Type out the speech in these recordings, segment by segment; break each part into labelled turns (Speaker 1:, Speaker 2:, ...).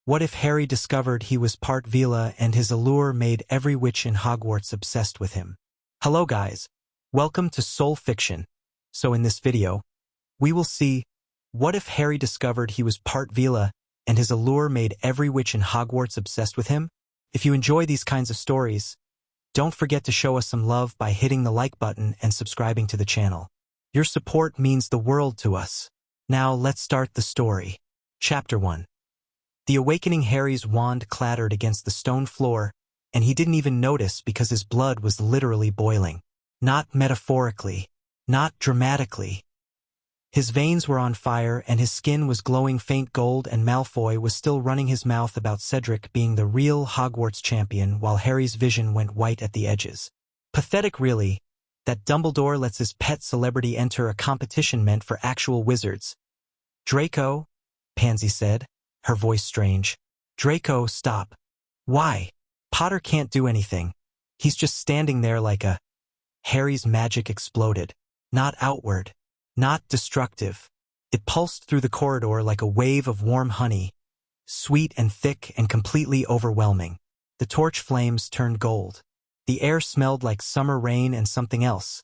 Speaker 1: What if Harry discovered he was part Veela and his allure made every witch in Hogwarts obsessed with him? Hello guys, welcome to Soul Fiction. So in this video, we will see, what if Harry discovered he was part Veela and his allure made every witch in Hogwarts obsessed with him? If you enjoy these kinds of stories, don't forget to show us some love by hitting the like button and subscribing to the channel. Your support means the world to us. Now let's start the story. Chapter 1. The awakening Harry's wand clattered against the stone floor, and he didn't even notice because his blood was literally boiling. Not metaphorically, not dramatically. His veins were on fire and his skin was glowing faint gold, and Malfoy was still running his mouth about Cedric being the real Hogwarts champion while Harry's vision went white at the edges. Pathetic really, that Dumbledore lets his pet celebrity enter a competition meant for actual wizards. Draco, Pansy said, her voice strange. Draco, stop. Why? Potter can't do anything. He's just standing there like a... Harry's magic exploded. Not outward. Not destructive. It pulsed through the corridor like a wave of warm honey, sweet and thick and completely overwhelming. The torch flames turned gold. The air smelled like summer rain and something else.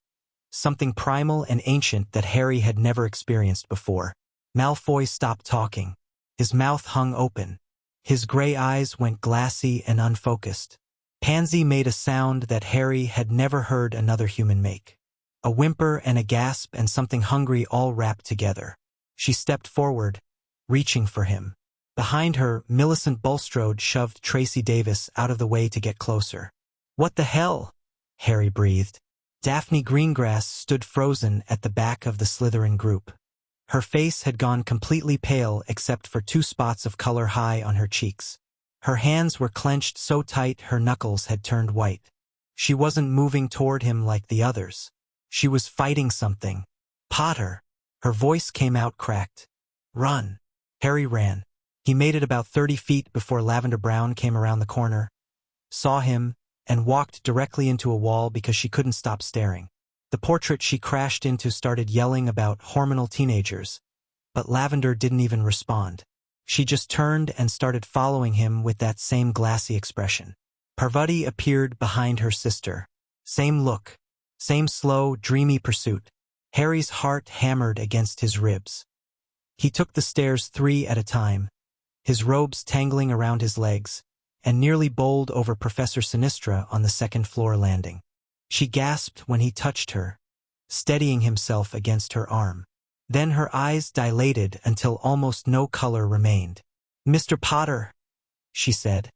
Speaker 1: Something primal and ancient that Harry had never experienced before. Malfoy stopped talking. His mouth hung open. His gray eyes went glassy and unfocused. Pansy made a sound that Harry had never heard another human make. A whimper and a gasp and something hungry all wrapped together. She stepped forward, reaching for him. Behind her, Millicent Bulstrode shoved Tracy Davis out of the way to get closer. What the hell? Harry breathed. Daphne Greengrass stood frozen at the back of the Slytherin group. Her face had gone completely pale except for 2 spots of color high on her cheeks. Her hands were clenched so tight her knuckles had turned white. She wasn't moving toward him like the others. She was fighting something. Potter. Her voice came out cracked. Run. Harry ran. He made it about 30 feet before Lavender Brown came around the corner, saw him, and walked directly into a wall because she couldn't stop staring. The portrait she crashed into started yelling about hormonal teenagers, but Lavender didn't even respond. She just turned and started following him with that same glassy expression. Parvati appeared behind her sister. Same look. Same slow, dreamy pursuit. Harry's heart hammered against his ribs. He took the stairs 3 at a time, his robes tangling around his legs, and nearly bowled over Professor Sinistra on the 2nd floor landing. She gasped when he touched her, steadying himself against her arm. Then her eyes dilated until almost no color remained. Mr. Potter, she said,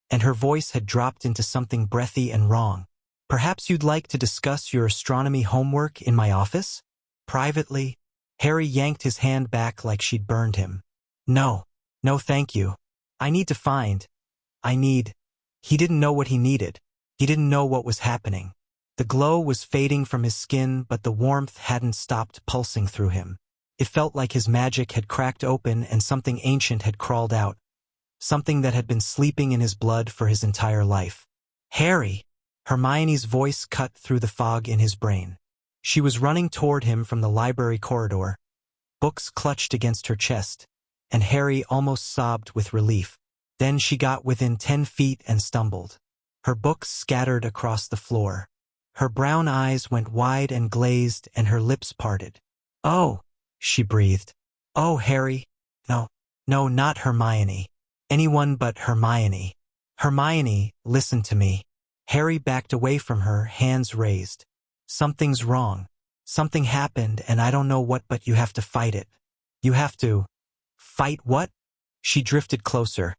Speaker 1: and her voice had dropped into something breathy and wrong. Perhaps you'd like to discuss your astronomy homework in my office? Privately? Harry yanked his hand back like she'd burned him. No, thank you. I need. He didn't know what he needed. He didn't know what was happening. The glow was fading from his skin, but the warmth hadn't stopped pulsing through him. It felt like his magic had cracked open and something ancient had crawled out, something that had been sleeping in his blood for his entire life. Harry! Hermione's voice cut through the fog in his brain. She was running toward him from the library corridor, books clutched against her chest, and Harry almost sobbed with relief. Then she got within 10 feet and stumbled. Her books scattered across the floor. Her brown eyes went wide and glazed and her lips parted. Oh, she breathed. Oh, Harry. No, not Hermione. Anyone but Hermione. Hermione, listen to me. Harry backed away from her, hands raised. Something's wrong. Something happened and I don't know what, but you have to fight it. You have to. Fight what? She drifted closer.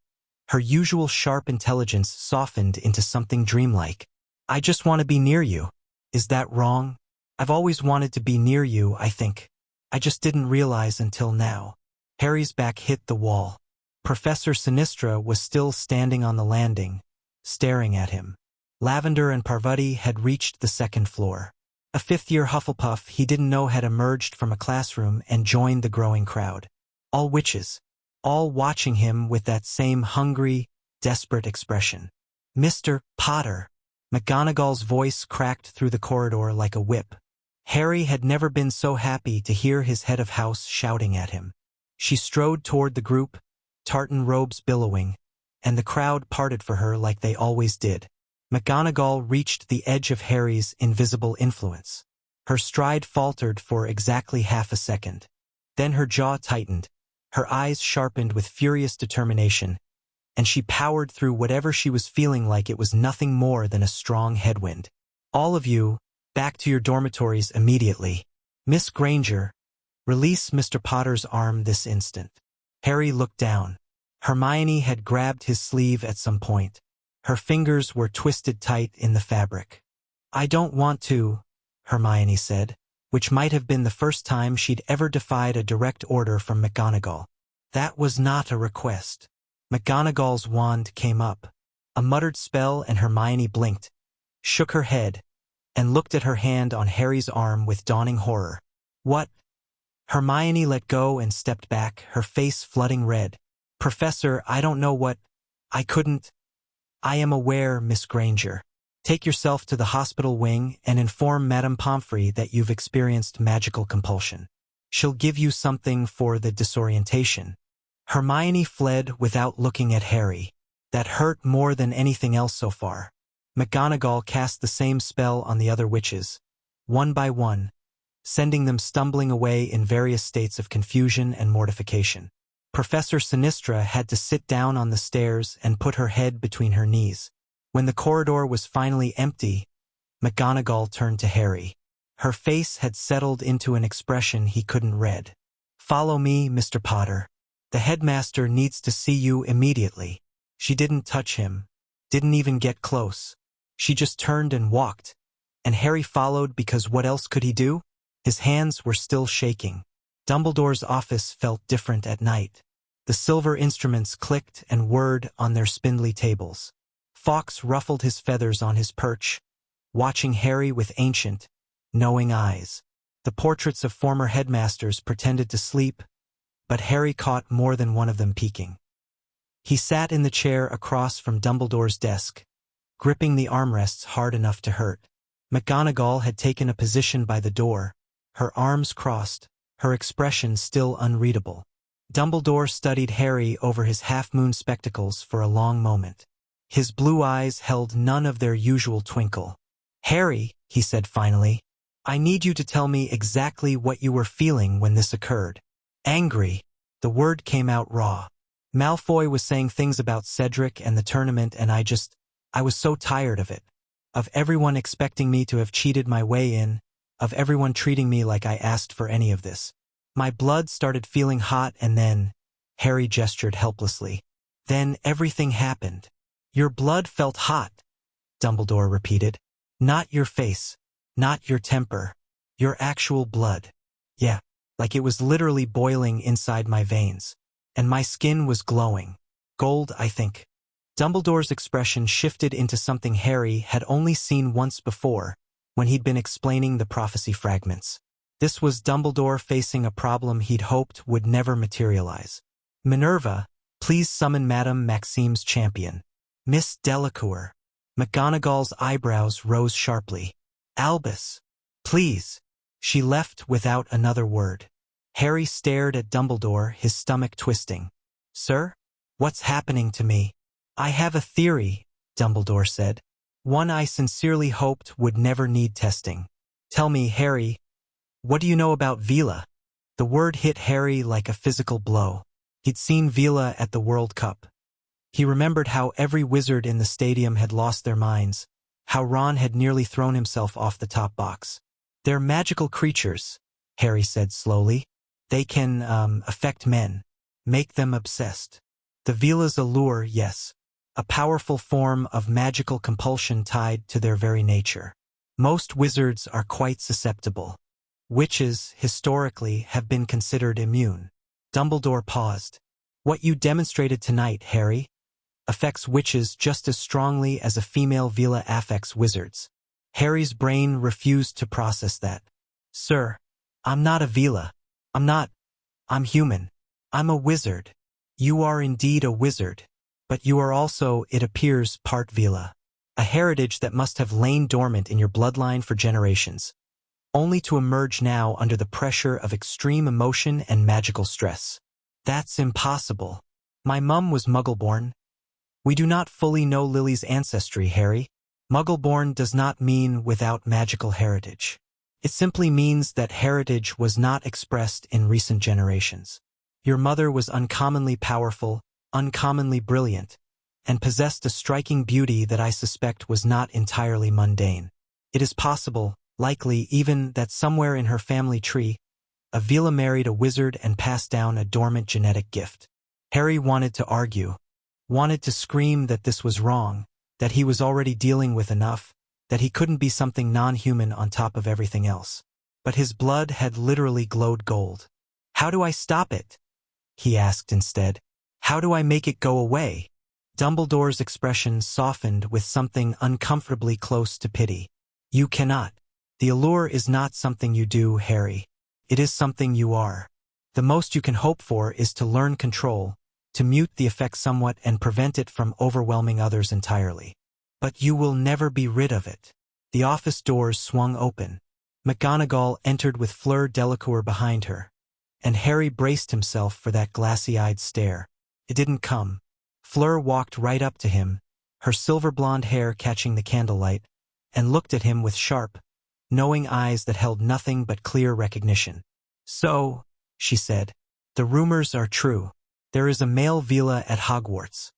Speaker 1: Her usual sharp intelligence softened into something dreamlike. I just want to be near you. Is that wrong? I've always wanted to be near you, I think. I just didn't realize until now. Harry's back hit the wall. Professor Sinistra was still standing on the landing, staring at him. Lavender and Parvati had reached the 2nd floor. A 5th-year Hufflepuff he didn't know had emerged from a classroom and joined the growing crowd. All witches. All watching him with that same hungry, desperate expression. Mr. Potter. McGonagall's voice cracked through the corridor like a whip. Harry had never been so happy to hear his head of house shouting at him. She strode toward the group, tartan robes billowing, and the crowd parted for her like they always did. McGonagall reached the edge of Harry's invisible influence. Her stride faltered for exactly half a second. Then her jaw tightened, her eyes sharpened with furious determination, and she powered through whatever she was feeling like it was nothing more than a strong headwind. All of you, back to your dormitories immediately. Miss Granger, release Mr. Potter's arm this instant. Harry looked down. Hermione had grabbed his sleeve at some point. Her fingers were twisted tight in the fabric. I don't want to, Hermione said, which might have been the first time she'd ever defied a direct order from McGonagall. That was not a request. McGonagall's wand came up. A muttered spell, and Hermione blinked, shook her head, and looked at her hand on Harry's arm with dawning horror. What? Hermione let go and stepped back, her face flooding red. Professor, I don't know what. I couldn't. I am aware, Miss Granger. Take yourself to the hospital wing and inform Madame Pomfrey that you've experienced magical compulsion. She'll give you something for the disorientation. Hermione fled without looking at Harry. That hurt more than anything else so far. McGonagall cast the same spell on the other witches, one by one, sending them stumbling away in various states of confusion and mortification. Professor Sinistra had to sit down on the stairs and put her head between her knees. When the corridor was finally empty, McGonagall turned to Harry. Her face had settled into an expression he couldn't read. Follow me, Mr. Potter. The headmaster needs to see you immediately. She didn't touch him, didn't even get close. She just turned and walked, and Harry followed because what else could he do? His hands were still shaking. Dumbledore's office felt different at night. The silver instruments clicked and whirred on their spindly tables. Fawkes ruffled his feathers on his perch, watching Harry with ancient, knowing eyes. The portraits of former headmasters pretended to sleep, but Harry caught more than one of them peeking. He sat in the chair across from Dumbledore's desk, gripping the armrests hard enough to hurt. McGonagall had taken a position by the door, her arms crossed, her expression still unreadable. Dumbledore studied Harry over his half-moon spectacles for a long moment. His blue eyes held none of their usual twinkle. Harry, he said finally, I need you to tell me exactly what you were feeling when this occurred. Angry. The word came out raw. Malfoy was saying things about Cedric and the tournament, and I was so tired of it. Of everyone expecting me to have cheated my way in, of everyone treating me like I asked for any of this. My blood started feeling hot, and then, Harry gestured helplessly. Then everything happened. Your blood felt hot, Dumbledore repeated. Not your face, not your temper, your actual blood. Yeah, like it was literally boiling inside my veins. And my skin was glowing. Gold, I think. Dumbledore's expression shifted into something Harry had only seen once before, when he'd been explaining the prophecy fragments. This was Dumbledore facing a problem he'd hoped would never materialize. Minerva, please summon Madame Maxime's champion. Miss Delacour. McGonagall's eyebrows rose sharply. Albus. Please. She left without another word. Harry stared at Dumbledore, his stomach twisting. Sir? What's happening to me? I have a theory, Dumbledore said. One I sincerely hoped would never need testing. Tell me, Harry, what do you know about Veela? The word hit Harry like a physical blow. He'd seen Veela at the World Cup. He remembered how every wizard in the stadium had lost their minds, how Ron had nearly thrown himself off the top box. They're magical creatures, Harry said slowly. They can, affect men, make them obsessed. The Veela's allure, yes. A powerful form of magical compulsion tied to their very nature. Most wizards are quite susceptible. Witches, historically, have been considered immune. Dumbledore paused. What you demonstrated tonight, Harry, affects witches just as strongly as a female Veela affects wizards. Harry's brain refused to process that. Sir, I'm not a Veela. I'm human. I'm a wizard. You are indeed a wizard. But you are also, it appears, part Veela. A heritage that must have lain dormant in your bloodline for generations, only to emerge now under the pressure of extreme emotion and magical stress. That's impossible. My mum was Muggle-born. We do not fully know Lily's ancestry, Harry. Muggle-born does not mean without magical heritage. It simply means that heritage was not expressed in recent generations. Your mother was uncommonly powerful, uncommonly brilliant, and possessed a striking beauty that I suspect was not entirely mundane. It is possible, likely even, that somewhere in her family tree, a Veela married a wizard and passed down a dormant genetic gift. Harry wanted to argue, wanted to scream that this was wrong, that he was already dealing with enough, that he couldn't be something non-human on top of everything else. But his blood had literally glowed gold. How do I stop it? He asked instead. How do I make it go away? Dumbledore's expression softened with something uncomfortably close to pity. You cannot. The allure is not something you do, Harry. It is something you are. The most you can hope for is to learn control, to mute the effect somewhat and prevent it from overwhelming others entirely. But you will never be rid of it. The office doors swung open. McGonagall entered with Fleur Delacour behind her, and Harry braced himself for that glassy-eyed stare. It didn't come. Fleur walked right up to him, her silver-blonde hair catching the candlelight, and looked at him with sharp, knowing eyes that held nothing but clear recognition. So, she said, the rumors are true. There is a male Veela at Hogwarts.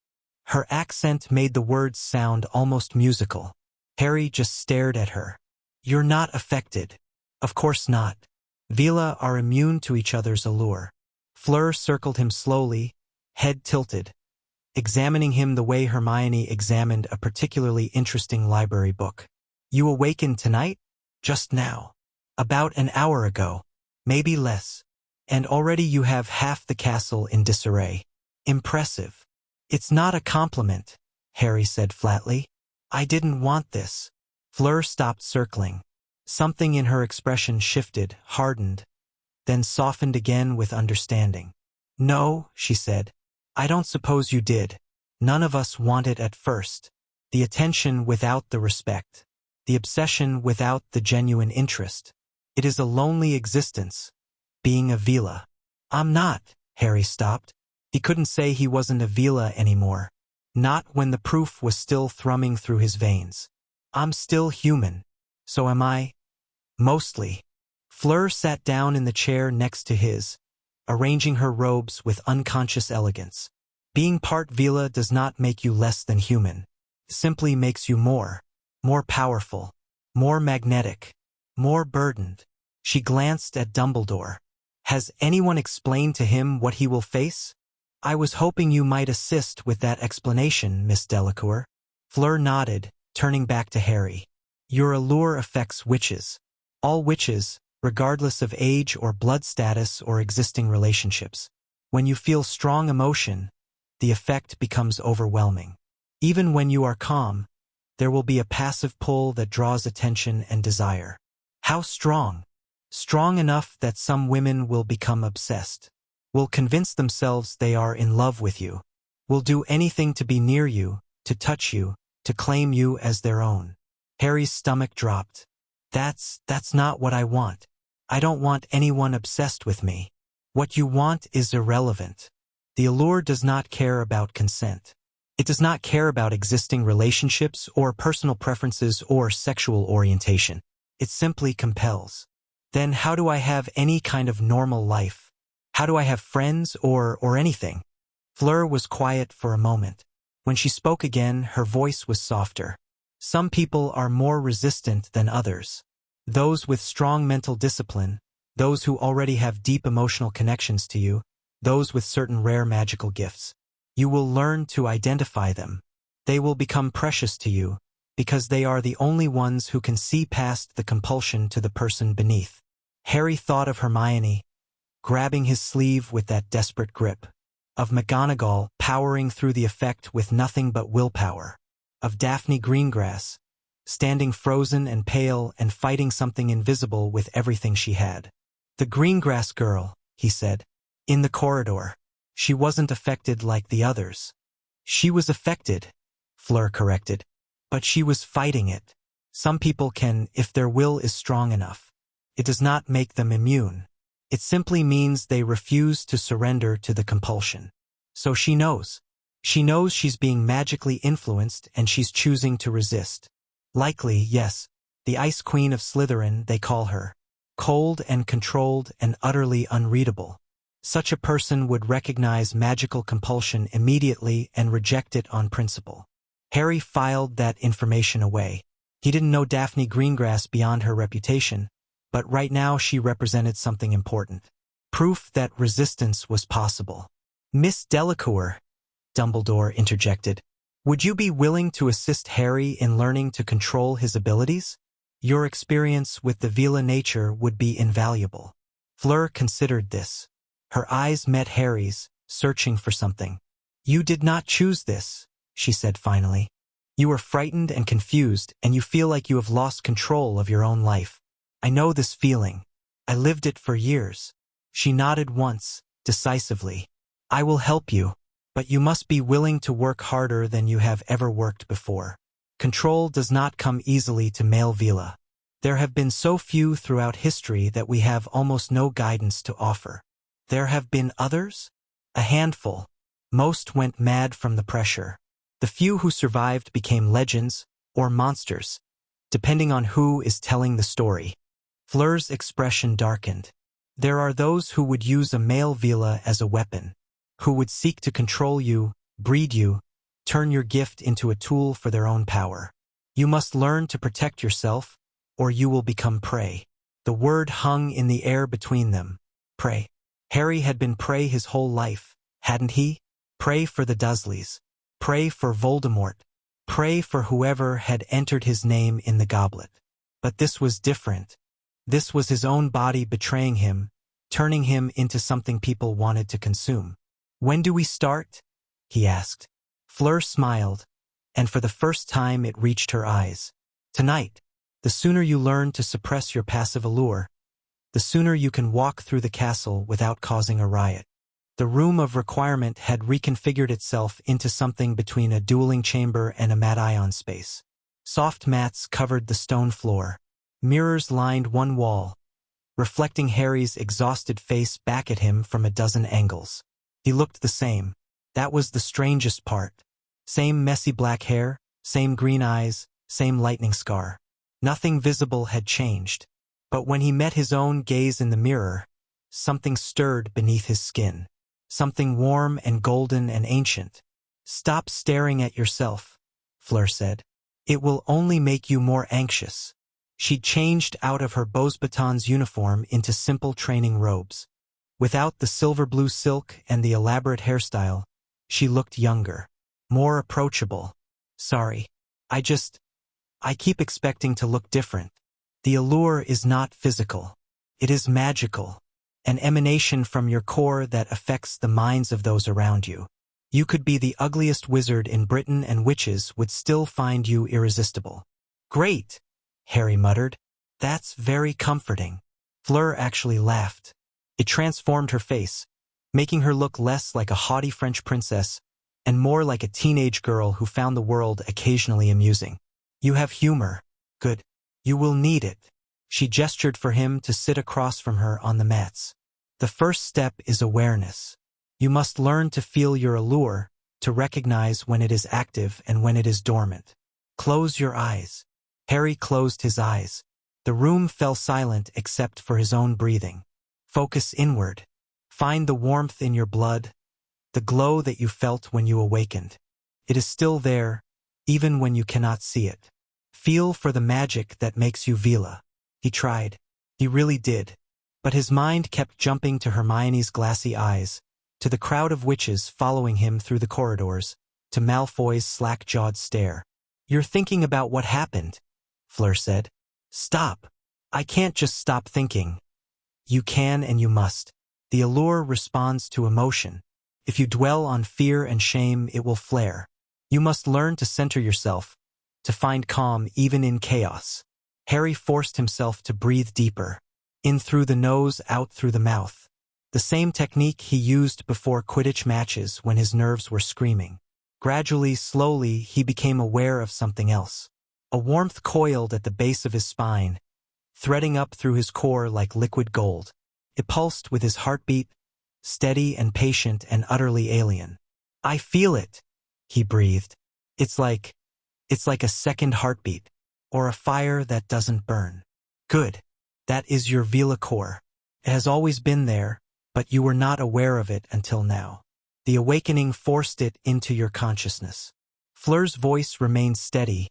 Speaker 1: Her accent made the words sound almost musical. Harry just stared at her. You're not affected. Of course not. Veela are immune to each other's allure. Fleur circled him slowly, head tilted, examining him the way Hermione examined a particularly interesting library book. You awakened tonight? Just now. About an hour ago. Maybe less. And already you have half the castle in disarray. Impressive. It's not a compliment, Harry said flatly. I didn't want this. Fleur stopped circling. Something in her expression shifted, hardened, then softened again with understanding. No, she said. I don't suppose you did. None of us want it at first. The attention without the respect. The obsession without the genuine interest. It is a lonely existence, being a Veela. I'm not, Harry stopped. He couldn't say he wasn't a Veela anymore. Not when the proof was still thrumming through his veins. I'm still human. So am I. Mostly. Fleur sat down in the chair next to his, arranging her robes with unconscious elegance. Being part Veela does not make you less than human. It simply makes you more powerful, more magnetic, more burdened. She glanced at Dumbledore. Has anyone explained to him what he will face? I was hoping you might assist with that explanation, Miss Delacour. Fleur nodded, turning back to Harry. Your allure affects witches. All witches, regardless of age or blood status or existing relationships. When you feel strong emotion, the effect becomes overwhelming. Even when you are calm, there will be a passive pull that draws attention and desire. How strong? Strong enough that some women will become obsessed. Will convince themselves they are in love with you. Will do anything to be near you, to touch you, to claim you as their own. Harry's stomach dropped. That's not what I want. I don't want anyone obsessed with me. What you want is irrelevant. The allure does not care about consent. It does not care about existing relationships or personal preferences or sexual orientation. It simply compels. Then how do I have any kind of normal life? How do I have friends or anything? Fleur was quiet for a moment. When she spoke again, her voice was softer. Some people are more resistant than others. Those with strong mental discipline, those who already have deep emotional connections to you, those with certain rare magical gifts. You will learn to identify them. They will become precious to you, because they are the only ones who can see past the compulsion to the person beneath. Harry thought of Hermione, grabbing his sleeve with that desperate grip. Of McGonagall powering through the effect with nothing but willpower. Of Daphne Greengrass, standing frozen and pale and fighting something invisible with everything she had. The Greengrass girl, he said. In the corridor. She wasn't affected like the others. She was affected, Fleur corrected. But she was fighting it. Some people can, if their will is strong enough. It does not make them immune. It simply means they refuse to surrender to the compulsion. So she knows. She knows she's being magically influenced and she's choosing to resist. Likely, yes. The Ice Queen of Slytherin, they call her. Cold and controlled and utterly unreadable. Such a person would recognize magical compulsion immediately and reject it on principle. Harry filed that information away. He didn't know Daphne Greengrass beyond her reputation, but right now she represented something important. Proof that resistance was possible. Miss Delacour, Dumbledore interjected. Would you be willing to assist Harry in learning to control his abilities? Your experience with the Veela nature would be invaluable. Fleur considered this. Her eyes met Harry's, searching for something. You did not choose this, she said finally. You are frightened and confused, and you feel like you have lost control of your own life. I know this feeling. I lived it for years. She nodded once, decisively. I will help you, but you must be willing to work harder than you have ever worked before. Control does not come easily to male Veela. There have been so few throughout history that we have almost no guidance to offer. There have been others? A handful. Most went mad from the pressure. The few who survived became legends, or monsters, depending on who is telling the story. Fleur's expression darkened. There are those who would use a male Veela as a weapon, who would seek to control you, breed you, turn your gift into a tool for their own power. You must learn to protect yourself, or you will become prey. The word hung in the air between them. Prey. Harry had been prey his whole life, hadn't he? Prey for the Dursleys. Prey for Voldemort. Prey for whoever had entered his name in the goblet. But this was different. This was his own body betraying him, turning him into something people wanted to consume. When do we start? He asked. Fleur smiled, and for the first time it reached her eyes. Tonight. The sooner you learn to suppress your passive allure, the sooner you can walk through the castle without causing a riot. The room of requirement had reconfigured itself into something between a dueling chamber and a mad ion space. Soft mats covered the stone floor. Mirrors lined one wall, reflecting Harry's exhausted face back at him from a dozen angles. He looked the same. That was the strangest part. Same messy black hair, same green eyes, same lightning scar. Nothing visible had changed. But when he met his own gaze in the mirror, something stirred beneath his skin. Something warm and golden and ancient. Stop staring at yourself, Fleur said. It will only make you more anxious. She'd changed out of her Beauxbatons uniform into simple training robes. Without the silver blue silk and the elaborate hairstyle, she looked younger, more approachable. Sorry, I keep expecting to look different. The allure is not physical. It is magical. An emanation from your core that affects the minds of those around you. You could be the ugliest wizard in Britain and witches would still find you irresistible. Great, Harry muttered. That's very comforting. Fleur actually laughed. It transformed her face, making her look less like a haughty French princess and more like a teenage girl who found the world occasionally amusing. You have humor. Good. You will need it. She gestured for him to sit across from her on the mats. The first step is awareness. You must learn to feel your allure, to recognize when it is active and when it is dormant. Close your eyes. Harry closed his eyes. The room fell silent except for his own breathing. Focus inward. Find the warmth in your blood, the glow that you felt when you awakened. It is still there, even when you cannot see it. Feel for the magic that makes you Veela. He tried. He really did. But his mind kept jumping to Hermione's glassy eyes, to the crowd of witches following him through the corridors, to Malfoy's slack-jawed stare. You're thinking about what happened, Fleur said. Stop. I can't just stop thinking. You can and you must. The allure responds to emotion. If you dwell on fear and shame, it will flare. You must learn to center yourself, to find calm even in chaos. Harry forced himself to breathe deeper. In through the nose, out through the mouth. The same technique he used before Quidditch matches when his nerves were screaming. Gradually, slowly, he became aware of something else. A warmth coiled at the base of his spine, threading up through his core like liquid gold. It pulsed with his heartbeat, steady and patient and utterly alien. I feel it, he breathed. It's like a second heartbeat, or a fire that doesn't burn. Good. That is your Veela core. It has always been there, but you were not aware of it until now. The awakening forced it into your consciousness. Fleur's voice remained steady,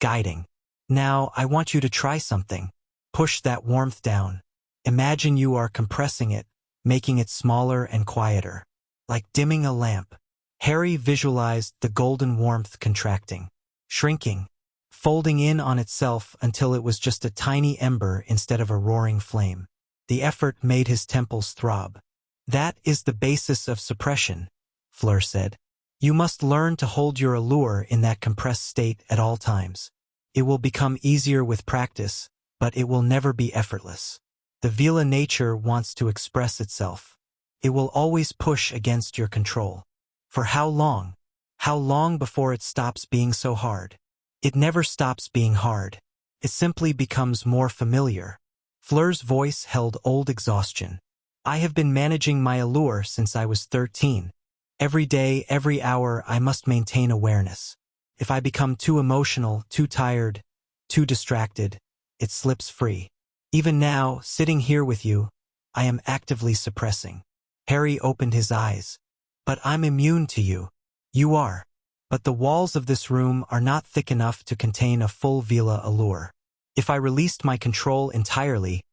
Speaker 1: guiding. Now, I want you to try something. Push that warmth down. Imagine you are compressing it, making it smaller and quieter. Like dimming a lamp. Harry visualized the golden warmth contracting, shrinking, folding in on itself until it was just a tiny ember instead of a roaring flame. The effort made his temples throb. That is the basis of suppression, Fleur said. You must learn to hold your allure in that compressed state at all times. It will become easier with practice, but it will never be effortless. The Veela nature wants to express itself. It will always push against your control. For how long? How long before it stops being so hard? It never stops being hard. It simply becomes more familiar. Fleur's voice held old exhaustion. I have been managing my allure since I was 13. Every day, every hour, I must maintain awareness. If I become too emotional, too tired, too distracted, it slips free. Even now, sitting here with you, I am actively suppressing. Harry opened his eyes. But I'm immune to you. You are. But the walls of this room are not thick enough to contain a full Veela allure. If I released my control entirely,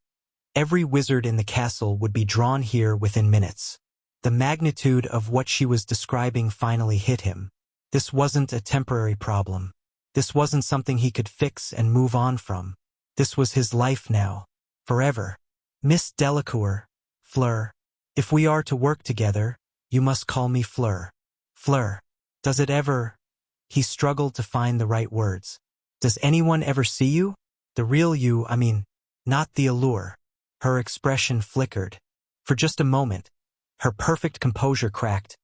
Speaker 1: every wizard in the castle would be drawn here within minutes. The magnitude of what she was describing finally hit him. This wasn't a temporary problem. This wasn't something he could fix and move on from. This was his life now. Forever. Miss Delacour, Fleur, if we are to work together, you must call me Fleur. Fleur. Does it ever? He struggled to find the right words. Does anyone ever see you? The real you, I mean, not the allure. Her expression flickered. For just a moment, her perfect composure cracked,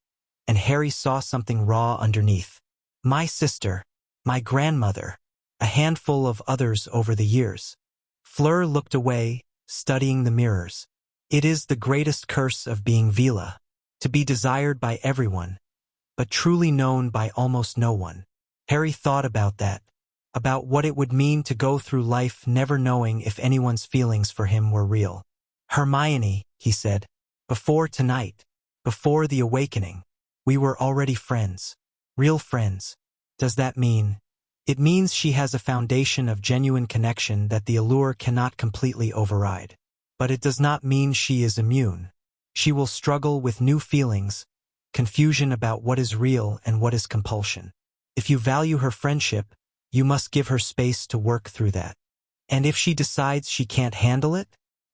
Speaker 1: and Harry saw something raw underneath. My sister, my grandmother, a handful of others over the years. Fleur looked away, studying the mirrors. It is the greatest curse of being Veela, to be desired by everyone, but truly known by almost no one. Harry thought about that, about what it would mean to go through life never knowing if anyone's feelings for him were real. Hermione, he said, before tonight, before the awakening, we were already friends, real friends. Does that mean? It means she has a foundation of genuine connection that the allure cannot completely override. But it does not mean she is immune. She will struggle with new feelings, confusion about what is real and what is compulsion. If you value her friendship, you must give her space to work through that. And if she decides she can't handle it?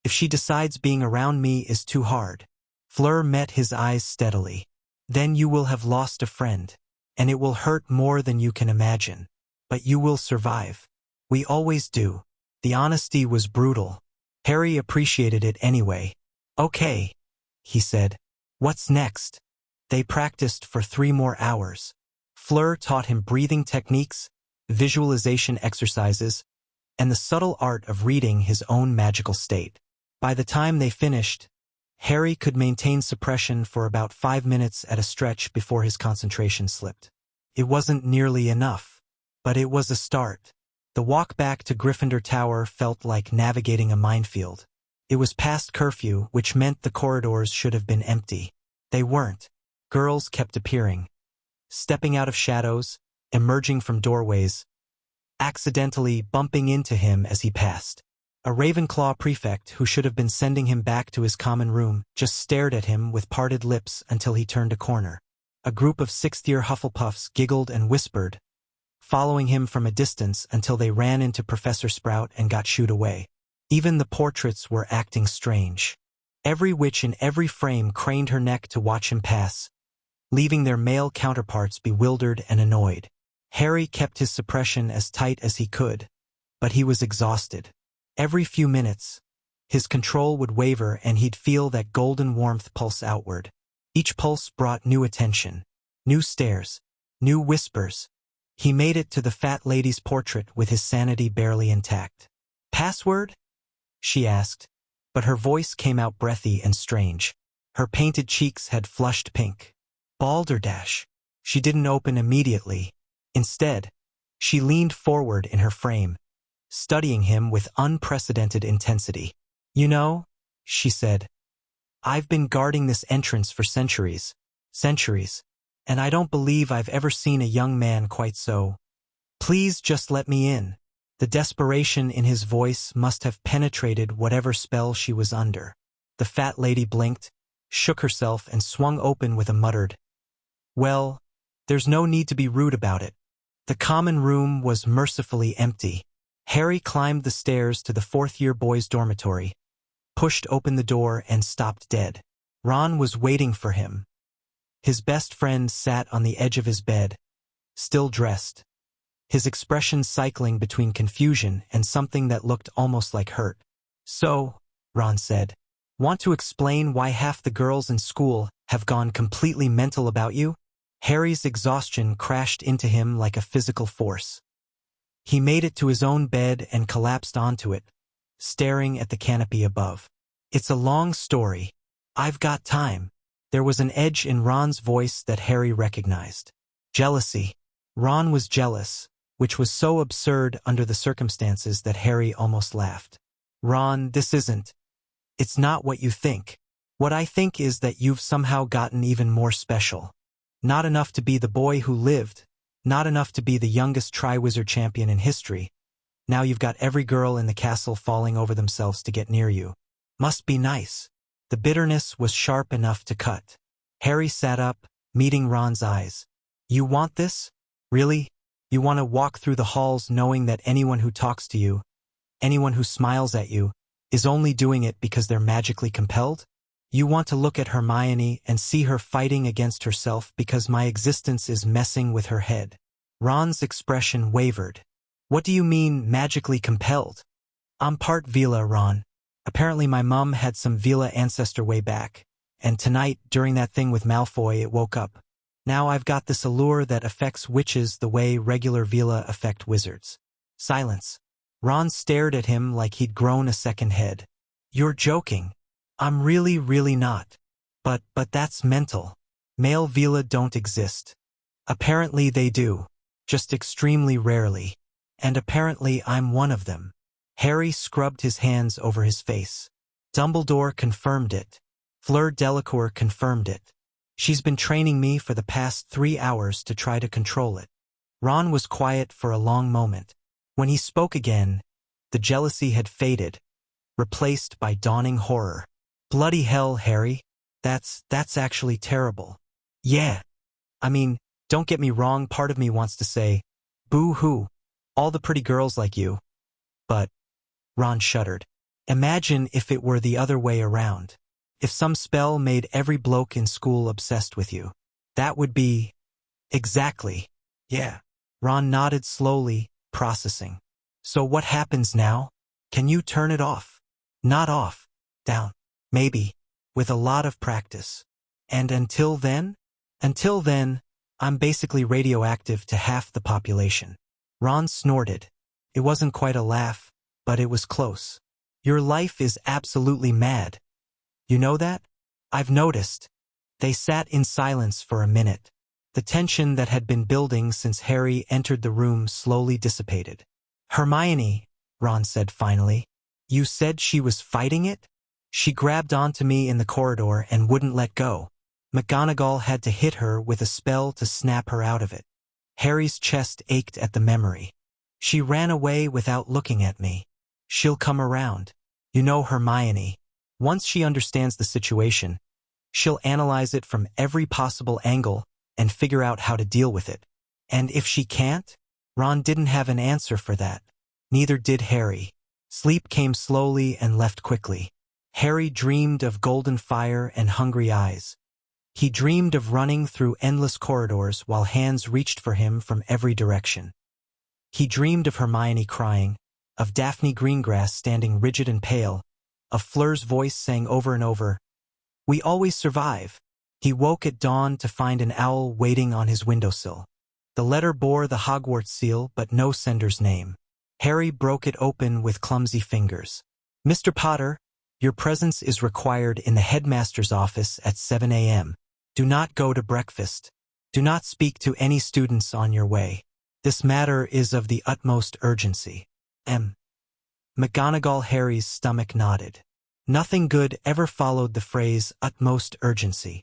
Speaker 1: If she decides being around me is too hard? Fleur met his eyes steadily. Then you will have lost a friend, and it will hurt more than you can imagine. But you will survive. We always do. The honesty was brutal. Harry appreciated it anyway. Okay, he said. What's next? They practiced for 3 more hours. Fleur taught him breathing techniques, visualization exercises, and the subtle art of reading his own magical state. By the time they finished, Harry could maintain suppression for about 5 minutes at a stretch before his concentration slipped. It wasn't nearly enough, but it was a start. The walk back to Gryffindor Tower felt like navigating a minefield. It was past curfew, which meant the corridors should have been empty. They weren't. Girls kept appearing, stepping out of shadows, emerging from doorways, accidentally bumping into him as he passed. A Ravenclaw prefect who should have been sending him back to his common room just stared at him with parted lips until he turned a corner. A group of 6th-year Hufflepuffs giggled and whispered, following him from a distance until they ran into Professor Sprout and got shooed away. Even the portraits were acting strange. Every witch in every frame craned her neck to watch him pass, leaving their male counterparts bewildered and annoyed. Harry kept his suppression as tight as he could, but he was exhausted. Every few minutes, his control would waver and he'd feel that golden warmth pulse outward. Each pulse brought new attention, new stares, new whispers. He made it to the fat lady's portrait with his sanity barely intact. "Password?" she asked, but her voice came out breathy and strange. Her painted cheeks had flushed pink. "Balderdash." She didn't open immediately. Instead, she leaned forward in her frame, studying him with unprecedented intensity. "You know," she said, "I've been guarding this entrance for centuries, and I don't believe I've ever seen a young man quite so. Please just let me in." The desperation in his voice must have penetrated whatever spell she was under. The fat lady blinked, shook herself, and swung open with a muttered, "Well, there's no need to be rude about it." The common room was mercifully empty. Harry climbed the stairs to the fourth-year boys' dormitory, pushed open the door, and stopped dead. Ron was waiting for him. His best friend sat on the edge of his bed, still dressed, his expression cycling between confusion and something that looked almost like hurt. "So," Ron said, "want to explain why half the girls in school have gone completely mental about you?" Harry's exhaustion crashed into him like a physical force. He made it to his own bed and collapsed onto it, staring at the canopy above. "It's a long story. I've got time." There was an edge in Ron's voice that Harry recognized. Jealousy. Ron was jealous, which was so absurd under the circumstances that Harry almost laughed. "Ron, it's not what you think. What I think is that you've somehow gotten even more special. Not enough to be the boy who lived, not enough to be the youngest Triwizard champion in history. Now you've got every girl in the castle falling over themselves to get near you. Must be nice." The bitterness was sharp enough to cut. Harry sat up, meeting Ron's eyes. "You want this? Really? You want to walk through the halls knowing that anyone who talks to you, anyone who smiles at you, is only doing it because they're magically compelled? You want to look at Hermione and see her fighting against herself because my existence is messing with her head?" Ron's expression wavered. "What do you mean, magically compelled?" "I'm part Veela, Ron. Apparently my mum had some Veela ancestor way back, and tonight, during that thing with Malfoy, it woke up. Now I've got this allure that affects witches the way regular Veela affect wizards." Silence. Ron stared at him like he'd grown a second head. "You're joking." "I'm really not. But that's mental. Male Veela don't exist." "Apparently they do. Just extremely rarely. And apparently I'm one of them." Harry scrubbed his hands over his face. "Dumbledore confirmed it. Fleur Delacour confirmed it. She's been training me for the past 3 hours to try to control it." Ron was quiet for a long moment. When he spoke again, the jealousy had faded, replaced by dawning horror. "Bloody hell, Harry. That's actually terrible." "Yeah. I mean, don't get me wrong, part of me wants to say, boo-hoo, all the pretty girls like you. But," Ron shuddered, "imagine if it were the other way around. If some spell made every bloke in school obsessed with you. That would be..." "Exactly. Yeah." Ron nodded slowly, processing. "So what happens now? Can you turn it off?" "Not off. Down. Maybe. With a lot of practice. And until then? Until then, I'm basically radioactive to half the population." Ron snorted. It wasn't quite a laugh, but it was close. "Your life is absolutely mad. You know that?" "I've noticed." They sat in silence for a minute. The tension that had been building since Harry entered the room slowly dissipated. "Hermione," Ron said finally, "you said she was fighting it?" "She grabbed onto me in the corridor and wouldn't let go. McGonagall had to hit her with a spell to snap her out of it." Harry's chest ached at the memory. "She ran away without looking at me. She'll come around. You know Hermione. Once she understands the situation, she'll analyze it from every possible angle and figure out how to deal with it. And if she can't?" Ron didn't have an answer for that. Neither did Harry. Sleep came slowly and left quickly. Harry dreamed of golden fire and hungry eyes. He dreamed of running through endless corridors while hands reached for him from every direction. He dreamed of Hermione crying, of Daphne Greengrass standing rigid and pale, of Fleur's voice saying over and over, "We always survive." He woke at dawn to find an owl waiting on his windowsill. The letter bore the Hogwarts seal but no sender's name. Harry broke it open with clumsy fingers. "Mr. Potter, your presence is required in the headmaster's office at 7 a.m. Do not go to breakfast." Do not speak to any students on your way. This matter is of the utmost urgency. McGonagall. Harry's stomach nodded. Nothing good ever followed the phrase utmost urgency.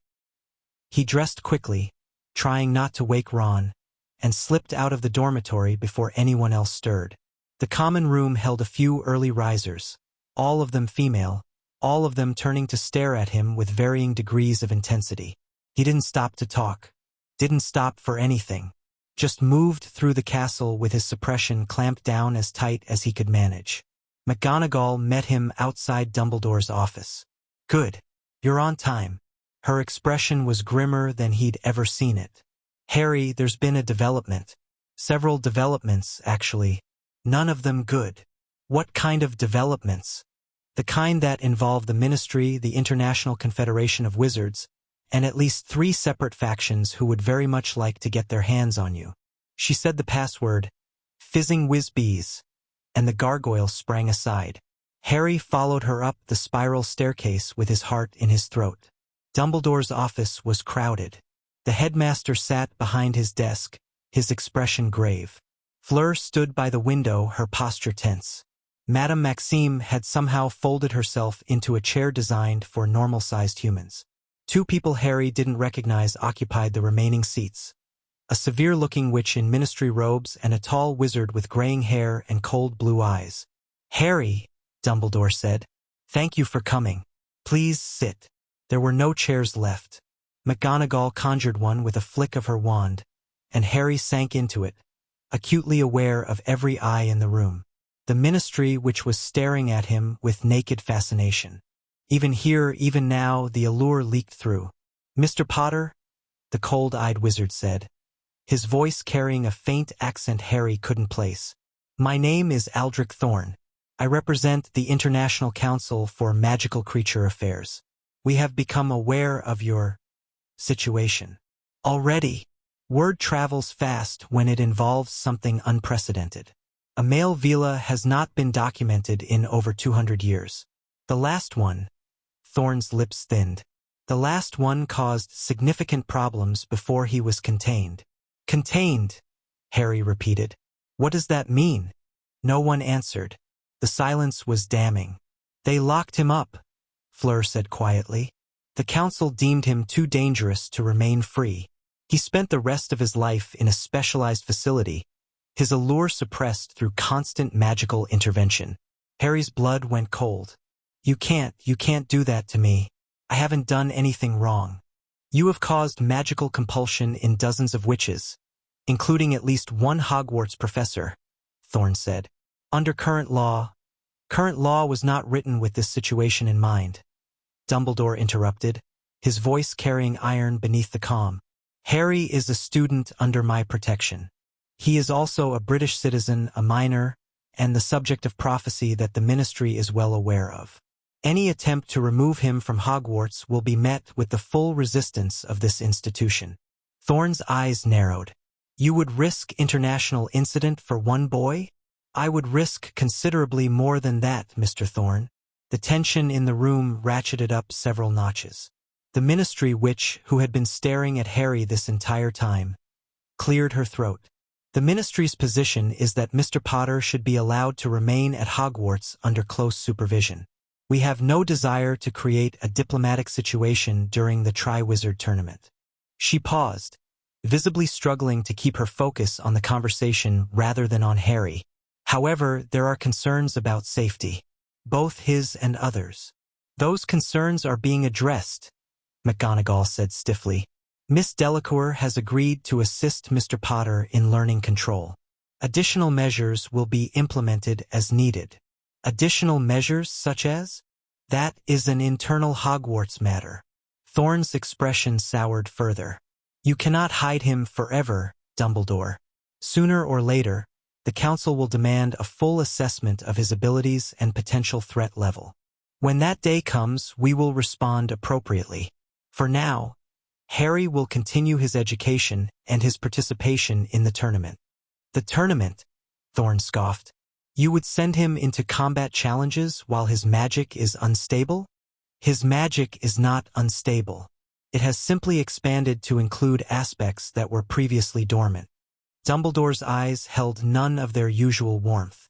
Speaker 1: He dressed quickly, trying not to wake Ron, and slipped out of the dormitory before anyone else stirred. The common room held a few early risers, all of them female, all of them turning to stare at him with varying degrees of intensity. He didn't stop to talk, didn't stop for anything, just moved through the castle with his suppression clamped down as tight as he could manage. McGonagall met him outside Dumbledore's office. Good. You're on time. Her expression was grimmer than he'd ever seen it. Harry, there's been a development. Several developments, actually. None of them good. What kind of developments? The kind that involve the Ministry, the International Confederation of Wizards, and at least 3 separate factions who would very much like to get their hands on you. She said the password, fizzing whiz-bees, and the gargoyle sprang aside. Harry followed her up the spiral staircase with his heart in his throat. Dumbledore's office was crowded. The headmaster sat behind his desk, his expression grave. Fleur stood by the window, her posture tense. Madame Maxime had somehow folded herself into a chair designed for normal-sized humans. 2 people Harry didn't recognize occupied the remaining seats. A severe-looking witch in ministry robes and a tall wizard with graying hair and cold blue eyes. Harry, Dumbledore said, thank you for coming. Please sit. There were no chairs left. McGonagall conjured one with a flick of her wand, and Harry sank into it, acutely aware of every eye in the room. The Ministry which was staring at him with naked fascination. Even here, even now, the allure leaked through. Mr. Potter, the cold-eyed wizard said, his voice carrying a faint accent Harry couldn't place. My name is Aldrich Thorne. I represent the International Council for Magical Creature Affairs. We have become aware of your situation. Already, word travels fast when it involves something unprecedented. A male Veela has not been documented in over 200 years. The last one, Thorne's lips thinned. The last one caused significant problems before he was contained. Contained, Harry repeated. What does that mean? No one answered. The silence was damning. They locked him up, Fleur said quietly. The council deemed him too dangerous to remain free. He spent the rest of his life in a specialized facility, his allure suppressed through constant magical intervention. Harry's blood went cold. You can't do that to me. I haven't done anything wrong. You have caused magical compulsion in dozens of witches, including at least 1 Hogwarts professor, Thorne said. Under current law was not written with this situation in mind. Dumbledore interrupted, his voice carrying iron beneath the calm. Harry is a student under my protection. He is also a British citizen, a minor, and the subject of prophecy that the Ministry is well aware of. Any attempt to remove him from Hogwarts will be met with the full resistance of this institution. Thorne's eyes narrowed. You would risk international incident for 1 boy? I would risk considerably more than that, Mr. Thorne. The tension in the room ratcheted up several notches. The Ministry witch, who had been staring at Harry this entire time, cleared her throat. The Ministry's position is that Mr. Potter should be allowed to remain at Hogwarts under close supervision. We have no desire to create a diplomatic situation during the Triwizard Tournament. She paused, visibly struggling to keep her focus on the conversation rather than on Harry. However, there are concerns about safety, both his and others. Those concerns are being addressed, McGonagall said stiffly. Miss Delacour has agreed to assist Mr. Potter in learning control. Additional measures will be implemented as needed. Additional measures such as? That is an internal Hogwarts matter. Thorne's expression soured further. You cannot hide him forever, Dumbledore. Sooner or later, the Council will demand a full assessment of his abilities and potential threat level. When that day comes, we will respond appropriately. For now, Harry will continue his education and his participation in the tournament. The tournament? Thorne scoffed. You would send him into combat challenges while his magic is unstable? His magic is not unstable. It has simply expanded to include aspects that were previously dormant. Dumbledore's eyes held none of their usual warmth.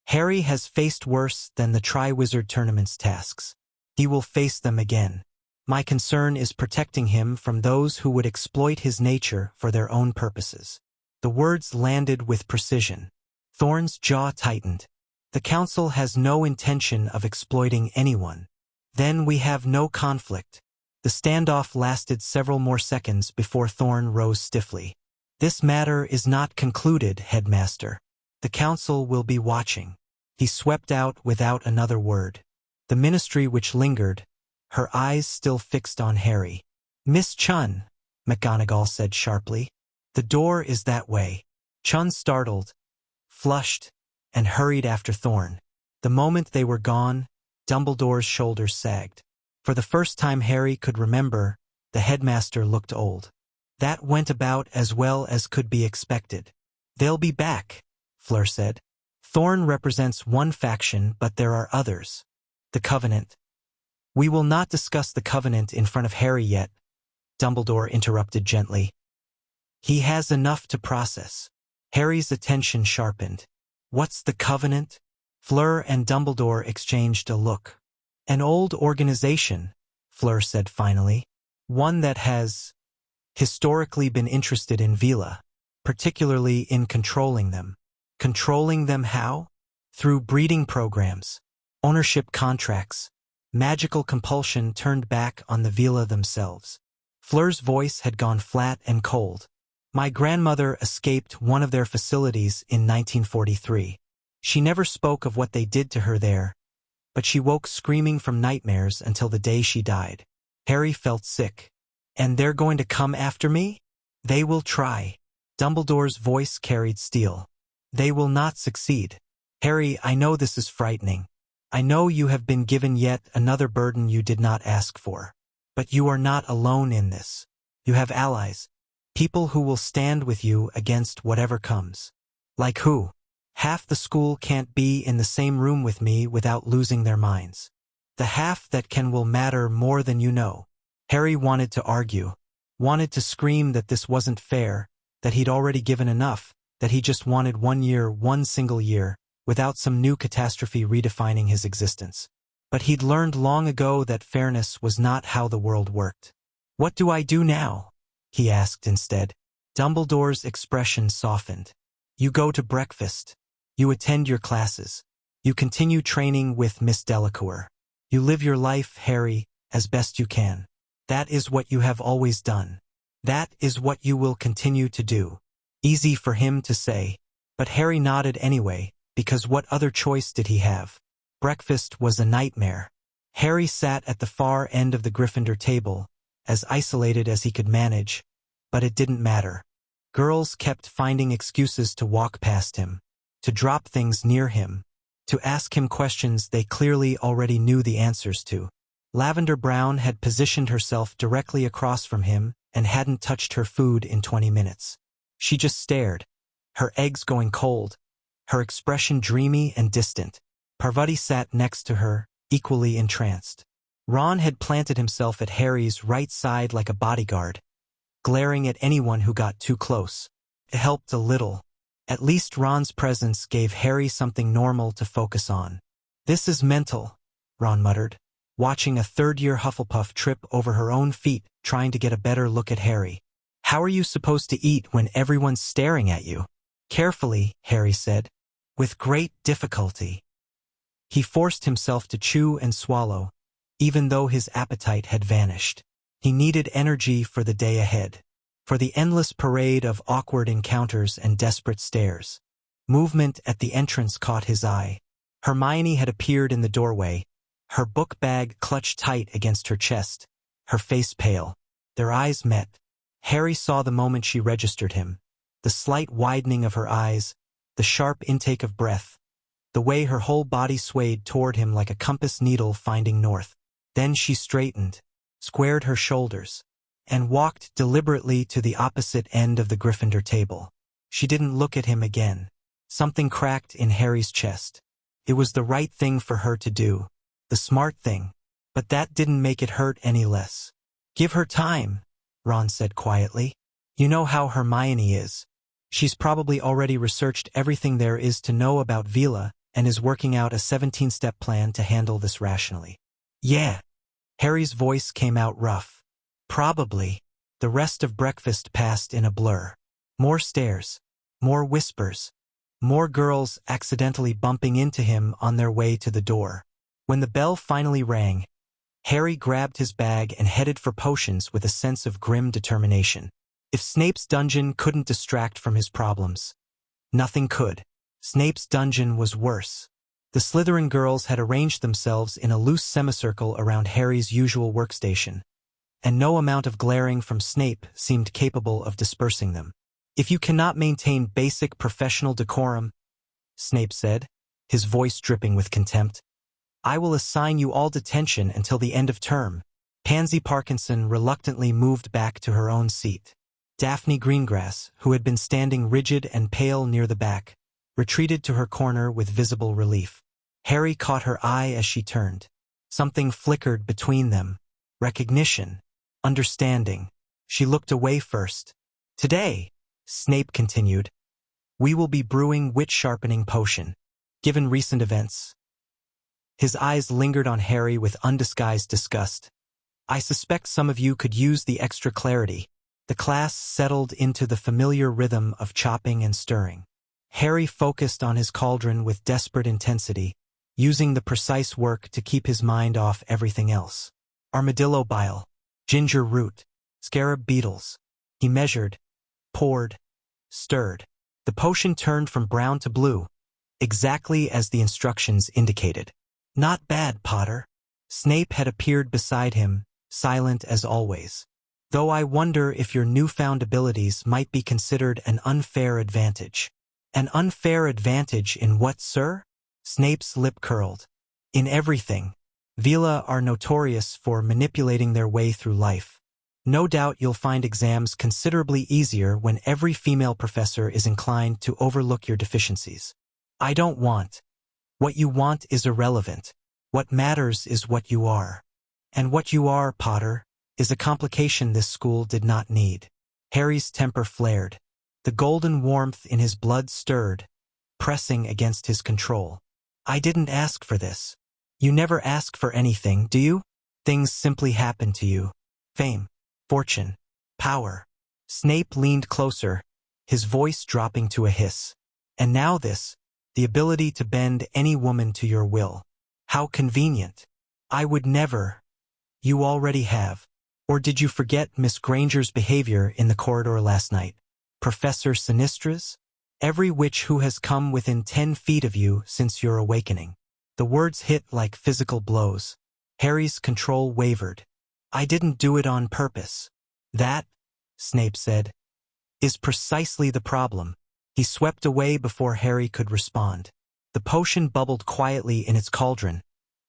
Speaker 1: Harry has faced worse than the Triwizard Tournament's tasks. He will face them again. My concern is protecting him from those who would exploit his nature for their own purposes. The words landed with precision. Thorn's jaw tightened. The Council has no intention of exploiting anyone. Then we have no conflict. The standoff lasted several more seconds before Thorn rose stiffly. This matter is not concluded, Headmaster. The Council will be watching. He swept out without another word. The Ministry which lingered, her eyes still fixed on Harry. Miss Chun, McGonagall said sharply. The door is that way. Chun startled, flushed, and hurried after Thorn. The moment they were gone, Dumbledore's shoulders sagged. For the first time Harry could remember, the headmaster looked old. That went about as well as could be expected. They'll be back, Fleur said. Thorn represents one faction, but there are others. The Covenant. We will not discuss the Covenant in front of Harry yet, Dumbledore interrupted gently. He has enough to process. Harry's attention sharpened. What's the Covenant? Fleur and Dumbledore exchanged a look. An old organization, Fleur said finally. One that has historically been interested in Veela, particularly in controlling them. Controlling them how? Through breeding programs, ownership contracts. Magical compulsion turned back on the Veela themselves. Fleur's voice had gone flat and cold. My grandmother escaped one of their facilities in 1943. She never spoke of what they did to her there, but she woke screaming from nightmares until the day she died. Harry felt sick. And they're going to come after me? They will try. Dumbledore's voice carried steel. They will not succeed. Harry, I know this is frightening. I know you have been given yet another burden you did not ask for. But you are not alone in this. You have allies. People who will stand with you against whatever comes. Like who? Half the school can't be in the same room with me without losing their minds. The half that can will matter more than you know. Harry wanted to argue, wanted to scream that this wasn't fair, that he'd already given enough, that he just wanted 1 year, one single year, without some new catastrophe redefining his existence. But he'd learned long ago that fairness was not how the world worked. What do I do now? He asked instead. Dumbledore's expression softened. You go to breakfast. You attend your classes. You continue training with Miss Delacour. You live your life, Harry, as best you can. That is what you have always done. That is what you will continue to do. Easy for him to say, but Harry nodded anyway, because what other choice did he have? Breakfast was a nightmare. Harry sat at the far end of the Gryffindor table, as isolated as he could manage, but it didn't matter. Girls kept finding excuses to walk past him, to drop things near him, to ask him questions they clearly already knew the answers to. Lavender Brown had positioned herself directly across from him and hadn't touched her food in 20 minutes. She just stared, her eggs going cold, her expression dreamy and distant. Parvati sat next to her, equally entranced. Ron had planted himself at Harry's right side like a bodyguard, glaring at anyone who got too close. It helped a little. At least Ron's presence gave Harry something normal to focus on. This is mental, Ron muttered, watching a third-year Hufflepuff trip over her own feet, trying to get a better look at Harry. How are you supposed to eat when everyone's staring at you? Carefully, Harry said, with great difficulty. He forced himself to chew and swallow, even though his appetite had vanished. He needed energy for the day ahead, for the endless parade of awkward encounters and desperate stares. Movement at the entrance caught his eye. Hermione had appeared in the doorway, her book bag clutched tight against her chest, her face pale. Their eyes met. Harry saw the moment she registered him, the slight widening of her eyes, the sharp intake of breath, the way her whole body swayed toward him like a compass needle finding north. Then she straightened, squared her shoulders, and walked deliberately to the opposite end of the Gryffindor table. She didn't look at him again. Something cracked in Harry's chest. It was the right thing for her to do, the smart thing, but that didn't make it hurt any less. Give her time, Ron said quietly. You know how Hermione is. She's probably already researched everything there is to know about Veela and is working out a 17-step plan to handle this rationally. Yeah. Harry's voice came out rough. Probably. The rest of breakfast passed in a blur. More stares. More whispers. More girls accidentally bumping into him on their way to the door. When the bell finally rang, Harry grabbed his bag and headed for potions with a sense of grim determination. If Snape's dungeon couldn't distract from his problems, nothing could. Snape's dungeon was worse. The Slytherin girls had arranged themselves in a loose semicircle around Harry's usual workstation, and no amount of glaring from Snape seemed capable of dispersing them. If you cannot maintain basic professional decorum, Snape said, his voice dripping with contempt, I will assign you all detention until the end of term. Pansy Parkinson reluctantly moved back to her own seat. Daphne Greengrass, who had been standing rigid and pale near the back, retreated to her corner with visible relief. Harry caught her eye as she turned. Something flickered between them. Recognition. Understanding. She looked away first. Today, Snape continued, we will be brewing wit-sharpening potion. Given recent events. His eyes lingered on Harry with undisguised disgust. I suspect some of you could use the extra clarity. The class settled into the familiar rhythm of chopping and stirring. Harry focused on his cauldron with desperate intensity, using the precise work to keep his mind off everything else. Armadillo bile, ginger root, scarab beetles. He measured, poured, stirred. The potion turned from brown to blue, exactly as the instructions indicated. Not bad, Potter. Snape had appeared beside him, silent as always. Though I wonder if your newfound abilities might be considered an unfair advantage. An unfair advantage in what, sir? Snape's lip curled. In everything. Veela are notorious for manipulating their way through life. No doubt you'll find exams considerably easier when every female professor is inclined to overlook your deficiencies. I don't want. What you want is irrelevant. What matters is what you are. And what you are, Potter, is a complication this school did not need. Harry's temper flared. The golden warmth in his blood stirred, pressing against his control. I didn't ask for this. You never ask for anything, do you? Things simply happen to you. Fame, fortune, power. Snape leaned closer, his voice dropping to a hiss. And now this, the ability to bend any woman to your will. How convenient. I would never. You already have. Or did you forget Miss Granger's behavior in the corridor last night? Professor Sinistra's? Every witch who has come within 10 feet of you since your awakening. The words hit like physical blows. Harry's control wavered. I didn't do it on purpose. That, Snape said, is precisely the problem. He swept away before Harry could respond. The potion bubbled quietly in its cauldron,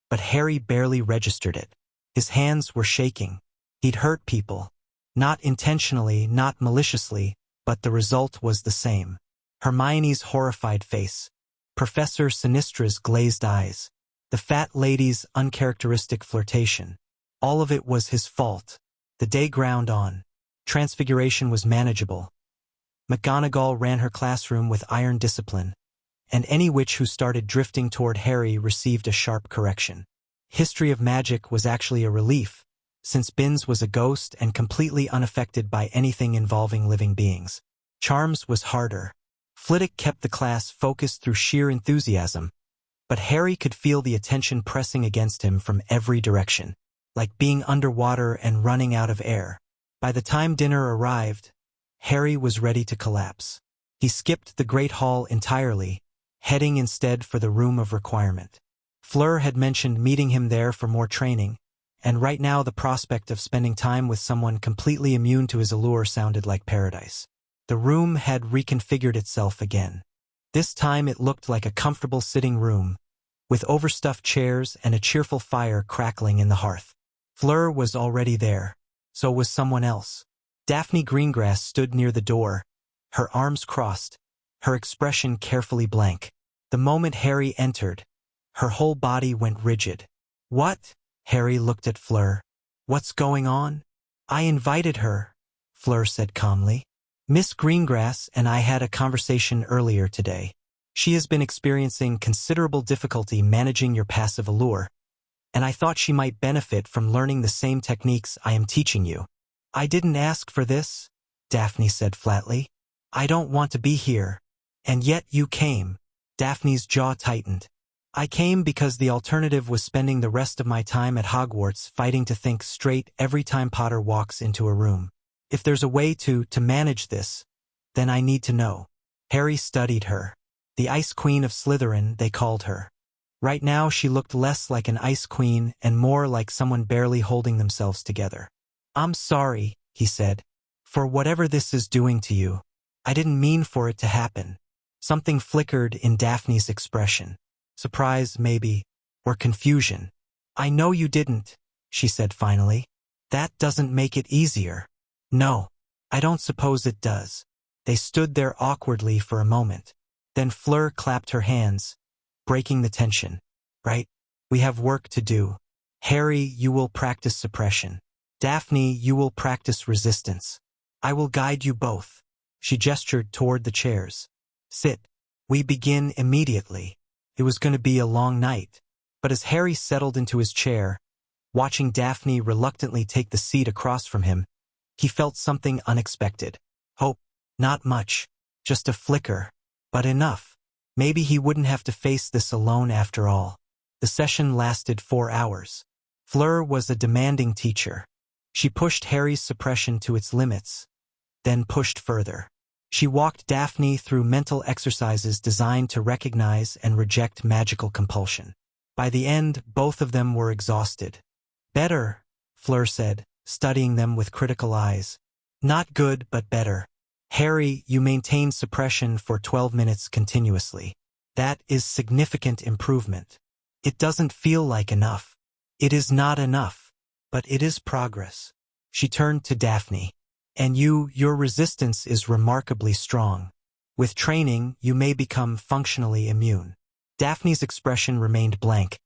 Speaker 1: but Harry barely registered it. His hands were shaking. He'd hurt people. Not intentionally, not maliciously, but the result was the same. Hermione's horrified face. Professor Sinistra's glazed eyes. The fat lady's uncharacteristic flirtation. All of it was his fault. The day ground on. Transfiguration was manageable. McGonagall ran her classroom with iron discipline, and any witch who started drifting toward Harry received a sharp correction. History of magic was actually a relief, since Binns was a ghost and completely unaffected by anything involving living beings. Charms was harder. Flitwick kept the class focused through sheer enthusiasm, but Harry could feel the attention pressing against him from every direction, like being underwater and running out of air. By the time dinner arrived, Harry was ready to collapse. He skipped the Great Hall entirely, heading instead for the Room of Requirement. Fleur had mentioned meeting him there for more training, and right now the prospect of spending time with someone completely immune to his allure sounded like paradise. The room had reconfigured itself again. This time it looked like a comfortable sitting room, with overstuffed chairs and a cheerful fire crackling in the hearth. Fleur was already there. So was someone else. Daphne Greengrass stood near the door, her arms crossed, her expression carefully blank. The moment Harry entered, her whole body went rigid. What? Harry looked at Fleur. What's going on? I invited her, Fleur said calmly. Miss Greengrass and I had a conversation earlier today. She has been experiencing considerable difficulty managing your passive allure, and I thought she might benefit from learning the same techniques I am teaching you. I didn't ask for this, Daphne said flatly. I don't want to be here. And yet you came. Daphne's jaw tightened. I came because the alternative was spending the rest of my time at Hogwarts fighting to think straight every time Potter walks into a room. If there's a way to manage this, then I need to know. Harry studied her. The Ice Queen of Slytherin, they called her. Right now she looked less like an Ice Queen and more like someone barely holding themselves together. I'm sorry, he said, for whatever this is doing to you. I didn't mean for it to happen. Something flickered in Daphne's expression. Surprise, maybe, or confusion. I know you didn't, she said finally. That doesn't make it easier. No, I don't suppose it does. They stood there awkwardly for a moment. Then Fleur clapped her hands, breaking the tension. Right? We have work to do. Harry, you will practice suppression. Daphne, you will practice resistance. I will guide you both. She gestured toward the chairs. Sit. We begin immediately. It was going to be a long night. But as Harry settled into his chair, watching Daphne reluctantly take the seat across from him, he felt something unexpected. Hope. Not much. Just a flicker. But enough. Maybe he wouldn't have to face this alone after all. The session lasted 4 hours. Fleur was a demanding teacher. She pushed Harry's suppression to its limits, then pushed further. She walked Daphne through mental exercises designed to recognize and reject magical compulsion. By the end, both of them were exhausted. Better, Fleur said, studying them with critical eyes. Not good, but better. Harry, you maintained suppression for 12 minutes continuously. That is significant improvement. It doesn't feel like enough. It is not enough, but it is progress. She turned to Daphne. And your resistance is remarkably strong. With training, you may become functionally immune. Daphne's expression remained blank,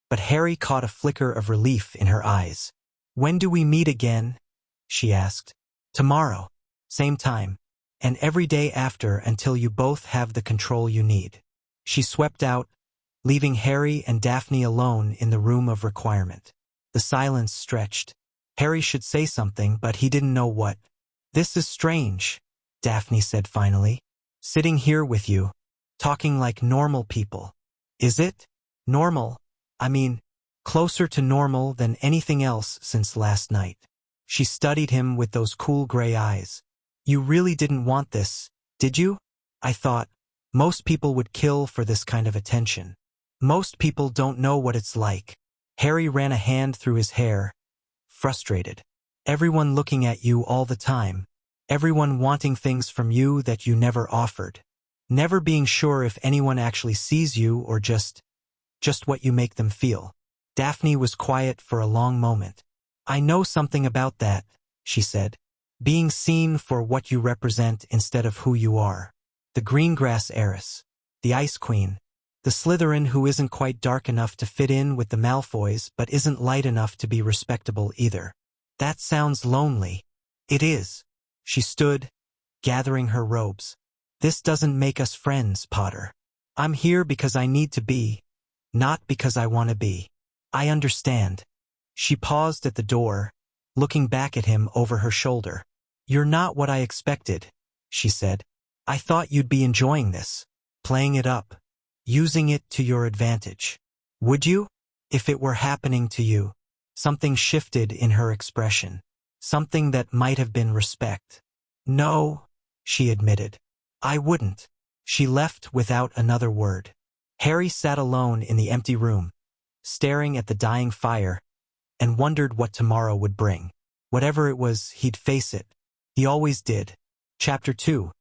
Speaker 1: but Harry caught a flicker of relief in her eyes. When do we meet again? She asked. Tomorrow. Same time. And every day after until you both have the control you need. She swept out, leaving Harry and Daphne alone in the room of requirement. The silence stretched. Harry should say something, but he didn't know what. This is strange, Daphne said finally. Sitting here with you, talking like normal people. Is it? Normal? I mean, closer to normal than anything else since last night. She studied him with those cool gray eyes. You really didn't want this, did you? I thought, most people would kill for this kind of attention. Most people don't know what it's like. Harry ran a hand through his hair, frustrated. Everyone looking at you all the time. Everyone wanting things from you that you never offered. Never being sure if anyone actually sees you or just what you make them feel. Daphne was quiet for a long moment. I know something about that, she said. Being seen for what you represent instead of who you are. The Greengrass heiress. The Ice Queen. The Slytherin who isn't quite dark enough to fit in with the Malfoys but isn't light enough to be respectable either. That sounds lonely. It is. She stood, gathering her robes. This doesn't make us friends, Potter. I'm here because I need to be, not because I want to be. I understand. She paused at the door, looking back at him over her shoulder. You're not what I expected, she said. I thought you'd be enjoying this, playing it up, using it to your advantage. Would you? If it were happening to you. Something shifted in her expression. Something that might have been respect. No, she admitted. I wouldn't. She left without another word. Harry sat alone in the empty room, staring at the dying fire, and wondered what tomorrow would bring. Whatever it was, he'd face it. He always did. Chapter 2.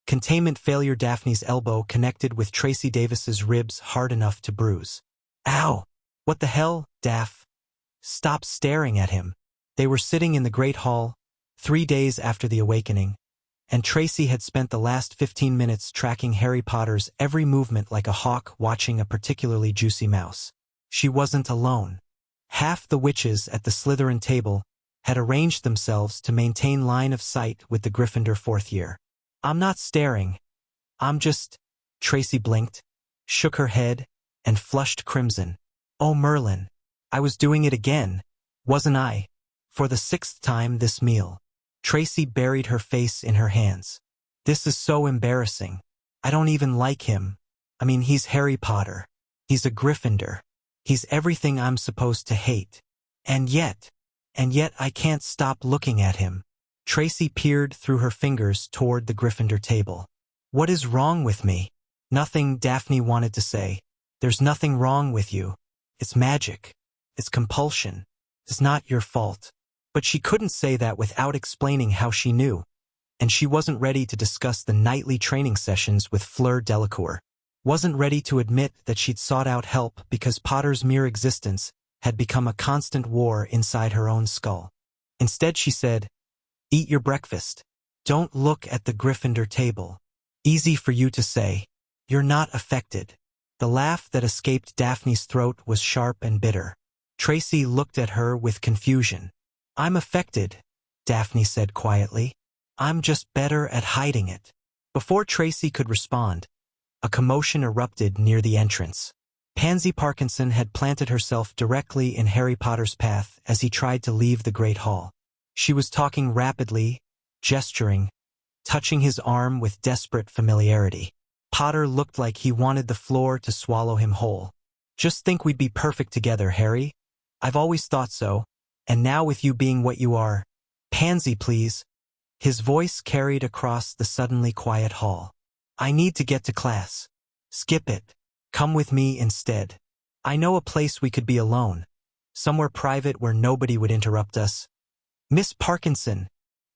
Speaker 1: Containment failure. Daphne's elbow connected with Tracy Davis's ribs hard enough to bruise. Ow! What the hell, Daph? Stop staring at him. They were sitting in the Great Hall, 3 days after the awakening, and Tracy had spent the last 15 minutes tracking Harry Potter's every movement like a hawk watching a particularly juicy mouse. She wasn't alone. Half the witches at the Slytherin table had arranged themselves to maintain line of sight with the Gryffindor fourth year. I'm not staring. I'm just... Tracy blinked, shook her head, and flushed crimson. Oh, Merlin. I was doing it again, wasn't I? For the 6th time this meal. Tracy buried her face in her hands. This is so embarrassing. I don't even like him. I mean, he's Harry Potter. He's a Gryffindor. He's everything I'm supposed to hate. And yet I can't stop looking at him. Tracy peered through her fingers toward the Gryffindor table. What is wrong with me? Nothing, Daphne wanted to say. There's nothing wrong with you. It's magic. It's compulsion. It's not your fault. But she couldn't say that without explaining how she knew. And she wasn't ready to discuss the nightly training sessions with Fleur Delacour. Wasn't ready to admit that she'd sought out help because Potter's mere existence had become a constant war inside her own skull. Instead, she said, "Eat your breakfast. Don't look at the Gryffindor table. Easy for you to say. You're not affected." The laugh that escaped Daphne's throat was sharp and bitter. Tracy looked at her with confusion. "I'm affected," Daphne said quietly. "I'm just better at hiding it." Before Tracy could respond, a commotion erupted near the entrance. Pansy Parkinson had planted herself directly in Harry Potter's path as he tried to leave the Great Hall. She was talking rapidly, gesturing, touching his arm with desperate familiarity. Potter looked like he wanted the floor to swallow him whole. "Just think we'd be perfect together, Harry. I've always thought so, and now with you being what you are. Pansy, please." His voice carried across the suddenly quiet hall. "I need to get to class. Skip it. Come with me instead. I know a place we could be alone. Somewhere private where nobody would interrupt us." "Miss Parkinson."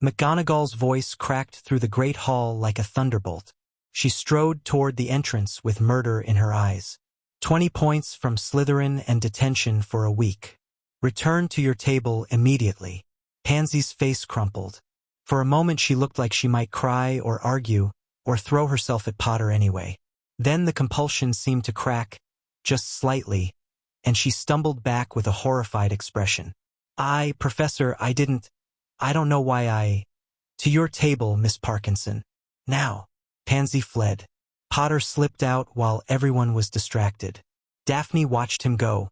Speaker 1: McGonagall's voice cracked through the great hall like a thunderbolt. She strode toward the entrance with murder in her eyes. 20 points from Slytherin and detention for a week. Return to your table immediately. Pansy's face crumpled. For a moment she looked like she might cry or argue, or throw herself at Potter anyway. Then the compulsion seemed to crack, just slightly, and she stumbled back with a horrified expression. Professor, I don't know why I... To your table, Miss Parkinson. Now." Pansy fled. Potter slipped out while everyone was distracted. Daphne watched him go,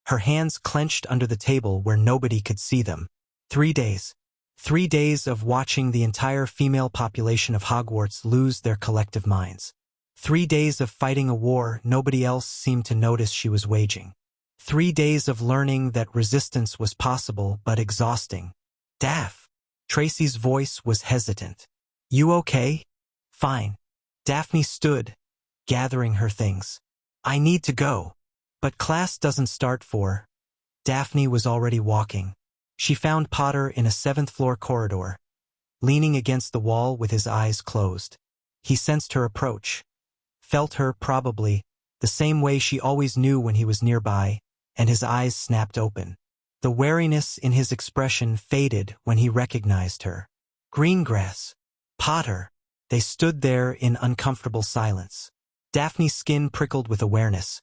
Speaker 1: her hands clenched under the table where nobody could see them. 3 days. 3 days of watching the entire female population of Hogwarts lose their collective minds. 3 days of fighting a war nobody else seemed to notice she was waging. 3 days of learning that resistance was possible but exhausting. "Daph." Tracy's voice was hesitant. "You okay?" "Fine." Daphne stood, gathering her things. "I need to go." "But class doesn't start for..." Daphne was already walking. She found Potter in a 7th-floor corridor, leaning against the wall with his eyes closed. He sensed her approach, felt her probably, the same way she always knew when he was nearby, and his eyes snapped open. The wariness in his expression faded when he recognized her. Greengrass. Potter. They stood there in uncomfortable silence. Daphne's skin prickled with awareness,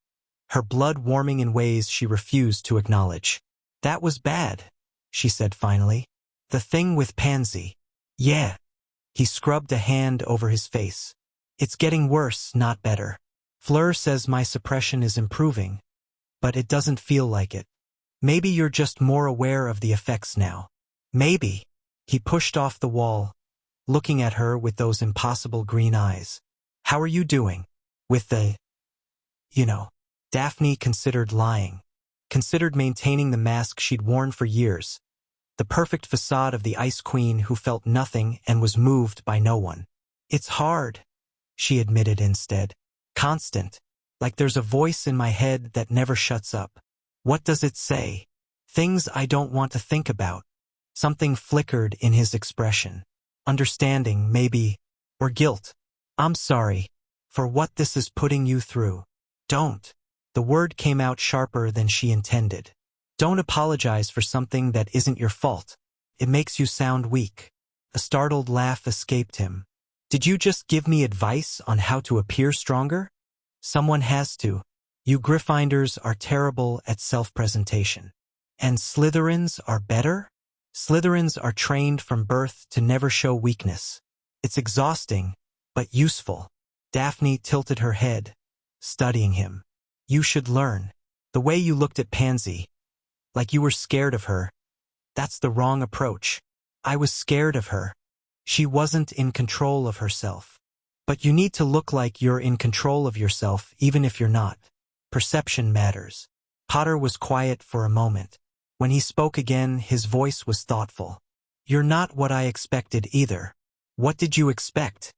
Speaker 1: her blood warming in ways she refused to acknowledge. "That was bad," she said finally. "The thing with Pansy." "Yeah." He scrubbed a hand over his face. "It's getting worse, not better. Fleur says my suppression is improving, but it doesn't feel like it. Maybe you're just more aware of the effects now. Maybe." He pushed off the wall, looking at her with those impossible green eyes. "How are you doing? With the... Daphne considered lying, considered maintaining the mask she'd worn for years, the perfect facade of the Ice Queen who felt nothing and was moved by no one. "It's hard," she admitted instead. "Constant. Like there's a voice in my head that never shuts up." "What does it say?" "Things I don't want to think about." Something flickered in his expression. "Understanding, maybe, or guilt." "I'm sorry for what this is putting you through." "Don't." The word came out sharper than she intended. "Don't apologize for something that isn't your fault. It makes you sound weak." A startled laugh escaped him. "Did you just give me advice on how to appear stronger?" "Someone has to. You Gryffindors are terrible at self-presentation." "And Slytherins are better?" Slytherins are trained from birth to never show weakness. It's exhausting, but useful. Daphne tilted her head, studying him. You should learn. The way you looked at Pansy, like you were scared of her, that's the wrong approach. I was scared of her. She wasn't in control of herself. But you need to look like you're in control of yourself even if you're not. Perception matters. Potter was quiet for a moment. When he spoke again, his voice was thoughtful. You're not what I expected either. What did you expect?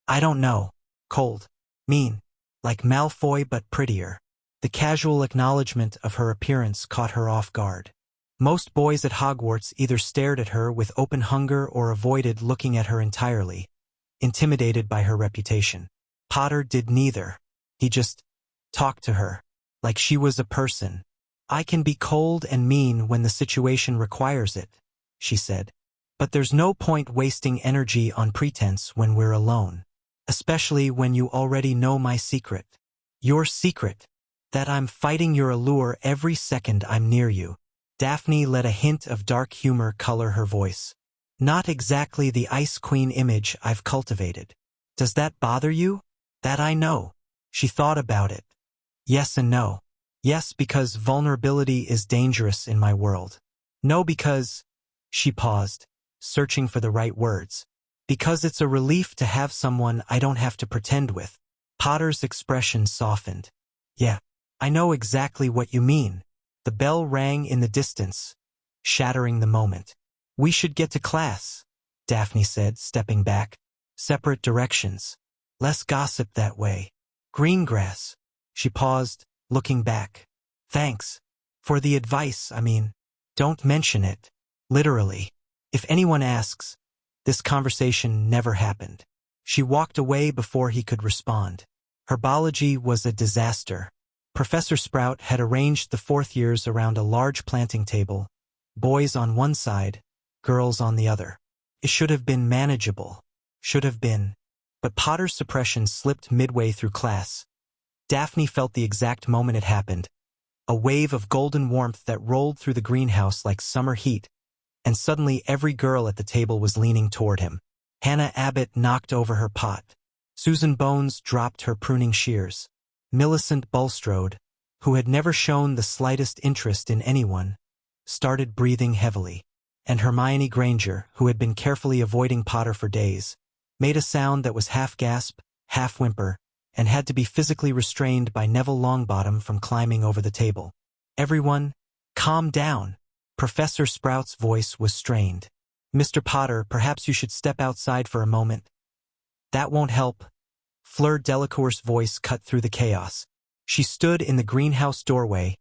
Speaker 1: I don't know. Cold. Mean. Like Malfoy but prettier. The casual acknowledgement of her appearance caught her off guard. Most boys at Hogwarts either stared at her with open hunger or avoided looking at her entirely, intimidated by her reputation. Potter did neither. He just talked to her, like she was a person. I can be cold and mean when the situation requires it, she said. But there's no point wasting energy on pretense when we're alone. Especially when you already know my secret. Your secret. That I'm fighting your allure every second I'm near you. Daphne let a hint of dark humor color her voice. Not exactly the Ice Queen image I've cultivated. Does that bother you? That I know. She thought about it. Yes and no. Yes, because vulnerability is dangerous in my world. No, because... She paused, searching for the right words. Because it's a relief to have someone I don't have to pretend with. Potter's expression softened. Yeah, I know exactly what you mean. The bell rang in the distance, shattering the moment. We should get to class, Daphne said, stepping back. Separate directions. Less gossip that way. Green grass. She paused, looking back. Thanks. For the advice, I mean. Don't mention it. Literally. If anyone asks, this conversation never happened. She walked away before he could respond. Herbology was a disaster. Professor Sprout had arranged the fourth years around a large planting table, boys on one side, girls on the other. It should have been manageable. Should have been. But Potter's suppression slipped midway through class. Daphne felt the exact moment it happened. A wave of golden warmth that rolled through the greenhouse like summer heat, and suddenly every girl at the table was leaning toward him. Hannah Abbott knocked over her pot. Susan Bones dropped her pruning shears. Millicent Bulstrode, who had never shown the slightest interest in anyone, started breathing heavily. And Hermione Granger, who had been carefully avoiding Potter for days, made a sound that was half gasp, half whimper, and had to be physically restrained by Neville Longbottom from climbing over the table. Everyone, calm down. Professor Sprout's voice was strained. Mr. Potter, perhaps you should step outside for a moment. That won't help. Fleur Delacour's voice cut through the chaos. She stood in the greenhouse doorway,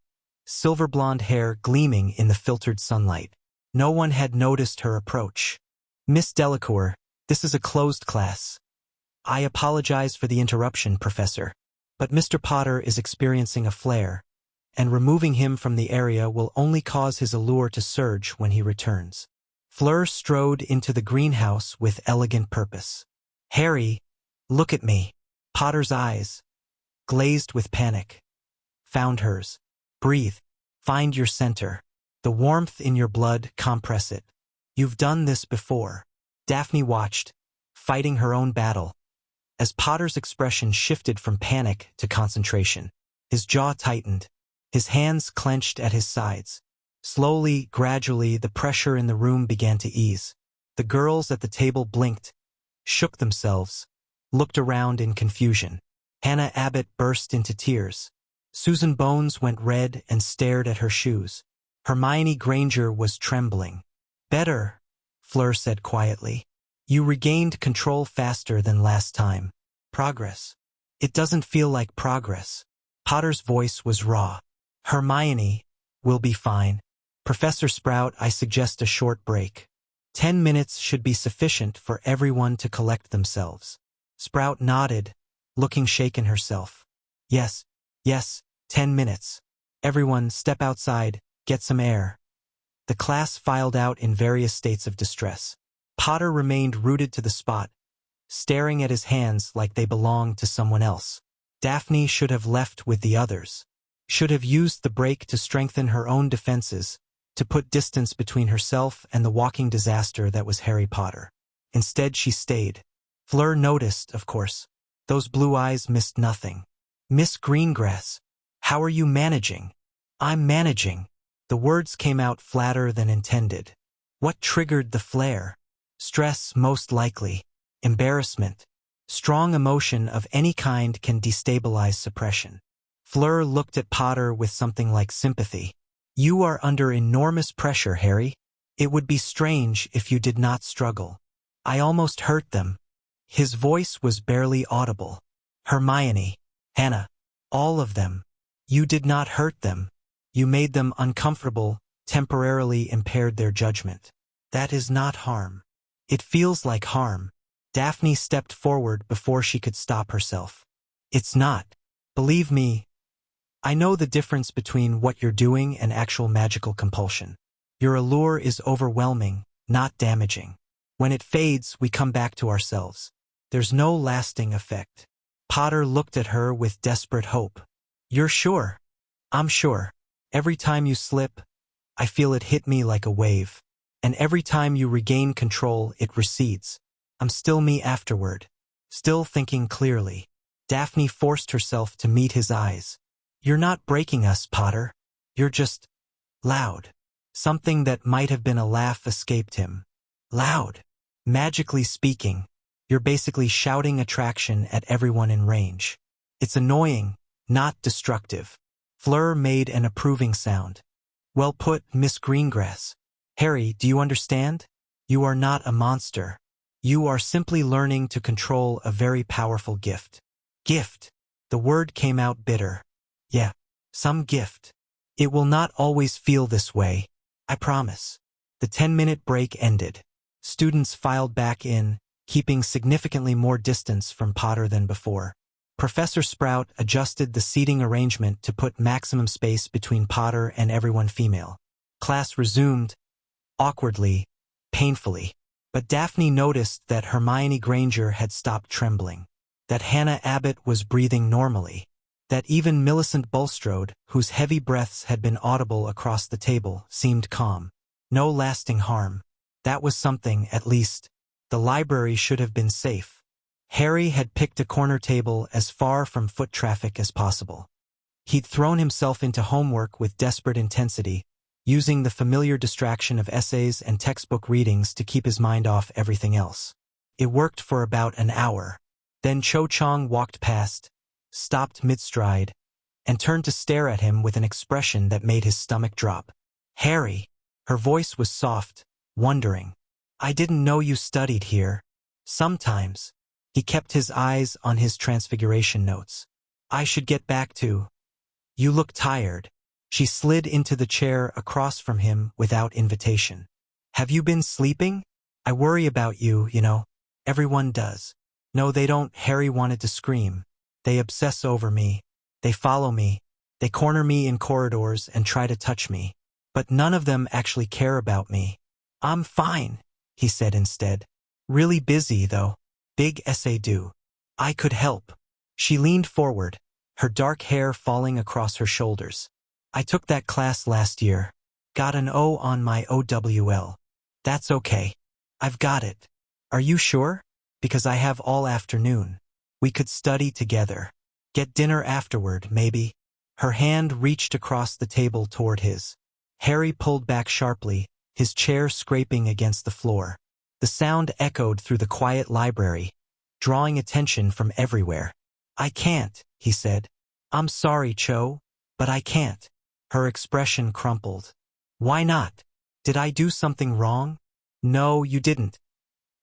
Speaker 1: silver blonde hair gleaming in the filtered sunlight. No one had noticed her approach. Miss Delacour, this is a closed class. I apologize for the interruption, Professor, but Mr. Potter is experiencing a flare, and removing him from the area will only cause his allure to surge when he returns. Fleur strode into the greenhouse with elegant purpose. Harry, look at me. Potter's eyes, glazed with panic, found hers. Breathe. Find your center. The warmth in your blood, compress it. You've done this before. Daphne watched, fighting her own battle, as Potter's expression shifted from panic to concentration. His jaw tightened, his hands clenched at his sides. Slowly, gradually, the pressure in the room began to ease. The girls at the table blinked, shook themselves, looked around in confusion. Hannah Abbott burst into tears. Susan Bones went red and stared at her shoes. Hermione Granger was trembling. Better, Fleur said quietly. You regained control faster than last time. Progress. It doesn't feel like progress. Potter's voice was raw. Hermione, we'll be fine. Professor Sprout, I suggest a short break. 10 minutes should be sufficient for everyone to collect themselves. Sprout nodded, looking shaken herself. Yes, 10 minutes. Everyone step outside, get some air. The class filed out in various states of distress. Potter remained rooted to the spot, staring at his hands like they belonged to someone else. Daphne should have left with the others. Should have used the break to strengthen her own defenses, to put distance between herself and the walking disaster that was Harry Potter. Instead, she stayed. Fleur noticed, of course. Those blue eyes missed nothing. "Miss Greengrass, how are you managing?" "I'm managing." The words came out flatter than intended. What triggered the flare? Stress, most likely. Embarrassment. Strong emotion of any kind can destabilize suppression. Fleur looked at Potter with something like sympathy. "You are under enormous pressure, Harry. It would be strange if you did not struggle. I almost hurt them." His voice was barely audible. "Hermione, Hannah, all of them. You did not hurt them. You made them uncomfortable, temporarily impaired their judgment. That is not harm." "It feels like harm." Daphne stepped forward before she could stop herself. "It's not. Believe me, I know the difference between what you're doing and actual magical compulsion. Your allure is overwhelming, not damaging. When it fades, we come back to ourselves. There's no lasting effect." Potter looked at her with desperate hope. "You're sure?" "I'm sure. Every time you slip, I feel it hit me like a wave. And every time you regain control, it recedes. I'm still me afterward. Still thinking clearly." Daphne forced herself to meet his eyes. "You're not breaking us, Potter. You're just loud." Something that might have been a laugh escaped him. "Loud. Magically speaking, you're basically shouting attraction at everyone in range. It's annoying, not destructive." Fleur made an approving sound. "Well put, Miss Greengrass. Harry, do you understand? You are not a monster. You are simply learning to control a very powerful gift." "Gift." The word came out bitter. "Yeah, some gift. It will not always feel this way. I promise." The 10-minute break ended. Students filed back in, keeping significantly more distance from Potter than before. Professor Sprout adjusted the seating arrangement to put maximum space between Potter and everyone female. Class resumed, awkwardly, painfully. But Daphne noticed that Hermione Granger had stopped trembling, that Hannah Abbott was breathing normally, that even Millicent Bulstrode, whose heavy breaths had been audible across the table, seemed calm. No lasting harm. That was something, at least. The library should have been safe. Harry had picked a corner table as far from foot traffic as possible. He'd thrown himself into homework with desperate intensity, using the familiar distraction of essays and textbook readings to keep his mind off everything else. It worked for about an hour. Then Cho Chang walked past, stopped mid-stride, and turned to stare at him with an expression that made his stomach drop. "Harry." Her voice was soft, wondering. "I didn't know you studied here." "Sometimes." He kept his eyes on his transfiguration notes. "I should get back to." "You look tired." She slid into the chair across from him without invitation. "Have you been sleeping? I worry about you, you know. Everyone does." "No, they don't," Harry wanted to scream. "They obsess over me. They follow me. They corner me in corridors and try to touch me. But none of them actually care about me." "I'm fine," he said instead. "Really busy, though. Big essay due. I could help." She leaned forward, her dark hair falling across her shoulders. "I took that class last year. Got an O on my OWL. That's okay. I've got it." "Are you sure? Because I have all afternoon. We could study together. Get dinner afterward, maybe." Her hand reached across the table toward his. Harry pulled back sharply, his chair scraping against the floor. The sound echoed through the quiet library, drawing attention from everywhere. "I can't," he said. "I'm sorry, Cho, but I can't." Her expression crumpled. "Why not? Did I do something wrong?" "No, you didn't.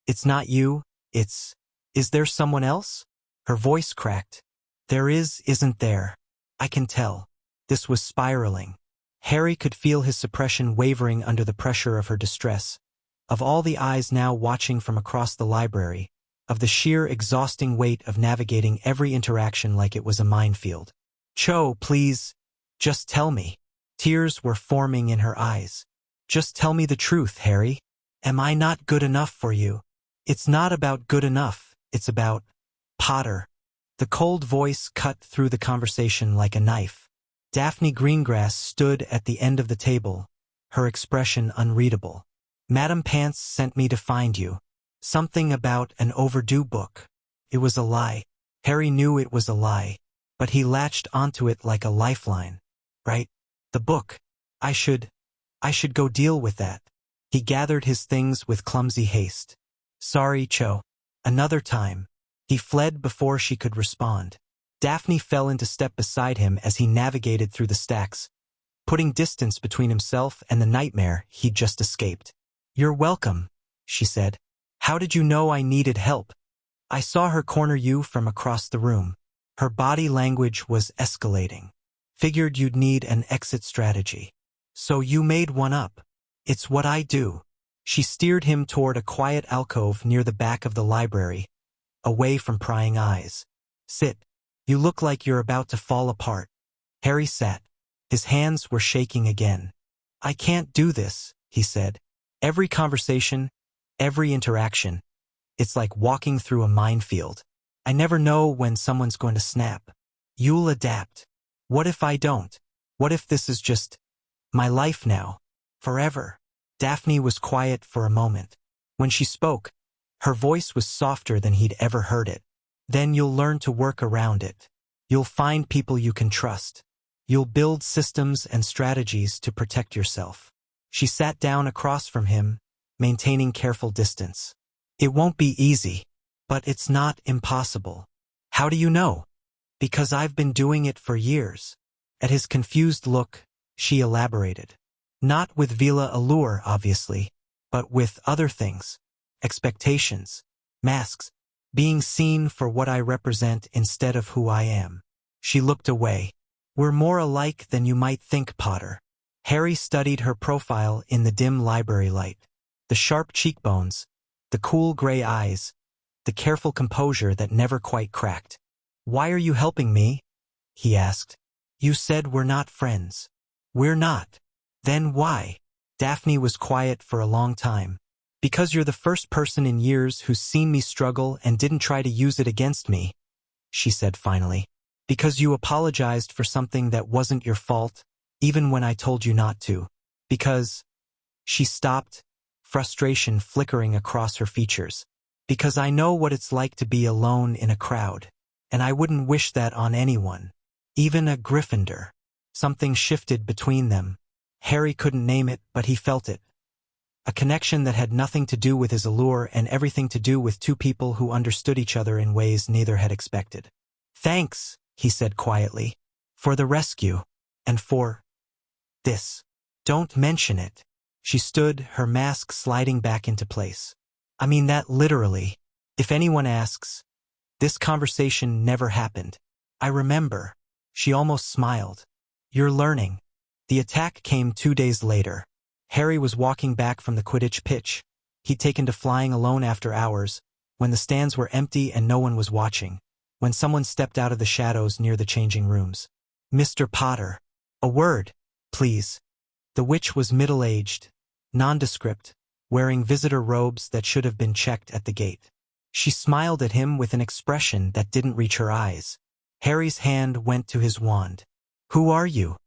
Speaker 1: It's not you, it's... Is there someone else?" Her voice cracked. "There is, isn't there? I can tell." This was spiraling. Harry could feel his suppression wavering under the pressure of her distress, of all the eyes now watching from across the library, of the sheer exhausting weight of navigating every interaction like it was a minefield. "Cho, please, just tell me." Tears were forming in her eyes. "Just tell me the truth, Harry. Am I not good enough for you?" "It's not about good enough, it's about Potter." The cold voice cut through the conversation like a knife. Daphne Greengrass stood at the end of the table, her expression unreadable. Madam Pants sent me to find you. Something about an overdue book. It was a lie. Harry knew it was a lie, but he latched onto it like a lifeline. Right? The book. I should go deal with that. He gathered his things with clumsy haste. Sorry, Cho. Another time. He fled before she could respond. Daphne fell into step beside him as he navigated through the stacks, putting distance between himself and the nightmare he'd just escaped. You're welcome, she said. How did you know I needed help? I saw her corner you from across the room. Her body language was escalating. Figured you'd need an exit strategy. So you made one up. It's what I do. She steered him toward a quiet alcove near the back of the library, away from prying eyes. Sit. You look like you're about to fall apart. Harry sat. His hands were shaking again. I can't do this, he said. Every conversation, every interaction, it's like walking through a minefield. I never know when someone's going to snap. You'll adapt. What if I don't? What if this is just my life now? Forever? Daphne was quiet for a moment. When she spoke, her voice was softer than he'd ever heard it. Then you'll learn to work around it. You'll find people you can trust. You'll build systems and strategies to protect yourself. She sat down across from him, maintaining careful distance. It won't be easy, but it's not impossible. How do you know? Because I've been doing it for years. At his confused look, she elaborated. Not with Veela Allure, obviously, but with other things. Expectations, masks, being seen for what I represent instead of who I am. She looked away. We're more alike than you might think, Potter. Harry studied her profile in the dim library light. The sharp cheekbones, the cool gray eyes, the careful composure that never quite cracked. Why are you helping me? He asked. You said we're not friends. We're not. Then why? Daphne was quiet for a long time. Because you're the first person in years who's seen me struggle and didn't try to use it against me, she said finally. Because you apologized for something that wasn't your fault, even when I told you not to. Because... She stopped, frustration flickering across her features. Because I know what it's like to be alone in a crowd, and I wouldn't wish that on anyone. Even a Gryffindor. Something shifted between them. Harry couldn't name it, but he felt it. A connection that had nothing to do with his allure and everything to do with two people who understood each other in ways neither had expected. Thanks, he said quietly, for the rescue, and for this. Don't mention it. She stood, her mask sliding back into place. I mean that literally. If anyone asks, this conversation never happened. I remember. She almost smiled. You're learning. The attack came 2 days later. Harry was walking back from the Quidditch pitch. He'd taken to flying alone after hours, when the stands were empty and no one was watching, when someone stepped out of the shadows near the changing rooms. Mr. Potter. A word, please. The witch was middle-aged, nondescript, wearing visitor robes that should have been checked at the gate. She smiled at him with an expression that didn't reach her eyes. Harry's hand went to his wand. Who are you?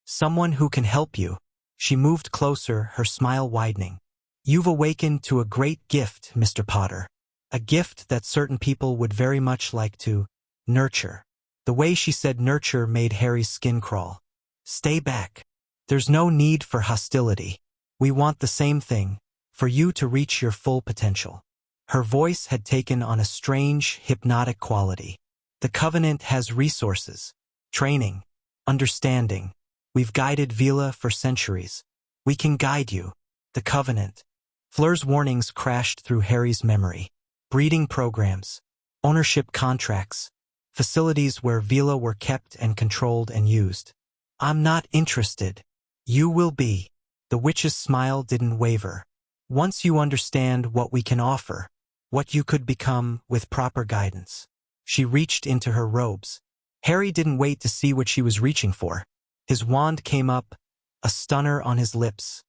Speaker 1: Someone who can help you. She moved closer, her smile widening. You've awakened to a great gift, Mr. Potter. A gift that certain people would very much like to nurture. The way she said nurture made Harry's skin crawl. Stay back. There's no need for hostility. We want the same thing, for you to reach your full potential. Her voice had taken on a strange, hypnotic quality. The Covenant has resources, training, understanding. We've guided Veela for centuries. We can guide you. The Covenant. Fleur's warnings crashed through Harry's memory. Breeding programs, ownership contracts, facilities where Veela were kept and controlled and used. I'm not interested. You will be. The witch's smile didn't waver. Once you understand what we can offer, what you could become with proper guidance. She reached into her robes. Harry didn't wait to see what she was reaching for. His wand came up, a stunner on his lips.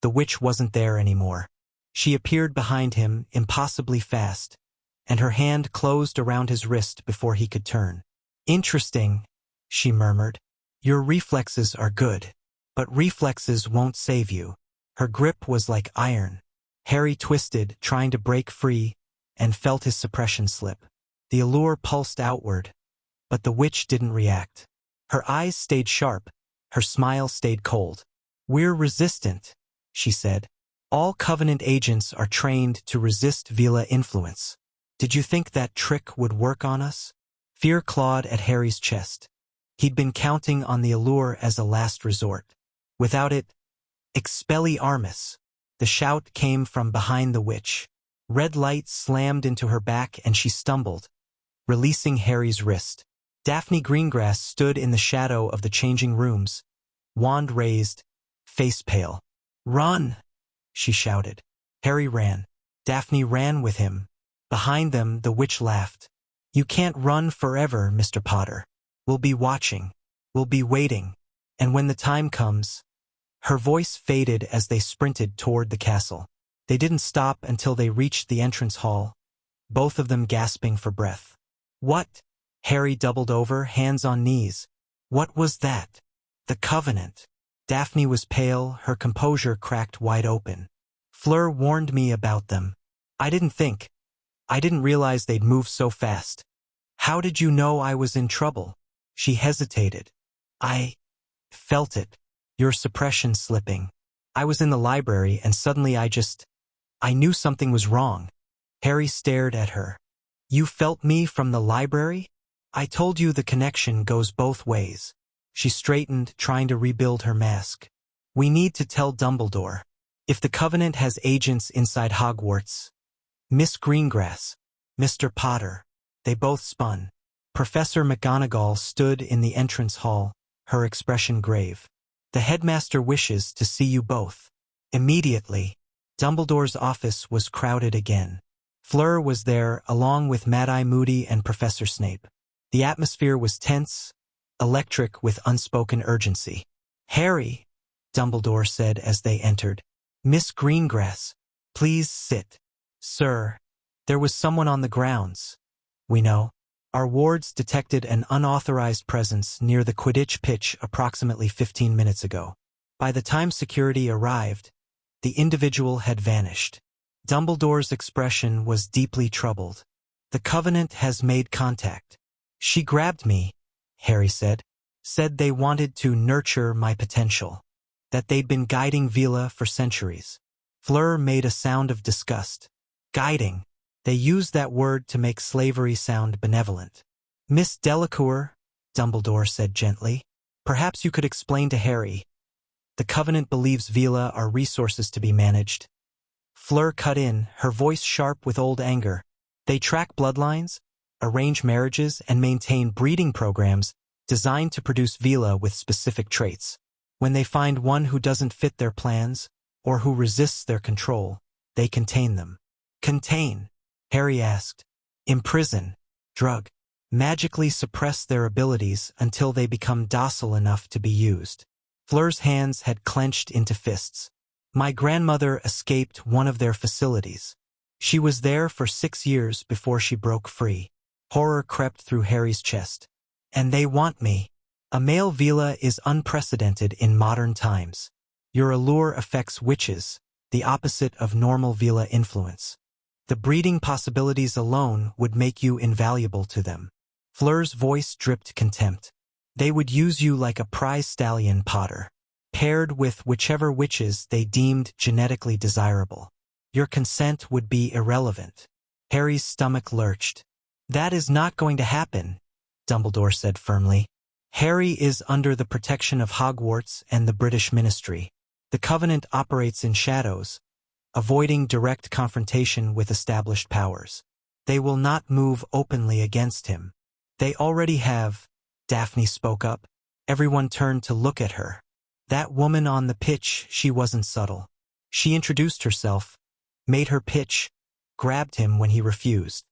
Speaker 1: The witch wasn't there anymore. She appeared behind him, impossibly fast, and her hand closed around his wrist before he could turn. Interesting, she murmured. Your reflexes are good, but reflexes won't save you. Her grip was like iron. Harry twisted, trying to break free, and felt his suppression slip. The allure pulsed outward, but the witch didn't react. Her eyes stayed sharp, her smile stayed cold. "We're resistant," she said. "All Covenant agents are trained to resist Veela influence. Did you think that trick would work on us?" Fear clawed at Harry's chest. He'd been counting on the allure as a last resort. Without it, Expelliarmus! The shout came from behind the witch. Red light slammed into her back and she stumbled, releasing Harry's wrist. Daphne Greengrass stood in the shadow of the changing rooms, wand raised, face pale. "Run!" she shouted. Harry ran. Daphne ran with him. Behind them, the witch laughed. "You can't run forever, Mr. Potter. We'll be watching. We'll be waiting. And when the time comes..." Her voice faded as they sprinted toward the castle. They didn't stop until they reached the entrance hall, both of them gasping for breath. "What?" Harry doubled over, hands on knees. "What was that?" "The Covenant." Daphne was pale, her composure cracked wide open. "Fleur warned me about them. I didn't realize they'd move so fast." "How did you know I was in trouble?" She hesitated. "I felt it. Your suppression slipping. I was in the library and suddenly I knew something was wrong." Harry stared at her. "You felt me from the library? I told you the connection goes both ways." She straightened, trying to rebuild her mask. "We need to tell Dumbledore. If the Covenant has agents inside Hogwarts..." "Miss Greengrass, Mr. Potter." They both spun. Professor McGonagall stood in the entrance hall, her expression grave. "The headmaster wishes to see you both." Immediately, Dumbledore's office was crowded again. Fleur was there, along with Mad-Eye Moody and Professor Snape. The atmosphere was tense, electric with unspoken urgency. "Harry," Dumbledore said as they entered. "Miss Greengrass, please sit." "Sir, there was someone on the grounds. We know. Our wards detected an unauthorized presence near the Quidditch pitch approximately 15 minutes ago. By the time security arrived, the individual had vanished." Dumbledore's expression was deeply troubled. "The Covenant has made contact. She grabbed me," Harry said. "Said they wanted to nurture my potential. That they'd been guiding Veela for centuries." Fleur made a sound of disgust. "Guiding. They used that word to make slavery sound benevolent." "Miss Delacour," Dumbledore said gently, "perhaps you could explain to Harry. The Covenant believes Veela are resources to be managed." Fleur cut in, her voice sharp with old anger. "They track bloodlines, arrange marriages, and maintain breeding programs designed to produce Veela with specific traits. When they find one who doesn't fit their plans, or who resists their control, they contain them." "Contain?" Harry asked. "Imprison, drug, magically suppress their abilities until they become docile enough to be used." Fleur's hands had clenched into fists. "My grandmother escaped one of their facilities. She was there for 6 years before she broke free." Horror crept through Harry's chest. "And they want me." "A male Veela is unprecedented in modern times. Your allure affects witches, the opposite of normal Veela influence. The breeding possibilities alone would make you invaluable to them." Fleur's voice dripped contempt. "They would use you like a prize stallion, Potter, paired with whichever witches they deemed genetically desirable. Your consent would be irrelevant." Harry's stomach lurched. "That is not going to happen," Dumbledore said firmly. "Harry is under the protection of Hogwarts and the British Ministry. The Covenant operates in shadows, avoiding direct confrontation with established powers. They will not move openly against him. They already have," Daphne spoke up. Everyone turned to look at her. "That woman on the pitch, she wasn't subtle. She introduced herself, made her pitch, grabbed him when he refused."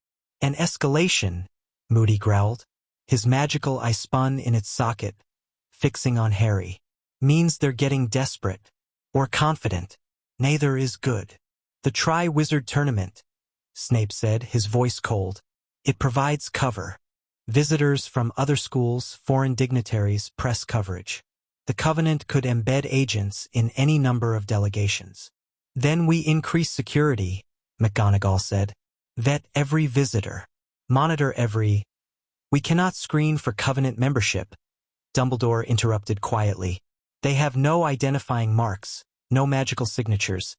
Speaker 1: "An escalation," Moody growled. His magical eye spun in its socket, fixing on Harry. "Means they're getting desperate. Or confident. Neither is good." "The Tri-Wizard Tournament," Snape said, his voice cold. "It provides cover. Visitors from other schools, foreign dignitaries, press coverage. The Covenant could embed agents in any number of delegations. Then we increase security, McGonagall said. Vet every visitor. Monitor every... We cannot screen for Covenant membership, Dumbledore interrupted quietly. They have no identifying marks, no magical signatures,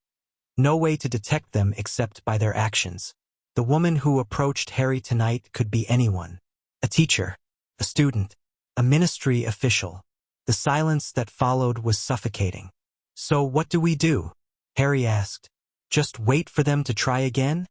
Speaker 1: no way to detect them except by their actions. The woman who approached Harry tonight could be anyone. A teacher, a student, a ministry official. The silence that followed was suffocating. So what do we do? Harry asked. Just wait for them to try again?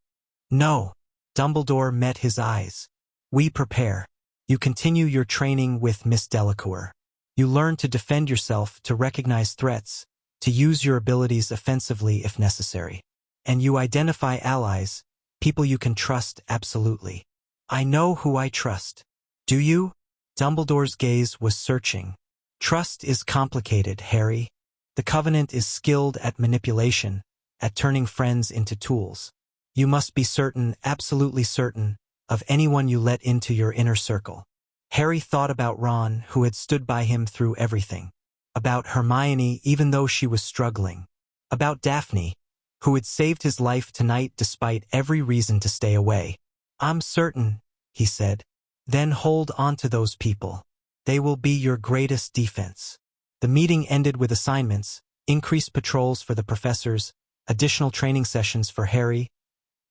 Speaker 1: No. Dumbledore met his eyes. We prepare. You continue your training with Miss Delacour. You learn to defend yourself, to recognize threats, to use your abilities offensively if necessary. And you identify allies, people you can trust absolutely. I know who I trust. Do you? Dumbledore's gaze was searching. Trust is complicated, Harry. The Covenant is skilled at manipulation, at turning friends into tools. You must be certain, absolutely certain, of anyone you let into your inner circle. Harry thought about Ron, who had stood by him through everything. About Hermione, even though she was struggling. About Daphne, who had saved his life tonight despite every reason to stay away. I'm certain, he said. Then hold on to those people. They will be your greatest defense. The meeting ended with assignments, increased patrols for the professors, additional training sessions for Harry,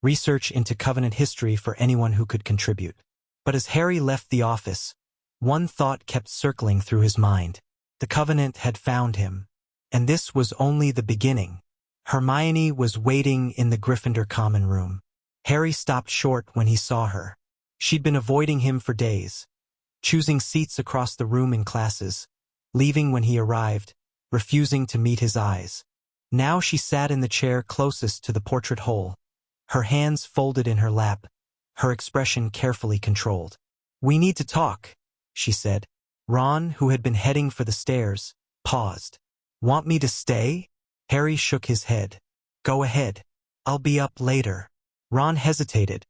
Speaker 1: research into Covenant history for anyone who could contribute. But as Harry left the office, one thought kept circling through his mind. The Covenant had found him. And this was only the beginning. Hermione was waiting in the Gryffindor common room. Harry stopped short when he saw her. She'd been avoiding him for days, choosing seats across the room in classes, leaving when he arrived, refusing to meet his eyes. Now she sat in the chair closest to the portrait hole, her hands folded in her lap, her expression carefully controlled. We need to talk, she said. Ron, who had been heading for the stairs, paused. Want me to stay? Harry shook his head. Go ahead. I'll be up later. Ron hesitated,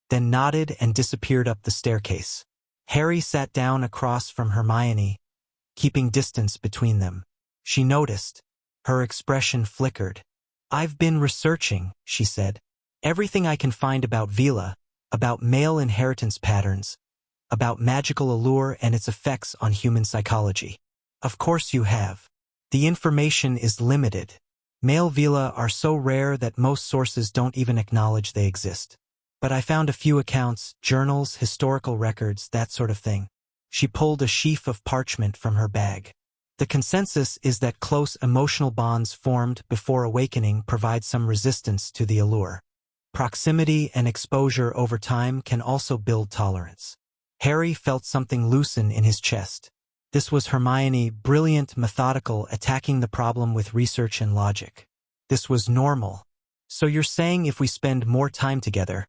Speaker 1: then nodded and disappeared up the staircase. Harry sat down across from Hermione, keeping distance between them. She noticed. Her expression flickered. I've been researching, she said. Everything I can find about Veela, about male inheritance patterns, about magical allure and its effects on human psychology. Of course you have. The information is limited. Male Veela are so rare that most sources don't even acknowledge they exist. But I found a few accounts, journals, historical records, that sort of thing. She pulled a sheaf of parchment from her bag. The consensus is that close emotional bonds formed before awakening provide some resistance to the allure. Proximity and exposure over time can also build tolerance. Harry felt something loosen in his chest. This was Hermione, brilliant, methodical, attacking the problem with research and logic. This was normal. So you're saying if we spend more time together?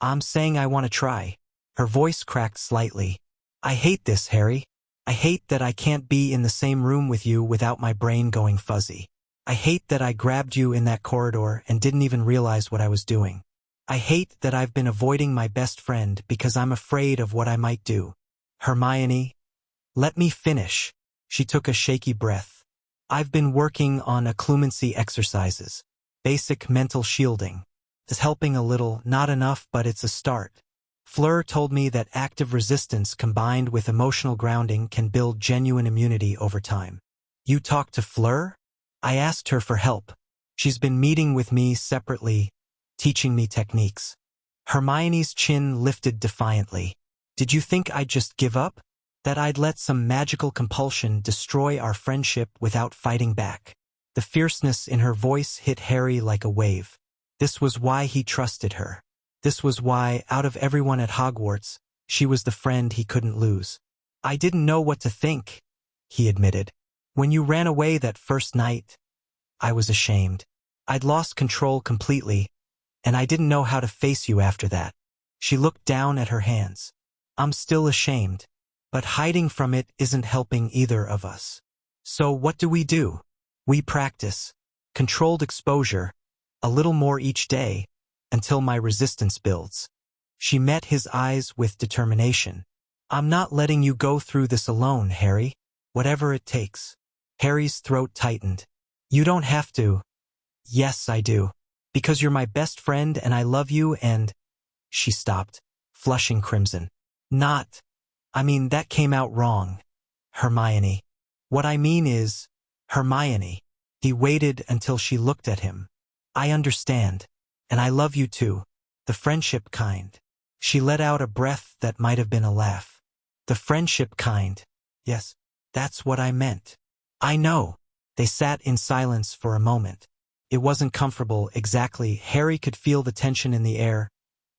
Speaker 1: I'm saying I want to try. Her voice cracked slightly. I hate this, Harry. I hate that I can't be in the same room with you without my brain going fuzzy. I hate that I grabbed you in that corridor and didn't even realize what I was doing. I hate that I've been avoiding my best friend because I'm afraid of what I might do. Hermione, let me finish. She took a shaky breath. I've been working on occlumency exercises. Basic mental shielding. It's helping a little, not enough, but it's a start. Fleur told me that active resistance combined with emotional grounding can build genuine immunity over time. You talked to Fleur? I asked her for help. She's been meeting with me separately, teaching me techniques. Hermione's chin lifted defiantly. Did you think I'd just give up? That I'd let some magical compulsion destroy our friendship without fighting back? The fierceness in her voice hit Harry like a wave. This was why he trusted her. This was why, out of everyone at Hogwarts, she was the friend he couldn't lose. I didn't know what to think, he admitted. When you ran away that first night, I was ashamed. I'd lost control completely, and I didn't know how to face you after that. She looked down at her hands. I'm still ashamed, but hiding from it isn't helping either of us. So what do? We practice. Controlled exposure, a little more each day, until my resistance builds. She met his eyes with determination. I'm not letting you go through this alone, Harry. Whatever it takes. Harry's throat tightened. You don't have to. Yes, I do. Because you're my best friend and I love you and… She stopped, flushing crimson. Not… I mean, that came out wrong. Hermione. What I mean is… Hermione. He waited until she looked at him. I understand. And I love you too. The friendship kind. She let out a breath that might have been a laugh. The friendship kind. Yes, that's what I meant. I know. They sat in silence for a moment. It wasn't comfortable, exactly. Harry could feel the tension in the air,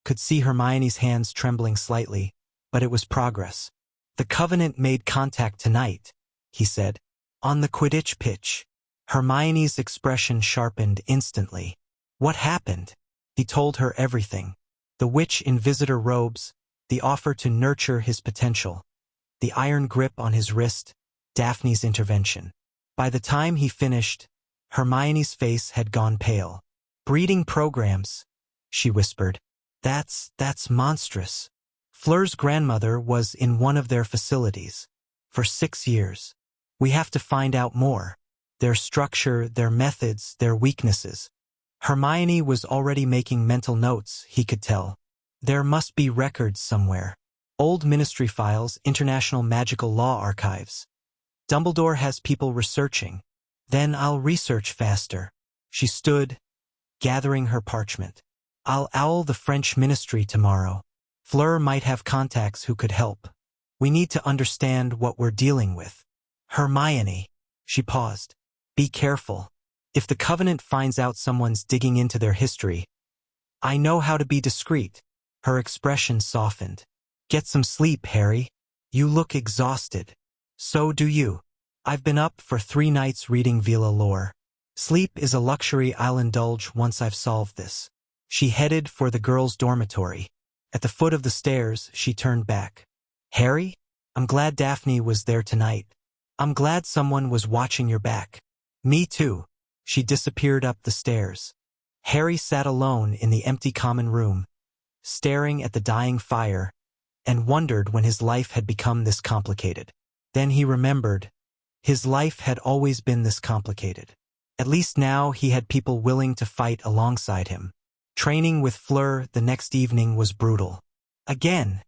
Speaker 1: could see Hermione's hands trembling slightly, but it was progress. The Covenant made contact tonight, he said. On the Quidditch pitch. Hermione's expression sharpened instantly. What happened? He told her everything. The witch in visitor robes, the offer to nurture his potential, the iron grip on his wrist, Daphne's intervention. By the time he finished, Hermione's face had gone pale. Breeding programs, she whispered. That's monstrous. Fleur's grandmother was in one of their facilities. For 6 years. We have to find out more. Their structure, their methods, their weaknesses. Hermione was already making mental notes, he could tell. There must be records somewhere. Old ministry files, international magical law archives. Dumbledore has people researching. Then I'll research faster. She stood, gathering her parchment. I'll owl the French ministry tomorrow. Fleur might have contacts who could help. We need to understand what we're dealing with. Hermione. She paused. Be careful. If the Covenant finds out someone's digging into their history, I know how to be discreet. Her expression softened. Get some sleep, Harry. You look exhausted. So do you. I've been up for 3 nights reading Veela lore. Sleep is a luxury I'll indulge once I've solved this. She headed for the girls' dormitory. At the foot of the stairs, she turned back. Harry? I'm glad Daphne was there tonight. I'm glad someone was watching your back. Me too. She disappeared up the stairs. Harry sat alone in the empty common room, staring at the dying fire, and wondered when his life had become this complicated. Then he remembered. His life had always been this complicated. At least now he had people willing to fight alongside him. Training with Fleur the next evening was brutal. Again,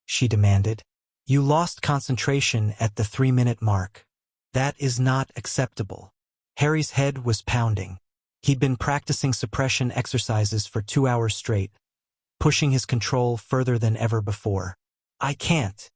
Speaker 1: she demanded. You lost concentration at the 3-minute mark. That is not acceptable. Harry's head was pounding. He'd been practicing suppression exercises for 2 hours straight, pushing his control further than ever before. I can't.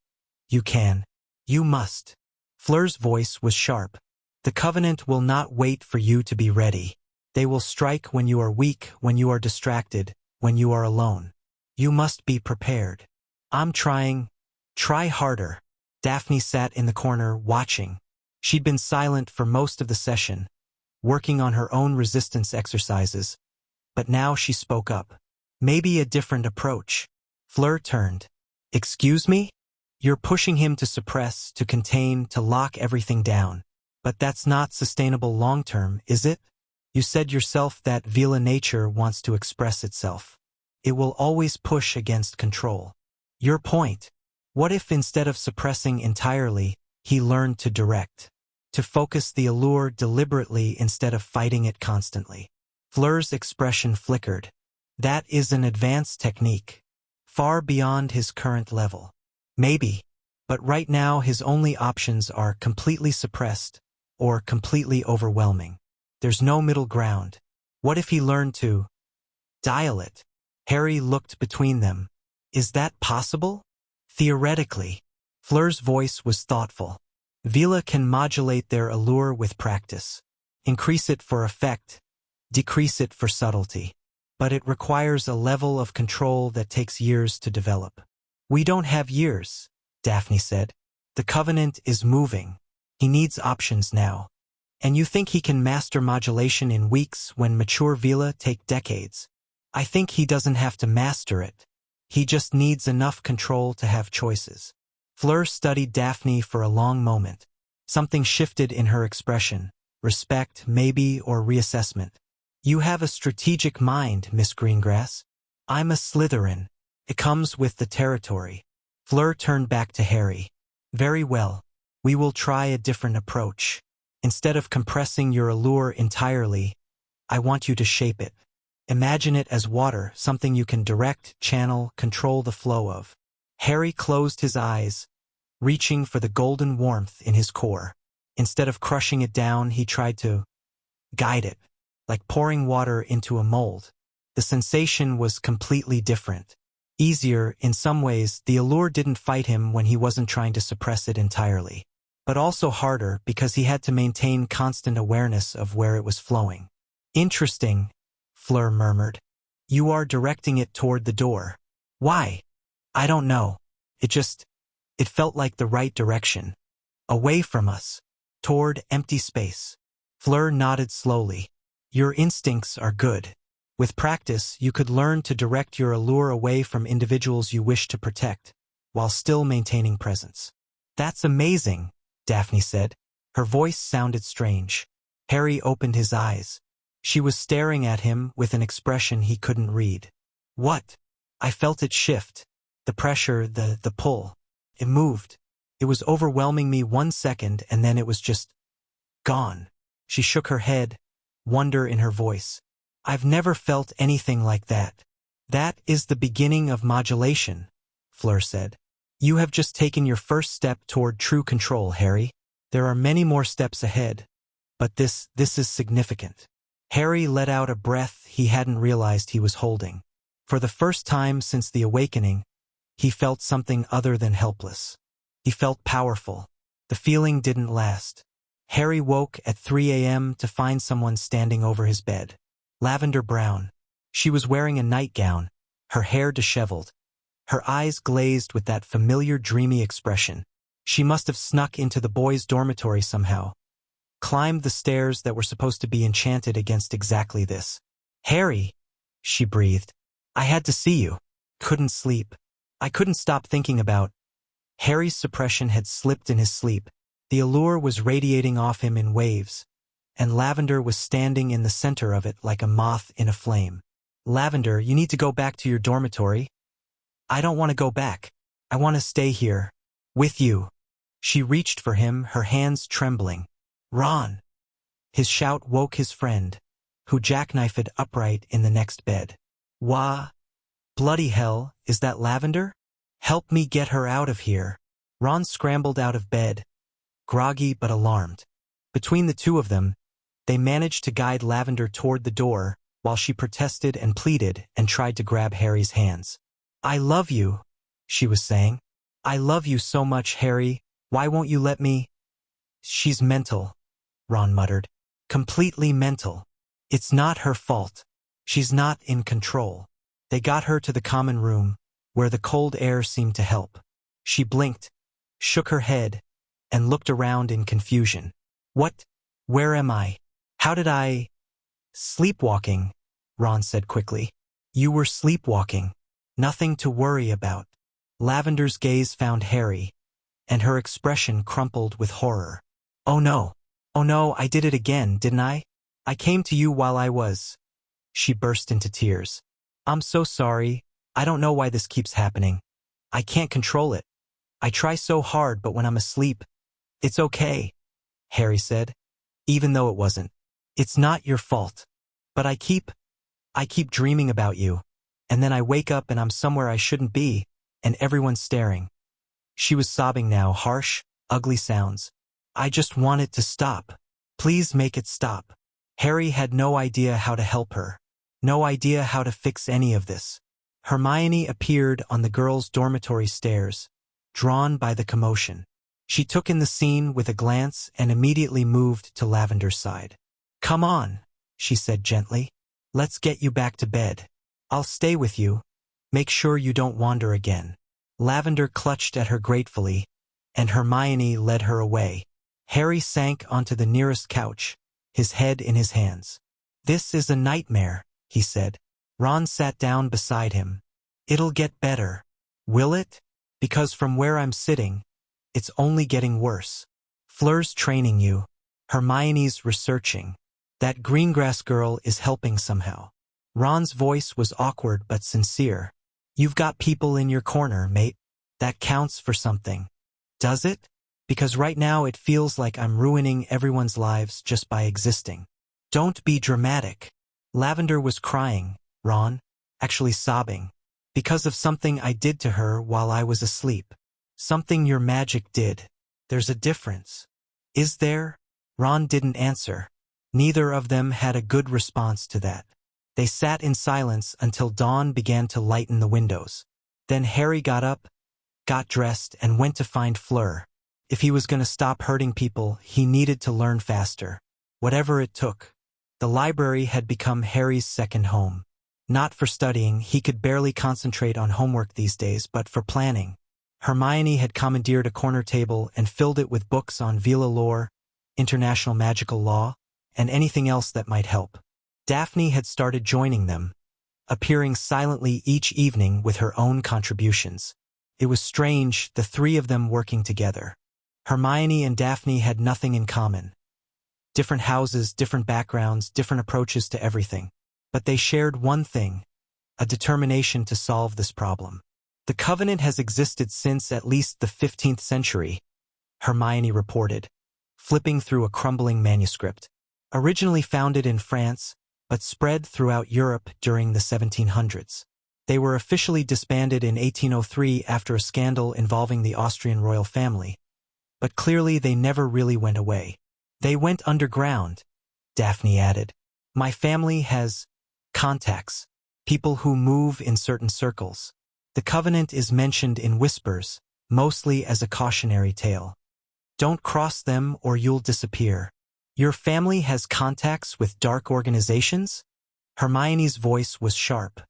Speaker 1: You can. You must. Fleur's voice was sharp. The Covenant will not wait for you to be ready. They will strike when you are weak, when you are distracted, when you are alone. You must be prepared. I'm trying. Try harder. Daphne sat in the corner, watching. She'd been silent for most of the session, working on her own resistance exercises, but now she spoke up. Maybe a different approach. Fleur turned. Excuse me? You're pushing him to suppress, to contain, to lock everything down. But that's not sustainable long-term, is it? You said yourself that Veela nature wants to express itself. It will always push against control. Your point. What if instead of suppressing entirely, he learned to direct? To focus the allure deliberately instead of fighting it constantly. Fleur's expression flickered. That is an advanced technique, far beyond his current level. Maybe, but right now his only options are completely suppressed or completely overwhelming. There's no middle ground. What if he learned to dial it? Harry looked between them. Is that possible? Theoretically. Fleur's voice was thoughtful. Veela can modulate their allure with practice. Increase it for effect, decrease it for subtlety. But it requires a level of control that takes years to develop. We don't have years, Daphne said. The Covenant is moving. He needs options now. And you think he can master modulation in weeks when mature Veela take decades? I think he doesn't have to master it. He just needs enough control to have choices. Fleur studied Daphne for a long moment. Something shifted in her expression. Respect, maybe, or reassessment. You have a strategic mind, Miss Greengrass. I'm a Slytherin. It comes with the territory. Fleur turned back to Harry. Very well. We will try a different approach. Instead of compressing your allure entirely, I want you to shape it. Imagine it as water, something you can direct, channel, control the flow of. Harry closed his eyes, reaching for the golden warmth in his core. Instead of crushing it down, he tried to guide it, like pouring water into a mold. The sensation was completely different. Easier, in some ways. The allure didn't fight him when he wasn't trying to suppress it entirely. But also harder because he had to maintain constant awareness of where it was flowing. Interesting, Fleur murmured. You are directing it toward the door. Why? I don't know. It felt like the right direction. Away from us. Toward empty space. Fleur nodded slowly. Your instincts are good. With practice, you could learn to direct your allure away from individuals you wish to protect, while still maintaining presence. That's amazing, Daphne said. Her voice sounded strange. Harry opened his eyes. She was staring at him with an expression he couldn't read. What? I felt it shift. The pressure, the pull. It moved. It was overwhelming me 1 second and then it was just gone. She shook her head, wonder in her voice. I've never felt anything like that. That is the beginning of modulation, Fleur said. You have just taken your first step toward true control, Harry. There are many more steps ahead. But this is significant. Harry let out a breath he hadn't realized he was holding. For the first time since the awakening, he felt something other than helpless. He felt powerful. The feeling didn't last. Harry woke at 3 a.m. to find someone standing over his bed. Lavender Brown. She was wearing a nightgown, her hair disheveled, her eyes glazed with that familiar dreamy expression. She must have snuck into the boys' dormitory somehow, climbed the stairs that were supposed to be enchanted against exactly this. Harry, she breathed. I had to see you. Couldn't sleep. I couldn't stop thinking about. Harry's suppression had slipped in his sleep. The allure was radiating off him in waves, and Lavender was standing in the center of it like a moth in a flame. Lavender, you need to go back to your dormitory. I don't want to go back. I want to stay here. With you. She reached for him, her hands trembling. Ron! His shout woke his friend, who jackknifed upright in the next bed. Wah! Bloody hell, is that Lavender? Help me get her out of here. Ron scrambled out of bed, groggy but alarmed. Between the two of them, they managed to guide Lavender toward the door, while she protested and pleaded and tried to grab Harry's hands. I love you, she was saying. I love you so much, Harry. Why won't you let me? She's mental, Ron muttered. Completely mental. It's not her fault. She's not in control. They got her to the common room, where the cold air seemed to help. She blinked, shook her head, and looked around in confusion. What? Where am I? How did I? Sleepwalking, Ron said quickly. You were sleepwalking. Nothing to worry about. Lavender's gaze found Harry, and her expression crumpled with horror. Oh no, I did it again, didn't I? I came to you while I was. She burst into tears. I'm so sorry. I don't know why this keeps happening. I can't control it. I try so hard, but when I'm asleep, it's okay, Harry said, even though it wasn't. It's not your fault. But I keep dreaming about you, and then I wake up and I'm somewhere I shouldn't be, and everyone's staring. She was sobbing now, harsh, ugly sounds. I just want it to stop. Please make it stop. Harry had no idea how to help her. No idea how to fix any of this. Hermione appeared on the girls' dormitory stairs, drawn by the commotion. She took in the scene with a glance and immediately moved to Lavender's side. Come on, she said gently. Let's get you back to bed. I'll stay with you. Make sure you don't wander again. Lavender clutched at her gratefully, and Hermione led her away. Harry sank onto the nearest couch, his head in his hands. This is a nightmare, he said. Ron sat down beside him. It'll get better. Will it? Because from where I'm sitting, it's only getting worse. Fleur's training you. Hermione's researching. That Greengrass girl is helping somehow. Ron's voice was awkward but sincere. You've got people in your corner, mate. That counts for something. Does it? Because right now it feels like I'm ruining everyone's lives just by existing. Don't be dramatic. Lavender was crying, Ron, actually sobbing, because of something I did to her while I was asleep. Something your magic did. There's a difference. Is there? Ron didn't answer. Neither of them had a good response to that. They sat in silence until dawn began to lighten the windows. Then Harry got up, got dressed, and went to find Fleur. If he was going to stop hurting people, he needed to learn faster. Whatever it took. The library had become Harry's second home. Not for studying, he could barely concentrate on homework these days, but for planning. Hermione had commandeered a corner table and filled it with books on Veela lore, international magical law, and anything else that might help. Daphne had started joining them, appearing silently each evening with her own contributions. It was strange, the three of them working together. Hermione and Daphne had nothing in common. Different houses, different backgrounds, different approaches to everything. But they shared one thing, a determination to solve this problem. The Covenant has existed since at least the 15th century, Hermione reported, flipping through a crumbling manuscript. Originally founded in France, but spread throughout Europe during the 1700s. They were officially disbanded in 1803 after a scandal involving the Austrian royal family. But clearly they never really went away. They went underground, Daphne added. My family has contacts, people who move in certain circles. The Covenant is mentioned in whispers, mostly as a cautionary tale. Don't cross them or you'll disappear. Your family has contacts with dark organizations? Hermione's voice was sharp.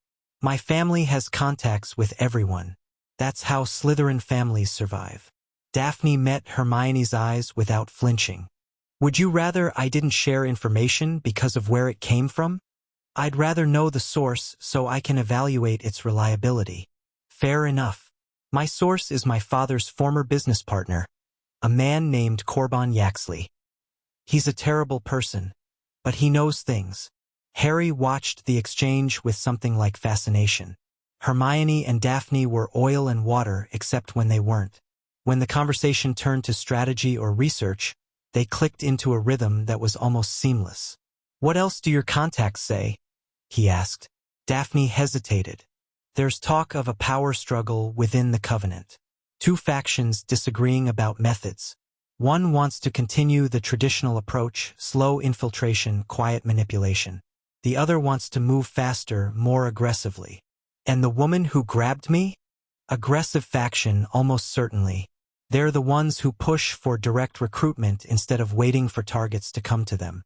Speaker 1: My family has contacts with everyone. That's how Slytherin families survive. Daphne met Hermione's eyes without flinching. Would you rather I didn't share information because of where it came from? I'd rather know the source so I can evaluate its reliability. Fair enough. My source is my father's former business partner, a man named Corban Yaxley. He's a terrible person, but he knows things. Harry watched the exchange with something like fascination. Hermione and Daphne were oil and water except when they weren't. When the conversation turned to strategy or research, they clicked into a rhythm that was almost seamless. What else do your contacts say? He asked. Daphne hesitated. There's talk of a power struggle within the Covenant. Two factions disagreeing about methods. One wants to continue the traditional approach, slow infiltration, quiet manipulation. The other wants to move faster, more aggressively. And the woman who grabbed me? Aggressive faction, almost certainly. They're the ones who push for direct recruitment instead of waiting for targets to come to them.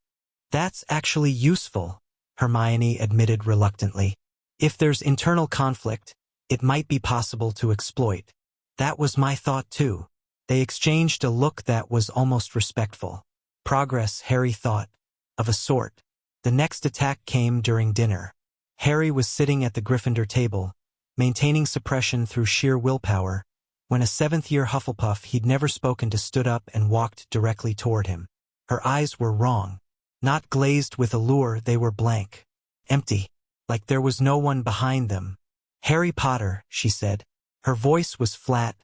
Speaker 1: That's actually useful, Hermione admitted reluctantly. If there's internal conflict, it might be possible to exploit. That was my thought too. They exchanged a look that was almost respectful. Progress, Harry thought. Of a sort. The next attack came during dinner. Harry was sitting at the Gryffindor table, maintaining suppression through sheer willpower, when a seventh-year Hufflepuff he'd never spoken to stood up and walked directly toward him. Her eyes were wrong. Not glazed with allure, they were blank. Empty. Like there was no one behind them. Harry Potter, she said. Her voice was flat,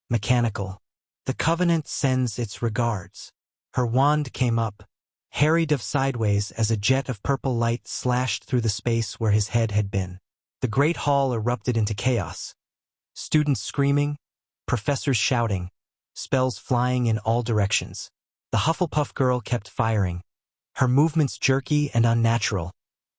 Speaker 1: mechanical. The Covenant sends its regards. Her wand came up. Harry dove sideways as a jet of purple light slashed through the space where his head had been. The great hall erupted into chaos. Students screaming, professors shouting, spells flying in all directions. The Hufflepuff girl kept firing, her movements jerky and unnatural,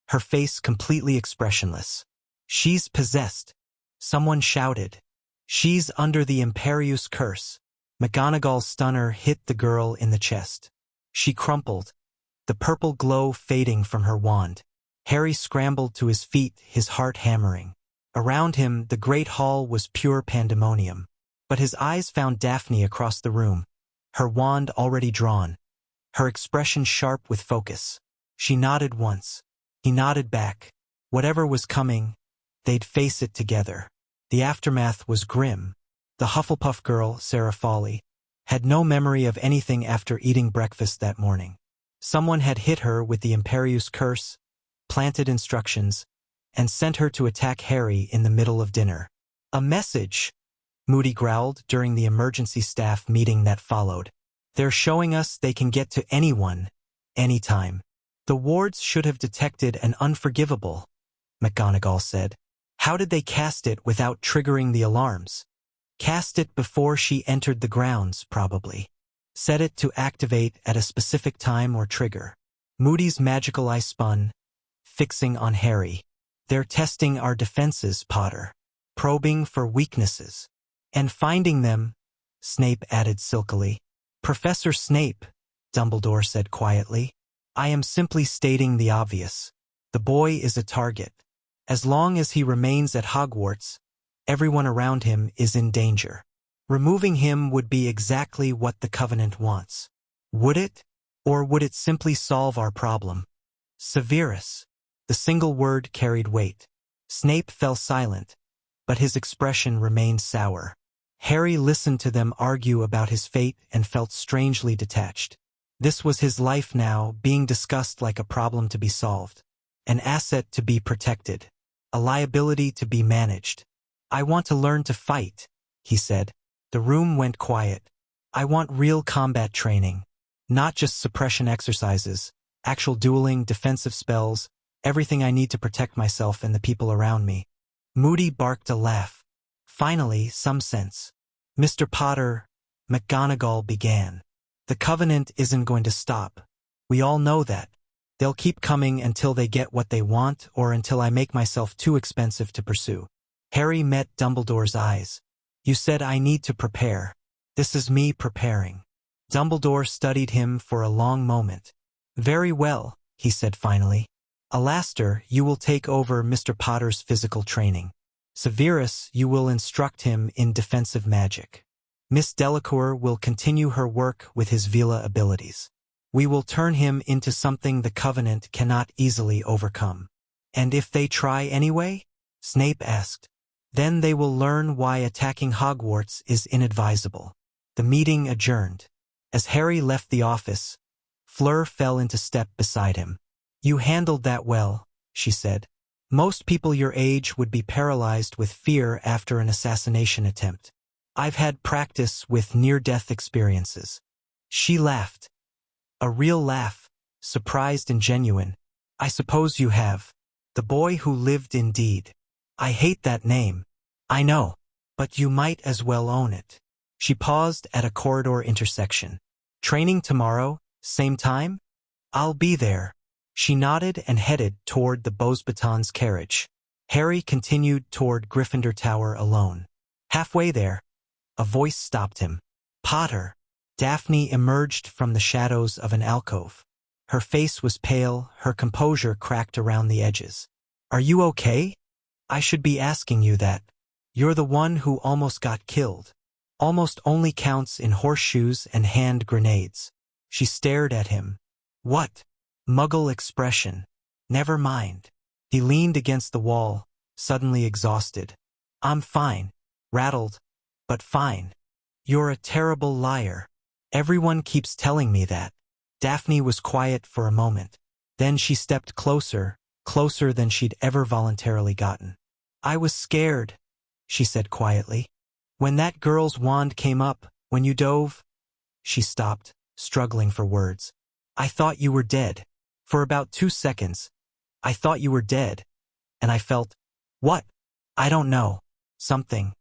Speaker 1: her face completely expressionless. She's possessed. Someone shouted. She's under the Imperius curse. McGonagall's stunner hit the girl in the chest. She crumpled, the purple glow fading from her wand. Harry scrambled to his feet, his heart hammering. Around him, the great hall was pure pandemonium. But his eyes found Daphne across the room, her wand already drawn, her expression sharp with focus. She nodded once. He nodded back. Whatever was coming, they'd face it together. The aftermath was grim. The Hufflepuff girl, Sarah Fawley, had no memory of anything after eating breakfast that morning. Someone had hit her with the Imperius curse, planted instructions, and sent her to attack Harry in the middle of dinner. A message. Moody growled during the emergency staff meeting that followed. They're showing us they can get to anyone, anytime. The wards should have detected an unforgivable, McGonagall said. How did they cast it without triggering the alarms? Cast it before she entered the grounds, probably. Set it to activate at a specific time or trigger. Moody's magical eye spun, fixing on Harry. They're testing our defenses, Potter. Probing for weaknesses. And finding them, Snape added silkily. Professor Snape, Dumbledore said quietly. I am simply stating the obvious. The boy is a target. As long as he remains at Hogwarts, everyone around him is in danger. Removing him would be exactly what the Covenant wants. Would it? Or would it simply solve our problem? Severus. The single word carried weight. Snape fell silent, but his expression remained sour. Harry listened to them argue about his fate and felt strangely detached. This was his life now, being discussed like a problem to be solved. An asset to be protected. A liability to be managed. I want to learn to fight, he said. The room went quiet. I want real combat training. Not just suppression exercises, actual dueling, defensive spells, everything I need to protect myself and the people around me. Moody barked a laugh. Finally, some sense. Mr. Potter, McGonagall began. The Covenant isn't going to stop. We all know that. They'll keep coming until they get what they want or until I make myself too expensive to pursue. Harry met Dumbledore's eyes. You said I need to prepare. This is me preparing. Dumbledore studied him for a long moment. Very well, he said finally. Alastor, you will take over Mr. Potter's physical training. Severus, you will instruct him in defensive magic. Miss Delacour will continue her work with his Veela abilities. We will turn him into something the Covenant cannot easily overcome. And if they try anyway? Snape asked. Then they will learn why attacking Hogwarts is inadvisable. The meeting adjourned. As Harry left the office, Fleur fell into step beside him. You handled that well, she said. Most people your age would be paralyzed with fear after an assassination attempt. I've had practice with near-death experiences. She laughed. A real laugh, surprised and genuine. I suppose you have. The boy who lived indeed. I hate that name. I know. But you might as well own it. She paused at a corridor intersection. Training tomorrow, same time? I'll be there. She nodded and headed toward the Beauxbatons carriage. Harry continued toward Gryffindor Tower alone. Halfway there, a voice stopped him. Potter. Daphne emerged from the shadows of an alcove. Her face was pale, her composure cracked around the edges. Are you okay? I should be asking you that. You're the one who almost got killed. Almost only counts in horseshoes and hand grenades. She stared at him. What? Muggle expression. Never mind. He leaned against the wall, suddenly exhausted. I'm fine. Rattled, but fine. You're a terrible liar. Everyone keeps telling me that. Daphne was quiet for a moment. Then she stepped closer, closer than she'd ever voluntarily gotten. I was scared, she said quietly. When that girl's wand came up, when you dove. She stopped, struggling for words. I thought you were dead. For about 2 seconds, I thought you were dead. And I felt, what? I don't know. Something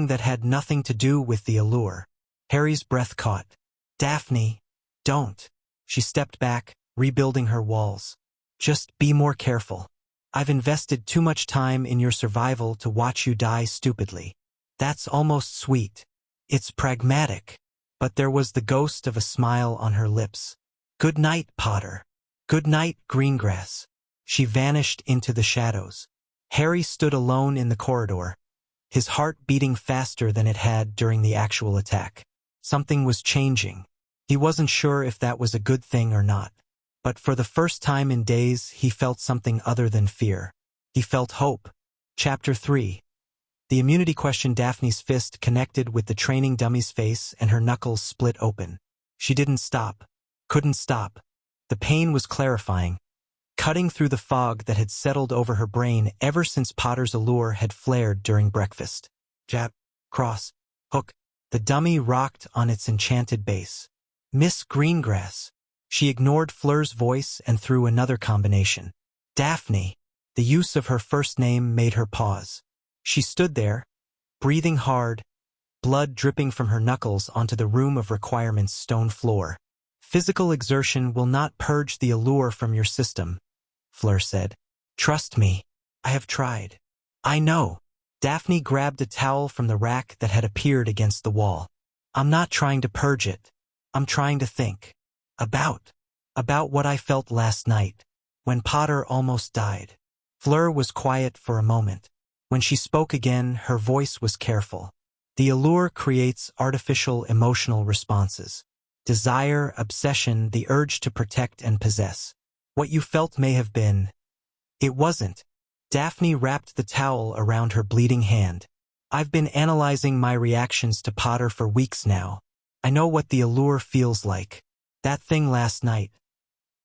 Speaker 1: that had nothing to do with the allure. Harry's breath caught. Daphne, don't. She stepped back, rebuilding her walls. Just be more careful. I've invested too much time in your survival to watch you die stupidly. That's almost sweet. It's pragmatic. But there was the ghost of a smile on her lips. Good night, Potter. Good night, Greengrass. She vanished into the shadows. Harry stood alone in the corridor, his heart beating faster than it had during the actual attack. Something was changing. He wasn't sure if that was a good thing or not. But for the first time in days, he felt something other than fear. He felt hope. Chapter 3. The immunity question. Daphne's fist connected with the training dummy's face and her knuckles split open. She didn't stop. Couldn't stop. The pain was clarifying, cutting through the fog that had settled over her brain ever since Potter's allure had flared during breakfast. Jab. cross, hook. The dummy rocked on its enchanted base. Miss Greengrass. She ignored Fleur's voice and threw another combination. Daphne. The use of her first name made her pause. She stood there, breathing hard, blood dripping from her knuckles onto the room of requirement's stone floor. Physical exertion will not purge the allure from your system, Fleur said. Trust me. I have tried. I know. Daphne grabbed a towel from the rack that had appeared against the wall. I'm not trying to purge it. I'm trying to think. About what I felt last night, when Potter almost died. Fleur was quiet for a moment. When she spoke again, her voice was careful. The allure creates artificial emotional responses. Desire, obsession, the urge to protect and possess. What you felt may have been. It wasn't. Daphne wrapped the towel around her bleeding hand. I've been analyzing my reactions to Potter for weeks now. I know what the allure feels like. That thing last night.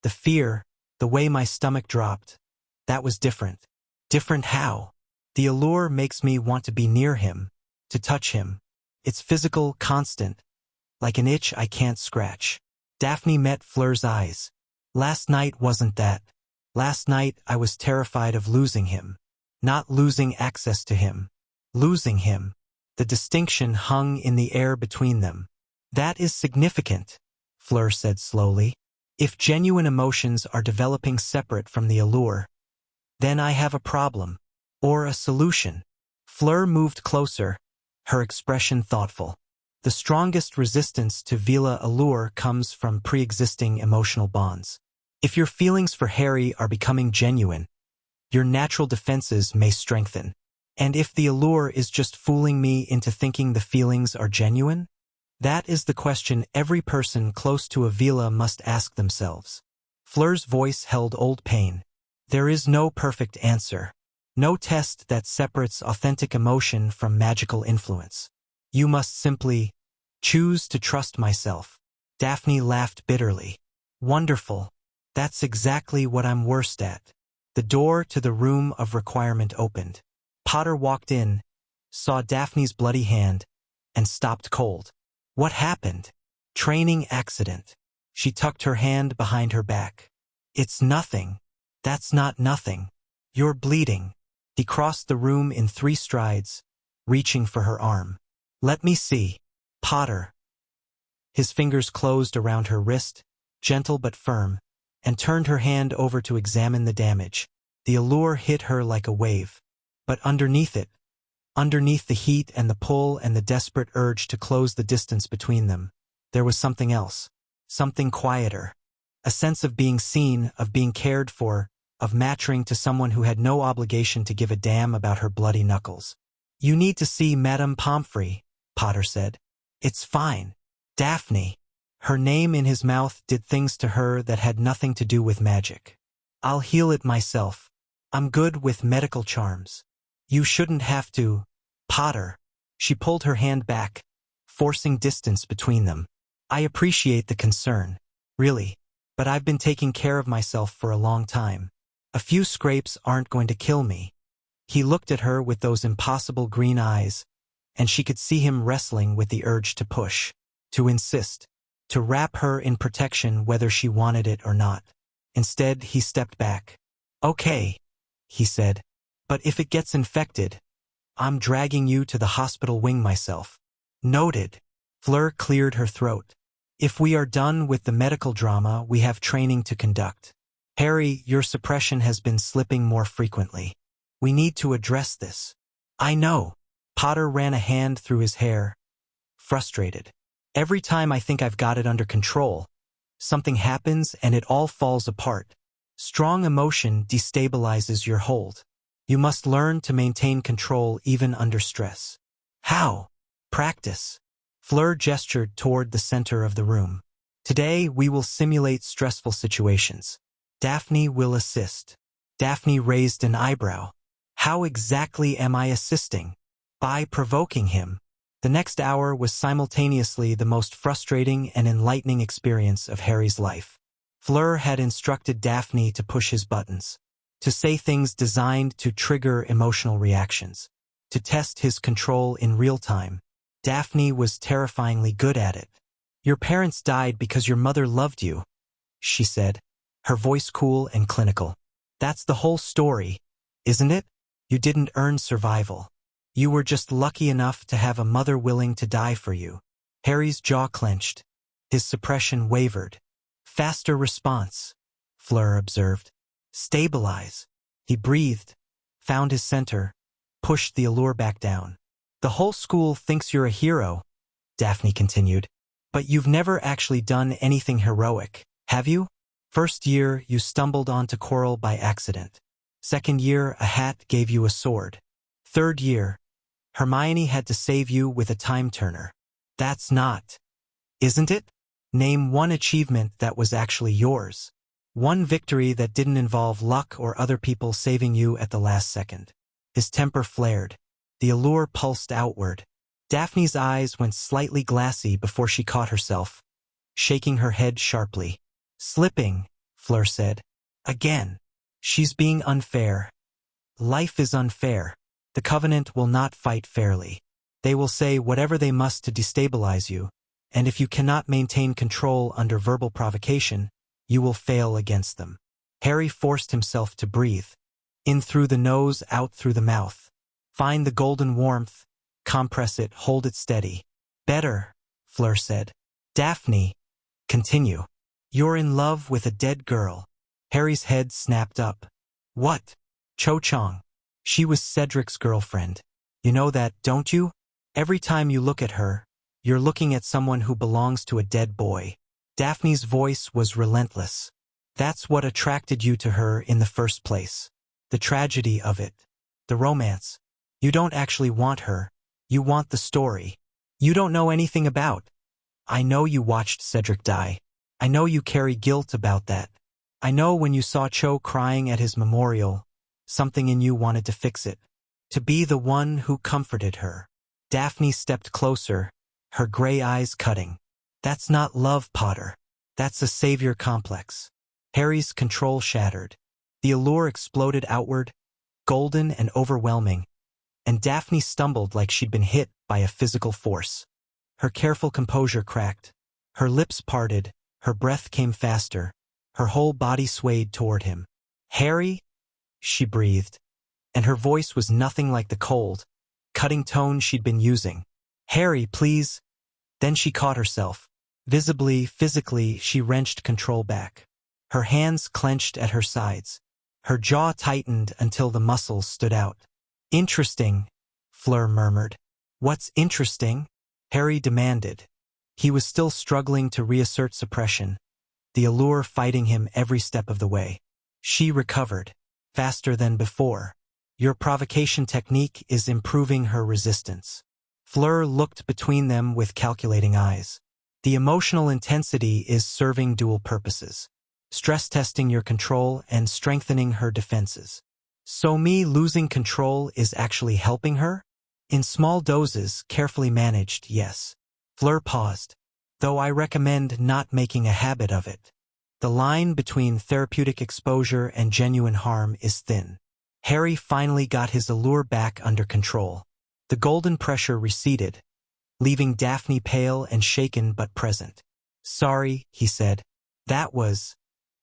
Speaker 1: The fear, the way my stomach dropped. That was different. Different how? The allure makes me want to be near him, to touch him. It's physical, constant, like an itch I can't scratch. Daphne met Fleur's eyes. Last night wasn't that. Last night I was terrified of losing him. Not losing access to him. Losing him. The distinction hung in the air between them. That is significant, Fleur said slowly. If genuine emotions are developing separate from the allure, then I have a problem. Or a solution. Fleur moved closer, her expression thoughtful. The strongest resistance to Veela allure comes from pre-existing emotional bonds. If your feelings for Harry are becoming genuine, your natural defenses may strengthen. And if the allure is just fooling me into thinking the feelings are genuine? That is the question every person close to a Veela must ask themselves. Fleur's voice held old pain. There is no perfect answer. No test that separates authentic emotion from magical influence. You must simply choose to trust myself. Daphne laughed bitterly. Wonderful. That's exactly what I'm worst at. The door to the room of requirement opened. Potter walked in, saw Daphne's bloody hand, and stopped cold. What happened? Training accident. She tucked her hand behind her back. It's nothing. That's not nothing. You're bleeding. He crossed the room in 3 strides, reaching for her arm. Let me see. Potter. His fingers closed around her wrist, gentle but firm, and turned her hand over to examine the damage. The allure hit her like a wave. But underneath it, underneath the heat and the pull and the desperate urge to close the distance between them, there was something else. Something quieter. A sense of being seen, of being cared for, of matching to someone who had no obligation to give a damn about her bloody knuckles. You need to see Madame Pomfrey, Potter said. It's fine. Daphne. Her name in his mouth did things to her that had nothing to do with magic. I'll heal it myself. I'm good with medical charms. You shouldn't have to. Potter. She pulled her hand back, forcing distance between them. I appreciate the concern. Really. But I've been taking care of myself for a long time. A few scrapes aren't going to kill me. He looked at her with those impossible green eyes, and she could see him wrestling with the urge to push, to insist, to wrap her in protection whether she wanted it or not. Instead, he stepped back. Okay, he said, but if it gets infected, I'm dragging you to the hospital wing myself. Noted. Fleur cleared her throat. If we are done with the medical drama, we have training to conduct. Harry, your suppression has been slipping more frequently. We need to address this. I know. Potter ran a hand through his hair, frustrated. Every time I think I've got it under control, something happens and it all falls apart. Strong emotion destabilizes your hold. You must learn to maintain control even under stress. How? Practice. Fleur gestured toward the center of the room. Today, we will simulate stressful situations. Daphne will assist. Daphne raised an eyebrow. How exactly am I assisting? By provoking him. The next hour was simultaneously the most frustrating and enlightening experience of Harry's life. Fleur had instructed Daphne to push his buttons, to say things designed to trigger emotional reactions, to test his control in real time. Daphne was terrifyingly good at it. "Your parents died because your mother loved you," she said, her voice cool and clinical. "That's the whole story, isn't it? You didn't earn survival. You were just lucky enough to have a mother willing to die for you." Harry's jaw clenched. His suppression wavered. "Faster response," Fleur observed. "Stabilize." He breathed, found his center, pushed the allure back down. "The whole school thinks you're a hero," Daphne continued. "But you've never actually done anything heroic, have you? First year, you stumbled onto coral by accident. Second year, a hat gave you a sword. Third year, Hermione had to save you with a time-turner. That's not, isn't it? Name one achievement that was actually yours. One victory that didn't involve luck or other people saving you at the last second." His temper flared. The allure pulsed outward. Daphne's eyes went slightly glassy before she caught herself, shaking her head sharply. "Slipping," Fleur said. "Again. She's being unfair. Life is unfair. The Covenant will not fight fairly. They will say whatever they must to destabilize you, and if you cannot maintain control under verbal provocation, you will fail against them." Harry forced himself to breathe. In through the nose, out through the mouth. Find the golden warmth, compress it, hold it steady. "Better," Fleur said. "Daphne, continue. You're in love with a dead girl." Harry's head snapped up. "What?" "Cho Chang. She was Cedric's girlfriend. You know that, don't you? Every time you look at her, you're looking at someone who belongs to a dead boy." Daphne's voice was relentless. "That's what attracted you to her in the first place. The tragedy of it. The romance. You don't actually want her. You want the story. You don't know anything about. I know you watched Cedric die. I know you carry guilt about that. I know when you saw Cho crying at his memorial, something in you wanted to fix it. To be the one who comforted her." Daphne stepped closer, her gray eyes cutting. "That's not love, Potter. That's a savior complex." Harry's control shattered. The allure exploded outward, golden and overwhelming, and Daphne stumbled like she'd been hit by a physical force. Her careful composure cracked. Her lips parted, her breath came faster, her whole body swayed toward him. "Harry?" she breathed, and her voice was nothing like the cold, cutting tone she'd been using. "Harry, please." Then she caught herself. Visibly, physically, she wrenched control back. Her hands clenched at her sides. Her jaw tightened until the muscles stood out. "Interesting," Fleur murmured. "What's interesting?" Harry demanded. He was still struggling to reassert suppression, the allure fighting him every step of the way. She recovered, faster than before. "Your provocation technique is improving her resistance." Fleur looked between them with calculating eyes. "The emotional intensity is serving dual purposes. Stress testing your control and strengthening her defenses. So me losing control is actually helping her? In small doses, carefully managed, yes." Fleur paused. "Though I recommend not making a habit of it. The line between therapeutic exposure and genuine harm is thin." Harry finally got his allure back under control. The golden pressure receded, leaving Daphne pale and shaken but present. "Sorry," he said.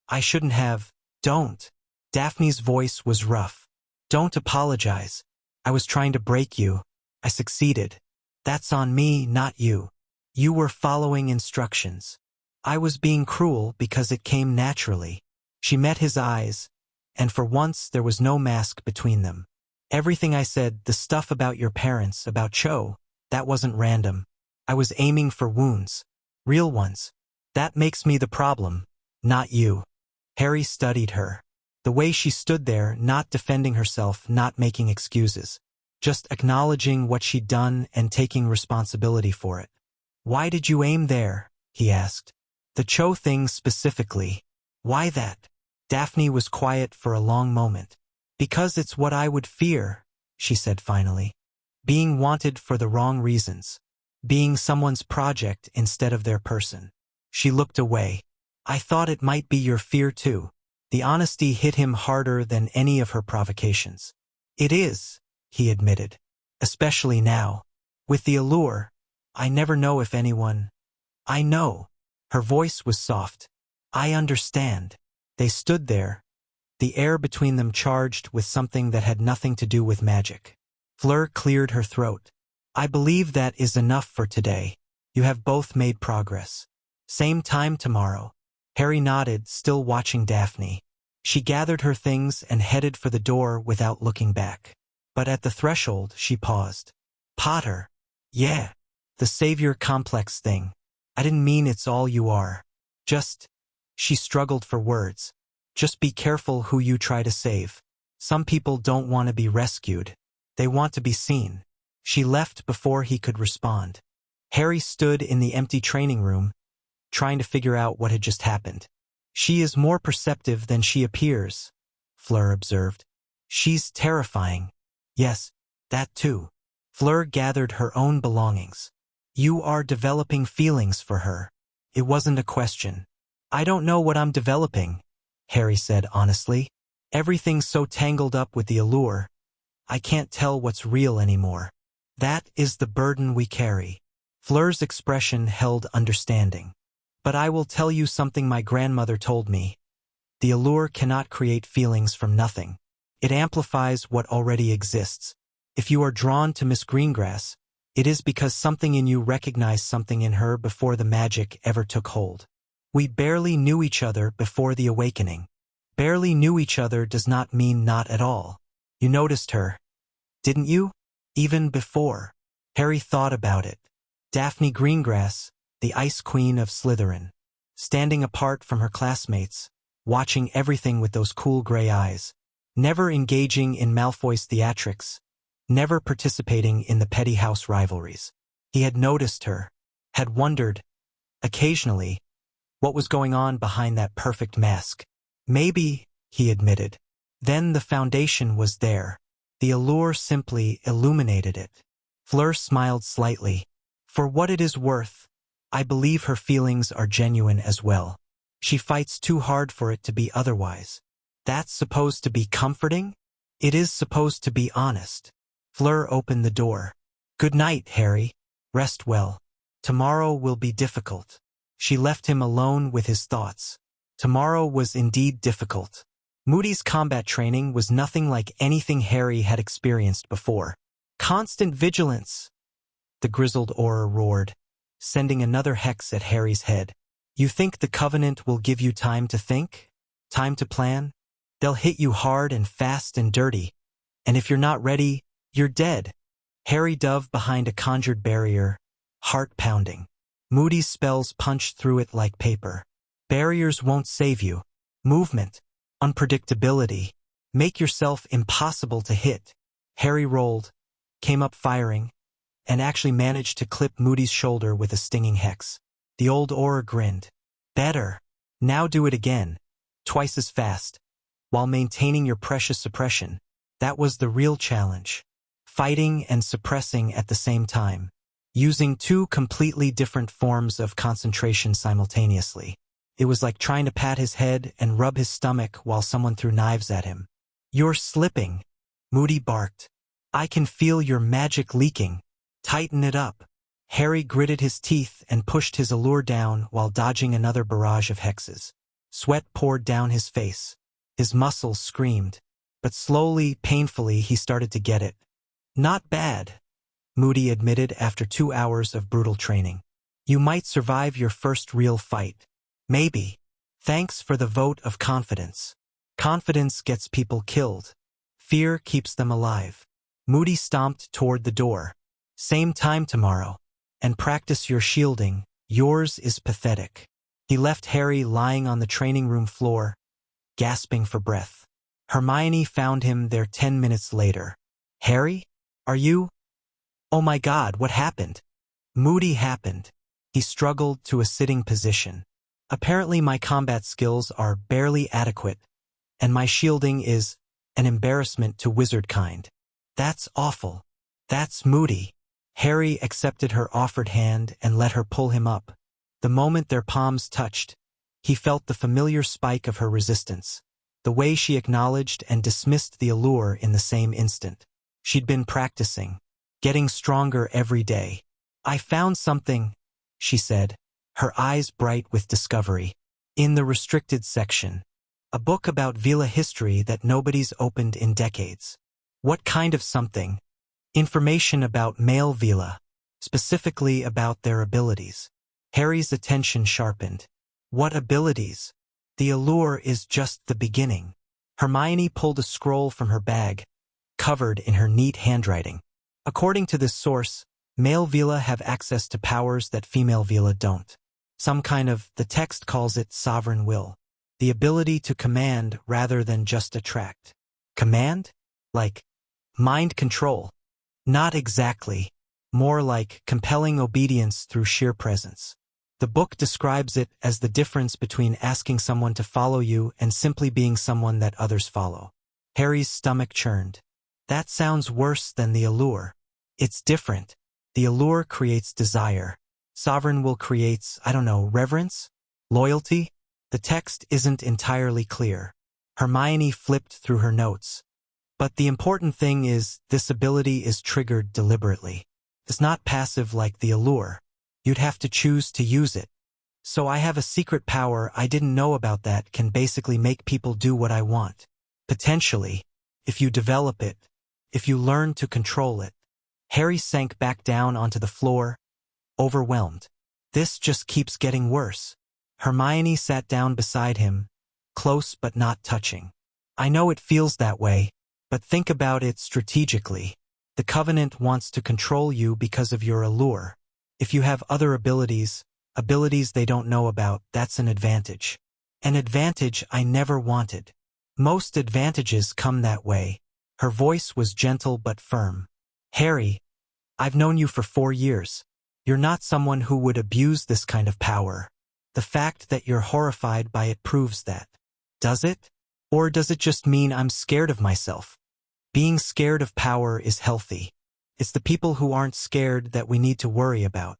Speaker 1: I shouldn't have." "Don't." Daphne's voice was rough. "Don't apologize. I was trying to break you. I succeeded. That's on me, not you. You were following instructions. I was being cruel because it came naturally." She met his eyes, and for once there was no mask between them. "Everything I said, the stuff about your parents, about Cho, that wasn't random. I was aiming for wounds. Real ones. That makes me the problem, not you." Harry studied her. The way she stood there, not defending herself, not making excuses. Just acknowledging what she'd done and taking responsibility for it. "Why did you aim there?" he asked. "The Cho thing specifically. Why that?" Daphne was quiet for a long moment. "Because it's what I would fear," she said finally. "Being wanted for the wrong reasons. Being someone's project instead of their person." She looked away. "I thought it might be your fear too." The honesty hit him harder than any of her provocations. "It is," he admitted. especially now. With the allure, I never know if anyone... I know. Her voice was soft. I understand. They stood there, the air between them charged with something that had nothing to do with magic. Fleur cleared her throat. I believe that is enough for today. You have both made progress. Same time tomorrow. Harry nodded, still watching Daphne. She gathered her things and headed for the door without looking back. But at the threshold, she paused. Potter. Yeah. The savior complex thing. I didn't mean it's all you are. Just... She struggled for words. Just be careful who you try to save. Some people don't want to be rescued. They want to be seen. She left before he could respond. Harry stood in the empty training room, trying to figure out what had just happened. She is more perceptive than she appears, Fleur observed. She's terrifying. Yes, that too. Fleur gathered her own belongings. You are developing feelings for her. It wasn't a question. I don't know what I'm developing, Harry said honestly. Everything's so tangled up with the allure. I can't tell what's real anymore. That is the burden we carry. Fleur's expression held understanding. But I will tell you something my grandmother told me. The allure cannot create feelings from nothing. It amplifies what already exists. If you are drawn to Miss Greengrass, it is because something in you recognized something in her before the magic ever took hold. We barely knew each other before the awakening. Barely knew each other does not mean not at all. You noticed her, didn't you? Even before. Harry thought about it. Daphne Greengrass, the Ice Queen of Slytherin, standing apart from her classmates, watching everything with those cool gray eyes, never engaging in Malfoy's theatrics, never participating in the petty house rivalries. He had noticed her, had wondered, occasionally, what was going on behind that perfect mask. Maybe, he admitted. Then the foundation was there. The allure simply illuminated it. Fleur smiled slightly. For what it is worth, I believe her feelings are genuine as well. She fights too hard for it to be otherwise. That's supposed to be comforting? It is supposed to be honest. Fleur opened the door. Good night, Harry. Rest well. Tomorrow will be difficult. She left him alone with his thoughts. Tomorrow was indeed difficult. Moody's combat training was nothing like anything Harry had experienced before. Constant vigilance. The grizzled Auror roared, sending another hex at Harry's head. You think the Covenant will give you time to think? Time to plan? They'll hit you hard and fast and dirty. And if you're not ready, you're dead. Harry dove behind a conjured barrier, heart pounding. Moody's spells punched through it like paper. Barriers won't save you. Movement, unpredictability, make yourself impossible to hit. Harry rolled, came up firing, and actually managed to clip Moody's shoulder with a stinging hex. The old Auror grinned. Better. Now do it again. Twice as fast. While maintaining your precious suppression. That was the real challenge. Fighting and suppressing at the same time. Using two completely different forms of concentration simultaneously. It was like trying to pat his head and rub his stomach while someone threw knives at him. You're slipping, Moody barked. I can feel your magic leaking. Tighten it up. Harry gritted his teeth and pushed his allure down while dodging another barrage of hexes. Sweat poured down his face. His muscles screamed. But slowly, painfully, he started to get it. Not bad, Moody admitted after 2 hours of brutal training. You might survive your first real fight. Maybe. Thanks for the vote of confidence. Confidence gets people killed. Fear keeps them alive. Moody stomped toward the door. Same time tomorrow. And practice your shielding. Yours is pathetic. He left Harry lying on the training room floor, gasping for breath. Hermione found him there 10 minutes later. Harry? Are you? Oh my God, what happened? Moody happened. He struggled to a sitting position. Apparently my combat skills are barely adequate, and my shielding is an embarrassment to wizard kind. That's awful. That's Moody. Harry accepted her offered hand and let her pull him up. The moment their palms touched, he felt the familiar spike of her resistance, the way she acknowledged and dismissed the allure in the same instant. She'd been practicing. getting stronger every day. I found something, she said, her eyes bright with discovery. In the restricted section. A book about Veela history that nobody's opened in decades. What kind of something? Information about male Veela, specifically about their abilities. Harry's attention sharpened. What abilities? The Allure is just the beginning. Hermione pulled a scroll from her bag, covered in her neat handwriting. According to this source, male Veela have access to powers that female Veela don't. The text calls it sovereign will. The ability to command rather than just attract. Command? Like mind control. Not exactly. More like compelling obedience through sheer presence. The book describes it as the difference between asking someone to follow you and simply being someone that others follow. Harry's stomach churned. That sounds worse than the Allure. It's different. The Allure creates desire. Sovereign will creates, reverence? Loyalty? The text isn't entirely clear. Hermione flipped through her notes. But the important thing is, this ability is triggered deliberately. It's not passive like the Allure. You'd have to choose to use it. So I have a secret power I didn't know about that can basically make people do what I want. Potentially, if you develop it, if you learn to control it. Harry sank back down onto the floor, overwhelmed. This just keeps getting worse. Hermione sat down beside him, close but not touching. I know it feels that way, but think about it strategically. The Covenant wants to control you because of your Allure. If you have other abilities they don't know about, that's an advantage. An advantage I never wanted. Most advantages come that way. Her voice was gentle but firm. Harry, I've known you for 4 years. You're not someone who would abuse this kind of power. The fact that you're horrified by it proves that. Does it? Or does it just mean I'm scared of myself? Being scared of power is healthy. It's the people who aren't scared that we need to worry about.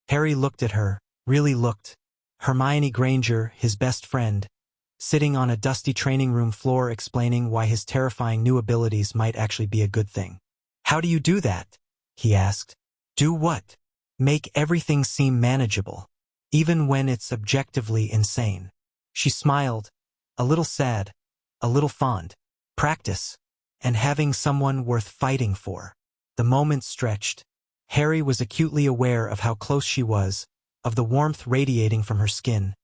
Speaker 1: Harry looked at her, really looked. Hermione Granger, his best friend, sitting on a dusty training room floor explaining why his terrifying new abilities might actually be a good thing. How do you do that? He asked. Do what? Make everything seem manageable, even when it's objectively insane. She smiled, a little sad, a little fond. Practice, and having someone worth fighting for. The moment stretched. Harry was acutely aware of how close she was, of the warmth radiating from her skin,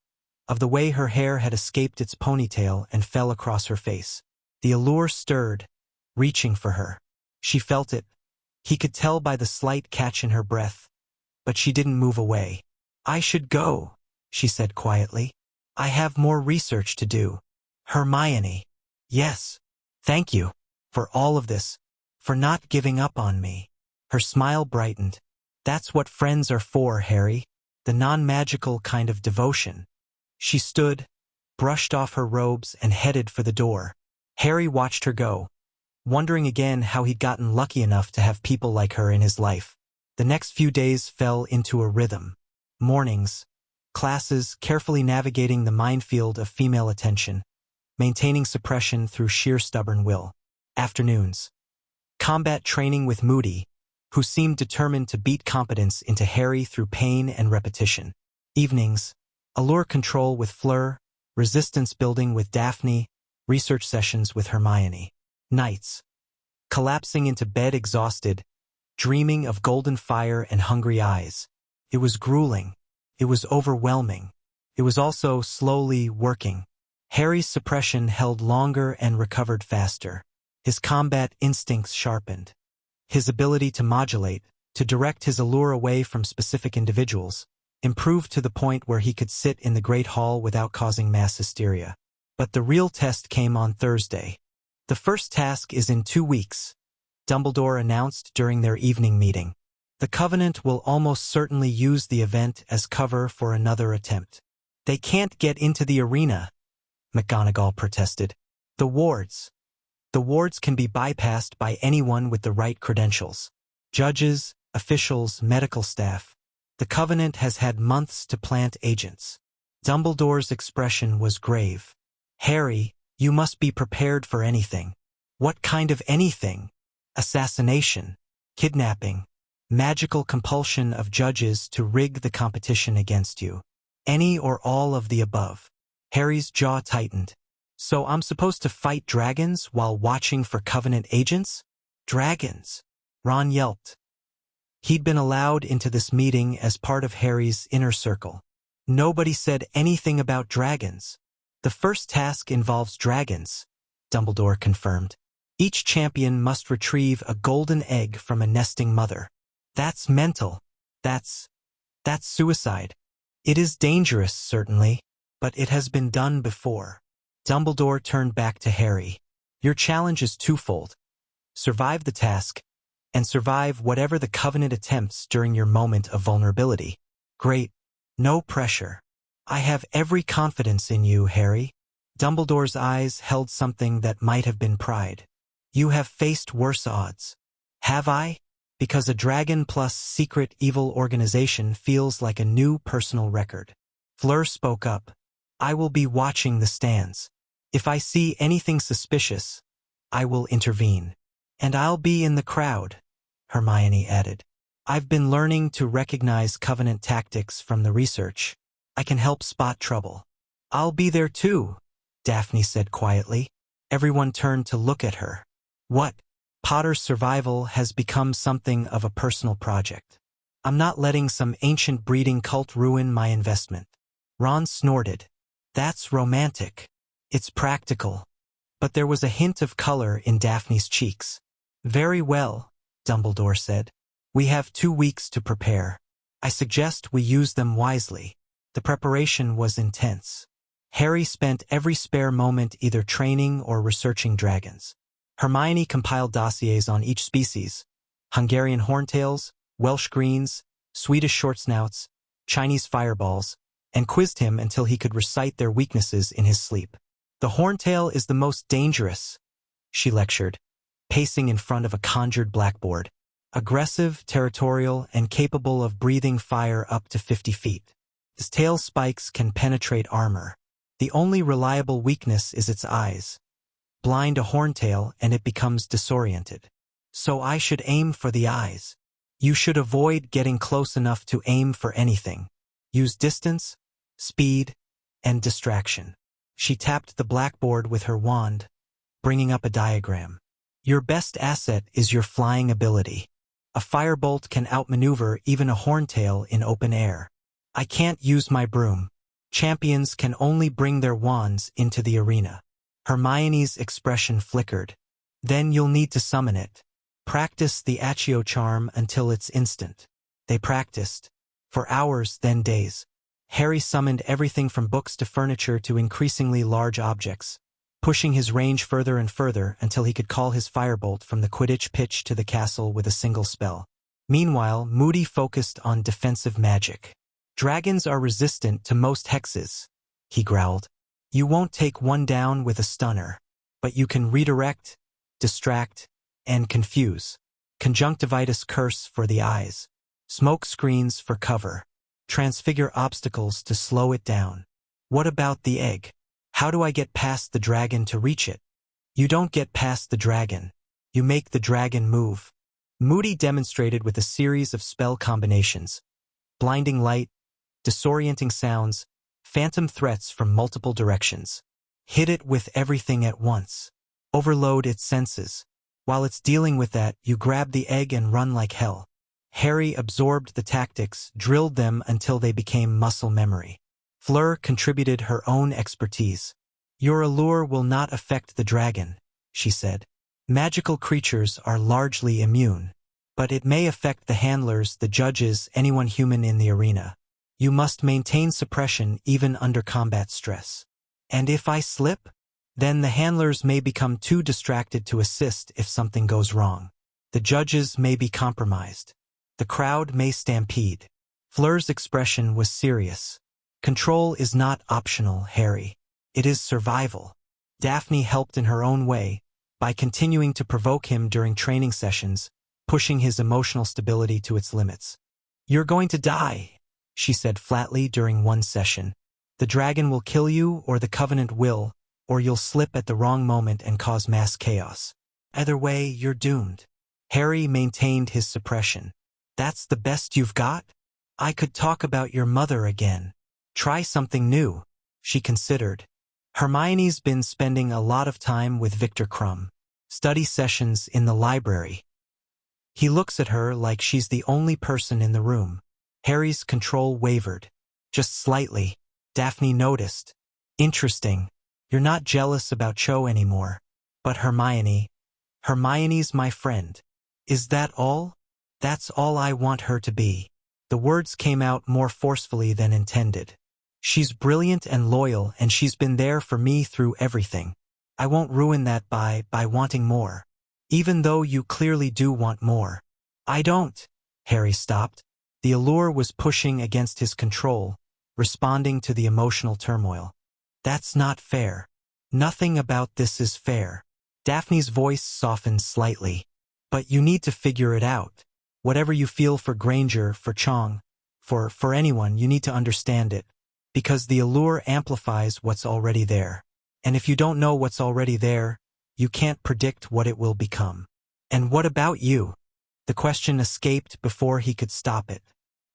Speaker 1: of the way her hair had escaped its ponytail and fell across her face. The Allure stirred, reaching for her. She felt it. He could tell by the slight catch in her breath, but she didn't move away. I should go, she said quietly. I have more research to do. Hermione. Yes. Thank you. For all of this. For not giving up on me. Her smile brightened. That's what friends are for, Harry. The non-magical kind of devotion. She stood, brushed off her robes and headed for the door. Harry watched her go, wondering again how he'd gotten lucky enough to have people like her in his life. The next few days fell into a rhythm. Mornings, classes carefully navigating the minefield of female attention, maintaining suppression through sheer stubborn will. Afternoons, combat training with Moody, who seemed determined to beat competence into Harry through pain and repetition. Evenings, Allure control with Fleur, resistance building with Daphne, research sessions with Hermione. Nights, collapsing into bed exhausted, dreaming of golden fire and hungry eyes. It was grueling. It was overwhelming. It was also slowly working. Harry's suppression held longer and recovered faster. His combat instincts sharpened. His ability to modulate, to direct his Allure away from specific individuals, improved to the point where he could sit in the Great Hall without causing mass hysteria. But the real test came on Thursday. The first task is in 2 weeks, Dumbledore announced during their evening meeting. The Covenant will almost certainly use the event as cover for another attempt. They can't get into the arena, McGonagall protested. The wards can be bypassed by anyone with the right credentials. Judges, officials, medical staff. The Covenant has had months to plant agents. Dumbledore's expression was grave. Harry, you must be prepared for anything. What kind of anything? Assassination. kidnapping, magical compulsion of judges to rig the competition against you. Any or all of the above. Harry's jaw tightened. So I'm supposed to fight dragons while watching for Covenant agents? Dragons! Ron yelped. He'd been allowed into this meeting as part of Harry's inner circle. Nobody said anything about dragons. The first task involves dragons, Dumbledore confirmed. Each champion must retrieve a golden egg from a nesting mother. That's mental. That's suicide. It is dangerous, certainly, but it has been done before. Dumbledore turned back to Harry. Your challenge is twofold. Survive the task, and survive whatever the Covenant attempts during your moment of vulnerability. Great. No pressure. I have every confidence in you, Harry. Dumbledore's eyes held something that might have been pride. You have faced worse odds. Have I? Because a dragon plus secret evil organization feels like a new personal record. Fleur spoke up. I will be watching the stands. If I see anything suspicious, I will intervene. And I'll be in the crowd, Hermione added. I've been learning to recognize Covenant tactics from the research. I can help spot trouble. I'll be there too, Daphne said quietly. Everyone turned to look at her. What? Potter's survival has become something of a personal project. I'm not letting some ancient breeding cult ruin my investment. Ron snorted. That's romantic. It's practical. But there was a hint of color in Daphne's cheeks. Very well, Dumbledore said. We have 2 weeks to prepare. I suggest we use them wisely. The preparation was intense. Harry spent every spare moment either training or researching dragons. Hermione compiled dossiers on each species: Hungarian horntails, Welsh greens, Swedish shortsnouts, Chinese fireballs, and quizzed him until he could recite their weaknesses in his sleep. The horntail is the most dangerous, she lectured, pacing in front of a conjured blackboard. Aggressive, territorial, and capable of breathing fire up to 50 feet. Its tail spikes can penetrate armor. The only reliable weakness is its eyes. Blind a horntail and it becomes disoriented. So I should aim for the eyes. You should avoid getting close enough to aim for anything. Use distance, speed, and distraction. She tapped the blackboard with her wand, bringing up a diagram. Your best asset is your flying ability. A firebolt can outmaneuver even a horntail in open air. I can't use my broom. Champions can only bring their wands into the arena. Hermione's expression flickered. Then you'll need to summon it. Practice the Accio charm until it's instant. They practiced. For hours, then days. Harry summoned everything from books to furniture to increasingly large objects, pushing his range further and further until he could call his firebolt from the Quidditch pitch to the castle with a single spell. Meanwhile, Moody focused on defensive magic. Dragons are resistant to most hexes, he growled. You won't take one down with a stunner, but you can redirect, distract, and confuse. Conjunctivitis curse for the eyes. Smoke screens for cover. Transfigure obstacles to slow it down. What about the egg? How do I get past the dragon to reach it? You don't get past the dragon. You make the dragon move. Moody demonstrated with a series of spell combinations. Blinding light, disorienting sounds, phantom threats from multiple directions. Hit it with everything at once. Overload its senses. While it's dealing with that, you grab the egg and run like hell. Harry absorbed the tactics, drilled them until they became muscle memory. Fleur contributed her own expertise. Your allure will not affect the dragon, she said. Magical creatures are largely immune, but it may affect the handlers, the judges, anyone human in the arena. You must maintain suppression even under combat stress. And if I slip, then the handlers may become too distracted to assist if something goes wrong. The judges may be compromised. The crowd may stampede. Fleur's expression was serious. Control is not optional, Harry. It is survival. Daphne helped in her own way, by continuing to provoke him during training sessions, pushing his emotional stability to its limits. You're going to die, she said flatly during one session. The dragon will kill you, or the Covenant will, or you'll slip at the wrong moment and cause mass chaos. Either way, you're doomed. Harry maintained his suppression. That's the best you've got? I could talk about your mother again. Try something new, she considered. Hermione's been spending a lot of time with Victor Krum. Study sessions in the library. He looks at her like she's the only person in the room. Harry's control wavered. Just slightly. Daphne noticed. Interesting. You're not jealous about Cho anymore. But Hermione's my friend. Is that all? That's all I want her to be. The words came out more forcefully than intended. She's brilliant and loyal, and she's been there for me through everything. I won't ruin that by wanting more. Even though you clearly do want more. I don't. Harry stopped. The allure was pushing against his control, responding to the emotional turmoil. That's not fair. Nothing about this is fair. Daphne's voice softened slightly. But you need to figure it out. Whatever you feel for Granger, for Chong, for anyone, you need to understand it. Because the allure amplifies what's already there. And if you don't know what's already there, you can't predict what it will become. And what about you? The question escaped before he could stop it.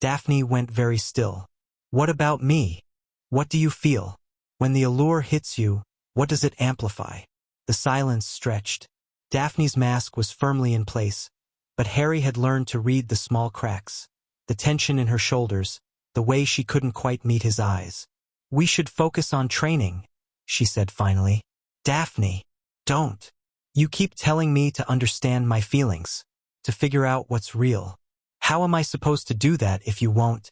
Speaker 1: Daphne went very still. What about me? What do you feel? When the allure hits you, what does it amplify? The silence stretched. Daphne's mask was firmly in place, but Harry had learned to read the small cracks, the tension in her shoulders, the way she couldn't quite meet his eyes. We should focus on training, she said finally. Daphne, don't. You keep telling me to understand my feelings, to figure out what's real. How am I supposed to do that if you won't?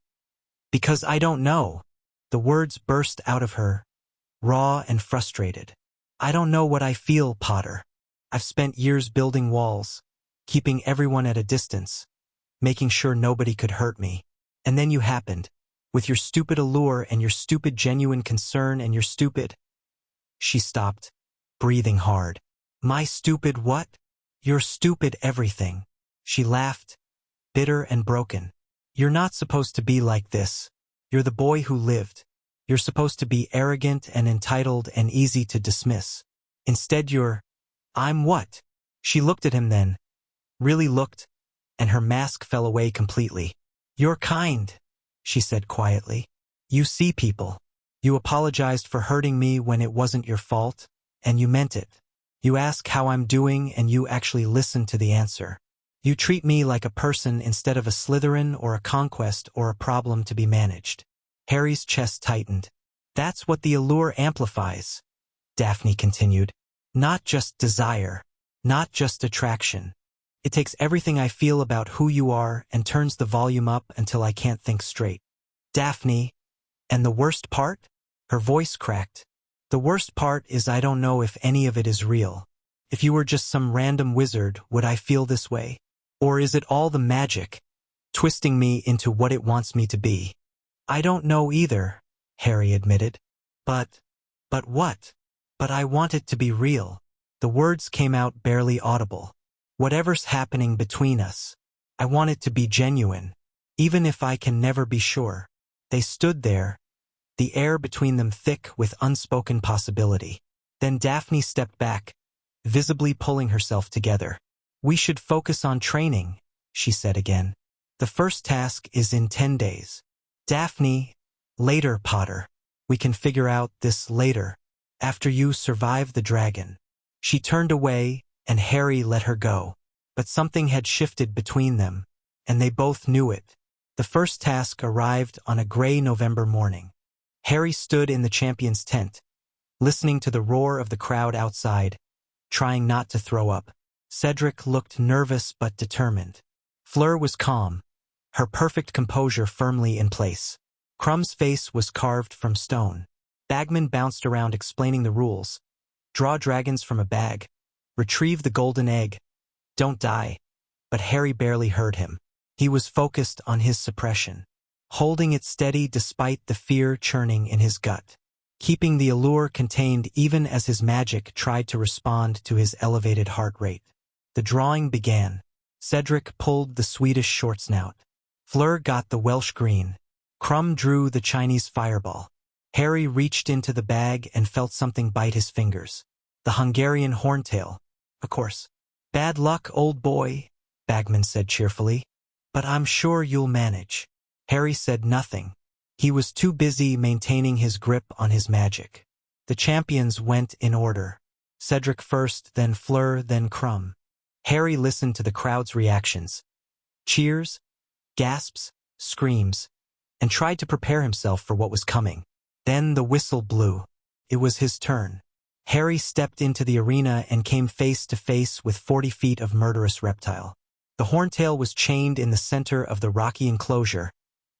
Speaker 1: Because I don't know. The words burst out of her, raw and frustrated. I don't know what I feel, Potter. I've spent years building walls, keeping everyone at a distance, making sure nobody could hurt me. And then you happened, with your stupid allure and your stupid genuine concern and your stupid... She stopped, breathing hard. My stupid what? Your stupid everything. She laughed, bitter and broken. You're not supposed to be like this. You're the boy who lived. You're supposed to be arrogant and entitled and easy to dismiss. Instead I'm what? She looked at him then, really looked, and her mask fell away completely. You're kind, she said quietly. You see people. You apologized for hurting me when it wasn't your fault, and you meant it. You ask how I'm doing and you actually listen to the answer. You treat me like a person instead of a Slytherin or a conquest or a problem to be managed. Harry's chest tightened. That's what the allure amplifies, Daphne continued. Not just desire, not just attraction. It takes everything I feel about who you are and turns the volume up until I can't think straight. Daphne, and the worst part? Her voice cracked. The worst part is I don't know if any of it is real. If you were just some random wizard, would I feel this way? Or is it all the magic, twisting me into what it wants me to be? I don't know either, Harry admitted. But what? But I want it to be real. The words came out barely audible. Whatever's happening between us, I want it to be genuine, even if I can never be sure. They stood there, the air between them thick with unspoken possibility. Then Daphne stepped back, visibly pulling herself together. We should focus on training, she said again. The first task is in 10 days. Daphne, later, Potter. We can figure out this later, after you survive the dragon. She turned away, and Harry let her go. But something had shifted between them, and they both knew it. The first task arrived on a gray November morning. Harry stood in the champion's tent, listening to the roar of the crowd outside, trying not to throw up. Cedric looked nervous but determined. Fleur was calm, her perfect composure firmly in place. Krum's face was carved from stone. Bagman bounced around explaining the rules. Draw dragons from a bag. Retrieve the golden egg. Don't die. But Harry barely heard him. He was focused on his suppression, holding it steady despite the fear churning in his gut, keeping the allure contained even as his magic tried to respond to his elevated heart rate. The drawing began. Cedric pulled the Swedish short snout. Fleur got the Welsh green. Krum drew the Chinese fireball. Harry reached into the bag and felt something bite his fingers. The Hungarian horntail. Of course. Bad luck, old boy, Bagman said cheerfully. But I'm sure you'll manage. Harry said nothing. He was too busy maintaining his grip on his magic. The champions went in order. Cedric first, then Fleur, then Crumb. Harry listened to the crowd's reactions. Cheers, gasps, screams, and tried to prepare himself for what was coming. Then the whistle blew. It was his turn. Harry stepped into the arena and came face to face with 40 feet of murderous reptile. The horntail was chained in the center of the rocky enclosure,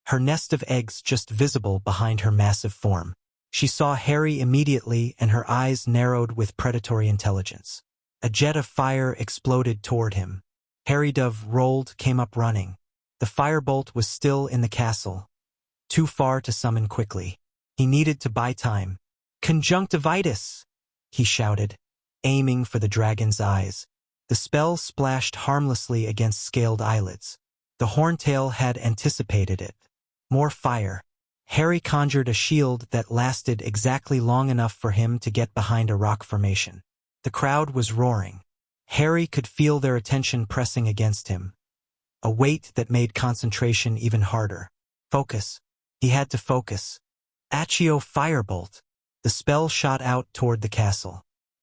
Speaker 1: her nest of eggs just visible behind her massive form. She saw Harry immediately, and her eyes narrowed with predatory intelligence. A jet of fire exploded toward him. Harry Dove rolled, came up running. The firebolt was still in the castle, too far to summon quickly. He needed to buy time. "Conjunctivitis!" he shouted, aiming for the dragon's eyes. The spell splashed harmlessly against scaled eyelids. The horntail had anticipated it. More fire. Harry conjured a shield that lasted exactly long enough for him to get behind a rock formation. The crowd was roaring. Harry could feel their attention pressing against him, a weight that made concentration even harder. Focus. He had to focus. Accio Firebolt. The spell shot out toward the castle.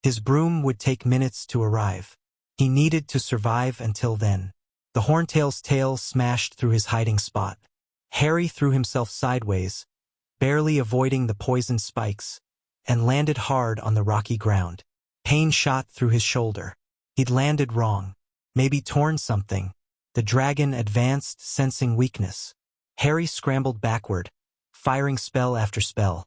Speaker 1: His broom would take minutes to arrive. He needed to survive until then. The horntail's tail smashed through his hiding spot. Harry threw himself sideways, barely avoiding the poison spikes, and landed hard on the rocky ground. Pain shot through his shoulder. He'd landed wrong, maybe torn something. The dragon advanced, sensing weakness. Harry scrambled backward, firing spell after spell.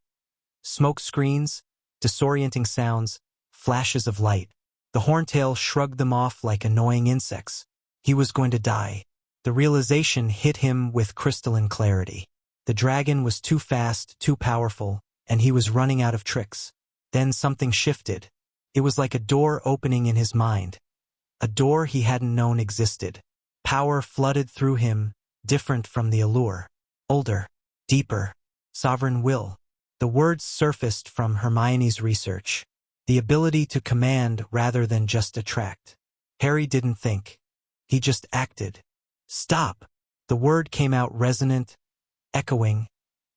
Speaker 1: Smoke screens, disorienting sounds, flashes of light. The horntail shrugged them off like annoying insects. He was going to die. The realization hit him with crystalline clarity. The dragon was too fast, too powerful, and he was running out of tricks. Then something shifted. It was like a door opening in his mind. A door he hadn't known existed. Power flooded through him, different from the allure. Older, deeper, sovereign will. The words surfaced from Hermione's research. The ability to command rather than just attract. Harry didn't think. He just acted. Stop! The word came out resonant, echoing,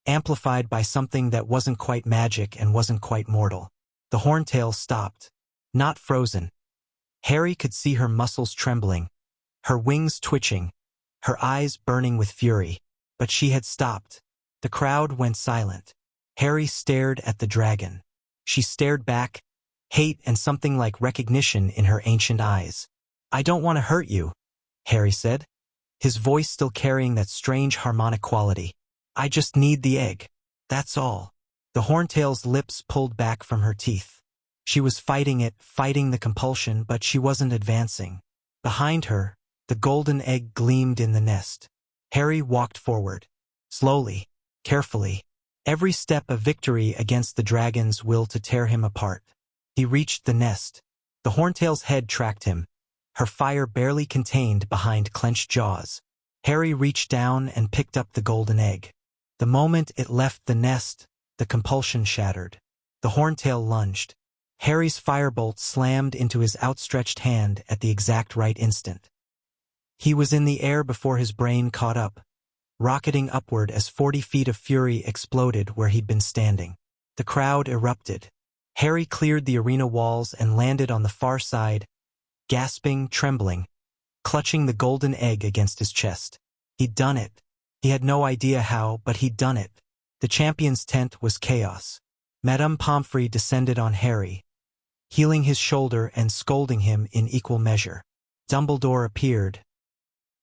Speaker 1: amplified by something that wasn't quite magic and wasn't quite mortal. The horntail stopped. Not frozen. Harry could see her muscles trembling, her wings twitching, her eyes burning with fury. But she had stopped. The crowd went silent. Harry stared at the dragon. She stared back, hate and something like recognition in her ancient eyes. "I don't want to hurt you," Harry said, his voice still carrying that strange harmonic quality. "I just need the egg. That's all." The horntail's lips pulled back from her teeth. She was fighting it, fighting the compulsion, but she wasn't advancing. Behind her, the golden egg gleamed in the nest. Harry walked forward. Slowly, carefully. Every step a victory against the dragon's will to tear him apart. He reached the nest. The horntail's head tracked him, her fire barely contained behind clenched jaws. Harry reached down and picked up the golden egg. The moment it left the nest, the compulsion shattered. The horntail lunged. Harry's firebolt slammed into his outstretched hand at the exact right instant. He was in the air before his brain caught up, rocketing upward as 40 feet of fury exploded where he'd been standing. The crowd erupted. Harry cleared the arena walls and landed on the far side, gasping, trembling, clutching the golden egg against his chest. He'd done it. He had no idea how, but he'd done it. The champion's tent was chaos. Madame Pomfrey descended on Harry, healing his shoulder and scolding him in equal measure. Dumbledore appeared,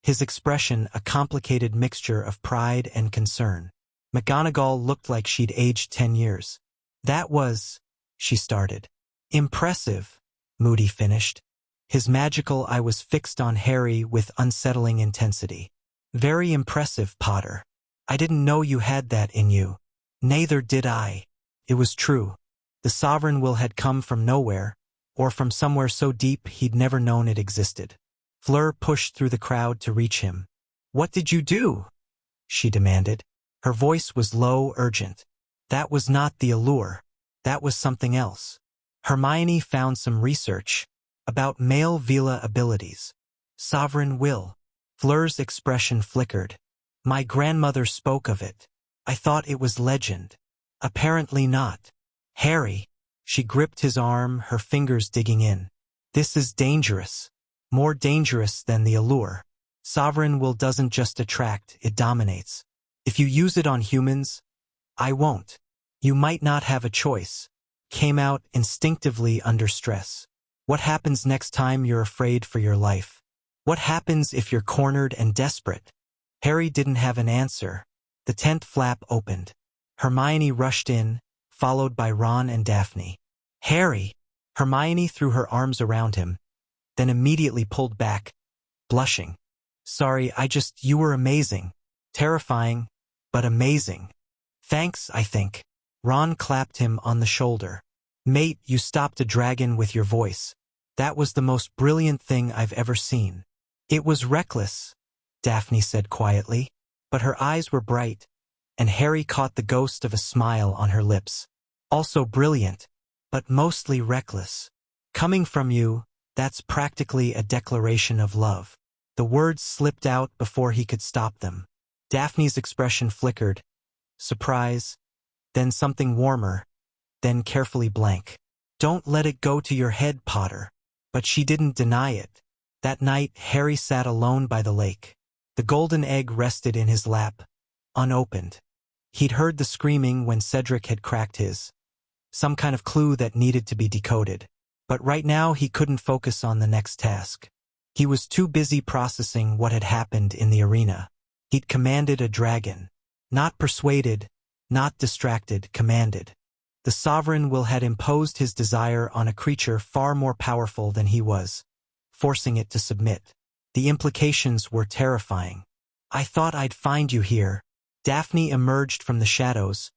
Speaker 1: his expression a complicated mixture of pride and concern. McGonagall looked like she'd aged 10 years. "That was," she started. "Impressive," Moody finished. His magical eye was fixed on Harry with unsettling intensity. "Very impressive, Potter. I didn't know you had that in you." "Neither did I." It was true. The sovereign will had come from nowhere, or from somewhere so deep he'd never known it existed. Fleur pushed through the crowd to reach him. "What did you do?" she demanded. Her voice was low, urgent. "That was not the allure. That was something else. Hermione found some research about male Veela abilities. Sovereign will. Fleur's expression flickered. My grandmother spoke of it. I thought it was legend. Apparently not. Harry. She gripped his arm, her fingers digging in. This is dangerous. More dangerous than the allure. Sovereign will doesn't just attract, it dominates. If you use it on humans, I won't. You might not have a choice. Came out instinctively under stress. What happens next time you're afraid for your life? What happens if you're cornered and desperate? Harry didn't have an answer. The tent flap opened. Hermione rushed in, followed by Ron and Daphne. Harry! Hermione threw her arms around him, then immediately pulled back, blushing. Sorry, you were amazing. Terrifying, but amazing. Thanks, I think. Ron clapped him on the shoulder. Mate, you stopped a dragon with your voice. That was the most brilliant thing I've ever seen. It was reckless, Daphne said quietly, but her eyes were bright, and Harry caught the ghost of a smile on her lips. Also brilliant, but mostly reckless. Coming from you, that's practically a declaration of love. The words slipped out before he could stop them. Daphne's expression flickered. Surprise, then something warmer, then carefully blank. Don't let it go to your head, Potter. But she didn't deny it. That night, Harry sat alone by the lake. The golden egg rested in his lap, unopened. He'd heard the screaming when Cedric had cracked his. Some kind of clue that needed to be decoded. But right now he couldn't focus on the next task. He was too busy processing what had happened in the arena. He'd commanded a dragon. Not persuaded, not distracted, commanded. The sovereign will had imposed his desire on a creature far more powerful than he was, forcing it to submit. The implications were terrifying. I thought I'd find you here. Daphne emerged from the shadows,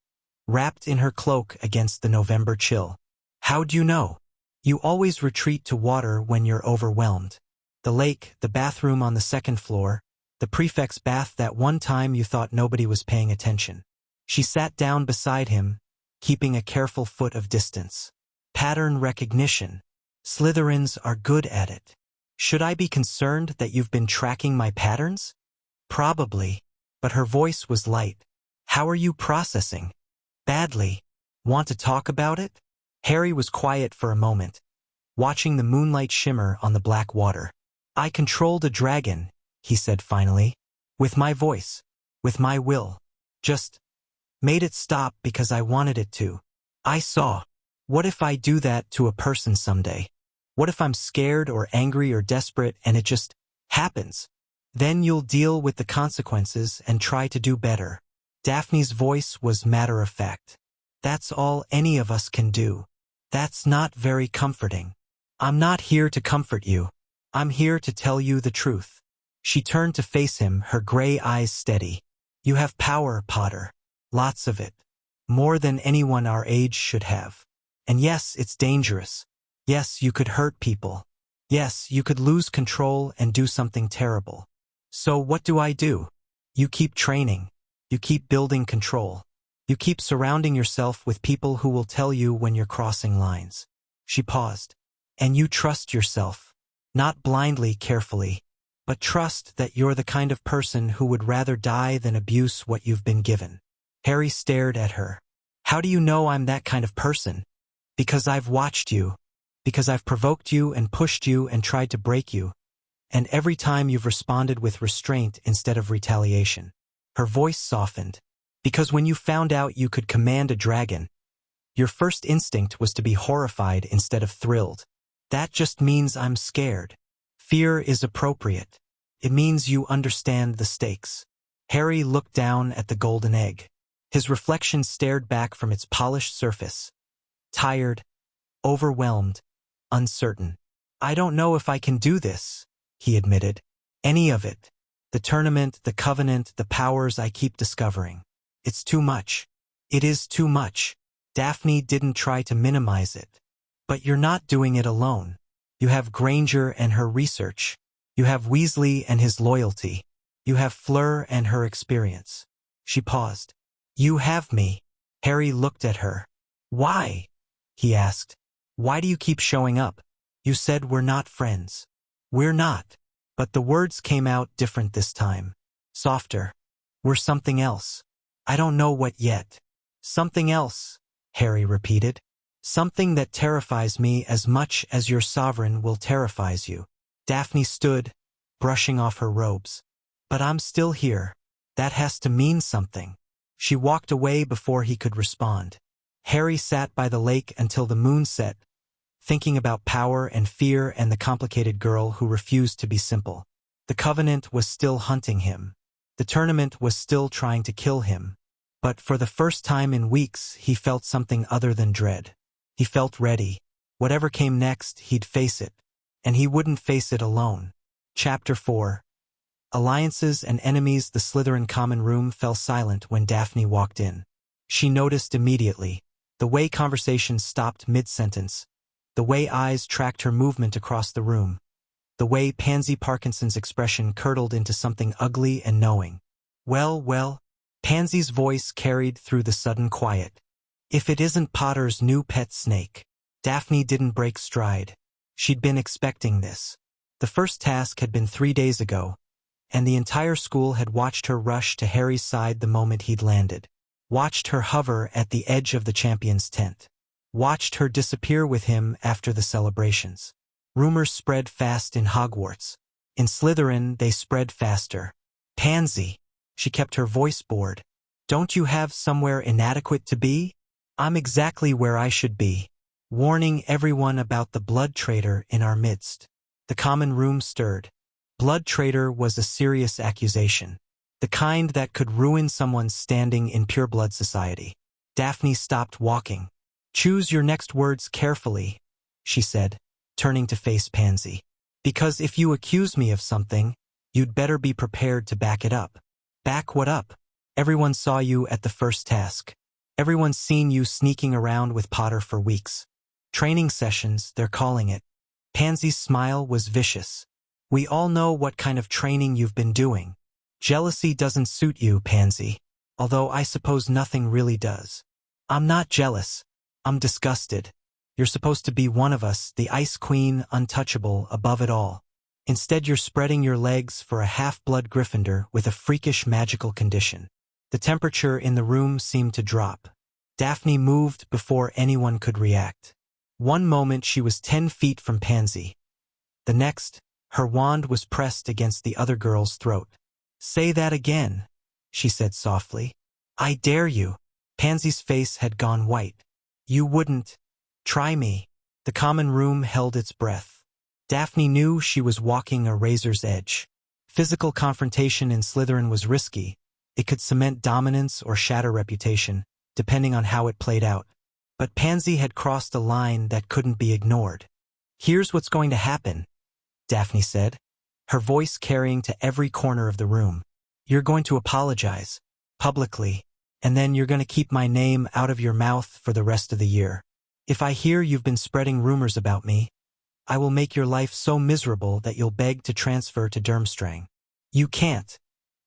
Speaker 1: wrapped in her cloak against the November chill. How'd you know? You always retreat to water when you're overwhelmed. The lake, the bathroom on the second floor, the prefect's bath that one time you thought nobody was paying attention. She sat down beside him, keeping a careful foot of distance. Pattern recognition. Slytherins are good at it. Should I be concerned that you've been tracking my patterns? Probably, but her voice was light. How are you processing? Badly. Want to talk about it? Harry was quiet for a moment, watching the moonlight shimmer on the black water. I controlled a dragon, he said finally. With my voice. With my will. Just made it stop because I wanted it to. I saw. What if I do that to a person someday? What if I'm scared or angry or desperate and it just happens? Then you'll deal with the consequences and try to do better. Daphne's voice was matter of fact. That's all any of us can do. That's not very comforting. I'm not here to comfort you. I'm here to tell you the truth. She turned to face him, her gray eyes steady. You have power, Potter. Lots of it. More than anyone our age should have. And yes, it's dangerous. Yes, you could hurt people. Yes, you could lose control and do something terrible. So what do? You keep training. You keep building control. You keep surrounding yourself with people who will tell you when you're crossing lines. She paused. And you trust yourself. Not blindly, carefully, but trust that you're the kind of person who would rather die than abuse what you've been given. Harry stared at her. How do you know I'm that kind of person? Because I've watched you. Because I've provoked you and pushed you and tried to break you. And every time you've responded with restraint instead of retaliation. Her voice softened. Because when you found out you could command a dragon, your first instinct was to be horrified instead of thrilled. That just means I'm scared. Fear is appropriate. It means you understand the stakes. Harry looked down at the golden egg. His reflection stared back from its polished surface. Tired, overwhelmed, uncertain. I don't know if I can do this, he admitted. Any of it. The tournament, the covenant, the powers I keep discovering. It's too much. It is too much. Daphne didn't try to minimize it. But you're not doing it alone. You have Granger and her research. You have Weasley and his loyalty. You have Fleur and her experience. She paused. You have me. Harry looked at her. Why? He asked. Why do you keep showing up? You said we're not friends. We're not. But the words came out different this time. Softer. We're something else. I don't know what yet. Something else, Harry repeated. Something that terrifies me as much as your sovereign will terrifies you. Daphne stood, brushing off her robes. But I'm still here. That has to mean something. She walked away before he could respond. Harry sat by the lake until the moon set, thinking about power and fear and the complicated girl who refused to be simple. The Covenant was still hunting him. The tournament was still trying to kill him. But for the first time in weeks, he felt something other than dread. He felt ready. Whatever came next, he'd face it. And he wouldn't face it alone. Chapter 4. Alliances and enemies. The Slytherin common room fell silent when Daphne walked in. She noticed immediately. The way conversation stopped mid-sentence. The way eyes tracked her movement across the room. The way Pansy Parkinson's expression curdled into something ugly and knowing. Well, Pansy's voice carried through the sudden quiet. If it isn't Potter's new pet snake. Daphne didn't break stride. She'd been expecting this. The first task had been 3 days ago, and the entire school had watched her rush to Harry's side the moment he'd landed. Watched her hover at the edge of the champion's tent. Watched her disappear with him after the celebrations. Rumors spread fast in Hogwarts. In Slytherin, they spread faster. Pansy. She kept her voice bored. Don't you have somewhere inadequate to be? I'm exactly where I should be. Warning everyone about the blood traitor in our midst. The common room stirred. Blood traitor was a serious accusation. The kind that could ruin someone's standing in pureblood society. Daphne stopped walking. Choose your next words carefully, she said, turning to face Pansy. Because if you accuse me of something, you'd better be prepared to back it up. Back what up? Everyone saw you at the first task. Everyone's seen you sneaking around with Potter for weeks. Training sessions, they're calling it. Pansy's smile was vicious. We all know what kind of training you've been doing. Jealousy doesn't suit you, Pansy. Although I suppose nothing really does. I'm not jealous. I'm disgusted. You're supposed to be one of us, the Ice Queen, untouchable, above it all. Instead you're spreading your legs for a half-blood Gryffindor with a freakish magical condition. The temperature in the room seemed to drop. Daphne moved before anyone could react. One moment she was 10 feet from Pansy. The next, her wand was pressed against the other girl's throat. Say that again, she said softly. I dare you. Pansy's face had gone white. You wouldn't. Try me. The common room held its breath. Daphne knew she was walking a razor's edge. Physical confrontation in Slytherin was risky. It could cement dominance or shatter reputation, depending on how it played out. But Pansy had crossed a line that couldn't be ignored. Here's what's going to happen, Daphne said, her voice carrying to every corner of the room. You're going to apologize, publicly, and then you're going to keep my name out of your mouth for the rest of the year. If I hear you've been spreading rumors about me, I will make your life so miserable that you'll beg to transfer to Durmstrang. You can't.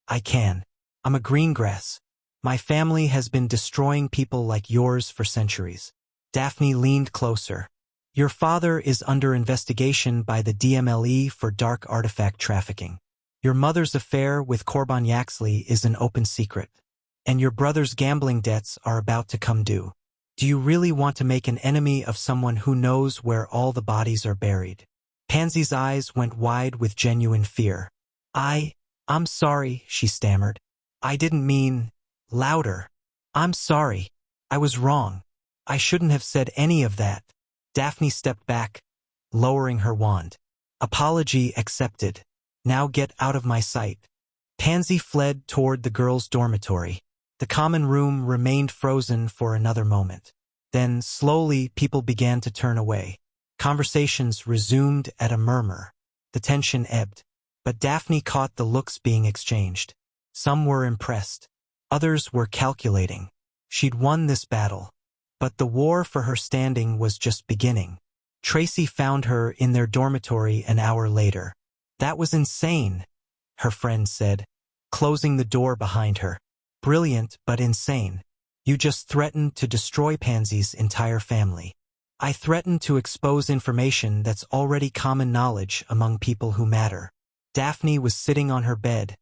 Speaker 1: I can. I'm a greengrass. My family has been destroying people like yours for centuries. Daphne leaned closer. Your father is under investigation by the DMLE for dark artifact trafficking. Your mother's affair with Corban Yaxley is an open secret. And your brother's gambling debts are about to come due. Do you really want to make an enemy of someone who knows where all the bodies are buried? Pansy's eyes went wide with genuine fear. I'm sorry, she stammered. I didn't mean... Louder. I'm sorry. I was wrong. I shouldn't have said any of that. Daphne stepped back, lowering her wand. Apology accepted. Now get out of my sight. Pansy fled toward the girls' dormitory. The common room remained frozen for another moment. Then, slowly, people began to turn away. Conversations resumed at a murmur. The tension ebbed. But Daphne caught the looks being exchanged. Some were impressed. Others were calculating. She'd won this battle. But the war for her standing was just beginning. Tracy found her in their dormitory an hour later. That was insane, her friend said, closing the door behind her. Brilliant, but insane. You just threatened to destroy Pansy's entire family. I threatened to expose information that's already common knowledge among people who matter. Daphne was sitting on her bed,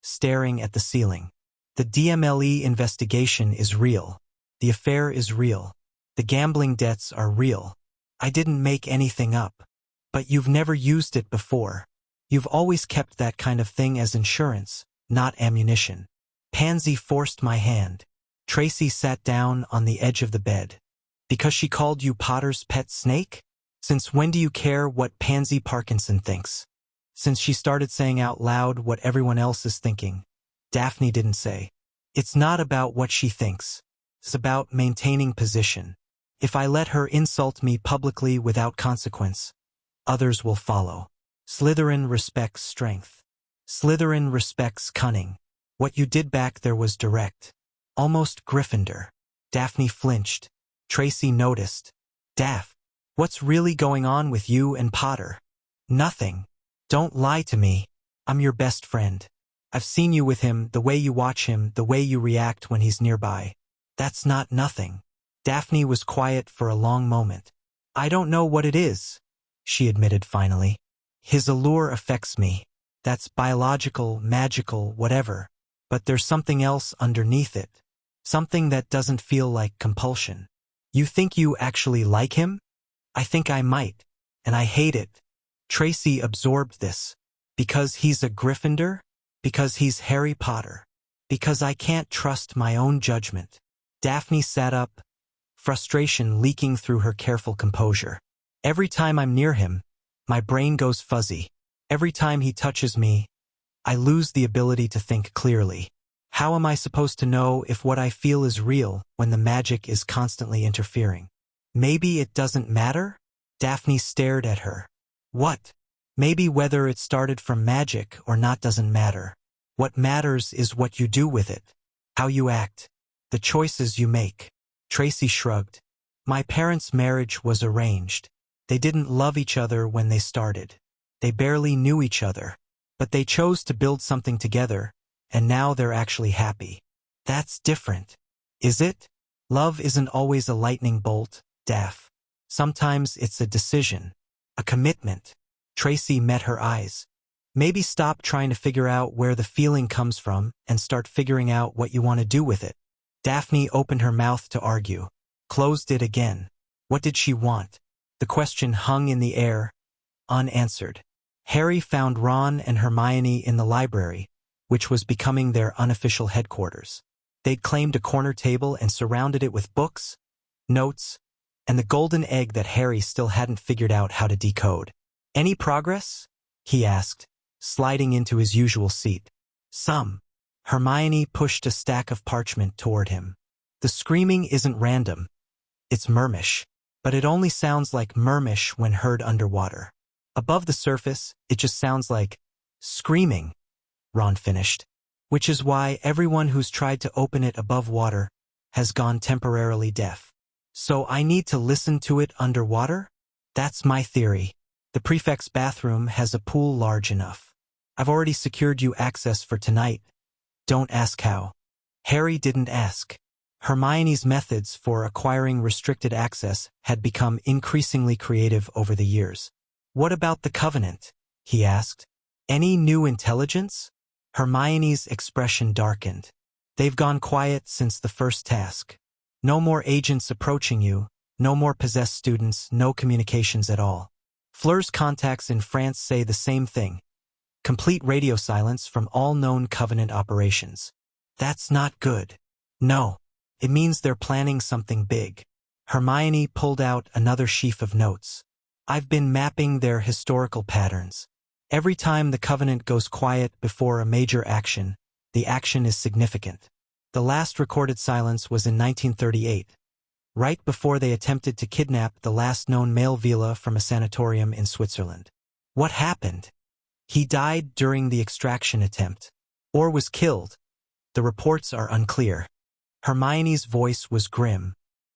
Speaker 1: staring at the ceiling. The DMLE investigation is real. The affair is real. The gambling debts are real. I didn't make anything up. But you've never used it before. You've always kept that kind of thing as insurance, not ammunition. Pansy forced my hand. Tracy sat down on the edge of the bed. Because she called you Potter's pet snake? Since when do you care what Pansy Parkinson thinks? Since she started saying out loud what everyone else is thinking. Daphne didn't say. It's not about what she thinks. It's about maintaining position. If I let her insult me publicly without consequence, others will follow. Slytherin respects strength. Slytherin respects cunning. What you did back there was direct. Almost Gryffindor. Daphne flinched. Tracy noticed. Daph, what's really going on with you and Potter? Nothing. Don't lie to me. I'm your best friend. I've seen you with him, the way you watch him, the way you react when he's nearby. That's not nothing. Daphne was quiet for a long moment. I don't know what it is, she admitted finally. His allure affects me. That's biological, magical, whatever. But there's something else underneath it. Something that doesn't feel like compulsion. You think you actually like him? I think I might. And I hate it. Tracy absorbed this. Because he's a Gryffindor? Because he's Harry Potter. Because I can't trust my own judgment. Daphne sat up, frustration leaking through her careful composure. Every time I'm near him, my brain goes fuzzy. Every time he touches me, I lose the ability to think clearly. How am I supposed to know if what I feel is real when the magic is constantly interfering? Maybe it doesn't matter? Daphne stared at her. What? Maybe whether it started from magic or not doesn't matter. What matters is what you do with it. How you act. The choices you make. Tracy shrugged. My parents' marriage was arranged. They didn't love each other when they started. They barely knew each other. But they chose to build something together, and now they're actually happy. That's different. Is it? Love isn't always a lightning bolt, Daph. Sometimes it's a decision. A commitment. Tracy met her eyes. Maybe stop trying to figure out where the feeling comes from and start figuring out what you want to do with it. Daphne opened her mouth to argue, closed it again. What did she want? The question hung in the air, unanswered. Harry found Ron and Hermione in the library, which was becoming their unofficial headquarters. They'd claimed a corner table and surrounded it with books, notes, and the golden egg that Harry still hadn't figured out how to decode. Any progress? He asked, sliding into his usual seat. Some. Hermione pushed a stack of parchment toward him. The screaming isn't random. It's Murmish. But it only sounds like Murmish when heard underwater. Above the surface, it just sounds like screaming, Ron finished. Which is why everyone who's tried to open it above water has gone temporarily deaf. So I need to listen to it underwater? That's my theory. The prefect's bathroom has a pool large enough. I've already secured you access for tonight. Don't ask how. Harry didn't ask. Hermione's methods for acquiring restricted access had become increasingly creative over the years. What about the Covenant? He asked. Any new intelligence? Hermione's expression darkened. They've gone quiet since the first task. No more agents approaching you, no more possessed students, no communications at all. Fleur's contacts in France say the same thing. Complete radio silence from all known Covenant operations. That's not good. No. It means they're planning something big. Hermione pulled out another sheaf of notes. I've been mapping their historical patterns. Every time the Covenant goes quiet before a major action, the action is significant. The last recorded silence was in 1938, right before they attempted to kidnap the last known male Veela from a sanatorium in Switzerland. What happened? He died during the extraction attempt, or was killed. The reports are unclear. Hermione's voice was grim.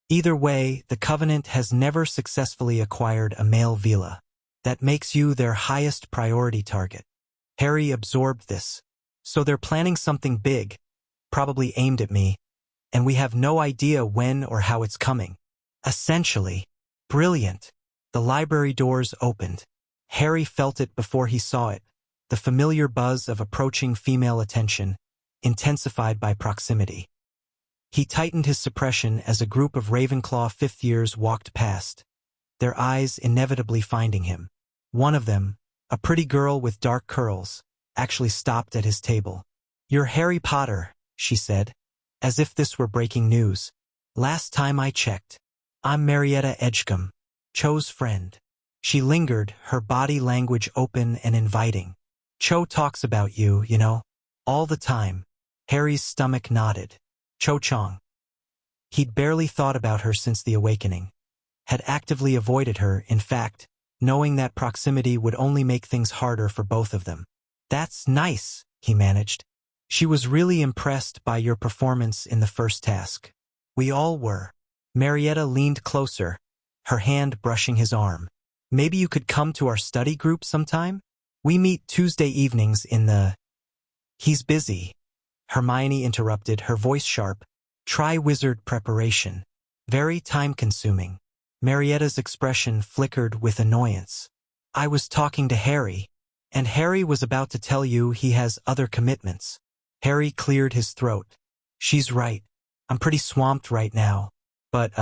Speaker 1: Either way, the Covenant has never successfully acquired a male Veela. That makes you their highest priority target. Harry absorbed this. So they're planning something big, probably aimed at me, and we have no idea when or how it's coming. Essentially. Brilliant. The library doors opened. Harry felt it before he saw it. the familiar buzz of approaching female attention, intensified by proximity. He tightened his suppression as a group of Ravenclaw fifth years walked past, their eyes inevitably finding him. One of them, a pretty girl with dark curls, actually stopped at his table. "You're Harry Potter," she said, as if this were breaking news. "Last time I checked. I'm Marietta Edgecombe, Cho's friend." She lingered, her body language open and inviting. "Cho talks about you, you know, all the time." Harry's stomach nodded. Cho Chong. He'd barely thought about her since the awakening. Had actively avoided her, in fact, knowing that proximity would only make things harder for both of them. "That's nice," he managed. "She was really impressed by your performance in the first task." "We all were." Marietta leaned closer, her hand brushing his arm. "Maybe you could come to our study group sometime? We meet Tuesday evenings in the—" "He's busy," Hermione interrupted, her voice sharp. "Try wizard preparation. Very time-consuming." Marietta's expression flickered with annoyance. "I was talking to Harry, and Harry was about to tell you he has other commitments." Harry cleared his throat. "She's right. I'm pretty swamped right now. But,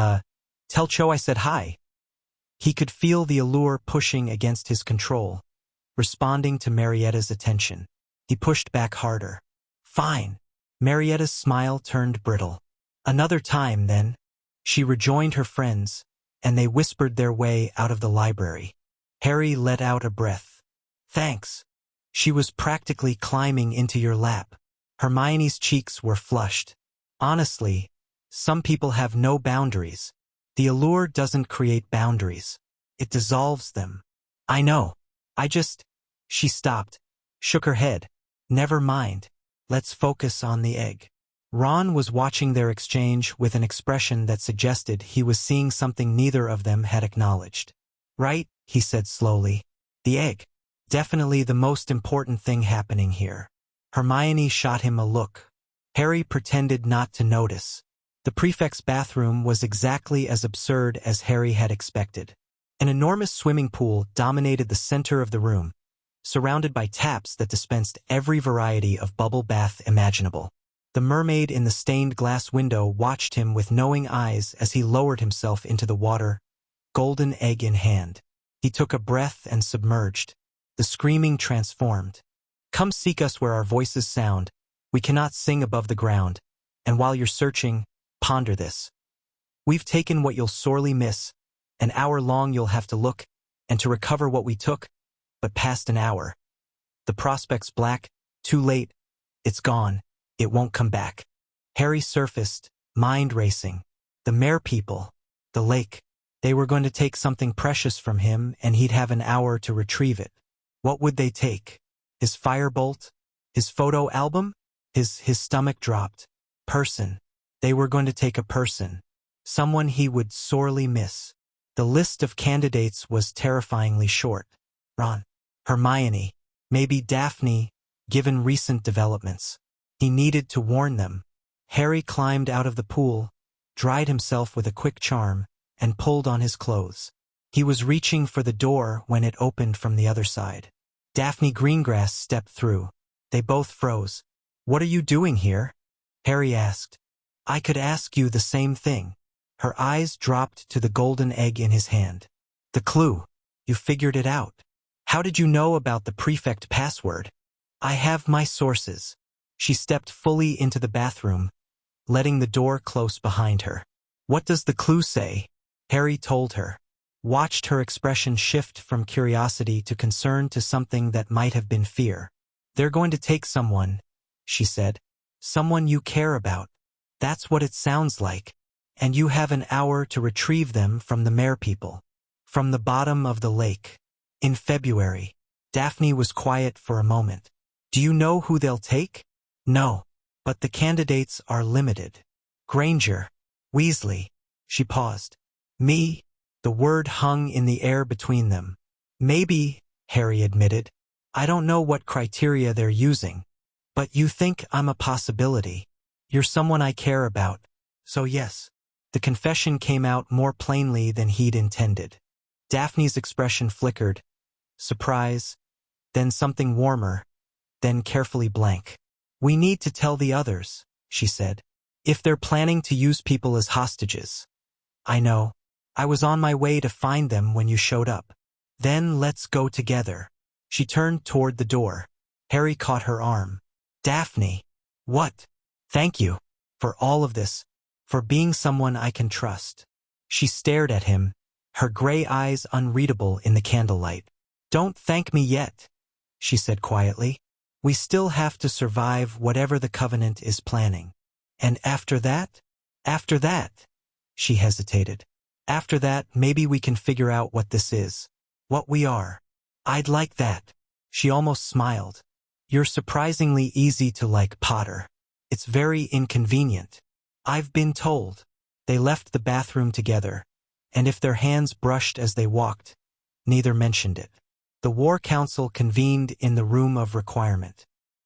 Speaker 1: tell Cho I said hi." He could feel the allure pushing against his control, responding to Marietta's attention. He pushed back harder. "Fine." Marietta's smile turned brittle. "Another time, then." She rejoined her friends, and they whispered their way out of the library. Harry let out a breath. "Thanks." She was practically climbing into your lap. Hermione's cheeks were flushed. "Honestly, some people have no boundaries. The allure doesn't create boundaries. It dissolves them." "I know. She stopped, shook her head. "Never mind. Let's focus on the egg." Ron was watching their exchange with an expression that suggested he was seeing something neither of them had acknowledged. "Right," he said slowly. "The egg. Definitely the most important thing happening here." Hermione shot him a look. Harry pretended not to notice. The prefect's bathroom was exactly as absurd as Harry had expected. An enormous swimming pool dominated the center of the room, surrounded by taps that dispensed every variety of bubble bath imaginable. The mermaid in the stained glass window watched him with knowing eyes as he lowered himself into the water, golden egg in hand. He took a breath and submerged. The screaming transformed. "Come seek us where our voices sound. We cannot sing above the ground. And while you're searching, ponder this. We've taken what you'll sorely miss. An hour long you'll have to look, and to recover what we took, but past an hour. The prospect's black, too late. It's gone. It won't come back." Harry surfaced, mind racing. The mare people, the lake. They were going to take something precious from him, and he'd have an hour to retrieve it. What would they take? His firebolt? His photo album? His stomach dropped. Person. They were going to take a person. Someone he would sorely miss. The list of candidates was terrifyingly short. Ron. Hermione. Maybe Daphne, given recent developments. He needed to warn them. Harry climbed out of the pool, dried himself with a quick charm, and pulled on his clothes. He was reaching for the door when it opened from the other side. Daphne Greengrass stepped through. They both froze. "What are you doing here?" Harry asked. "I could ask you the same thing." Her eyes dropped to the golden egg in his hand. "The clue. You figured it out. How did you know about the prefect password?" "I have my sources." She stepped fully into the bathroom, letting the door close behind her. "What does the clue say?" Harry told her. Watched her expression shift from curiosity to concern to something that might have been fear. "They're going to take someone," she said. "Someone you care about. That's what it sounds like. And you have an hour to retrieve them from the mare people. From the bottom of the lake. In February." Daphne was quiet for a moment. "Do you know who they'll take?" "No. But the candidates are limited. Granger. Weasley." She paused. "Me?" The word hung in the air between them. "Maybe," Harry admitted. "I don't know what criteria they're using. But you think I'm a possibility. You're someone I care about. So yes." The confession came out more plainly than he'd intended. Daphne's expression flickered. Surprise, then something warmer, then carefully blank. We need to tell the others, she said. If they're planning to use people as hostages. I know. I was on my way to find them when you showed up. Then let's go together. She turned toward the door. Harry caught her arm. Daphne. What? Thank you. For all of this. For being someone I can trust. She stared at him, her gray eyes unreadable in the candlelight. Don't thank me yet, she said quietly. We still have to survive whatever the Covenant is planning. And after that? After that, she hesitated. After that, maybe we can figure out what this is. What we are. I'd like that. She almost smiled. You're surprisingly easy to like, Potter. It's very inconvenient. I've been told. They left the bathroom together, and if their hands brushed as they walked, neither mentioned it. The War Council convened in the Room of Requirement.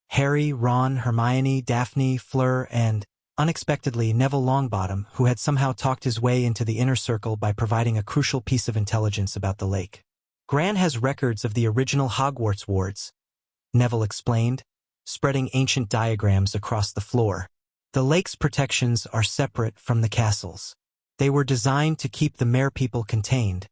Speaker 1: Harry, Ron, Hermione, Daphne, Fleur, and, unexpectedly, Neville Longbottom, who had somehow talked his way into the inner circle by providing a crucial piece of intelligence about the lake. Gran has records of the original Hogwarts wards, Neville explained, spreading ancient diagrams across the floor. The lake's protections are separate from the castle's. They were designed to keep the merpeople contained,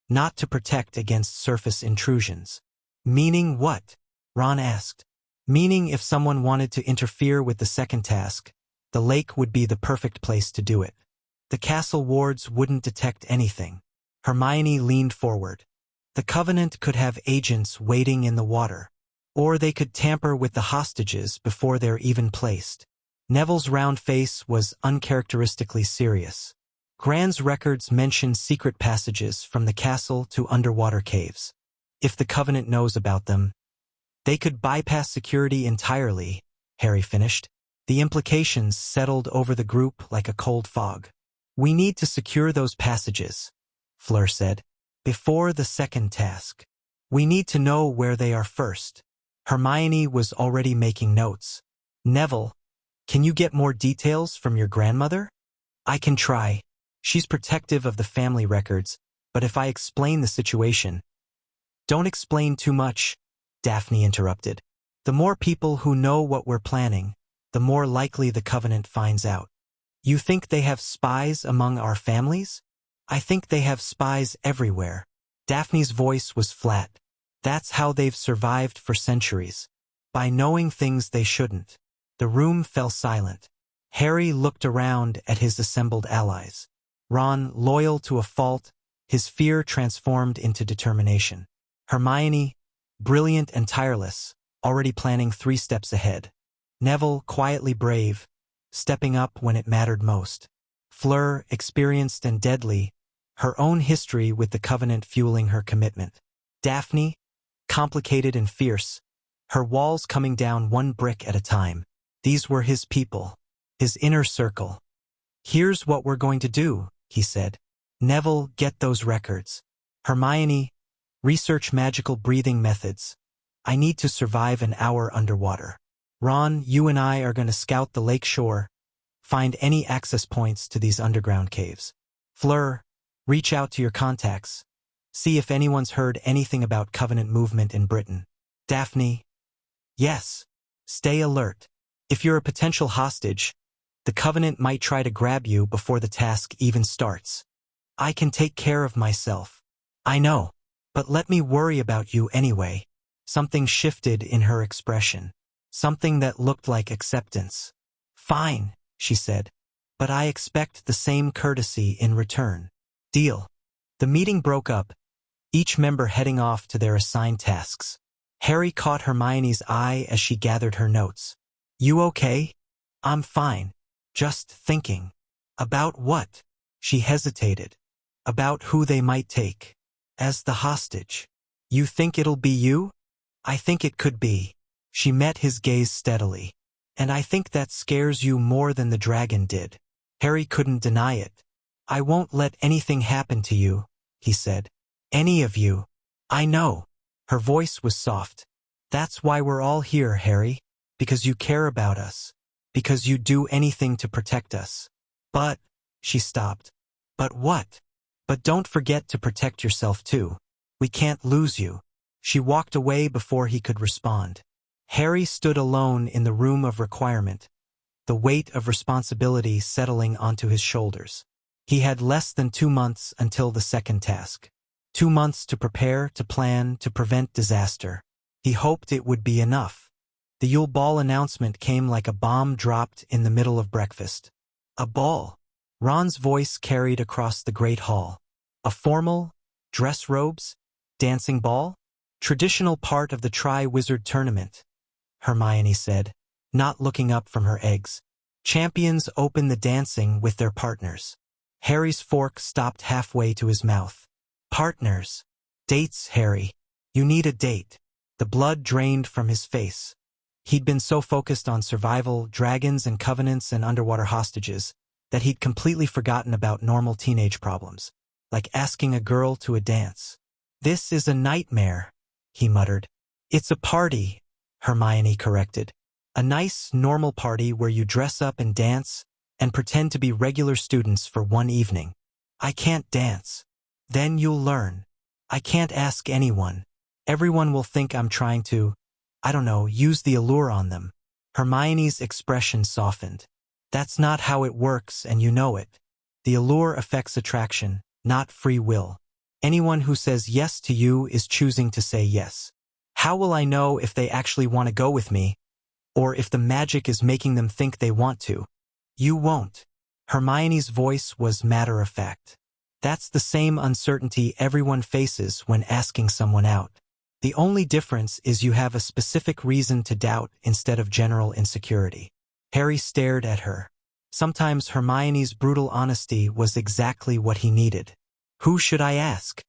Speaker 1: not to protect against surface intrusions. Meaning what? Ron asked. Meaning if someone wanted to interfere with the second task, the lake would be the perfect place to do it. The castle wards wouldn't detect anything. Hermione leaned forward. The Covenant could have agents waiting in the water, or they could tamper with the hostages before they're even placed. Neville's round face was uncharacteristically serious. Gran's records mention secret passages from the castle to underwater caves. If the Covenant knows about them, they could bypass security entirely, Harry finished. The implications settled over the group like a cold fog. We need to secure those passages, Fleur said, before the second task. We need to know where they are first. Hermione was already making notes. Neville, can you get more details from your grandmother? I can try. She's protective of the family records, but if I explain the situation... Don't explain too much, Daphne interrupted. The more people who know what we're planning, the more likely the Covenant finds out. You think they have spies among our families? I think they have spies everywhere. Daphne's voice was flat. That's how they've survived for centuries. By knowing things they shouldn't. The room fell silent. Harry looked around at his assembled allies. Ron, loyal to a fault, his fear transformed into determination. Hermione, brilliant and tireless, already planning 3 steps ahead. Neville, quietly brave, stepping up when it mattered most. Fleur, experienced and deadly, her own history with the Covenant fueling her commitment. Daphne, complicated and fierce, her walls coming down 1 brick at a time. These were his people, his inner circle. Here's what we're going to do, he said. Neville, get those records. Hermione, research magical breathing methods. I need to survive an hour underwater. Ron, you and I are going to scout the lake shore, find any access points to these underground caves. Fleur, reach out to your contacts. See if anyone's heard anything about Covenant movement in Britain. Daphne, yes. Stay alert. If you're a potential hostage, the Covenant might try to grab you before the task even starts. I can take care of myself. I know, but let me worry about you anyway. Something shifted in her expression. Something that looked like acceptance. Fine, she said, but I expect the same courtesy in return. Deal. The meeting broke up, each member heading off to their assigned tasks. Harry caught Hermione's eye as she gathered her notes. You okay? I'm fine. Just thinking. About what? She hesitated. About who they might take. As the hostage. You think it'll be you? I think it could be. She met his gaze steadily. And I think that scares you more than the dragon did. Harry couldn't deny it. I won't let anything happen to you, he said. Any of you. I know. Her voice was soft. That's why we're all here, Harry. Because you care about us. Because you do anything to protect us. But, she stopped. But what? But don't forget to protect yourself too. We can't lose you. She walked away before he could respond. Harry stood alone in the room of requirement, the weight of responsibility settling onto his shoulders. He had less than 2 months until the second task. 2 months to prepare, to plan, to prevent disaster. He hoped it would be enough. The Yule Ball announcement came like a bomb dropped in the middle of breakfast. A ball. Ron's voice carried across the great hall. A formal, dress robes, dancing ball? Traditional part of the Tri-Wizard tournament, Hermione said, not looking up from her eggs. Champions open the dancing with their partners. Harry's fork stopped halfway to his mouth. Partners. Dates, Harry. You need a date. The blood drained from his face. He'd been so focused on survival, dragons and covenants and underwater hostages, that he'd completely forgotten about normal teenage problems, like asking a girl to a dance. This is a nightmare, he muttered. It's a party, Hermione corrected. A nice, normal party where you dress up and dance and pretend to be regular students for one evening. I can't dance. Then you'll learn. I can't ask anyone. Everyone will think I'm trying to, I don't know, use the allure on them. Hermione's expression softened. That's not how it works, and you know it. The allure affects attraction, not free will. Anyone who says yes to you is choosing to say yes. How will I know if they actually want to go with me, or if the magic is making them think they want to? You won't. Hermione's voice was matter-of-fact. That's the same uncertainty everyone faces when asking someone out. The only difference is you have a specific reason to doubt instead of general insecurity. Harry stared at her. Sometimes Hermione's brutal honesty was exactly what he needed. Who should I ask?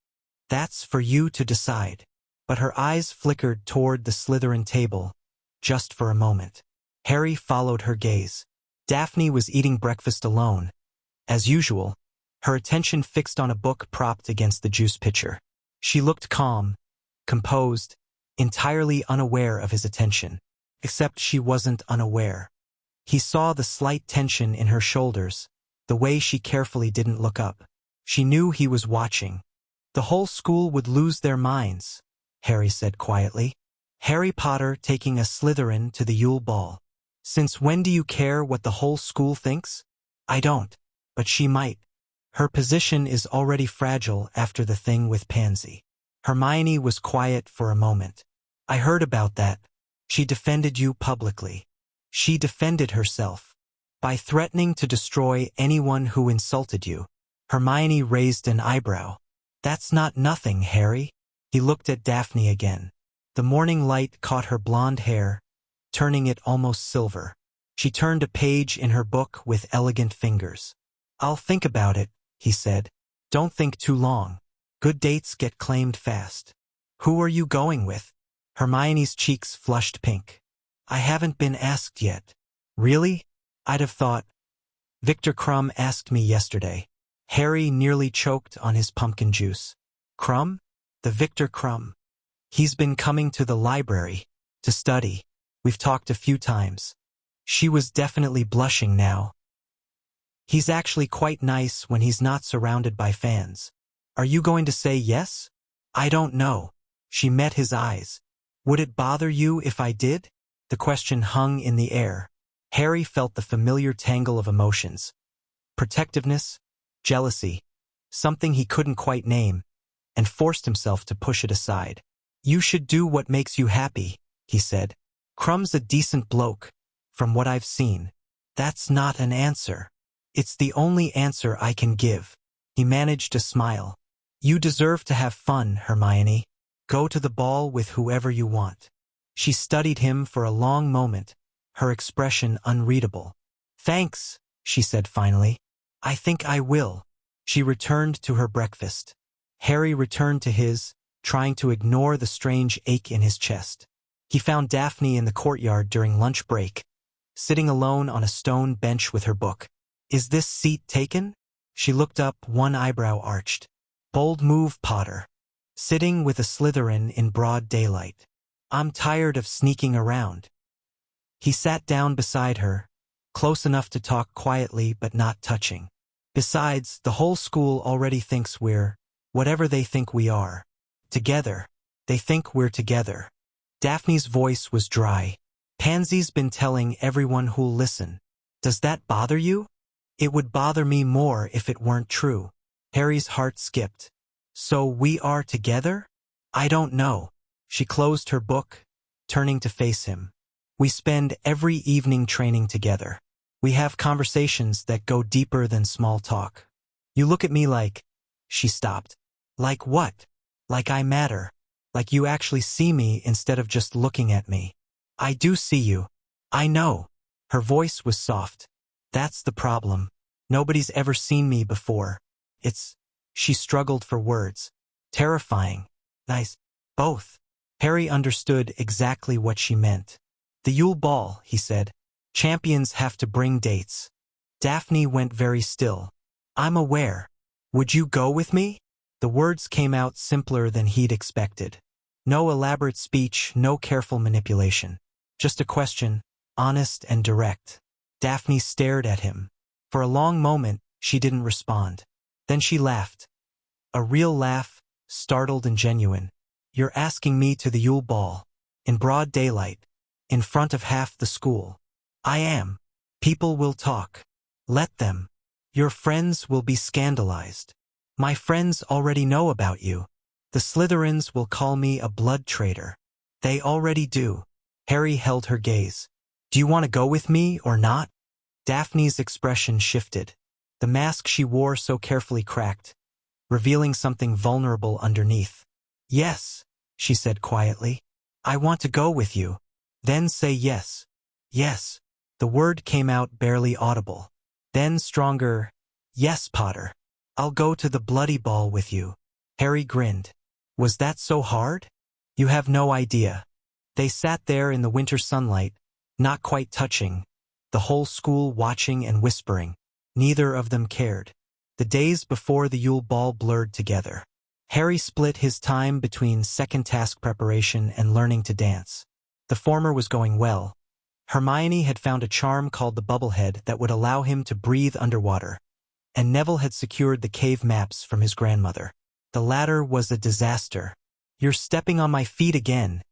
Speaker 1: That's for you to decide. But her eyes flickered toward the Slytherin table, just for a moment. Harry followed her gaze. Daphne was eating breakfast alone. As usual, her attention fixed on a book propped against the juice pitcher. She looked calm, composed, entirely unaware of his attention. Except she wasn't unaware. He saw the slight tension in her shoulders, the way she carefully didn't look up. She knew he was watching. The whole school would lose their minds, Harry said quietly. Harry Potter taking a Slytherin to the Yule Ball. Since when do you care what the whole school thinks? I don't, but she might. Her position is already fragile after the thing with Pansy. Hermione was quiet for a moment. I heard about that. She defended you publicly. She defended herself by threatening to destroy anyone who insulted you. Hermione raised an eyebrow. That's not nothing, Harry. He looked at Daphne again. The morning light caught her blonde hair, turning it almost silver. She turned a page in her book with elegant fingers. I'll think about it, he said. Don't think too long. Good dates get claimed fast. Who are you going with? Hermione's cheeks flushed pink. I haven't been asked yet. Really? I'd have thought. Victor Crumb asked me yesterday. Harry nearly choked on his pumpkin juice. Crumb? The Victor Crumb. He's been coming to the library to study. We've talked a few times. She was definitely blushing now. He's actually quite nice when he's not surrounded by fans. Are you going to say yes? I don't know. She met his eyes. Would it bother you if I did? The question hung in the air. Harry felt the familiar tangle of emotions. Protectiveness, jealousy, something he couldn't quite name, and forced himself to push it aside. You should do what makes you happy, he said. Crumb's a decent bloke, from what I've seen. That's not an answer. It's the only answer I can give. He managed to smile. You deserve to have fun, Hermione. Go to the ball with whoever you want. She studied him for a long moment, her expression unreadable. Thanks, she said finally. I think I will. She returned to her breakfast. Harry returned to his, trying to ignore the strange ache in his chest. He found Daphne in the courtyard during lunch break, sitting alone on a stone bench with her book. Is this seat taken? She looked up, one eyebrow arched. Bold move, Potter. Sitting with a Slytherin in broad daylight. I'm tired of sneaking around. He sat down beside her, close enough to talk quietly but not touching. Besides, the whole school already thinks we're whatever they think we are. Together. They think we're together. Daphne's voice was dry. Pansy's been telling everyone who'll listen. Does that bother you? It would bother me more if it weren't true. Harry's heart skipped. So we are together? I don't know. She closed her book, turning to face him. We spend every evening training together. We have conversations that go deeper than small talk. You look at me like... She stopped. Like what? Like I matter. Like you actually see me instead of just looking at me. I do see you. I know. Her voice was soft. That's the problem. Nobody's ever seen me before. It's... She struggled for words. Terrifying. Nice. Both. Harry understood exactly what she meant. The Yule Ball, he said. Champions have to bring dates. Daphne went very still. I'm aware. Would you go with me? The words came out simpler than he'd expected. No elaborate speech, no careful manipulation. Just a question, honest and direct. Daphne stared at him. For a long moment, she didn't respond. Then she laughed. A real laugh, startled and genuine. You're asking me to the Yule Ball. In broad daylight. In front of half the school. I am. People will talk. Let them. Your friends will be scandalized. My friends already know about you. The Slytherins will call me a blood traitor. They already do. Harry held her gaze. Do you want to go with me or not? Daphne's expression shifted. The mask she wore so carefully cracked, revealing something vulnerable underneath. Yes, she said quietly. I want to go with you. Then say yes. Yes. The word came out barely audible. Then stronger. Yes, Potter. I'll go to the bloody ball with you. Harry grinned. Was that so hard? You have no idea. They sat there in the winter sunlight, not quite touching, the whole school watching and whispering. Neither of them cared. The days before the Yule Ball blurred together. Harry split his time between second task preparation and learning to dance. The former was going well. Hermione had found a charm called the Bubblehead that would allow him to breathe underwater, and Neville had secured the cave maps from his grandmother. The latter was a disaster. You're stepping on my feet again,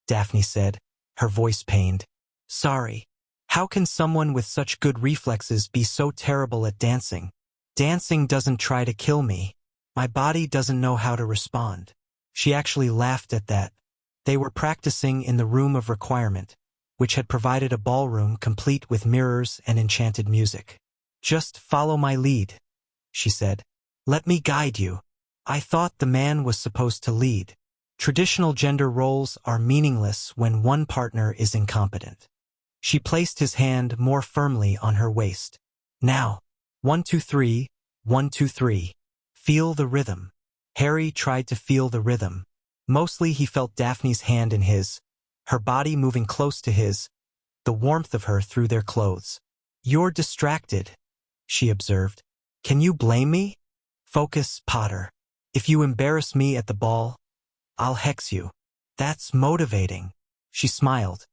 Speaker 1: Daphne said, her voice pained. Sorry. How can someone with such good reflexes be so terrible at dancing? Dancing doesn't try to kill me. My body doesn't know how to respond. She actually laughed at that. They were practicing in the room of requirement, which had provided a ballroom complete with mirrors and enchanted music. Just follow my lead, she said. Let me guide you. I thought the man was supposed to lead. Traditional gender roles are meaningless when one partner is incompetent. She placed his hand more firmly on her waist. Now, 1, 2, 3, 1, 2, 3. Feel the rhythm. Harry tried to feel the rhythm. Mostly he felt Daphne's hand in his, her body moving close to his, the warmth of her through their clothes. You're distracted, she observed. Can you blame me? Focus, Potter. If you embarrass me at the ball, I'll hex you. That's motivating. She smiled.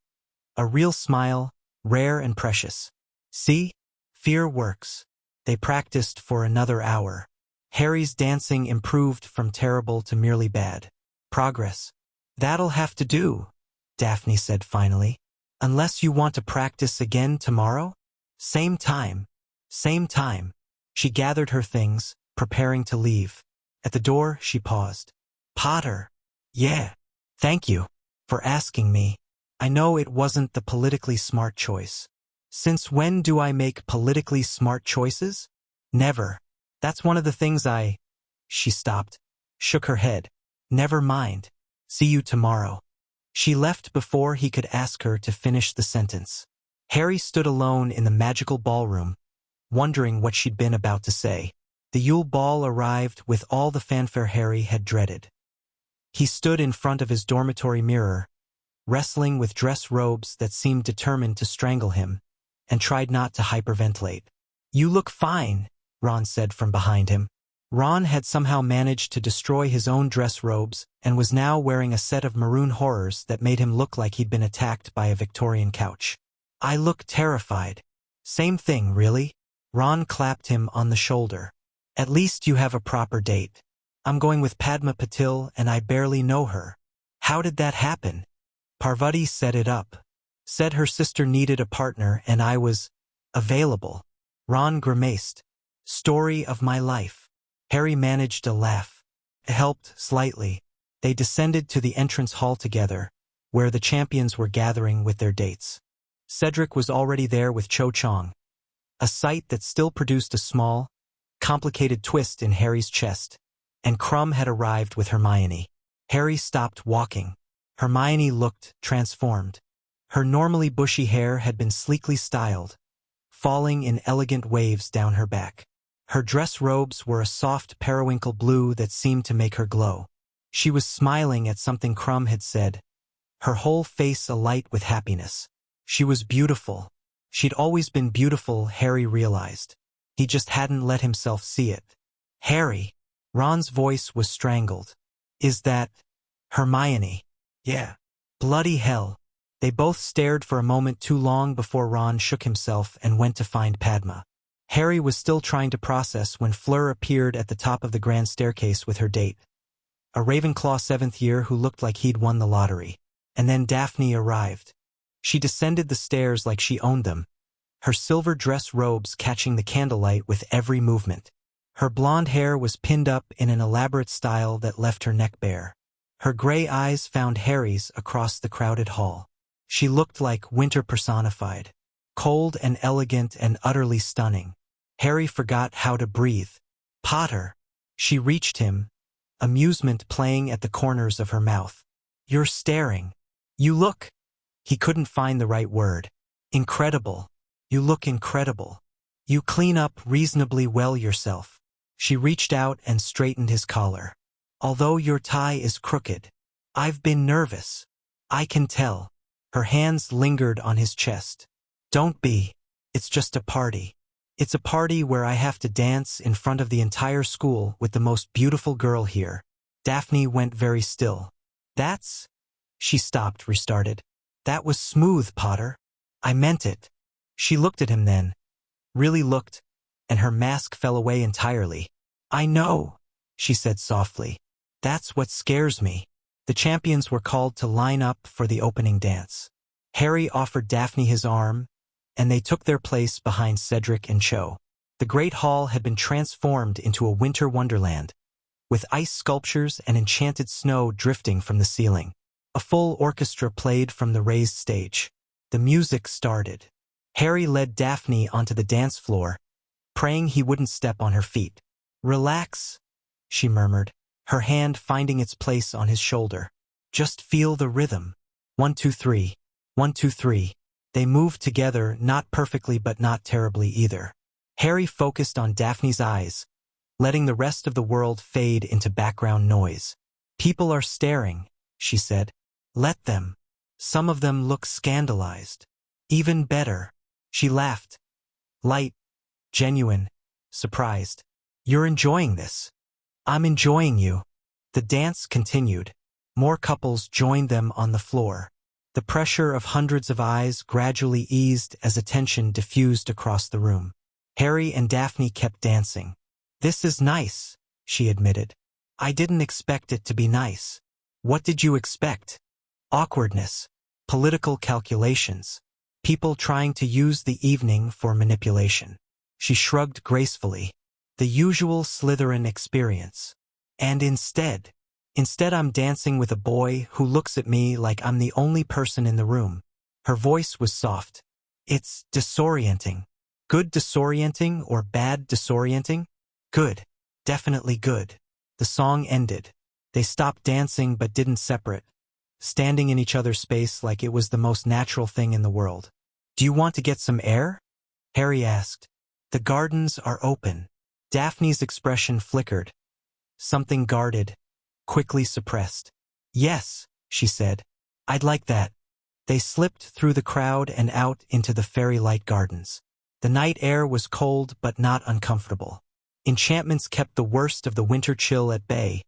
Speaker 1: A real smile, rare and precious. See? Fear works. They practiced for another hour. Harry's dancing improved from terrible to merely bad. Progress. That'll have to do, Daphne said finally. Unless you want to practice again tomorrow? Same time. Same time. She gathered her things, preparing to leave. At the door, she paused. Potter. Yeah. Thank you for asking me. I know it wasn't the politically smart choice. Since when do I make politically smart choices? Never. That's one of the things She stopped, shook her head. Never mind. See you tomorrow. She left before he could ask her to finish the sentence. Harry stood alone in the magical ballroom, wondering what she'd been about to say. The Yule Ball arrived with all the fanfare Harry had dreaded. He stood in front of his dormitory mirror, wrestling with dress robes that seemed determined to strangle him, and tried not to hyperventilate. You look fine, Ron said from behind him. Ron had somehow managed to destroy his own dress robes and was now wearing a set of maroon horrors that made him look like he'd been attacked by a Victorian couch. I look terrified. Same thing, really? Ron clapped him on the shoulder. At least you have a proper date. I'm going with Padma Patil and I barely know her. How did that happen? Parvati set it up. Said her sister needed a partner and I was available. Ron grimaced. Story of my life. Harry managed a laugh. It helped slightly. They descended to the entrance hall together, where the champions were gathering with their dates. Cedric was already there with Cho Chang, a sight that still produced a small, complicated twist in Harry's chest, and Crumb had arrived with Hermione. Harry stopped walking. Hermione looked transformed. Her normally bushy hair had been sleekly styled, falling in elegant waves down her back. Her dress robes were a soft periwinkle blue that seemed to make her glow. She was smiling at something Crumb had said, her whole face alight with happiness. She was beautiful. She'd always been beautiful, Harry realized. He just hadn't let himself see it. Harry. Ron's voice was strangled. Is that Hermione? Yeah. Bloody hell. They both stared for a moment too long before Ron shook himself and went to find Padma. Harry was still trying to process when Fleur appeared at the top of the grand staircase with her date, a Ravenclaw 7th year who looked like he'd won the lottery. And then Daphne arrived. She descended the stairs like she owned them, her silver dress robes catching the candlelight with every movement. Her blonde hair was pinned up in an elaborate style that left her neck bare. Her gray eyes found Harry's across the crowded hall. She looked like winter personified, cold and elegant and utterly stunning. Harry forgot how to breathe. Potter. She reached him, amusement playing at the corners of her mouth. You're staring. You look. He couldn't find the right word. Incredible. You look incredible. You clean up reasonably well yourself. She reached out and straightened his collar. Although your tie is crooked. I've been nervous. I can tell. Her hands lingered on his chest. Don't be. It's just a party. It's a party where I have to dance in front of the entire school with the most beautiful girl here. Daphne went very still. That's... She stopped, restarted. That was smooth, Potter. I meant it. She looked at him then. Really looked, and her mask fell away entirely. I know, she said softly. That's what scares me. The champions were called to line up for the opening dance. Harry offered Daphne his arm, and they took their place behind Cedric and Cho. The great hall had been transformed into a winter wonderland, with ice sculptures and enchanted snow drifting from the ceiling. A full orchestra played from the raised stage. The music started. Harry led Daphne onto the dance floor, praying he wouldn't step on her feet. Relax, she murmured, her hand finding its place on his shoulder. Just feel the rhythm. 1, 2, 3. 1, 2, 3. They moved together, not perfectly but not terribly either. Harry focused on Daphne's eyes, letting the rest of the world fade into background noise. People are staring, she said. Let them. Some of them look scandalized. Even better. She laughed. Light, genuine, surprised. You're enjoying this. I'm enjoying you. The dance continued. More couples joined them on the floor. The pressure of hundreds of eyes gradually eased as attention diffused across the room. Harry and Daphne kept dancing. This is nice, she admitted. I didn't expect it to be nice. What did you expect? Awkwardness, political calculations, people trying to use the evening for manipulation. She shrugged gracefully. The usual Slytherin experience. And instead I'm dancing with a boy who looks at me like I'm the only person in the room. Her voice was soft. It's disorienting. Good disorienting or bad disorienting? Good. Definitely good. The song ended. They stopped dancing but didn't separate, standing in each other's space like it was the most natural thing in the world. Do you want to get some air? Harry asked. The gardens are open. Daphne's expression flickered. Something guarded, quickly suppressed. Yes, she said. I'd like that. They slipped through the crowd and out into the fairy light gardens. The night air was cold but not uncomfortable. Enchantments kept the worst of the winter chill at bay,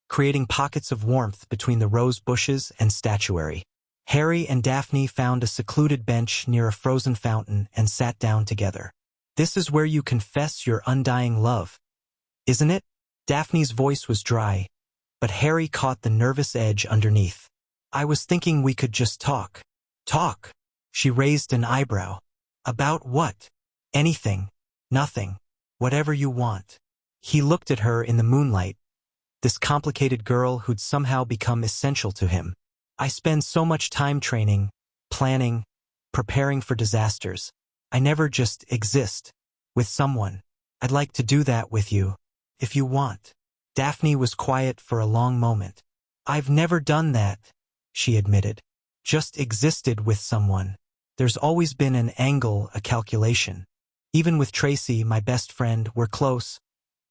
Speaker 1: creating pockets of warmth between the rose bushes and statuary. Harry and Daphne found a secluded bench near a frozen fountain and sat down together. This is where you confess your undying love, isn't it? Daphne's voice was dry, but Harry caught the nervous edge underneath. I was thinking we could just talk. Talk? She raised an eyebrow. About what? Anything. Nothing. Whatever you want. He looked at her in the moonlight, this complicated girl who'd somehow become essential to him. I spend so much time training, planning, preparing for disasters. I never just exist. With someone. I'd like to do that with you. If you want. Daphne was quiet for a long moment. I've never done that, she admitted. Just existed with someone. There's always been an angle, a calculation. Even with Tracy, my best friend, we're close,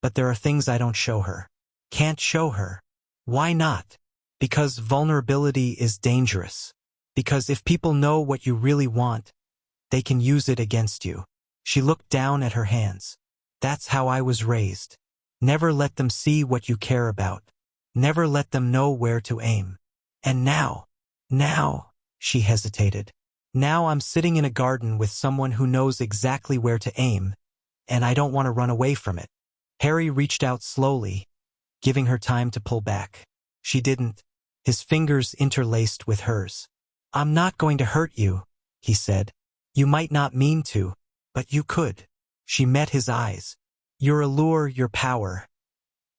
Speaker 1: but there are things I don't show her. Can't show her. Why not? Because vulnerability is dangerous. Because if people know what you really want, they can use it against you. She looked down at her hands. That's how I was raised. Never let them see what you care about. Never let them know where to aim. And now, she hesitated. Now I'm sitting in a garden with someone who knows exactly where to aim, and I don't want to run away from it. Harry reached out slowly, giving her time to pull back. She didn't. His fingers interlaced with hers. I'm not going to hurt you, he said. You might not mean to, but you could. She met his eyes. Your allure, your power.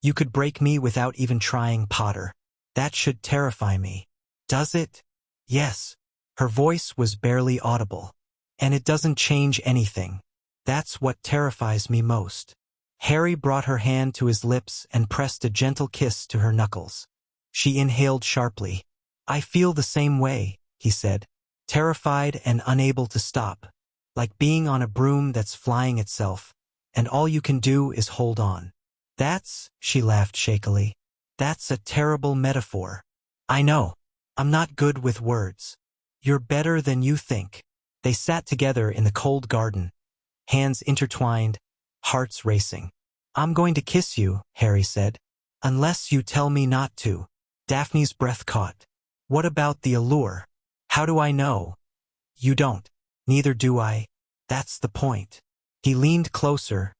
Speaker 1: You could break me without even trying, Potter. That should terrify me. Does it? Yes. Her voice was barely audible. And it doesn't change anything. That's what terrifies me most. Harry brought her hand to his lips and pressed a gentle kiss to her knuckles. She inhaled sharply. I feel the same way, he said, terrified and unable to stop, like being on a broom that's flying itself, and all you can do is hold on. She laughed shakily. That's a terrible metaphor. I know. I'm not good with words. You're better than you think. They sat together in the cold garden, hands intertwined, hearts racing. I'm going to kiss you, Harry said. Unless you tell me not to. Daphne's breath caught. What about the allure? How do I know? You don't. Neither do I. That's the point. He leaned closer,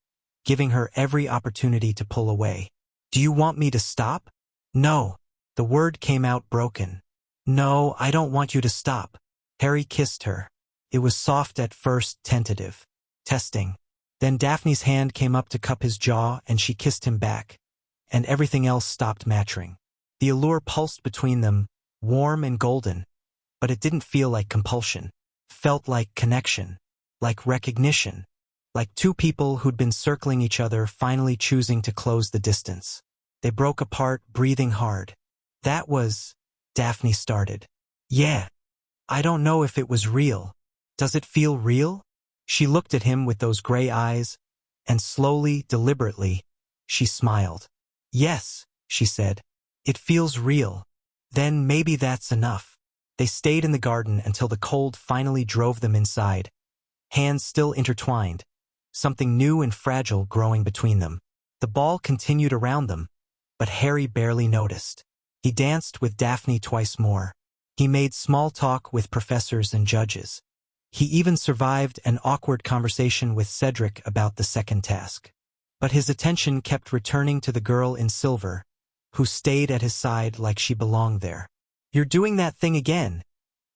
Speaker 1: giving her every opportunity to pull away. Do you want me to stop? No. The word came out broken. No, I don't want you to stop. Harry kissed her. It was soft at first, tentative. Testing. Then Daphne's hand came up to cup his jaw and she kissed him back. And everything else stopped matching. The allure pulsed between them, warm and golden. But it didn't feel like compulsion. Felt like connection. Like recognition. Like two people who'd been circling each other finally choosing to close the distance. They broke apart, breathing hard. That was... Daphne started. Yeah. I don't know if it was real. Does it feel real? She looked at him with those gray eyes, and slowly, deliberately, she smiled. Yes, she said. It feels real. Then maybe that's enough. They stayed in the garden until the cold finally drove them inside. Hands still intertwined. Something new and fragile growing between them. The ball continued around them, but Harry barely noticed. He danced with Daphne twice more. He made small talk with professors and judges. He even survived an awkward conversation with Cedric about the second task. But his attention kept returning to the girl in silver, who stayed at his side like she belonged there. You're doing that thing again,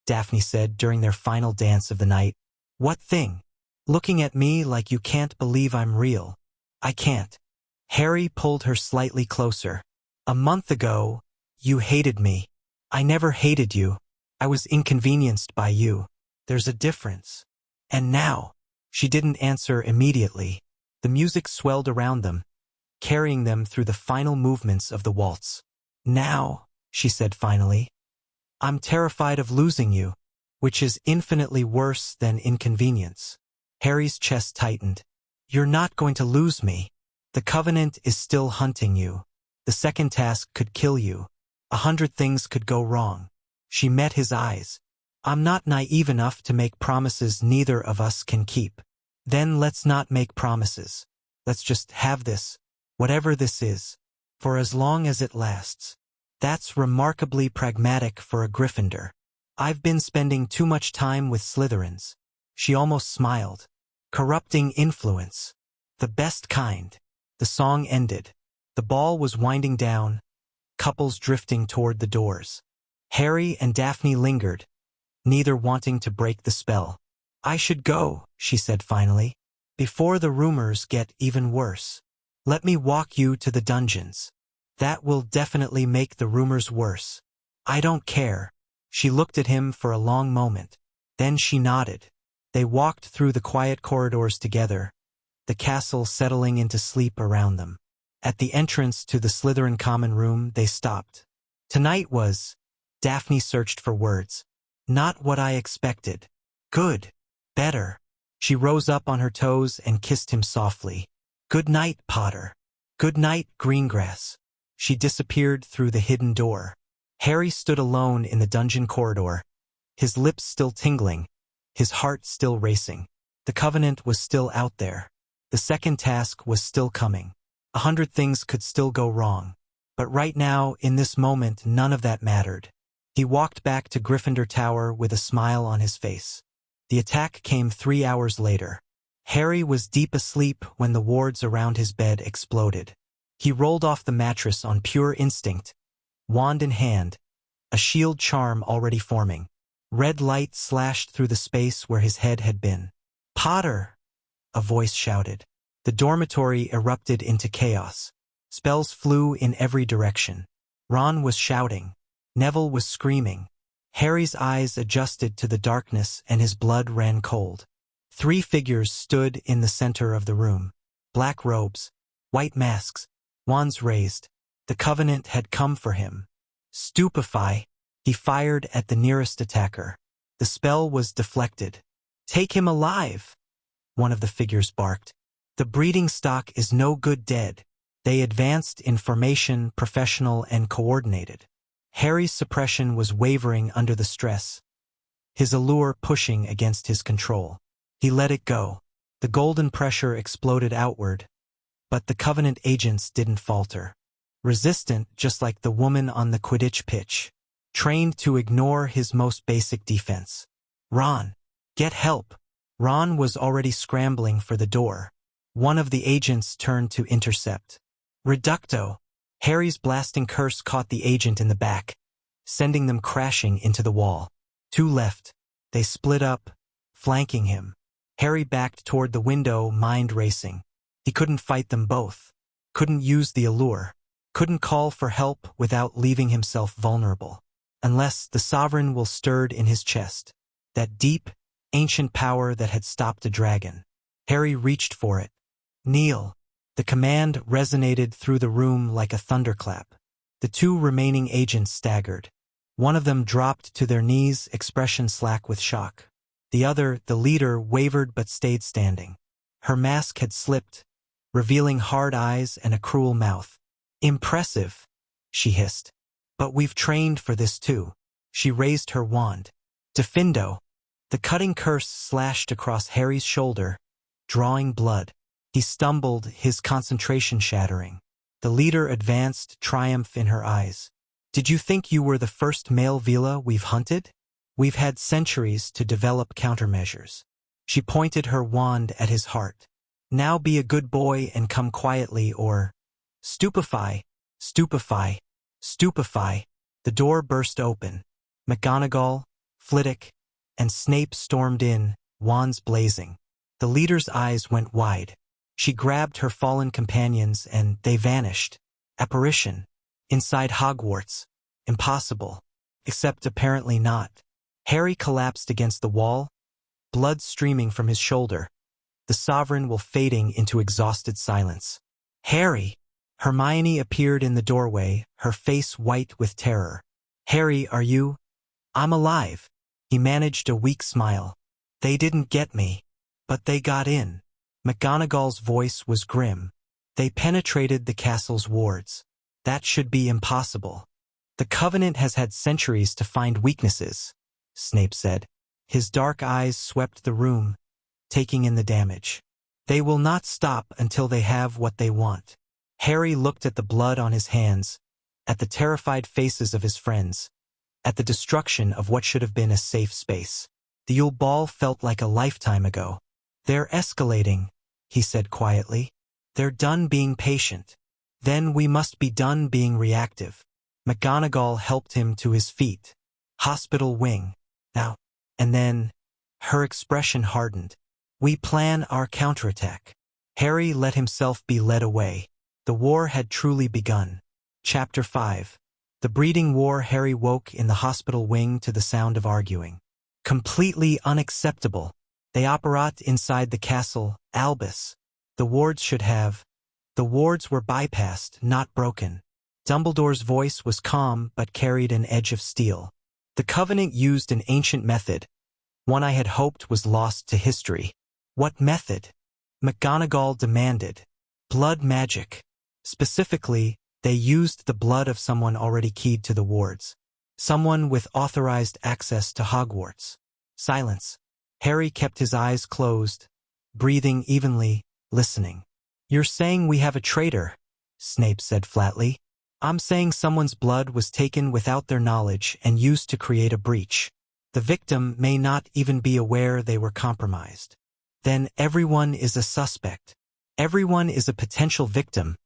Speaker 1: Daphne said during their final dance of the night. What thing? Looking at me like you can't believe I'm real. I can't. Harry pulled her slightly closer. A month ago, you hated me. I never hated you. I was inconvenienced by you. There's a difference. And now, she didn't answer immediately. The music swelled around them, carrying them through the final movements of the waltz. Now, she said finally, I'm terrified of losing you, which is infinitely worse than inconvenience. Harry's chest tightened. You're not going to lose me. The Covenant is still hunting you. The second task could kill you. 100 things could go wrong. She met his eyes. I'm not naive enough to make promises neither of us can keep. Then let's not make promises. Let's just have this, whatever this is, for as long as it lasts. That's remarkably pragmatic for a Gryffindor. I've been spending too much time with Slytherins. She almost smiled. Corrupting influence. The best kind. The song ended. The ball was winding down, couples drifting toward the doors. Harry and Daphne lingered, neither wanting to break the spell. "I should go," she said finally, "before the rumors get even worse. Let me walk you to the dungeons. That will definitely make the rumors worse." "I don't care." She looked at him for a long moment. Then she nodded. They walked through the quiet corridors together, the castle settling into sleep around them. At the entrance to the Slytherin common room, they stopped. Tonight was, Daphne searched for words, not what I expected. Good. Better. She rose up on her toes and kissed him softly. "Good night, Potter. Good night, Greengrass." She disappeared through the hidden door. Harry stood alone in the dungeon corridor, his lips still tingling, his heart still racing. The Covenant was still out there. The second task was still coming. 100 things could still go wrong. But right now, in this moment, none of that mattered. He walked back to Gryffindor Tower with a smile on his face. The attack came 3 hours later. Harry was deep asleep when the wards around his bed exploded. He rolled off the mattress on pure instinct, wand in hand, a shield charm already forming. Red light slashed through the space where his head had been. "Potter!" a voice shouted. The dormitory erupted into chaos. Spells flew in every direction. Ron was shouting. Neville was screaming. Harry's eyes adjusted to the darkness and his blood ran cold. 3 figures stood in the center of the room. Black robes, white masks, wands raised. The Covenant had come for him. "Stupefy!" He fired at the nearest attacker. The spell was deflected. "Take him alive!" one of the figures barked. "The breeding stock is no good dead." They advanced in formation, professional and coordinated. Harry's suppression was wavering under the stress, his allure pushing against his control. He let it go. The golden pressure exploded outward, but the Covenant agents didn't falter. Resistant, just like the woman on the Quidditch pitch. Trained to ignore his most basic defense. "Ron, get help." Ron was already scrambling for the door. One of the agents turned to intercept. "Reducto." Harry's blasting curse caught the agent in the back, sending them crashing into the wall. 2 left. They split up, flanking him. Harry backed toward the window, mind racing. He couldn't fight them both. Couldn't use the allure. Couldn't call for help without leaving himself vulnerable. Unless the Sovereign will stirred in his chest. That deep, ancient power that had stopped a dragon. Harry reached for it. "Kneel." The command resonated through the room like a thunderclap. The 2 remaining agents staggered. One of them dropped to their knees, expression slack with shock. The other, the leader, wavered but stayed standing. Her mask had slipped, revealing hard eyes and a cruel mouth. "Impressive," she hissed. "But we've trained for this too." She raised her wand. "Diffindo." The cutting curse slashed across Harry's shoulder, drawing blood. He stumbled, his concentration shattering. The leader advanced, triumph in her eyes. "Did you think you were the first male Veela we've hunted? We've had centuries to develop countermeasures." She pointed her wand at his heart. "Now be a good boy and come quietly or—" "Stupefy, stupefy, stupefy." The door burst open. McGonagall, Flitwick, and Snape stormed in, wands blazing. The leader's eyes went wide. She grabbed her fallen companions and they vanished. Apparition. Inside Hogwarts. Impossible. Except apparently not. Harry collapsed against the wall, blood streaming from his shoulder. The Sovereign will fading into exhausted silence. "Harry!" Hermione appeared in the doorway, her face white with terror. "Harry, are you—" "I'm alive." He managed a weak smile. "They didn't get me. But they got in." McGonagall's voice was grim. "They penetrated the castle's wards. That should be impossible." "The Covenant has had centuries to find weaknesses," Snape said. His dark eyes swept the room, taking in the damage. "They will not stop until they have what they want." Harry looked at the blood on his hands, at the terrified faces of his friends, at the destruction of what should have been a safe space. The Yule Ball felt like a lifetime ago. "They're escalating," he said quietly. "They're done being patient. Then we must be done being reactive." McGonagall helped him to his feet. Hospital wing. Now, and then, her expression hardened. We plan our counterattack. Harry let himself be led away. The war had truly begun. Chapter 5. The breeding war. Harry woke in the hospital wing to the sound of arguing. Completely unacceptable. They operate inside the castle, Albus. The wards should have. The wards were bypassed, not broken. Dumbledore's voice was calm but carried an edge of steel. The Covenant used an ancient method, one I had hoped was lost to history. What method? McGonagall demanded. Blood magic. Specifically, they used the blood of someone already keyed to the wards. Someone with authorized access to Hogwarts. Silence. Harry kept his eyes closed, breathing evenly, listening. You're saying we have a traitor, Snape said flatly. I'm saying someone's blood was taken without their knowledge and used to create a breach. The victim may not even be aware they were compromised. Then everyone is a suspect. Everyone is a potential victim,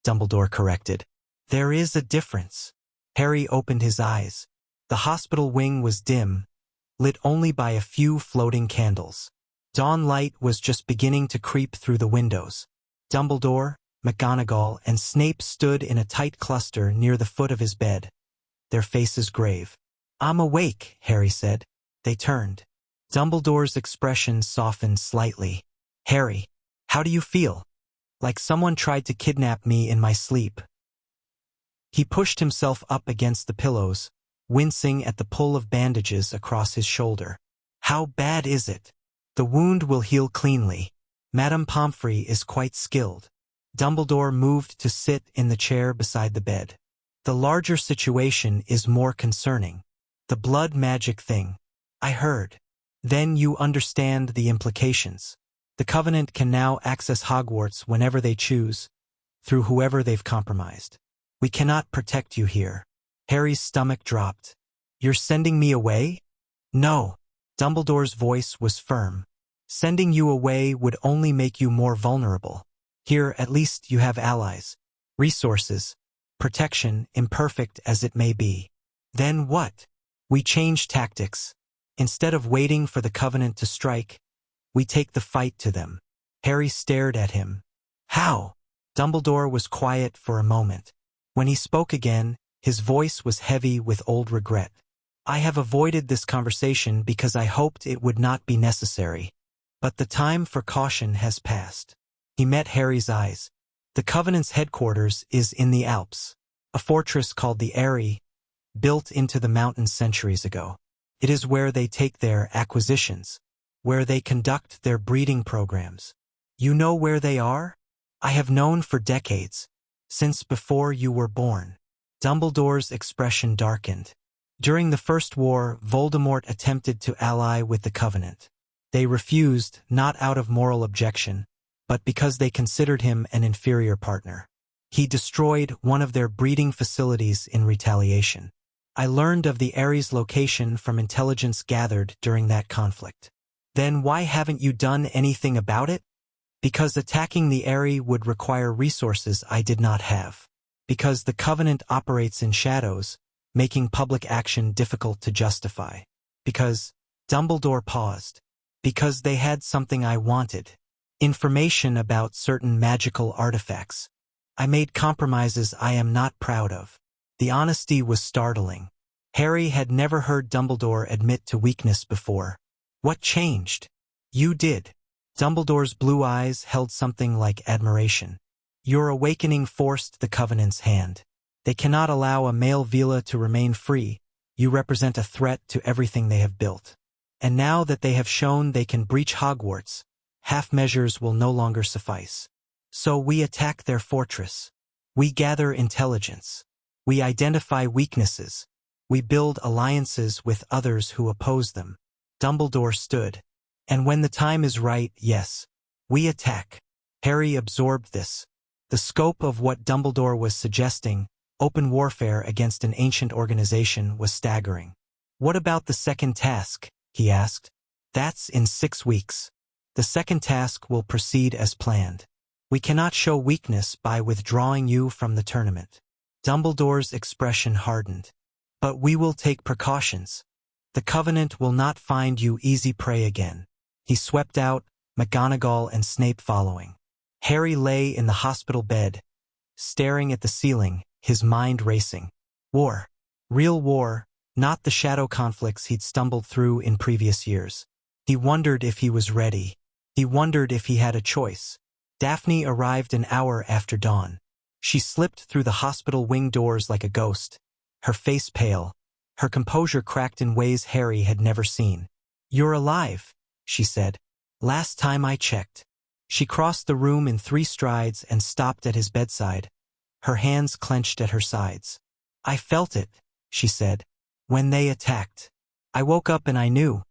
Speaker 1: Dumbledore corrected. There is a difference. Harry opened his eyes. The hospital wing was dim, lit only by a few floating candles. Dawn light was just beginning to creep through the windows. Dumbledore, McGonagall, and Snape stood in a tight cluster near the foot of his bed, their faces grave. I'm awake, Harry said. They turned. Dumbledore's expression softened slightly. Harry, how do you feel? Like someone tried to kidnap me in my sleep. He pushed himself up against the pillows, wincing at the pull of bandages across his shoulder. How bad is it? The wound will heal cleanly. Madame Pomfrey is quite skilled. Dumbledore moved to sit in the chair beside the bed. The larger situation is more concerning. The blood magic thing. I heard. Then you understand the implications. The Covenant can now access Hogwarts whenever they choose, through whoever they've compromised. We cannot protect you here. Harry's stomach dropped. You're sending me away? No. Dumbledore's voice was firm. Sending you away would only make you more vulnerable. Here, at least, you have allies, resources, protection, imperfect as it may be. Then what? We change tactics. Instead of waiting for the Covenant to strike, we take the fight to them. Harry stared at him. How? Dumbledore was quiet for a moment. When he spoke again, his voice was heavy with old regret. I have avoided this conversation because I hoped it would not be necessary. But the time for caution has passed. He met Harry's eyes. The Covenant's headquarters is in the Alps, a fortress called the Eyrie, built into the mountains centuries ago. It is where they take their acquisitions, where they conduct their breeding programs. You know where they are? I have known for decades, since before you were born. Dumbledore's expression darkened. During the First War, Voldemort attempted to ally with the Covenant. They refused, not out of moral objection, but because they considered him an inferior partner. He destroyed one of their breeding facilities in retaliation. I learned of the Eyries' location from intelligence gathered during that conflict. Then why haven't you done anything about it? Because attacking the Eyrie would require resources I did not have. Because the Covenant operates in shadows, making public action difficult to justify. Because, Dumbledore paused. Because they had something I wanted. Information about certain magical artifacts. I made compromises I am not proud of. The honesty was startling. Harry had never heard Dumbledore admit to weakness before. What changed? You did. Dumbledore's blue eyes held something like admiration. Your awakening forced the Covenant's hand. They cannot allow a male Veela to remain free. You represent a threat to everything they have built. And now that they have shown they can breach Hogwarts, half measures will no longer suffice. So we attack their fortress. We gather intelligence. We identify weaknesses. We build alliances with others who oppose them. Dumbledore stood. And when the time is right, yes, we attack. Harry absorbed this. The scope of what Dumbledore was suggesting, open warfare against an ancient organization, was staggering. What about the second task? He asked. That's in 6 weeks. The second task will proceed as planned. We cannot show weakness by withdrawing you from the tournament. Dumbledore's expression hardened. But we will take precautions. The Covenant will not find you easy prey again. He swept out, McGonagall and Snape following. Harry lay in the hospital bed, staring at the ceiling, his mind racing. War. Real war, not the shadow conflicts he'd stumbled through in previous years. He wondered if he was ready. He wondered if he had a choice. Daphne arrived an hour after dawn. She slipped through the hospital wing doors like a ghost, her face pale, her composure cracked in ways Harry had never seen. "You're alive," she said. "Last time I checked." She crossed the room in 3 strides and stopped at his bedside, her hands clenched at her sides. "I felt it," she said, "when they attacked. I woke up and I knew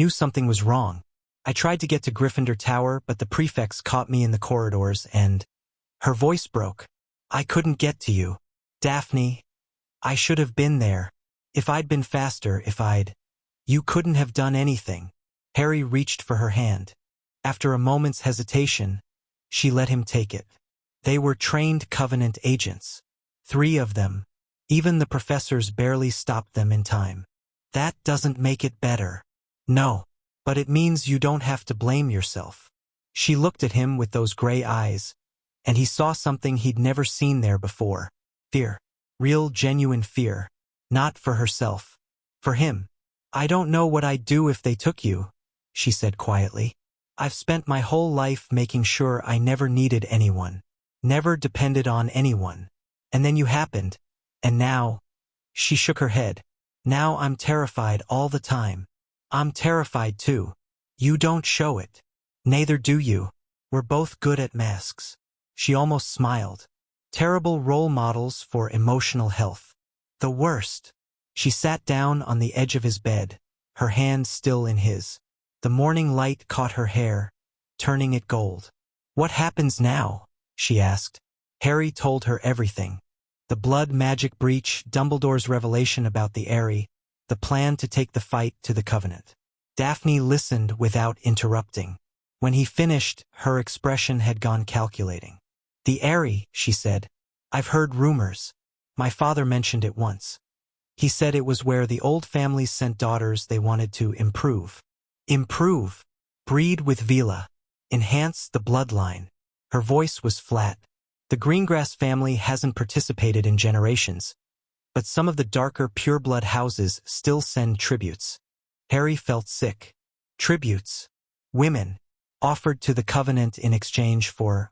Speaker 1: something was wrong. I tried to get to Gryffindor Tower, but the prefects caught me in the corridors and—" Her voice broke. "I couldn't get to you. Daphne, I should have been there. If I'd been faster, You couldn't have done anything." Harry reached for her hand. After a moment's hesitation, she let him take it. They were trained Covenant agents. 3 of them. Even the professors barely stopped them in time. "That doesn't make it better." "No. But it means you don't have to blame yourself." She looked at him with those gray eyes, and he saw something he'd never seen there before. Fear. Real, genuine fear. Not for herself. For him. "I don't know what I'd do if they took you," she said quietly. "I've spent my whole life making sure I never needed anyone. Never depended on anyone. And then you happened. And now—" She shook her head. "Now I'm terrified all the time. I'm terrified too. You don't show it. Neither do you. We're both good at masks." She almost smiled. Terrible role models for emotional health. The worst. She sat down on the edge of his bed, her hand still in his. The morning light caught her hair, turning it gold. "What happens now?" she asked. Harry told her everything. The blood magic breach, Dumbledore's revelation about the Aerie, the plan to take the fight to the Covenant. Daphne listened without interrupting. When he finished, her expression had gone calculating. "The Aerie," she said. "I've heard rumors. My father mentioned it once. He said it was where the old families sent daughters they wanted to improve. Improve. Breed with Veela. Enhance the bloodline." Her voice was flat. "The Greengrass family hasn't participated in generations, but some of the darker pureblood houses still send tributes." Harry felt sick. Tributes. Women. Offered to the Covenant in exchange for,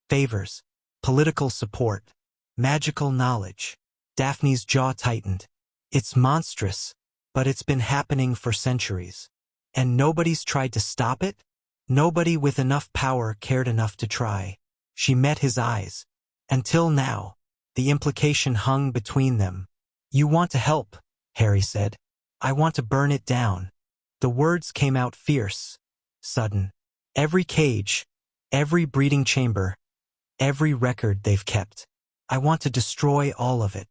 Speaker 1: favors. Political support. Magical knowledge. Daphne's jaw tightened. "It's monstrous, but it's been happening for centuries. And nobody's tried to stop it? Nobody with enough power cared enough to try." She met his eyes. Until now. The implication hung between them. "You want to help," Harry said. "I want to burn it down." The words came out fierce, sudden. "Every cage, every breeding chamber, every record they've kept. I want to destroy all of it."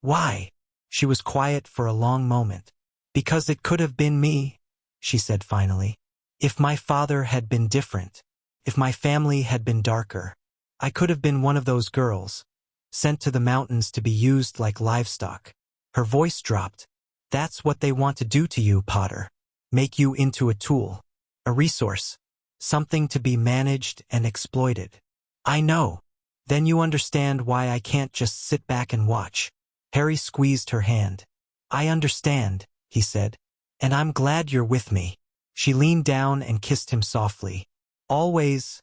Speaker 1: "Why?" She was quiet for a long moment. "Because it could have been me," she said finally. "If my father had been different, if my family had been darker, I could have been one of those girls, sent to the mountains to be used like livestock." Her voice dropped. "That's what they want to do to you, Potter. Make you into a tool, a resource, something to be managed and exploited." "I know. Then you understand why I can't just sit back and watch." Harry squeezed her hand. "I understand," he said. "And I'm glad you're with me." She leaned down and kissed him softly. "Always,"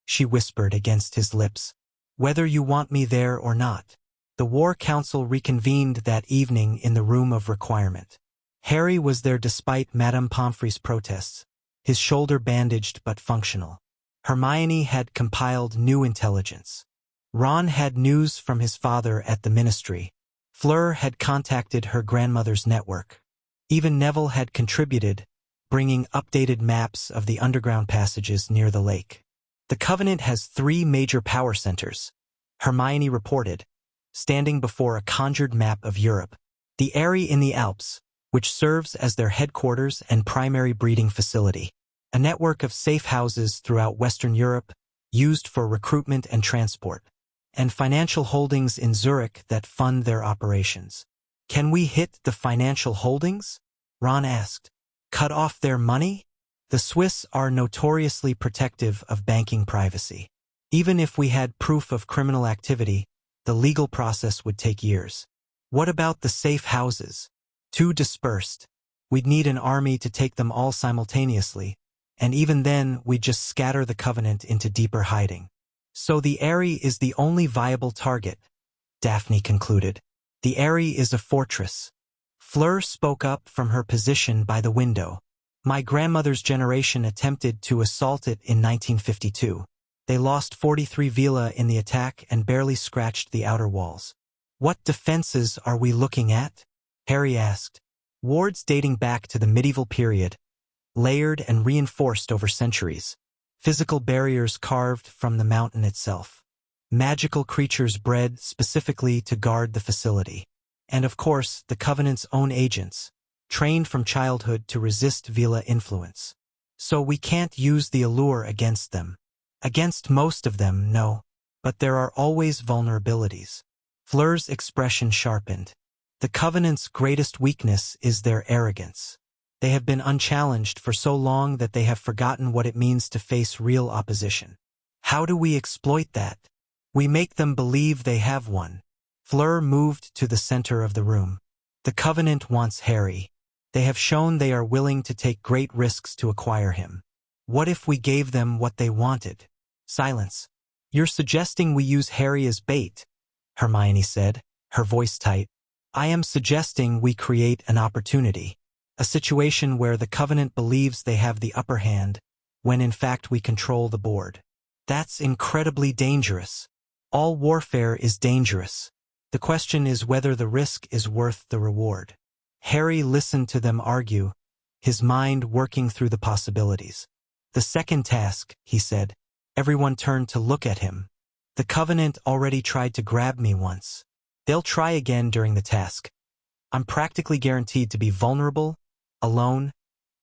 Speaker 1: she whispered against his lips, "whether you want me there or not." The War Council reconvened that evening in the Room of Requirement. Harry was there despite Madame Pomfrey's protests, his shoulder bandaged but functional. Hermione had compiled new intelligence. Ron had news from his father at the Ministry. Fleur had contacted her grandmother's network. Even Neville had contributed, bringing updated maps of the underground passages near the lake. "The Covenant has 3 major power centers," Hermione reported, standing before a conjured map of Europe. "The Aerie in the Alps, which serves as their headquarters and primary breeding facility. A network of safe houses throughout Western Europe, used for recruitment and transport. And financial holdings in Zurich that fund their operations." Can we hit the financial holdings? Ron asked. Cut off their money? The Swiss are notoriously protective of banking privacy. Even if we had proof of criminal activity, the legal process would take years. What about the safe houses? Too dispersed. We'd need an army to take them all simultaneously, and even then we'd just scatter the Covenant into deeper hiding. So the Eyrie is the only viable target, Daphne concluded. The Eyrie is a fortress. Fleur spoke up from her position by the window. My grandmother's generation attempted to assault it in 1952. They lost 43 Veela in the attack and barely scratched the outer walls. What defenses are we looking at? Harry asked. Wards dating back to the medieval period, layered and reinforced over centuries. Physical barriers carved from the mountain itself. Magical creatures bred specifically to guard the facility. And of course, the Covenant's own agents, trained from childhood to resist Veela influence. So we can't use the Allure against them. Against most of them, no. But there are always vulnerabilities. Fleur's expression sharpened. The Covenant's greatest weakness is their arrogance. They have been unchallenged for so long that they have forgotten what it means to face real opposition. How do we exploit that? We make them believe they have one. Fleur moved to the center of the room. The Covenant wants Harry. They have shown they are willing to take great risks to acquire him. What if we gave them what they wanted? Silence. You're suggesting we use Harry as bait, Hermione said, her voice tight. I am suggesting we create an opportunity. A situation where the Covenant believes they have the upper hand, when in fact we control the board. That's incredibly dangerous. All warfare is dangerous. The question is whether the risk is worth the reward. Harry listened to them argue, his mind working through the possibilities. The second task, he said. Everyone turned to look at him. The Covenant already tried to grab me once. They'll try again during the task. I'm practically guaranteed to be vulnerable, alone,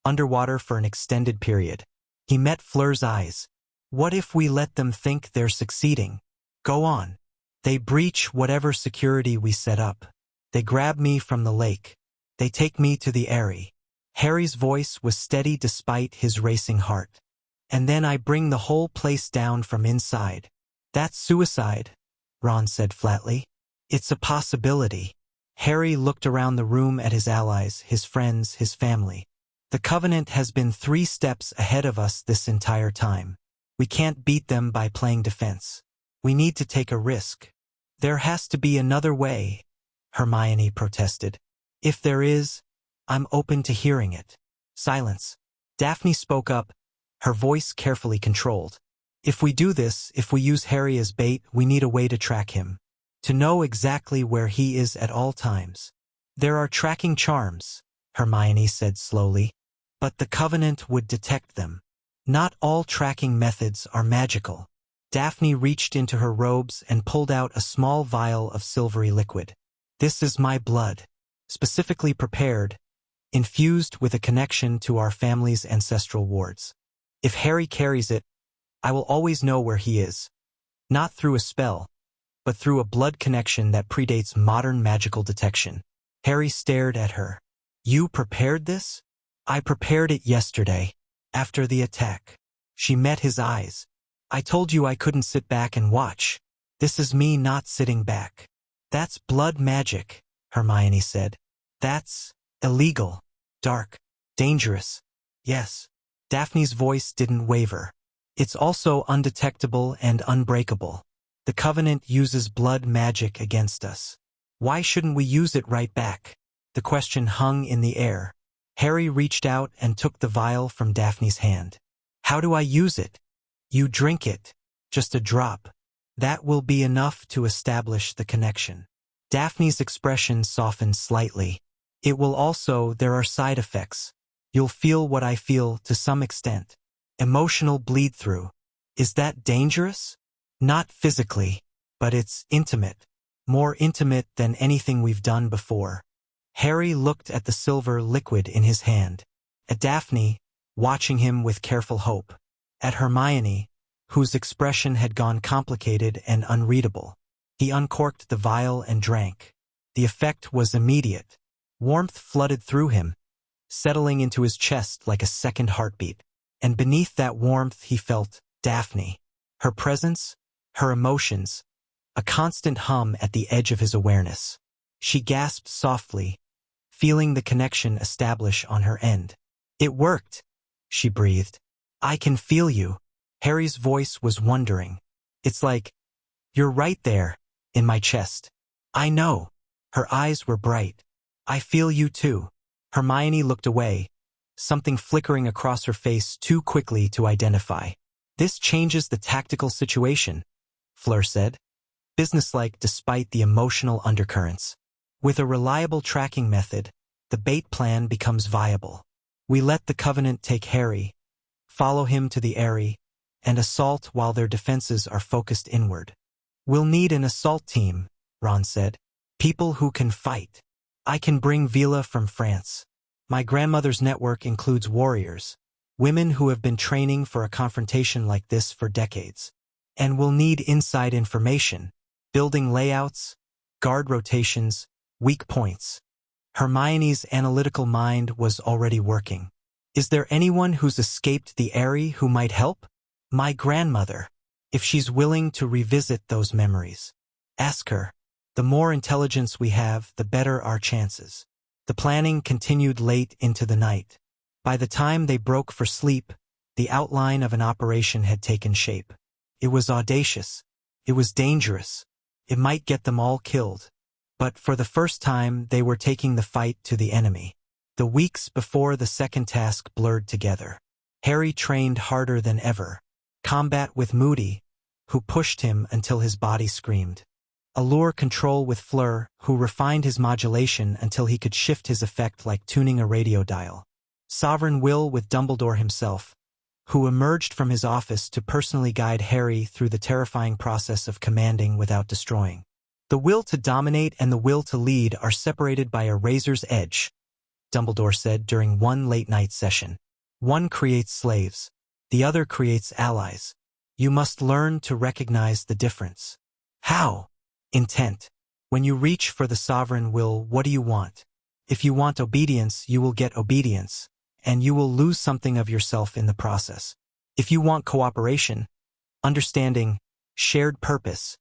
Speaker 1: underwater for an extended period. He met Fleur's eyes. What if we let them think they're succeeding? Go on. They breach whatever security we set up. They grab me from the lake. They take me to the Eyrie. Harry's voice was steady despite his racing heart. And then I bring the whole place down from inside. That's suicide, Ron said flatly. It's a possibility. Harry looked around the room at his allies, his friends, his family. The Covenant has been 3 steps ahead of us this entire time. We can't beat them by playing defense. We need to take a risk. There has to be another way, Hermione protested. If there is, I'm open to hearing it. Silence. Daphne spoke up, her voice carefully controlled. If we do this, if we use Harry as bait, we need a way to track him. To know exactly where he is at all times. There are tracking charms, Hermione said slowly. But the Covenant would detect them. Not all tracking methods are magical. Daphne reached into her robes and pulled out a small vial of silvery liquid. This is my blood. Specifically prepared, infused with a connection to our family's ancestral wards. If Harry carries it, I will always know where he is. Not through a spell, but through a blood connection that predates modern magical detection. Harry stared at her. You prepared this? I prepared it yesterday, after the attack. She met his eyes. I told you I couldn't sit back and watch. This is me not sitting back. That's blood magic, Hermione said. That's illegal, dark, dangerous. Yes. Daphne's voice didn't waver. It's also undetectable and unbreakable. The Covenant uses blood magic against us. Why shouldn't we use it right back? The question hung in the air. Harry reached out and took the vial from Daphne's hand. How do I use it? You drink it. Just a drop. That will be enough to establish the connection. Daphne's expression softened slightly. It will also, there are side effects. You'll feel what I feel to some extent. Emotional bleed-through. Is that dangerous? Not physically, but it's intimate. More intimate than anything we've done before. Harry looked at the silver liquid in his hand. At Daphne, watching him with careful hope. At Hermione, whose expression had gone complicated and unreadable. He uncorked the vial and drank. The effect was immediate. Warmth flooded through him, settling into his chest like a second heartbeat. And beneath that warmth he felt Daphne. Her presence, her emotions, a constant hum at the edge of his awareness. She gasped softly, feeling the connection establish on her end. "It worked," she breathed. "I can feel you." Harry's voice was wondering. "It's like, you're right there, in my chest." "I know." Her eyes were bright. "I feel you too." Hermione looked away, something flickering across her face too quickly to identify. "This changes the tactical situation," Fleur said, businesslike despite the emotional undercurrents. "With a reliable tracking method, the bait plan becomes viable. We let the Covenant take Harry, follow him to the Eyrie, and assault while their defenses are focused inward." "We'll need an assault team," Ron said. "People who can fight. I can bring Veela from France. My grandmother's network includes warriors, women who have been training for a confrontation like this for decades. And we'll need inside information, building layouts, guard rotations, weak points." Hermione's analytical mind was already working. "Is there anyone who's escaped the Eyrie who might help?" "My grandmother. If she's willing to revisit those memories. Ask her. The more intelligence we have, the better our chances." The planning continued late into the night. By the time they broke for sleep, the outline of an operation had taken shape. It was audacious. It was dangerous. It might get them all killed. But for the first time, they were taking the fight to the enemy. The weeks before the second task blurred together. Harry trained harder than ever. Combat with Moody, who pushed him until his body screamed. Allure control with Fleur, who refined his modulation until he could shift his effect like tuning a radio dial. Sovereign will with Dumbledore himself, who emerged from his office to personally guide Harry through the terrifying process of commanding without destroying. "The will to dominate and the will to lead are separated by a razor's edge," Dumbledore said during one late-night session. "One creates slaves. The other creates allies. You must learn to recognize the difference." "How?" "Intent. When you reach for the sovereign will, what do you want? If you want obedience, you will get obedience, and you will lose something of yourself in the process. If you want cooperation, understanding, shared purpose,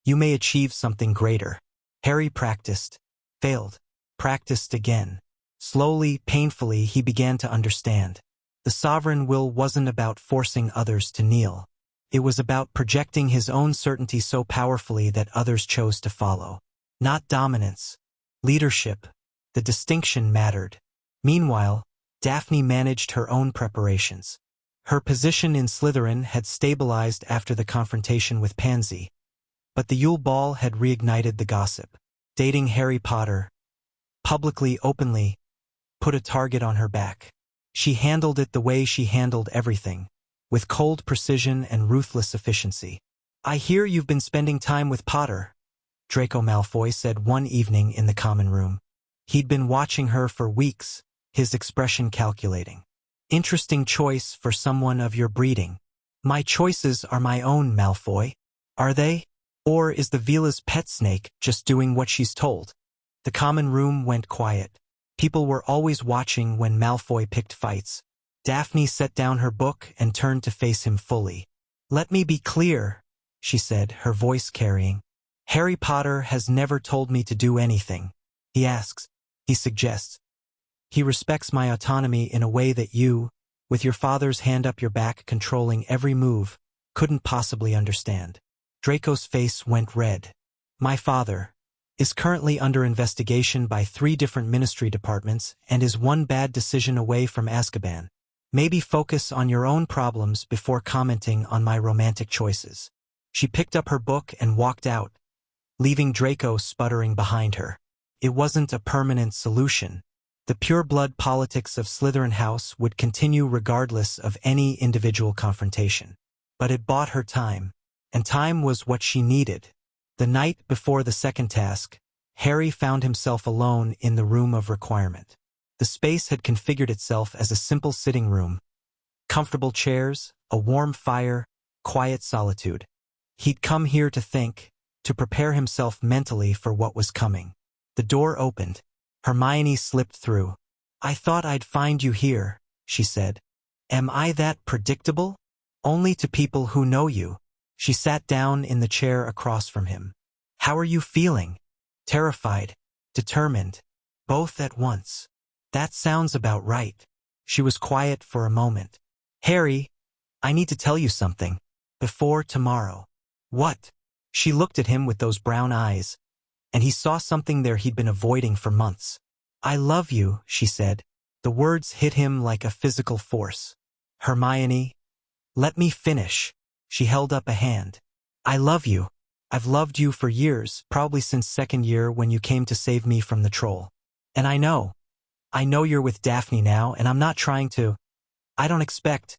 Speaker 1: you may achieve something greater." Harry practiced, failed, practiced again. Slowly, painfully, he began to understand. The sovereign will wasn't about forcing others to kneel. It was about projecting his own certainty so powerfully that others chose to follow. Not dominance, leadership. The distinction mattered. Meanwhile, Daphne managed her own preparations. Her position in Slytherin had stabilized after the confrontation with Pansy, but the Yule Ball had reignited the gossip. Dating Harry Potter, publicly, openly, put a target on her back. She handled it the way she handled everything, with cold precision and ruthless efficiency. "I hear you've been spending time with Potter," Draco Malfoy said one evening in the common room. He'd been watching her for weeks, his expression calculating. "Interesting choice for someone of your breeding." "My choices are my own, Malfoy." "Are they? Or is the Veela's pet snake just doing what she's told?" The common room went quiet. People were always watching when Malfoy picked fights. Daphne set down her book and turned to face him fully. "Let me be clear," she said, her voice carrying. "Harry Potter has never told me to do anything. He asks, he suggests. He respects my autonomy in a way that you, with your father's hand up your back controlling every move, couldn't possibly understand." Draco's face went red. "My father is currently under investigation by 3 different ministry departments and is one bad decision away from Azkaban. Maybe focus on your own problems before commenting on my romantic choices." She picked up her book and walked out, leaving Draco sputtering behind her. It wasn't a permanent solution. The pure-blood politics of Slytherin House would continue regardless of any individual confrontation. But it bought her time, and time was what she needed. The night before the second task, Harry found himself alone in the room of requirement. The space had configured itself as a simple sitting room. Comfortable chairs, a warm fire, quiet solitude. He'd come here to think, to prepare himself mentally for what was coming. The door opened. Hermione slipped through. "I thought I'd find you here," she said. "Am I that predictable?" "Only to people who know you." She sat down in the chair across from him. "How are you feeling?" "Terrified. Determined. Both at once." "That sounds about right." She was quiet for a moment. "Harry, I need to tell you something. Before tomorrow." "What?" She looked at him with those brown eyes, and he saw something there he'd been avoiding for months. "I love you," she said. The words hit him like a physical force. "Hermione, let me finish." She held up a hand. "I love you. I've loved you for years, probably since second year when you came to save me from the troll. And I know you're with Daphne now, and I'm not trying to. I don't expect."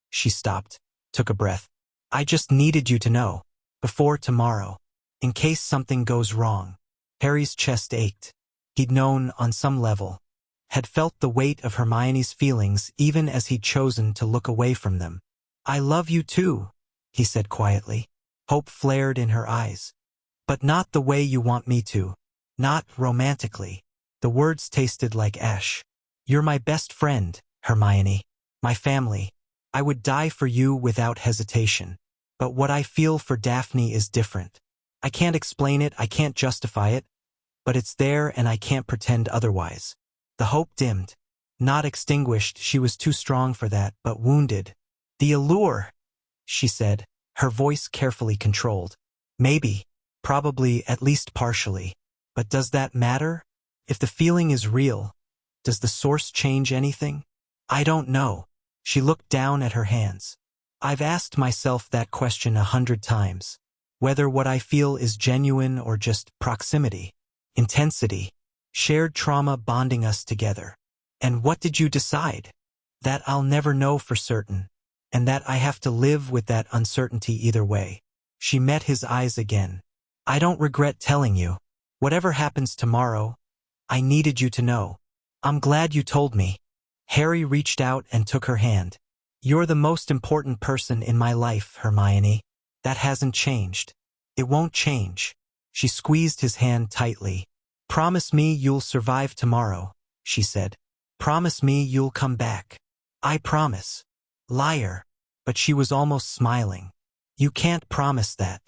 Speaker 1: She stopped, took a breath. "I just needed you to know. Before tomorrow. In case something goes wrong." Harry's chest ached. He'd known, on some level, had felt the weight of Hermione's feelings even as he'd chosen to look away from them. "I love you too," he said quietly. Hope flared in her eyes. "But not the way you want me to. Not romantically." The words tasted like ash. "You're my best friend, Hermione. My family. I would die for you without hesitation. But what I feel for Daphne is different. I can't explain it, I can't justify it, but it's there and I can't pretend otherwise." The hope dimmed. Not extinguished, she was too strong for that, but wounded. "The allure," she said, her voice carefully controlled. "Maybe. Probably, at least partially. But does that matter? If the feeling is real, does the source change anything? I don't know." She looked down at her hands. "I've asked myself that question 100 times. Whether what I feel is genuine or just proximity, intensity, shared trauma bonding us together. And what did you decide? That I'll never know for certain, and that I have to live with that uncertainty either way." She met his eyes again. "I don't regret telling you. Whatever happens tomorrow, I needed you to know. I'm glad you told me." Harry reached out and took her hand. "You're the most important person in my life, Hermione. That hasn't changed. It won't change." She squeezed his hand tightly. "Promise me you'll survive tomorrow," she said. "Promise me you'll come back." "I promise." Liar. But she was almost smiling. "You can't promise that."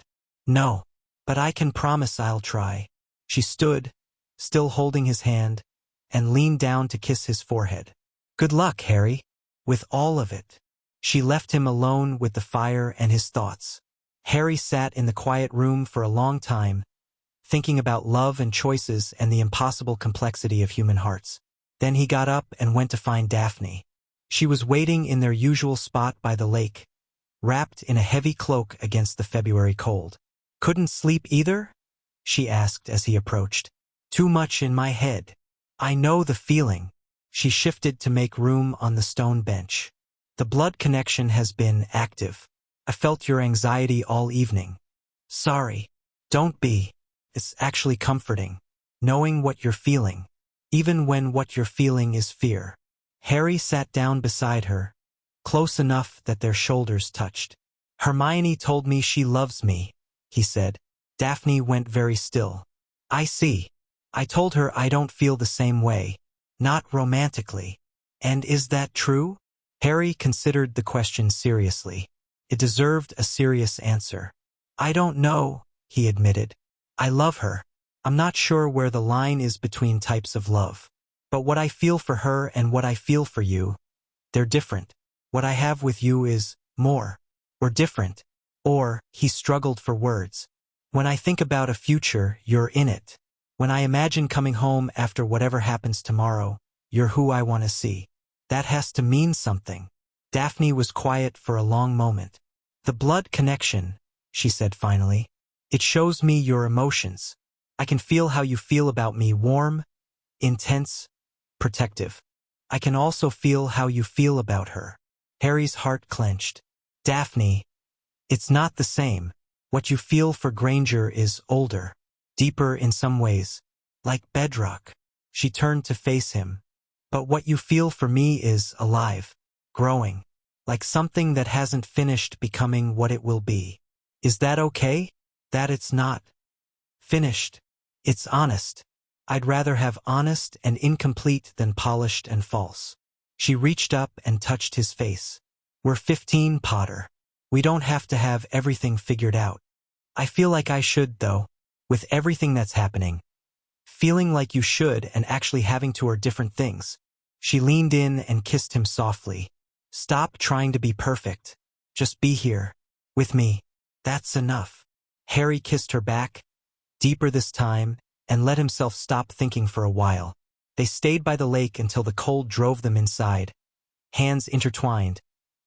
Speaker 1: "No. But I can promise I'll try." She stood, still holding his hand, and leaned down to kiss his forehead. "Good luck, Harry. With all of it." She left him alone with the fire and his thoughts. Harry sat in the quiet room for a long time, thinking about love and choices and the impossible complexity of human hearts. Then he got up and went to find Daphne. She was waiting in their usual spot by the lake, wrapped in a heavy cloak against the February cold. "Couldn't sleep either?" she asked as he approached. "Too much in my head." "I know the feeling." She shifted to make room on the stone bench. "The blood connection has been active. I felt your anxiety all evening." "Sorry." "Don't be. It's actually comforting, knowing what you're feeling, even when what you're feeling is fear." Harry sat down beside her, close enough that their shoulders touched. "Hermione told me she loves me," he said. Daphne went very still. "I see. I told her I don't feel the same way. Not romantically." "And is that true?" Harry considered the question seriously. It deserved a serious answer. "I don't know," he admitted. "I love her. I'm not sure where the line is between types of love. But what I feel for her and what I feel for you, they're different. What I have with you is more. Or different. Or," he struggled for words, "when I think about a future, you're in it. When I imagine coming home after whatever happens tomorrow, you're who I want to see. That has to mean something." Daphne was quiet for a long moment. "The blood connection," she said finally. "It shows me your emotions. I can feel how you feel about me, warm, intense, protective. I can also feel how you feel about her." Harry's heart clenched. "Daphne, it's not the same. What you feel for Granger is older, deeper in some ways, like bedrock." She turned to face him. "But what you feel for me is alive, growing, like something that hasn't finished becoming what it will be. Is that okay? That it's not finished. It's honest." I'd rather have honest and incomplete than polished and false. She reached up and touched his face. We're 15, Potter. We don't have to have everything figured out. I feel like I should, though, with everything that's happening. Feeling like you should and actually having to are different things. She leaned in and kissed him softly. Stop trying to be perfect. Just be here. With me. That's enough. Harry kissed her back, deeper this time, and let himself stop thinking for a while. They stayed by the lake until the cold drove them inside, hands intertwined,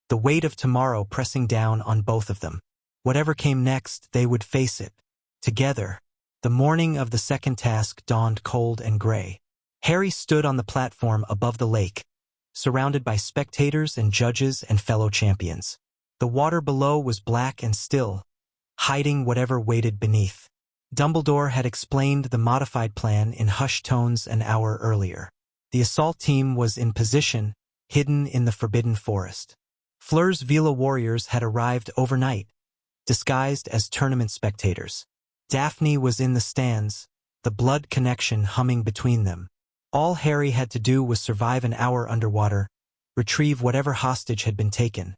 Speaker 1: the weight of tomorrow pressing down on both of them. Whatever came next, they would face it. Together. The morning of the second task dawned cold and gray. Harry stood on the platform above the lake, surrounded by spectators and judges and fellow champions. The water below was black and still, hiding whatever waited beneath. Dumbledore had explained the modified plan in hushed tones an hour earlier. The assault team was in position, hidden in the Forbidden Forest. Fleur's Veela warriors had arrived overnight, disguised as tournament spectators. Daphne was in the stands, the blood connection humming between them. All Harry had to do was survive an hour underwater, retrieve whatever hostage had been taken,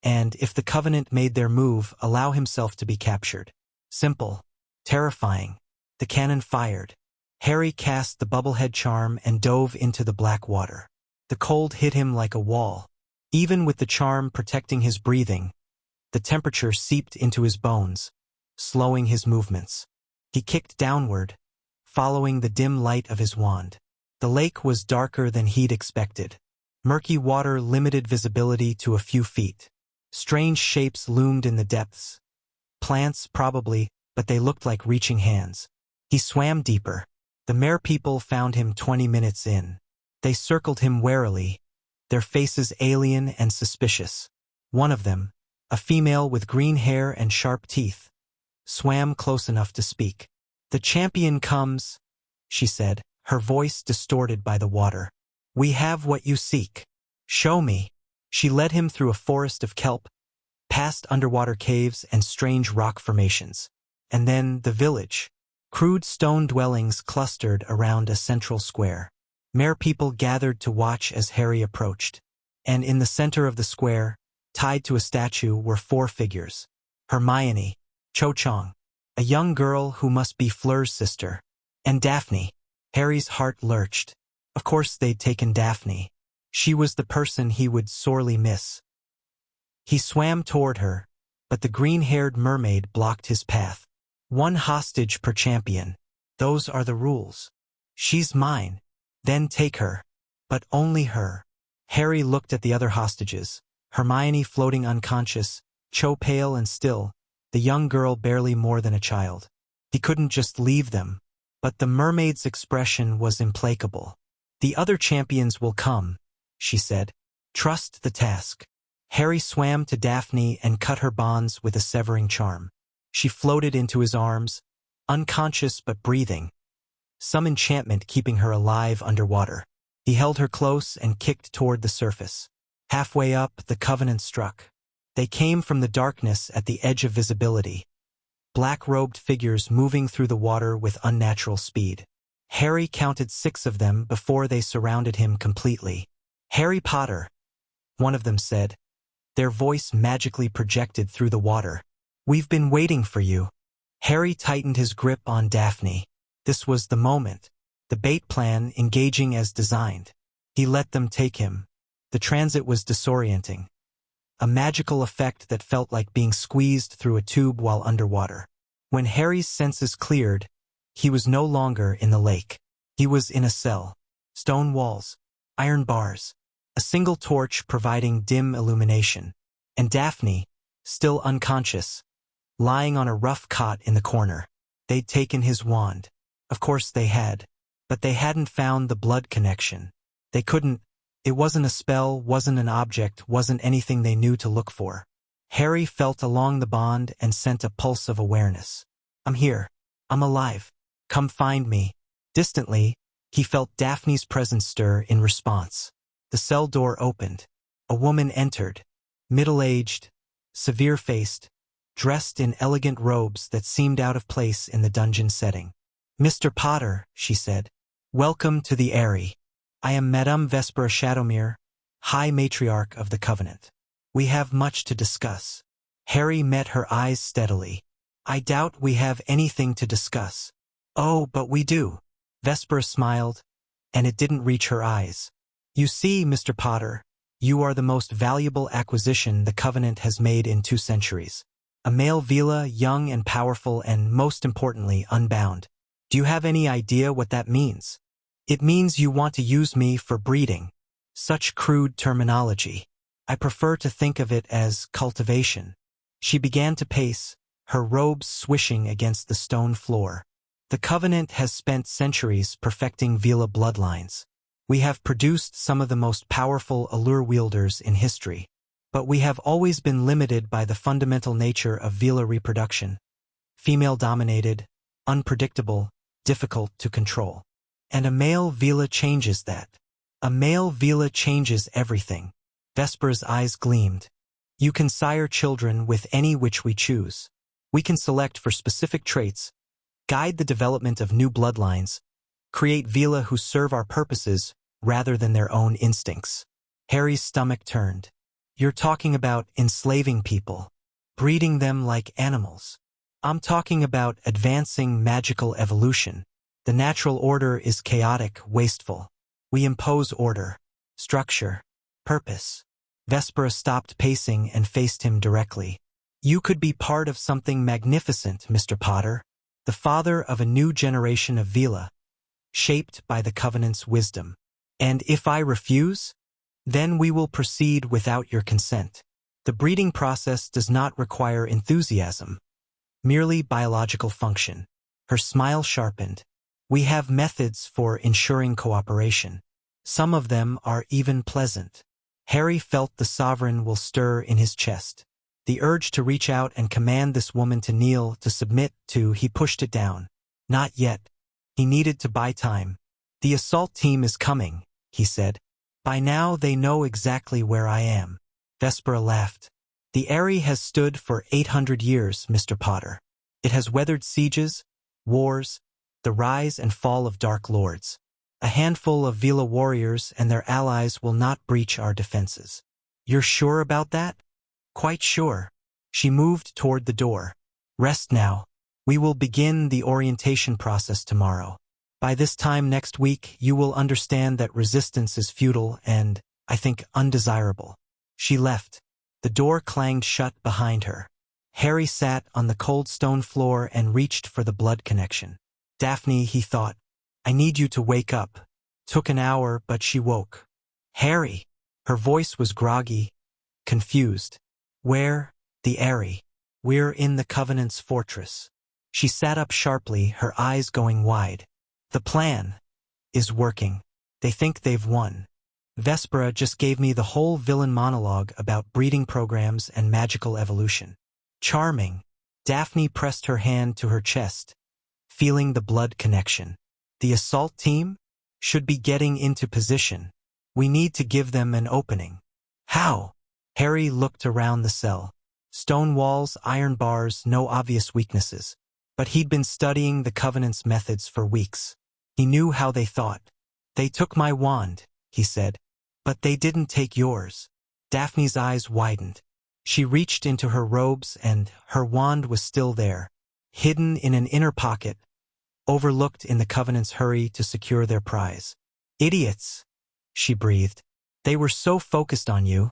Speaker 1: and, if the Covenant made their move, allow himself to be captured. Simple. Terrifying. The cannon fired. Harry cast the bubblehead charm and dove into the black water. The cold hit him like a wall. Even with the charm protecting his breathing, the temperature seeped into his bones, slowing his movements. He kicked downward, following the dim light of his wand. The lake was darker than he'd expected. Murky water limited visibility to a few feet. Strange shapes loomed in the depths. Plants, probably, but they looked like reaching hands. He swam deeper. The merpeople found him 20 minutes in. They circled him warily, their faces alien and suspicious. One of them, a female with green hair and sharp teeth, swam close enough to speak. "The champion comes," she said, her voice distorted by the water. "We have what you seek. Show me." She led him through a forest of kelp, past underwater caves and strange rock formations. And then the village. Crude stone dwellings clustered around a central square. Merpeople gathered to watch as Harry approached. And in the center of the square, tied to a statue, were 4 figures. Hermione, Cho Chang, a young girl who must be Fleur's sister, and Daphne. Harry's heart lurched. Of course they'd taken Daphne. She was the person he would sorely miss. He swam toward her, but the green-haired mermaid blocked his path. "1 hostage per champion. Those are the rules. She's mine. Then take her. But only her." Harry looked at the other hostages. Hermione floating unconscious, Cho pale and still, the young girl barely more than a child. He couldn't just leave them. But the mermaid's expression was implacable. "The other champions will come," she said. "Trust the task." Harry swam to Daphne and cut her bonds with a severing charm. She floated into his arms, unconscious but breathing, some enchantment keeping her alive underwater. He held her close and kicked toward the surface. Halfway up, the Covenant struck. They came from the darkness at the edge of visibility, black-robed figures moving through the water with unnatural speed. Harry counted 6 of them before they surrounded him completely. "Harry Potter," one of them said, their voice magically projected through the water. "We've been waiting for you." Harry tightened his grip on Daphne. This was the moment, the bait plan engaging as designed. He let them take him. The transit was disorienting, a magical effect that felt like being squeezed through a tube while underwater. When Harry's senses cleared, he was no longer in the lake. He was in a cell. Stone walls, iron bars, a single torch providing dim illumination, and Daphne, still unconscious, lying on a rough cot in the corner. They'd taken his wand. Of course they had. But they hadn't found the blood connection. They couldn't. It wasn't a spell, wasn't an object, wasn't anything they knew to look for. Harry felt along the bond and sent a pulse of awareness. "I'm here. I'm alive. Come find me." Distantly, he felt Daphne's presence stir in response. The cell door opened. A woman entered, middle-aged, severe-faced, dressed in elegant robes that seemed out of place in the dungeon setting. "Mr. Potter," she said, Welcome to the Eyrie. I am Madame Vespera Shadowmere, High Matriarch of the Covenant. We have much to discuss. Harry met her eyes steadily. I doubt we have anything to discuss. Oh, but we do. Vespera smiled, and it didn't reach her eyes. You see, Mr. Potter, you are the most valuable acquisition the Covenant has made in 2 centuries. A male Veela, young and powerful and, most importantly, unbound. Do you have any idea what that means? It means you want to use me for breeding. Such crude terminology. I prefer to think of it as cultivation. She began to pace, her robes swishing against the stone floor. The Covenant has spent centuries perfecting Veela bloodlines. We have produced some of the most powerful Allure wielders in history. But we have always been limited by the fundamental nature of Veela reproduction. Female-dominated, unpredictable, difficult to control. And a male Veela changes that. A male Veela changes everything. Vespera's eyes gleamed. You can sire children with any which we choose. We can select for specific traits, guide the development of new bloodlines, create Veela who serve our purposes rather than their own instincts. Harry's stomach turned. You're talking about enslaving people, breeding them like animals. I'm talking about advancing magical evolution. The natural order is chaotic, wasteful. We impose order, structure, purpose. Vespera stopped pacing and faced him directly. You could be part of something magnificent, Mr. Potter, the father of a new generation of Veela, shaped by the Covenant's wisdom. And if I refuse, then we will proceed without your consent. The breeding process does not require enthusiasm, merely biological function. Her smile sharpened. We have methods for ensuring cooperation. Some of them are even pleasant. Harry felt the sovereign will stir in his chest. The urge to reach out and command this woman to kneel, to submit to, he pushed it down. Not yet. He needed to buy time. The assault team is coming, he said. By now they know exactly where I am. Vespera laughed. The Eyrie has stood for 800 years, Mr. Potter. It has weathered sieges, wars, the rise and fall of Dark Lords. A handful of Veela warriors and their allies will not breach our defenses. You're sure about that? Quite sure. She moved toward the door. Rest now. We will begin the orientation process tomorrow. By this time next week, you will understand that resistance is futile and, I think, undesirable. She left. The door clanged shut behind her. Harry sat on the cold stone floor and reached for the blood connection. Daphne, he thought, I need you to wake up. Took an hour, but she woke. Harry. Her voice was groggy, confused. Where? The Eyrie. We're in the Covenant's fortress. She sat up sharply, her eyes going wide. The plan is working. They think they've won. Vespera just gave me the whole villain monologue about breeding programs and magical evolution. Charming. Daphne pressed her hand to her chest, feeling the blood connection. The assault team should be getting into position. We need to give them an opening. How? Harry looked around the cell. Stone walls, iron bars, no obvious weaknesses. But he'd been studying the Covenant's methods for weeks. He knew how they thought. They took my wand, he said. But they didn't take yours. Daphne's eyes widened. She reached into her robes and her wand was still there, hidden in an inner pocket, overlooked in the Covenant's hurry to secure their prize. Idiots, she breathed. They were so focused on you.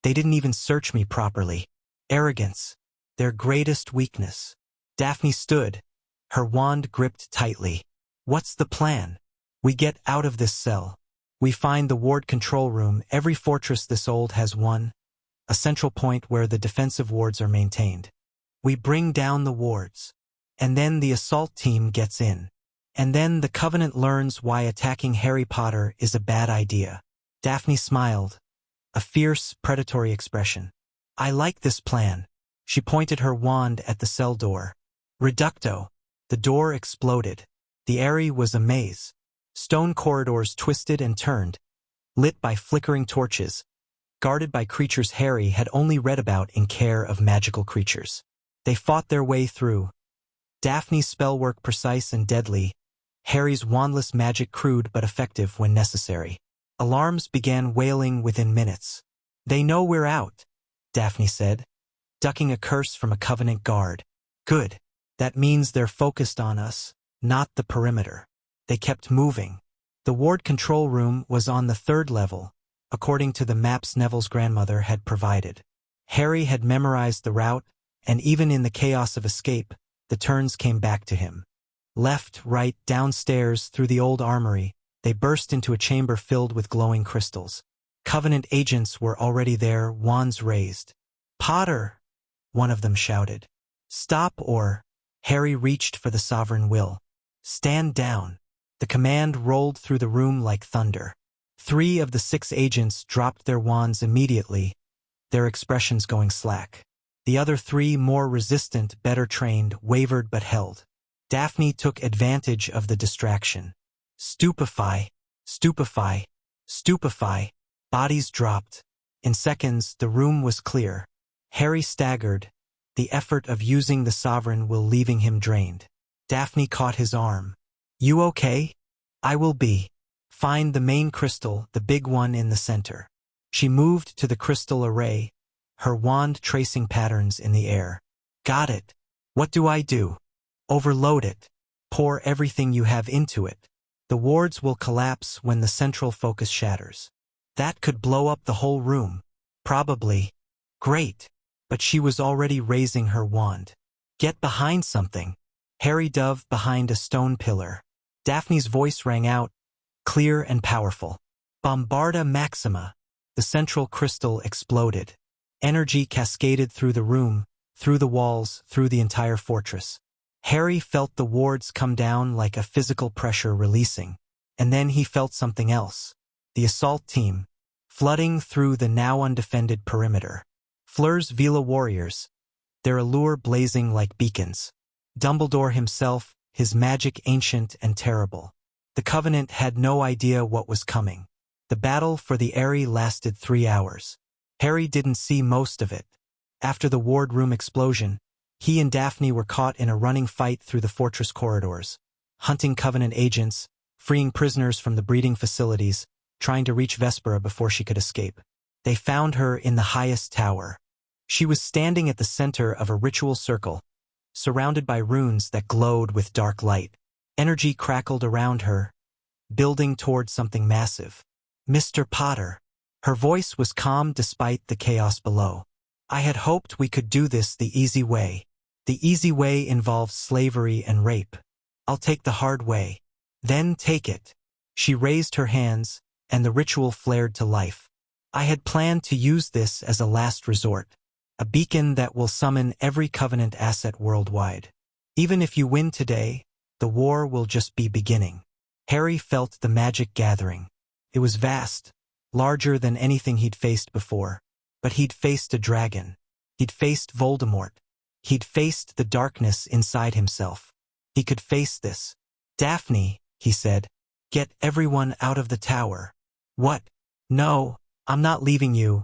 Speaker 1: They didn't even search me properly. Arrogance, their greatest weakness. Daphne stood, her wand gripped tightly. What's the plan? We get out of this cell. We find the ward control room. Every fortress this old has one, a central point where the defensive wards are maintained. We bring down the wards. And then the assault team gets in. And then the Covenant learns why attacking Harry Potter is a bad idea. Daphne smiled, a fierce, predatory expression. I like this plan. She pointed her wand at the cell door. Reducto. The door exploded. The Eyrie was a maze. Stone corridors twisted and turned, lit by flickering torches, guarded by creatures Harry had only read about in Care of Magical Creatures. They fought their way through. Daphne's spellwork precise and deadly, Harry's wandless magic crude but effective when necessary. Alarms began wailing within minutes. "They know we're out," Daphne said, ducking a curse from a Covenant guard. "Good. That means they're focused on us, not the perimeter." They kept moving. The ward control room was on the 3rd level, according to the maps Neville's grandmother had provided. Harry had memorized the route, and even in the chaos of escape, the turns came back to him. Left, right, downstairs, through the old armory, they burst into a chamber filled with glowing crystals. Covenant agents were already there, wands raised. "Potter!" one of them shouted. "Stop or—" Harry reached for the sovereign will. "Stand down." The command rolled through the room like thunder. 3 of the 6 agents dropped their wands immediately, their expressions going slack. The other 3, more resistant, better trained, wavered but held. Daphne took advantage of the distraction. "Stupefy, stupefy, stupefy." Bodies dropped. In seconds, the room was clear. Harry staggered, the effort of using the sovereign will leaving him drained. Daphne caught his arm. "You okay?" "I will be. Find the main crystal, the big one in the center." She moved to the crystal array, her wand tracing patterns in the air. "Got it. What do I do?" "Overload it. Pour everything you have into it. The wards will collapse when the central focus shatters." "That could blow up the whole room." "Probably." "Great." But she was already raising her wand. "Get behind something." Harry dove behind a stone pillar. Daphne's voice rang out, clear and powerful. "Bombarda Maxima." The central crystal exploded. Energy cascaded through the room, through the walls, through the entire fortress. Harry felt the wards come down like a physical pressure releasing. And then he felt something else. The assault team, flooding through the now undefended perimeter. Fleur's Veela warriors, their allure blazing like beacons. Dumbledore himself, his magic ancient and terrible. The Covenant had no idea what was coming. The battle for the Eyrie lasted 3 hours. Harry didn't see most of it. After the wardroom explosion, he and Daphne were caught in a running fight through the fortress corridors, hunting Covenant agents, freeing prisoners from the breeding facilities, trying to reach Vespera before she could escape. They found her in the highest tower. She was standing at the center of a ritual circle, surrounded by runes that glowed with dark light. Energy crackled around her, building toward something massive. "Mr. Potter." Her voice was calm despite the chaos below. "I had hoped we could do this the easy way. The easy way involves slavery and rape. I'll take the hard way." "Then take it." She raised her hands, and the ritual flared to life. "I had planned to use this as a last resort. A beacon that will summon every Covenant asset worldwide. Even if you win today, the war will just be beginning." Harry felt the magic gathering. It was vast, larger than anything he'd faced before. But he'd faced a dragon. He'd faced Voldemort. He'd faced the darkness inside himself. He could face this. "Daphne," he said, "get everyone out of the tower." "What? No, I'm not leaving you.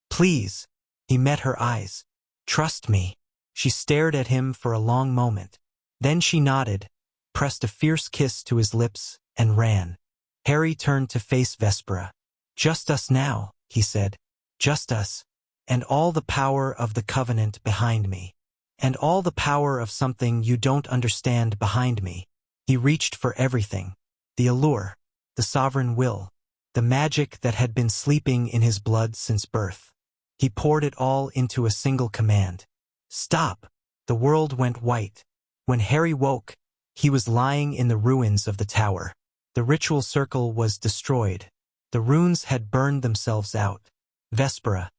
Speaker 1: Please." He met her eyes. "Trust me." She stared at him for a long moment. Then she nodded, pressed a fierce kiss to his lips, and ran. Harry turned to face Vespera. "Just us now," he said. "Just us. And all the power of the Covenant behind me. And all the power of something you don't understand behind me." He reached for everything. The allure, the sovereign will, the magic that had been sleeping in his blood since birth. He poured it all into a single command. "Stop!" The world went white. When Harry woke, he was lying in the ruins of the tower. The ritual circle was destroyed. The runes had burned themselves out. Vespera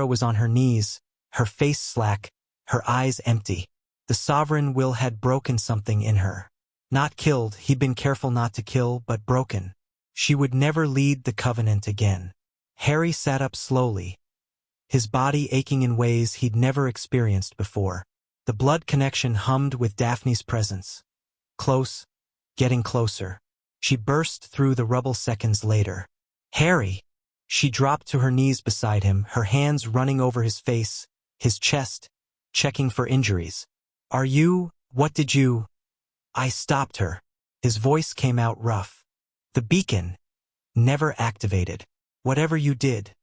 Speaker 1: was on her knees, her face slack, her eyes empty. The sovereign will had broken something in her. Not killed, he'd been careful not to kill, but broken. She would never lead the Covenant again. Harry sat up slowly, his body aching in ways he'd never experienced before. The blood connection hummed with Daphne's presence. Close, getting closer. She burst through the rubble seconds later. "Harry!" She dropped to her knees beside him, her hands running over his face, his chest, checking for injuries. "Are you? What did you—" I stopped her. His voice came out rough. The beacon never activated. Whatever you did,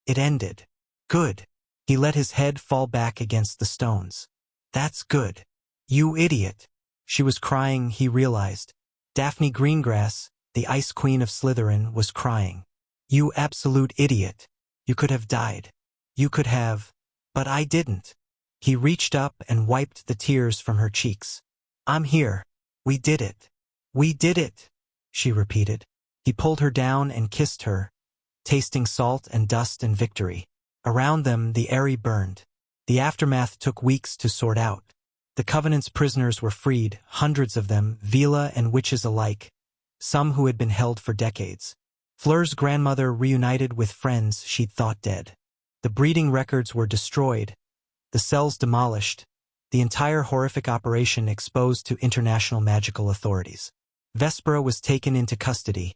Speaker 1: it ended. Good. He let his head fall back against the stones. That's good. You idiot. She was crying, he realized. Daphne Greengrass, the Ice Queen of Slytherin, was crying. You absolute idiot. You could have died. You could have. But I didn't. He reached up and wiped the tears from her cheeks. I'm here. We did it. We did it, she repeated. He pulled her down and kissed her, tasting salt and dust and victory. Around them, the Eyrie burned. The aftermath took weeks to sort out. The Covenant's prisoners were freed, hundreds of them, Veela and witches alike, some who had been held for decades. Fleur's grandmother reunited with friends she'd thought dead. The breeding records were destroyed, the cells demolished, the entire horrific operation exposed to international magical authorities. Vespera was taken into custody,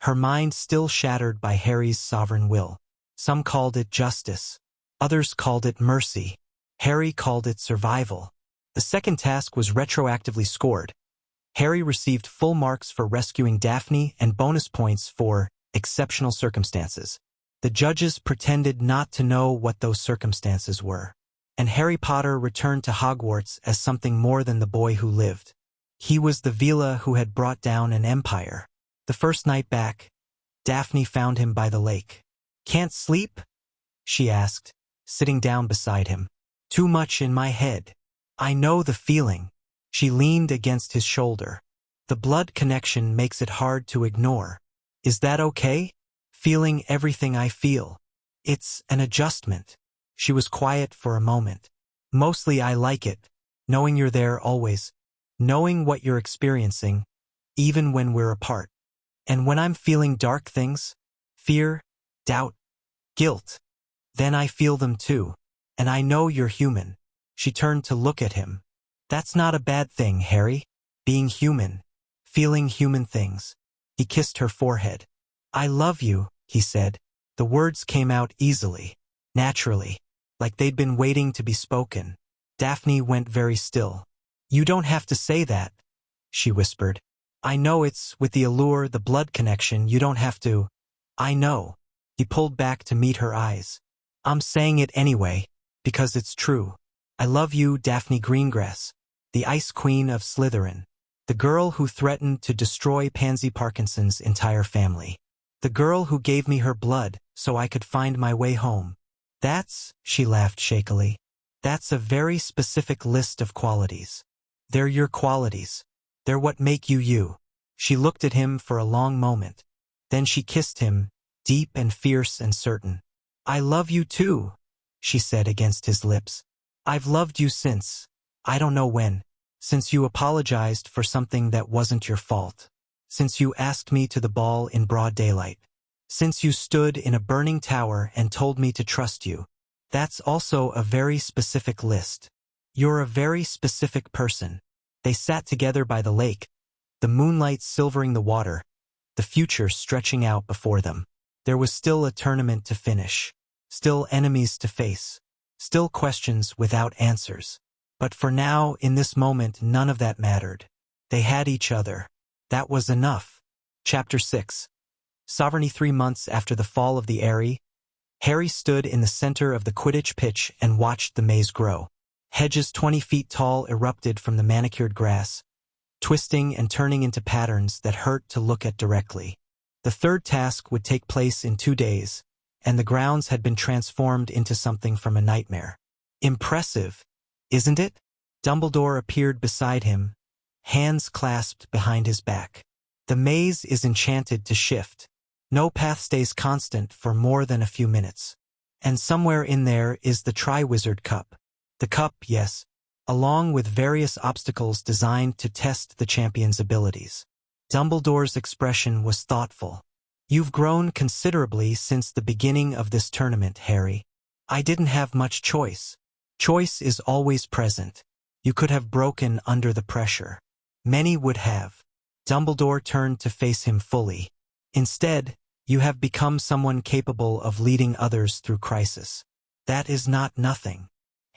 Speaker 1: her mind still shattered by Harry's sovereign will. Some called it justice. Others called it mercy. Harry called it survival. The second task was retroactively scored. Harry received full marks for rescuing Daphne and bonus points for exceptional circumstances. The judges pretended not to know what those circumstances were. And Harry Potter returned to Hogwarts as something more than the boy who lived. He was the Veela who had brought down an empire. The first night back, Daphne found him by the lake. Can't sleep? She asked, sitting down beside him. Too much in my head. I know the feeling. She leaned against his shoulder. The blood connection makes it hard to ignore. Is that okay? Feeling everything I feel. It's an adjustment. She was quiet for a moment. Mostly I like it. Knowing you're there always. Knowing what you're experiencing, even when we're apart. And when I'm feeling dark things, fear, doubt, guilt, then I feel them too. And I know you're human. She turned to look at him. That's not a bad thing, Harry. Being human. Feeling human things. He kissed her forehead. I love you, he said. The words came out easily, naturally, like they'd been waiting to be spoken. Daphne went very still. You don't have to say that, she whispered. I know it's with the allure, the blood connection, you don't have to. I know. He pulled back to meet her eyes. I'm saying it anyway, because it's true. I love you, Daphne Greengrass, the Ice Queen of Slytherin, the girl who threatened to destroy Pansy Parkinson's entire family, the girl who gave me her blood so I could find my way home. She laughed shakily, that's a very specific list of qualities. They're your qualities. They're what make you you. She looked at him for a long moment. Then she kissed him, deep and fierce and certain. I love you too, she said against his lips. I've loved you since, I don't know when, since you apologized for something that wasn't your fault, since you asked me to the ball in broad daylight, since you stood in a burning tower and told me to trust you. That's also a very specific list. You're a very specific person. They sat together by the lake, the moonlight silvering the water, the future stretching out before them. There was still a tournament to finish, still enemies to face, still questions without answers. But for now, in this moment, none of that mattered. They had each other. That was enough. Chapter 6. Sovereignty. 3 months after the fall of the Eyrie, Harry stood in the center of the Quidditch pitch and watched the maze grow. Hedges 20 feet tall erupted from the manicured grass, twisting and turning into patterns that hurt to look at directly. The third task would take place in 2 days, and the grounds had been transformed into something from a nightmare. Impressive, isn't it? Dumbledore appeared beside him, hands clasped behind his back. The maze is enchanted to shift. No path stays constant for more than a few minutes. And somewhere in there is the Triwizard Cup. The cup, yes, along with various obstacles designed to test the champion's abilities. Dumbledore's expression was thoughtful. You've grown considerably since the beginning of this tournament, Harry. I didn't have much choice. Choice is always present. You could have broken under the pressure. Many would have. Dumbledore turned to face him fully. Instead, you have become someone capable of leading others through crisis. That is not nothing.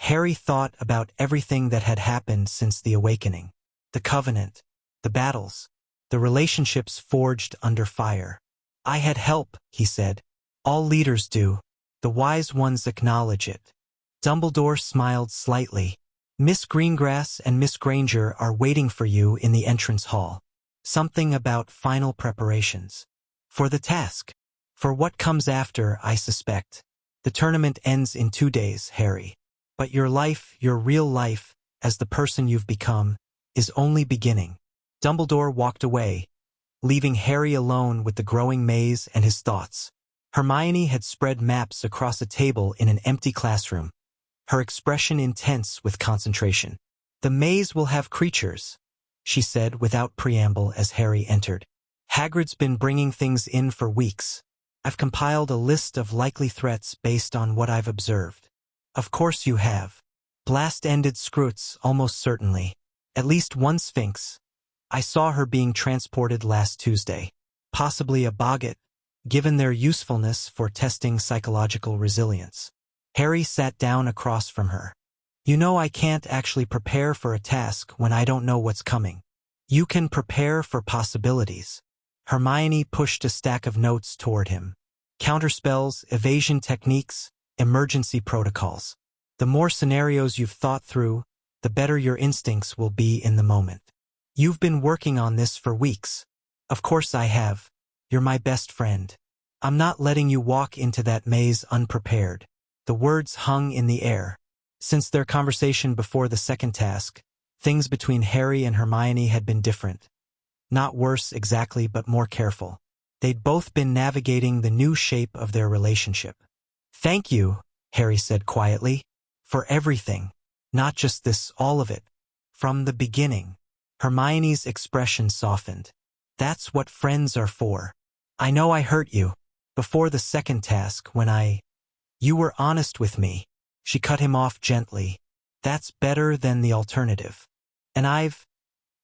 Speaker 1: Harry thought about everything that had happened since the awakening. The Covenant, the battles, the relationships forged under fire. I had help, he said. All leaders do. The wise ones acknowledge it. Dumbledore smiled slightly. Miss Greengrass and Miss Granger are waiting for you in the entrance hall. Something about final preparations. For the task. For what comes after, I suspect. The tournament ends in 2 days, Harry. But your life, your real life, as the person you've become, is only beginning. Dumbledore walked away, leaving Harry alone with the growing maze and his thoughts. Hermione had spread maps across a table in an empty classroom, her expression intense with concentration. The maze will have creatures, she said without preamble as Harry entered. Hagrid's been bringing things in for weeks. I've compiled a list of likely threats based on what I've observed. Of course you have. Blast-ended Scroots, almost certainly. At least one Sphinx. I saw her being transported last Tuesday. Possibly a Boggart, given their usefulness for testing psychological resilience. Harry sat down across from her. You know I can't actually prepare for a task when I don't know what's coming. You can prepare for possibilities. Hermione pushed a stack of notes toward him. Counterspells, evasion techniques, emergency protocols. The more scenarios you've thought through, the better your instincts will be in the moment. You've been working on this for weeks. Of course I have. You're my best friend. I'm not letting you walk into that maze unprepared. The words hung in the air. Since their conversation before the second task, things between Harry and Hermione had been different. Not worse exactly, but more careful. They'd both been navigating the new shape of their relationship. Thank you, Harry said quietly, for everything. Not just this, all of it. From the beginning. Hermione's expression softened. That's what friends are for. I know I hurt you. Before the second task, when you were honest with me. She cut him off gently. That's better than the alternative. And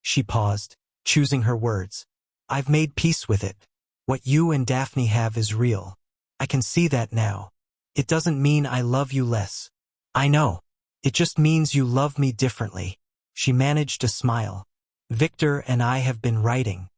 Speaker 1: she paused, choosing her words. I've made peace with it. What you and Daphne have is real. I can see that now. It doesn't mean I love you less. I know. It just means you love me differently. She managed to smile. Victor and I have been writing.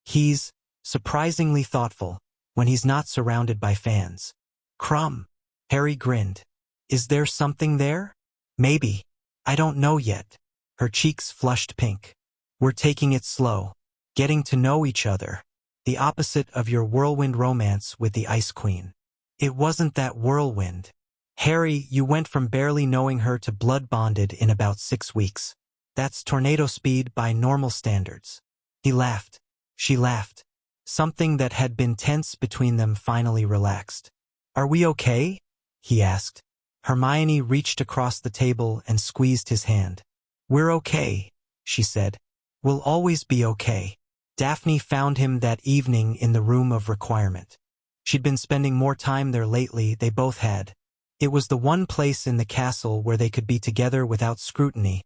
Speaker 1: He's surprisingly thoughtful when he's not surrounded by fans. Crumb. Harry grinned. Is there something there? Maybe. I don't know yet. Her cheeks flushed pink. We're taking it slow. Getting to know each other. The opposite of your whirlwind romance with the Ice Queen. It wasn't that whirlwind. Harry, you went from barely knowing her to blood-bonded in about 6 weeks. That's tornado speed by normal standards. He laughed. She laughed. Something that had been tense between them finally relaxed. Are we okay? He asked. Hermione reached across the table and squeezed his hand. We're okay, she said. We'll always be okay. Daphne found him that evening in the room of requirement. She'd been spending more time there lately, they both had. It was the one place in the castle where they could be together without scrutiny,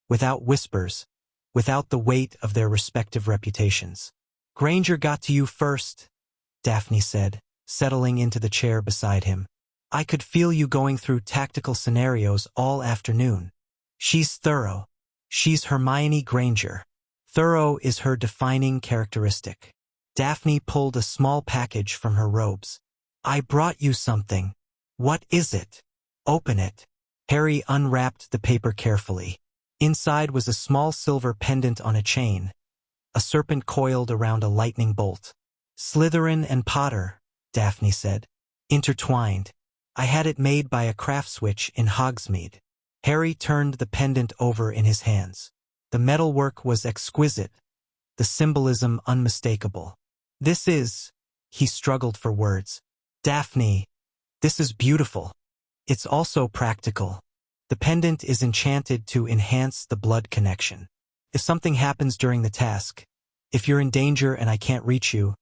Speaker 1: without whispers, without the weight of their respective reputations. Granger got to you first, Daphne said, settling into the chair beside him. I could feel you going through tactical scenarios all afternoon. She's thorough. She's Hermione Granger. Thorough is her defining characteristic. Daphne pulled a small package from her robes. I brought you something. What is it? Open it. Harry unwrapped the paper carefully. Inside was a small silver pendant on a chain, a serpent coiled around a lightning bolt. Slytherin and Potter, Daphne said. Intertwined. I had it made by a craftswitch in Hogsmeade. Harry turned the pendant over in his hands. The metalwork was exquisite, the symbolism unmistakable. He struggled for words. Daphne, this is beautiful. It's also practical. The pendant is enchanted to enhance the blood connection. If something happens during the task, if you're in danger and I can't reach you,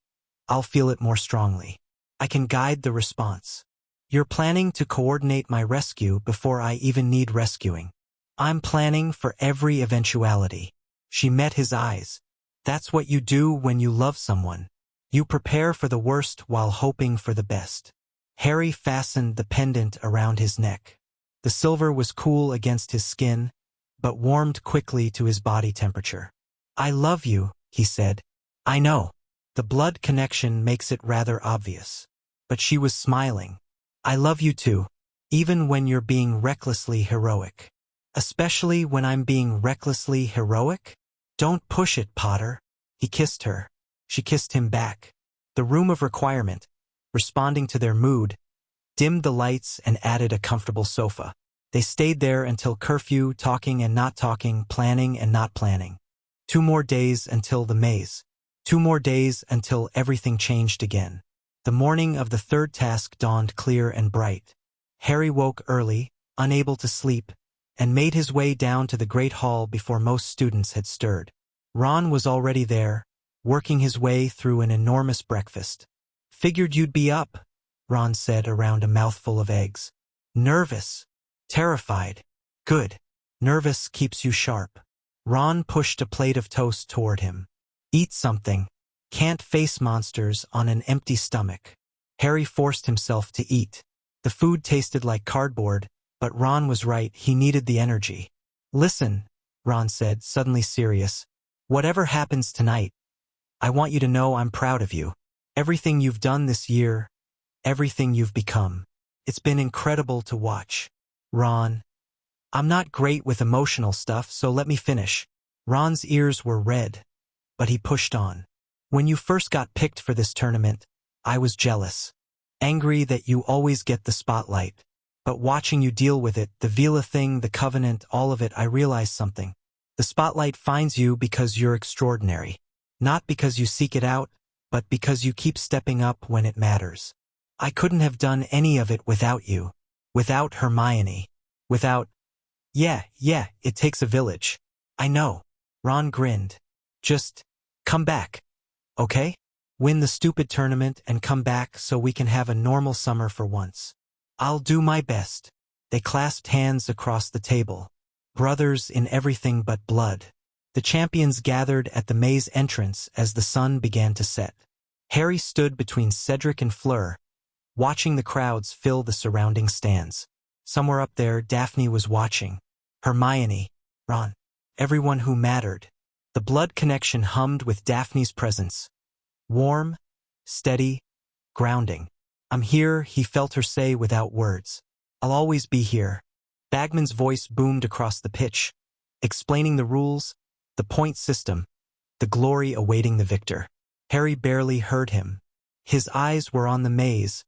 Speaker 1: I'll feel it more strongly. I can guide the response. You're planning to coordinate my rescue before I even need rescuing. I'm planning for every eventuality. She met his eyes. That's what you do when you love someone. You prepare for the worst while hoping for the best. Harry fastened the pendant around his neck. The silver was cool against his skin, but warmed quickly to his body temperature. I love you, he said, I know. The blood connection makes it rather obvious. But she was smiling. I love you too. Even when you're being recklessly heroic. Especially when I'm being recklessly heroic? Don't push it, Potter. He kissed her. She kissed him back. The room of requirement, responding to their mood, dimmed the lights and added a comfortable sofa. They stayed there until curfew, talking and not talking, planning and not planning. 2 more days until the maze. 2 more days until everything changed again. The morning of the 3rd task dawned clear and bright. Harry woke early, unable to sleep, and made his way down to the great hall before most students had stirred. Ron was already there, working his way through an enormous breakfast. Figured you'd be up, Ron said around a mouthful of eggs. Nervous. Terrified. Good. Nervous keeps you sharp. Ron pushed a plate of toast toward him. Eat something. Can't face monsters on an empty stomach. Harry forced himself to eat. The food tasted like cardboard, but Ron was right, he needed the energy. Listen, Ron said, suddenly serious. Whatever happens tonight, I want you to know I'm proud of you. Everything you've done this year, everything you've become. It's been incredible to watch. Ron, I'm not great with emotional stuff, so let me finish. Ron's ears were red, but he pushed on. When you first got picked for this tournament, I was jealous. Angry that you always get the spotlight. But watching you deal with it, the Veela thing, the Covenant, all of it, I realized something. The spotlight finds you because you're extraordinary. Not because you seek it out, but because you keep stepping up when it matters. I couldn't have done any of it without you. Without Hermione. Without... Yeah, it takes a village. I know. Ron grinned. Just come back. Okay? Win the stupid tournament and come back so we can have a normal summer for once. I'll do my best. They clasped hands across the table. Brothers in everything but blood. The champions gathered at the maze entrance as the sun began to set. Harry stood between Cedric and Fleur, watching the crowds fill the surrounding stands. Somewhere up there, Daphne was watching. Hermione, Ron, everyone who mattered. The blood connection hummed with Daphne's presence. Warm, steady, grounding. I'm here, he felt her say without words. I'll always be here. Bagman's voice boomed across the pitch, explaining the rules, the point system, the glory awaiting the victor. Harry barely heard him. His eyes were on the maze,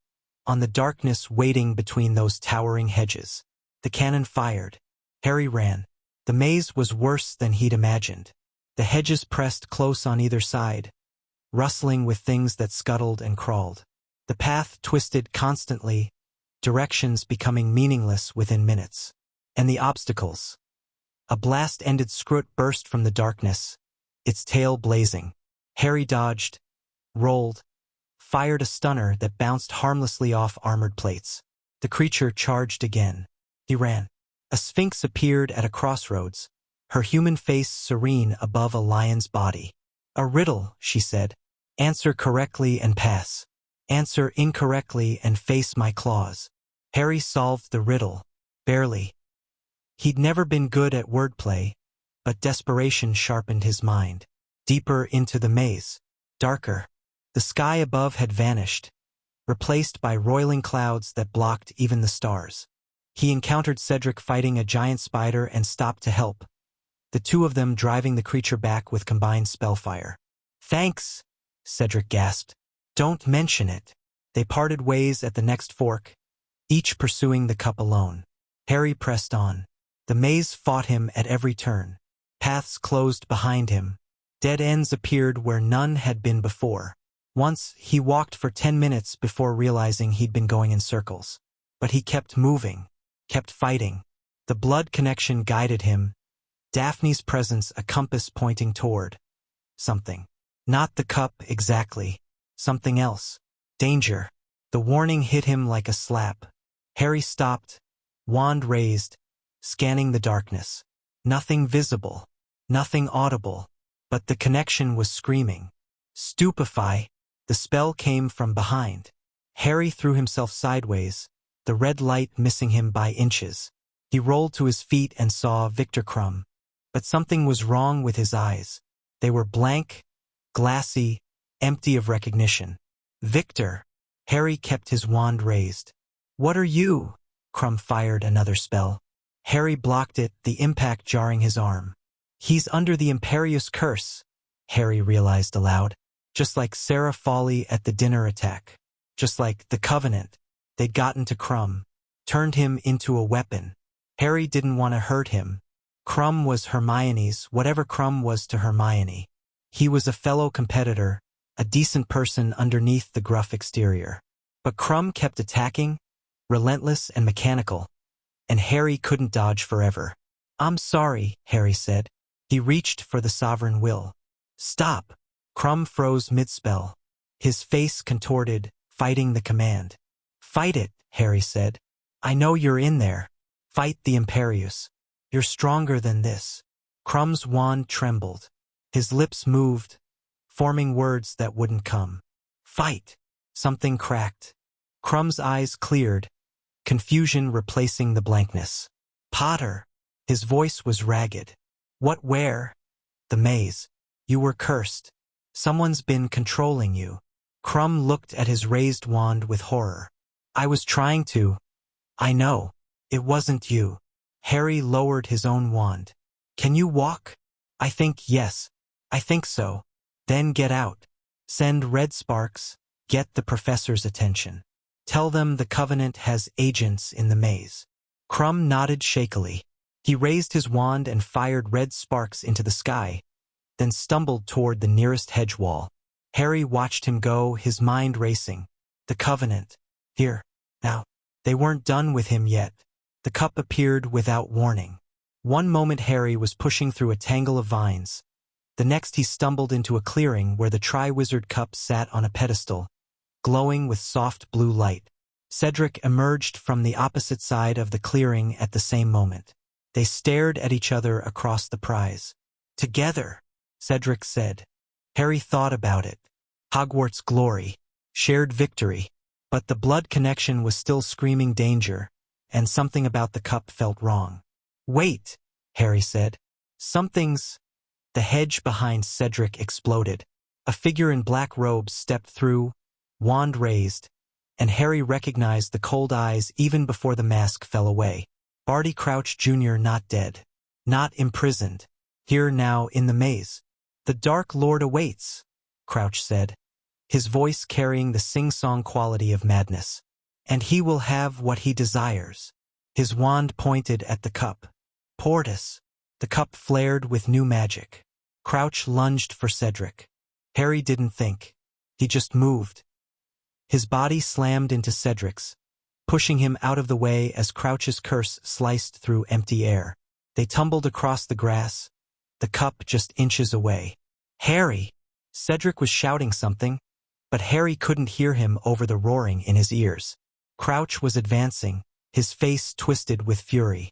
Speaker 1: on the darkness waiting between those towering hedges. The cannon fired. Harry ran. The maze was worse than he'd imagined. The hedges pressed close on either side, rustling with things that scuttled and crawled. The path twisted constantly, directions becoming meaningless within minutes. And the obstacles. A blast-ended scrut burst from the darkness, its tail blazing. Harry dodged, rolled, fired a stunner that bounced harmlessly off armored plates. The creature charged again. He ran. A sphinx appeared at a crossroads, her human face serene above a lion's body. A riddle, she said. Answer correctly and pass. Answer incorrectly and face my claws. Harry solved the riddle. Barely. He'd never been good at wordplay, but desperation sharpened his mind. Deeper into the maze. Darker. The sky above had vanished, replaced by roiling clouds that blocked even the stars. He encountered Cedric fighting a giant spider and stopped to help, the two of them driving the creature back with combined spellfire. Thanks, Cedric gasped. Don't mention it. They parted ways at the next fork, each pursuing the cup alone. Harry pressed on. The maze fought him at every turn. Paths closed behind him. Dead ends appeared where none had been before. Once, he walked for 10 minutes before realizing he'd been going in circles. But he kept moving, kept fighting. The blood connection guided him, Daphne's presence a compass pointing toward something. Not the cup exactly. Something else. Danger. The warning hit him like a slap. Harry stopped, wand raised, scanning the darkness. Nothing visible. Nothing audible. But the connection was screaming. Stupefy. The spell came from behind. Harry threw himself sideways, the red light missing him by inches. He rolled to his feet and saw Victor Crumb. But something was wrong with his eyes. They were blank, glassy, empty of recognition. Victor. Harry kept his wand raised. What are you? Crumb fired another spell. Harry blocked it, the impact jarring his arm. He's under the Imperius curse, Harry realized aloud. Just like Sarah Foley at the dinner attack. Just like the Covenant. They'd gotten to Crumb. Turned him into a weapon. Harry didn't want to hurt him. Crumb was Hermione's, whatever Crumb was to Hermione. He was a fellow competitor, a decent person underneath the gruff exterior. But Crumb kept attacking, relentless and mechanical, and Harry couldn't dodge forever. I'm sorry, Harry said. He reached for the sovereign will. Stop! Crumb froze mid-spell. His face contorted, fighting the command. Fight it, Harry said. I know you're in there. Fight the Imperius. You're stronger than this. Crumb's wand trembled. His lips moved, forming words that wouldn't come. Fight! Something cracked. Crumb's eyes cleared, confusion replacing the blankness. Potter! His voice was ragged. What where? The maze. You were cursed. Someone's been controlling you. Crumb looked at his raised wand with horror. I was trying to. I know. It wasn't you. Harry lowered his own wand. Can you walk? I think yes. I think so. Then get out. Send red sparks. Get the professor's attention. Tell them the Covenant has agents in the maze. Crumb nodded shakily. He raised his wand and fired red sparks into the sky, then stumbled toward the nearest hedge wall. Harry watched him go, his mind racing. The Covenant. Here. Now. They weren't done with him yet. The cup appeared without warning. One moment Harry was pushing through a tangle of vines. The next he stumbled into a clearing where the Triwizard Cup sat on a pedestal, glowing with soft blue light. Cedric emerged from the opposite side of the clearing at the same moment. They stared at each other across the prize. Together, Cedric said. Harry thought about it. Hogwarts glory. Shared victory. But the blood connection was still screaming danger, and something about the cup felt wrong. Wait, Harry said. Something's... The hedge behind Cedric exploded. A figure in black robes stepped through, wand raised, and Harry recognized the cold eyes even before the mask fell away. Barty Crouch Jr. not dead. Not imprisoned. Here now in the maze. The Dark Lord awaits, Crouch said, his voice carrying the sing-song quality of madness. And he will have what he desires. His wand pointed at the cup. Portus. The cup flared with new magic. Crouch lunged for Cedric. Harry didn't think. He just moved. His body slammed into Cedric's, pushing him out of the way as Crouch's curse sliced through empty air. They tumbled across the grass, the cup just inches away. Harry! Cedric was shouting something, but Harry couldn't hear him over the roaring in his ears. Crouch was advancing, his face twisted with fury.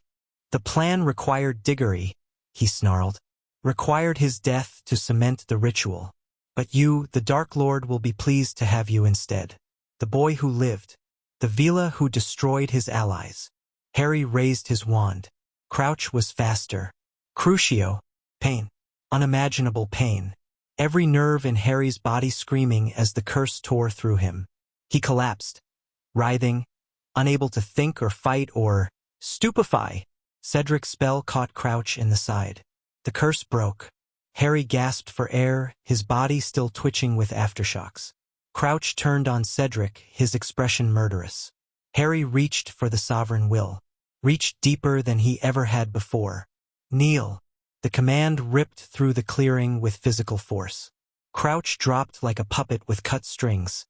Speaker 1: The plan required Diggory, he snarled. Required his death to cement the ritual. But you, the Dark Lord, will be pleased to have you instead. The boy who lived. The Veela who destroyed his allies. Harry raised his wand. Crouch was faster. Crucio. Pain. Unimaginable pain. Every nerve in Harry's body screaming as the curse tore through him. He collapsed, writhing, unable to think or fight or stupefy. Cedric's spell caught Crouch in the side. The curse broke. Harry gasped for air, his body still twitching with aftershocks. Crouch turned on Cedric, his expression murderous. Harry reached for the sovereign will. Reached deeper than he ever had before. Kneel. The command ripped through the clearing with physical force. Crouch dropped like a puppet with cut strings,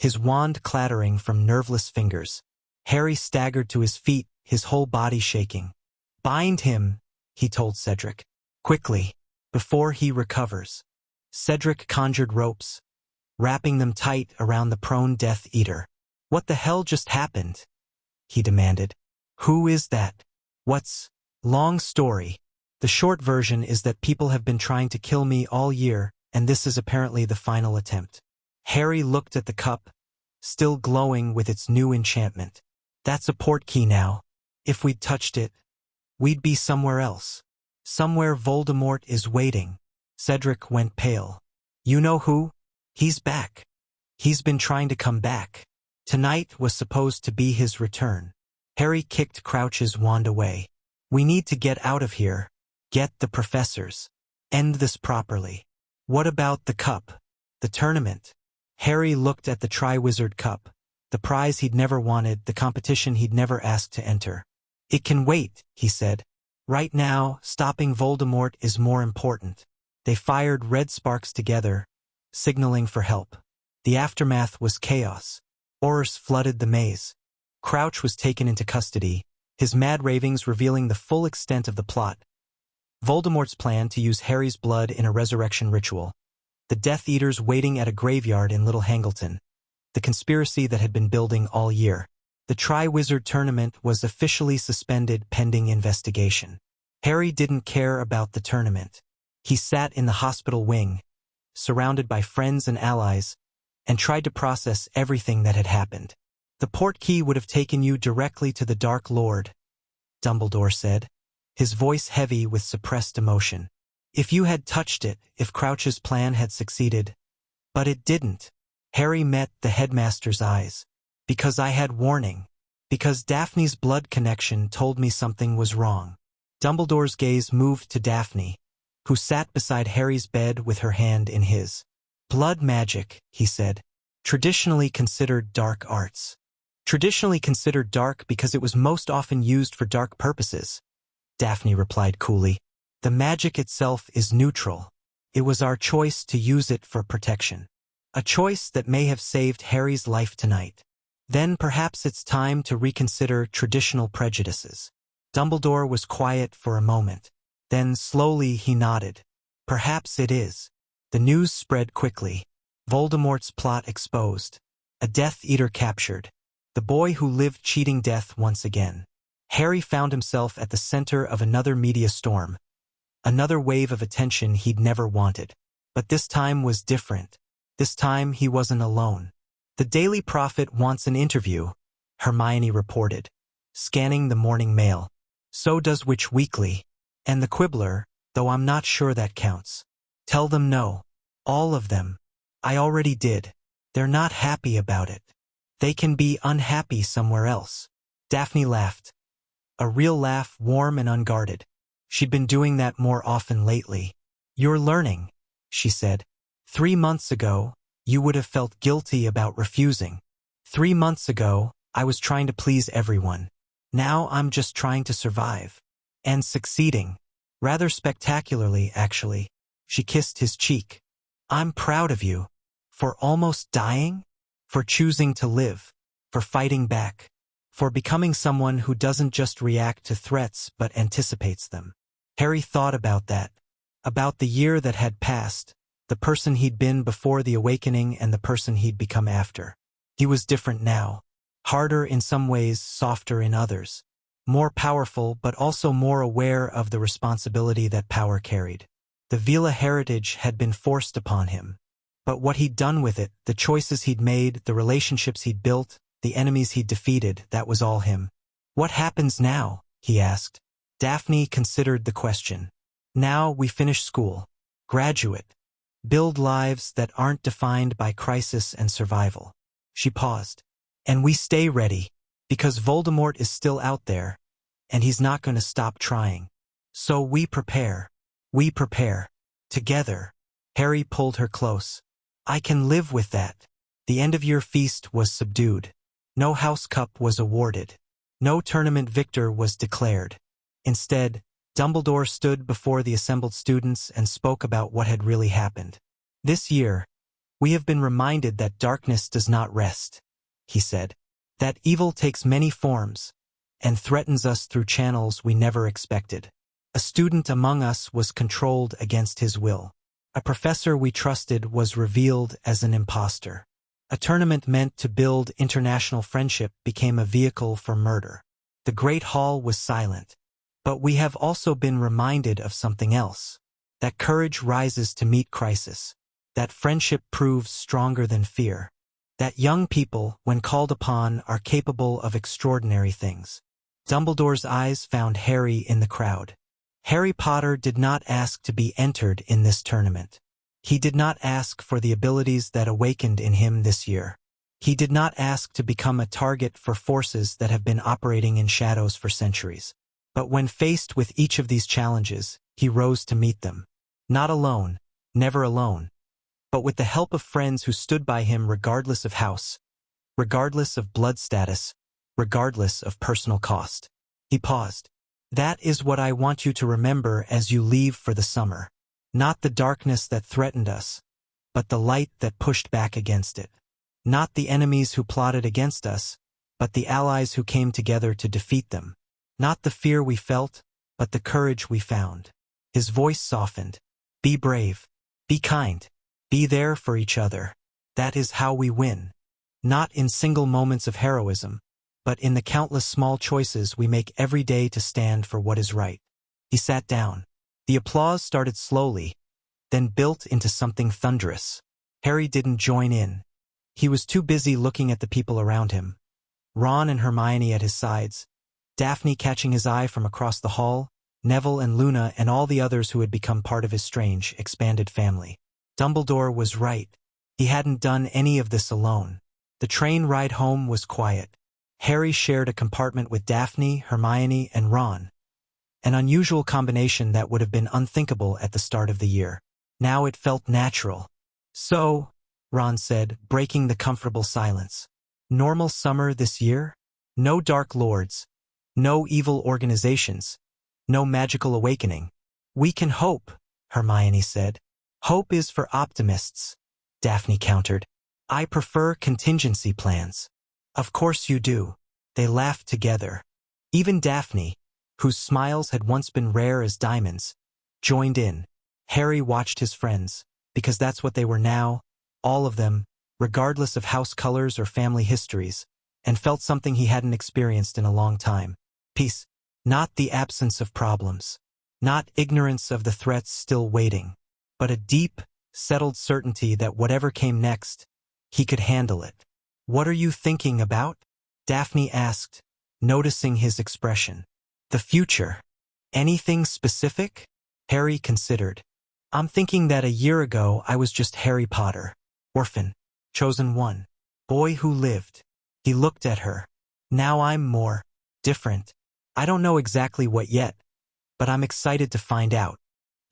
Speaker 1: his wand clattering from nerveless fingers. Harry staggered to his feet, his whole body shaking. Bind him, he told Cedric. Quickly, before he recovers. Cedric conjured ropes, wrapping them tight around the prone Death Eater. What the hell just happened? He demanded. Who is that? What's... Long story. The short version is that people have been trying to kill me all year, and this is apparently the final attempt. Harry looked at the cup, still glowing with its new enchantment. That's a portkey now. If we'd touched it, we'd be somewhere else. Somewhere Voldemort is waiting. Cedric went pale. You know who? He's back. He's been trying to come back. Tonight was supposed to be his return. Harry kicked Crouch's wand away. We need to get out of here. Get the professors. End this properly. What about the cup? The tournament? Harry looked at the Triwizard Cup, the prize he'd never wanted, the competition he'd never asked to enter. It can wait, he said. Right now, stopping Voldemort is more important. They fired red sparks together, signaling for help. The aftermath was chaos. Horrors flooded the maze. Crouch was taken into custody, his mad ravings revealing the full extent of the plot. Voldemort's plan to use Harry's blood in a resurrection ritual. The Death Eaters waiting at a graveyard in Little Hangleton. The conspiracy that had been building all year. The Triwizard Tournament was officially suspended pending investigation. Harry didn't care about the tournament. He sat in the hospital wing, surrounded by friends and allies, and tried to process everything that had happened. The portkey would have taken you directly to the Dark Lord, Dumbledore said, his voice heavy with suppressed emotion. If you had touched it, if Crouch's plan had succeeded. But it didn't. Harry met the headmaster's eyes. Because I had warning. Because Daphne's blood connection told me something was wrong. Dumbledore's gaze moved to Daphne, who sat beside Harry's bed with her hand in his. Blood magic, he said. Traditionally considered dark arts. Traditionally considered dark because it was most often used for dark purposes, Daphne replied coolly. The magic itself is neutral. It was our choice to use it for protection. A choice that may have saved Harry's life tonight. Then perhaps it's time to reconsider traditional prejudices. Dumbledore was quiet for a moment. Then slowly he nodded. Perhaps it is. The news spread quickly. Voldemort's plot exposed. A Death Eater captured. The boy who lived cheating death once again. Harry found himself at the center of another media storm. Another wave of attention he'd never wanted. But this time was different. This time he wasn't alone. The Daily Prophet wants an interview, Hermione reported, scanning the morning mail. So does Witch Weekly. And the Quibbler, though I'm not sure that counts. Tell them no. All of them. I already did. They're not happy about it. They can be unhappy somewhere else. Daphne laughed. A real laugh, warm and unguarded. She'd been doing that more often lately. You're learning, she said. 3 months ago, you would have felt guilty about refusing. 3 months ago, I was trying to please everyone. Now I'm just trying to survive. And succeeding. Rather spectacularly, actually. She kissed his cheek. I'm proud of you. For almost dying? For choosing to live. For fighting back. For becoming someone who doesn't just react to threats but anticipates them. Harry thought about that. About the year that had passed. The person he'd been before the awakening and the person he'd become after. He was different now. Harder in some ways, softer in others. More powerful but also more aware of the responsibility that power carried. The Veela heritage had been forced upon him. But what he'd done with it, the choices he'd made, the relationships he'd built, the enemies he'd defeated, that was all him. What happens now? He asked. Daphne considered the question. Now we finish school. Graduate. Build lives that aren't defined by crisis and survival. She paused. And we stay ready, because Voldemort is still out there, and he's not going to stop trying. So we prepare. We prepare. Together. Harry pulled her close. I can live with that. The end-of-year feast was subdued. No House Cup was awarded. No tournament victor was declared. Instead, Dumbledore stood before the assembled students and spoke about what had really happened. This year, we have been reminded that darkness does not rest, he said. That evil takes many forms and threatens us through channels we never expected. A student among us was controlled against his will. A professor we trusted was revealed as an imposter. A tournament meant to build international friendship became a vehicle for murder. The Great Hall was silent. But we have also been reminded of something else. That courage rises to meet crisis. That friendship proves stronger than fear. That young people, when called upon, are capable of extraordinary things. Dumbledore's eyes found Harry in the crowd. Harry Potter did not ask to be entered in this tournament. He did not ask for the abilities that awakened in him this year. He did not ask to become a target for forces that have been operating in shadows for centuries. But when faced with each of these challenges, he rose to meet them. Not alone, never alone, but with the help of friends who stood by him regardless of house, regardless of blood status, regardless of personal cost. He paused. That is what I want you to remember as you leave for the summer. Not the darkness that threatened us, but the light that pushed back against it. Not the enemies who plotted against us, but the allies who came together to defeat them. Not the fear we felt, but the courage we found. His voice softened. Be brave. Be kind. Be there for each other. That is how we win. Not in single moments of heroism, but in the countless small choices we make every day to stand for what is right. He sat down. The applause started slowly, then built into something thunderous. Harry didn't join in. He was too busy looking at the people around him. Ron and Hermione at his sides, Daphne catching his eye from across the hall, Neville and Luna and all the others who had become part of his strange, expanded family. Dumbledore was right. He hadn't done any of this alone. The train ride home was quiet. Harry shared a compartment with Daphne, Hermione, and Ron. An unusual combination that would have been unthinkable at the start of the year. Now it felt natural. So, Ron said, breaking the comfortable silence. Normal summer this year? No dark lords. No evil organizations. No magical awakening. We can hope, Hermione said. Hope is for optimists, Daphne countered. I prefer contingency plans. Of course you do. They laughed together. Even Daphne, whose smiles had once been rare as diamonds, joined in. Harry watched his friends, because that's what they were now, all of them, regardless of house colors or family histories, and felt something he hadn't experienced in a long time. Peace. Not the absence of problems. Not ignorance of the threats still waiting. But a deep, settled certainty that whatever came next, he could handle it. What are you thinking about? Daphne asked, noticing his expression. The future. Anything specific? Harry considered. I'm thinking that a year ago I was just Harry Potter. Orphan. Chosen one. Boy who lived. He looked at her. Now I'm more different. I don't know exactly what yet, but I'm excited to find out.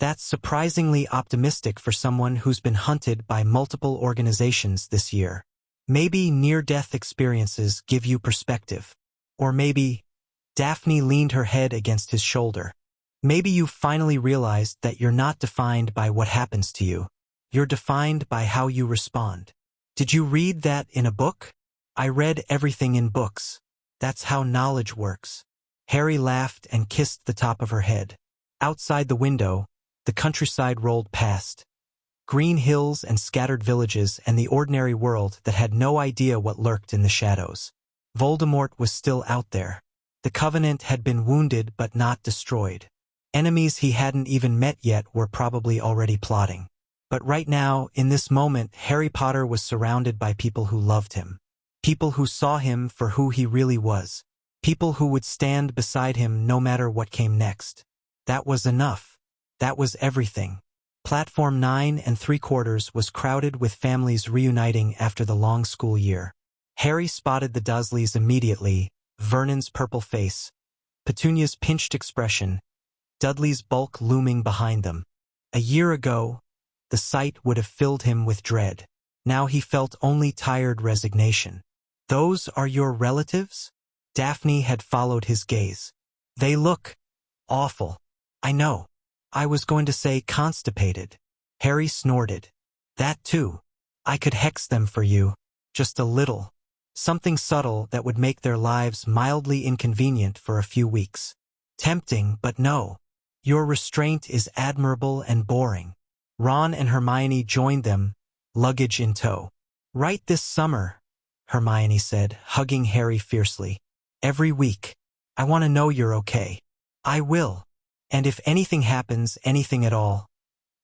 Speaker 1: That's surprisingly optimistic for someone who's been hunted by multiple organizations this year. Maybe near-death experiences give you perspective. Or maybe, Daphne leaned her head against his shoulder. Maybe you've finally realized that you're not defined by what happens to you. You're defined by how you respond. Did you read that in a book? I read everything in books. That's how knowledge works. Harry laughed and kissed the top of her head. Outside the window, the countryside rolled past. Green hills and scattered villages and the ordinary world that had no idea what lurked in the shadows. Voldemort was still out there. The Covenant had been wounded but not destroyed. Enemies he hadn't even met yet were probably already plotting. But right now, in this moment, Harry Potter was surrounded by people who loved him. People who saw him for who he really was. People who would stand beside him no matter what came next. That was enough. That was everything. Platform 9 3/4 was crowded with families reuniting after the long school year. Harry spotted the Dursleys immediately, Vernon's purple face, Petunia's pinched expression, Dudley's bulk looming behind them. A year ago, the sight would have filled him with dread. Now he felt only tired resignation. Those are your relatives? Daphne had followed his gaze. They look awful. I know. I was going to say constipated. Harry snorted. That too. I could hex them for you. Just a little. Something subtle that would make their lives mildly inconvenient for a few weeks. Tempting, but no. Your restraint is admirable and boring. Ron and Hermione joined them, luggage in tow. Right this summer, Hermione said, hugging Harry fiercely. Every week. I want to know you're okay. I will. And if anything happens, anything at all,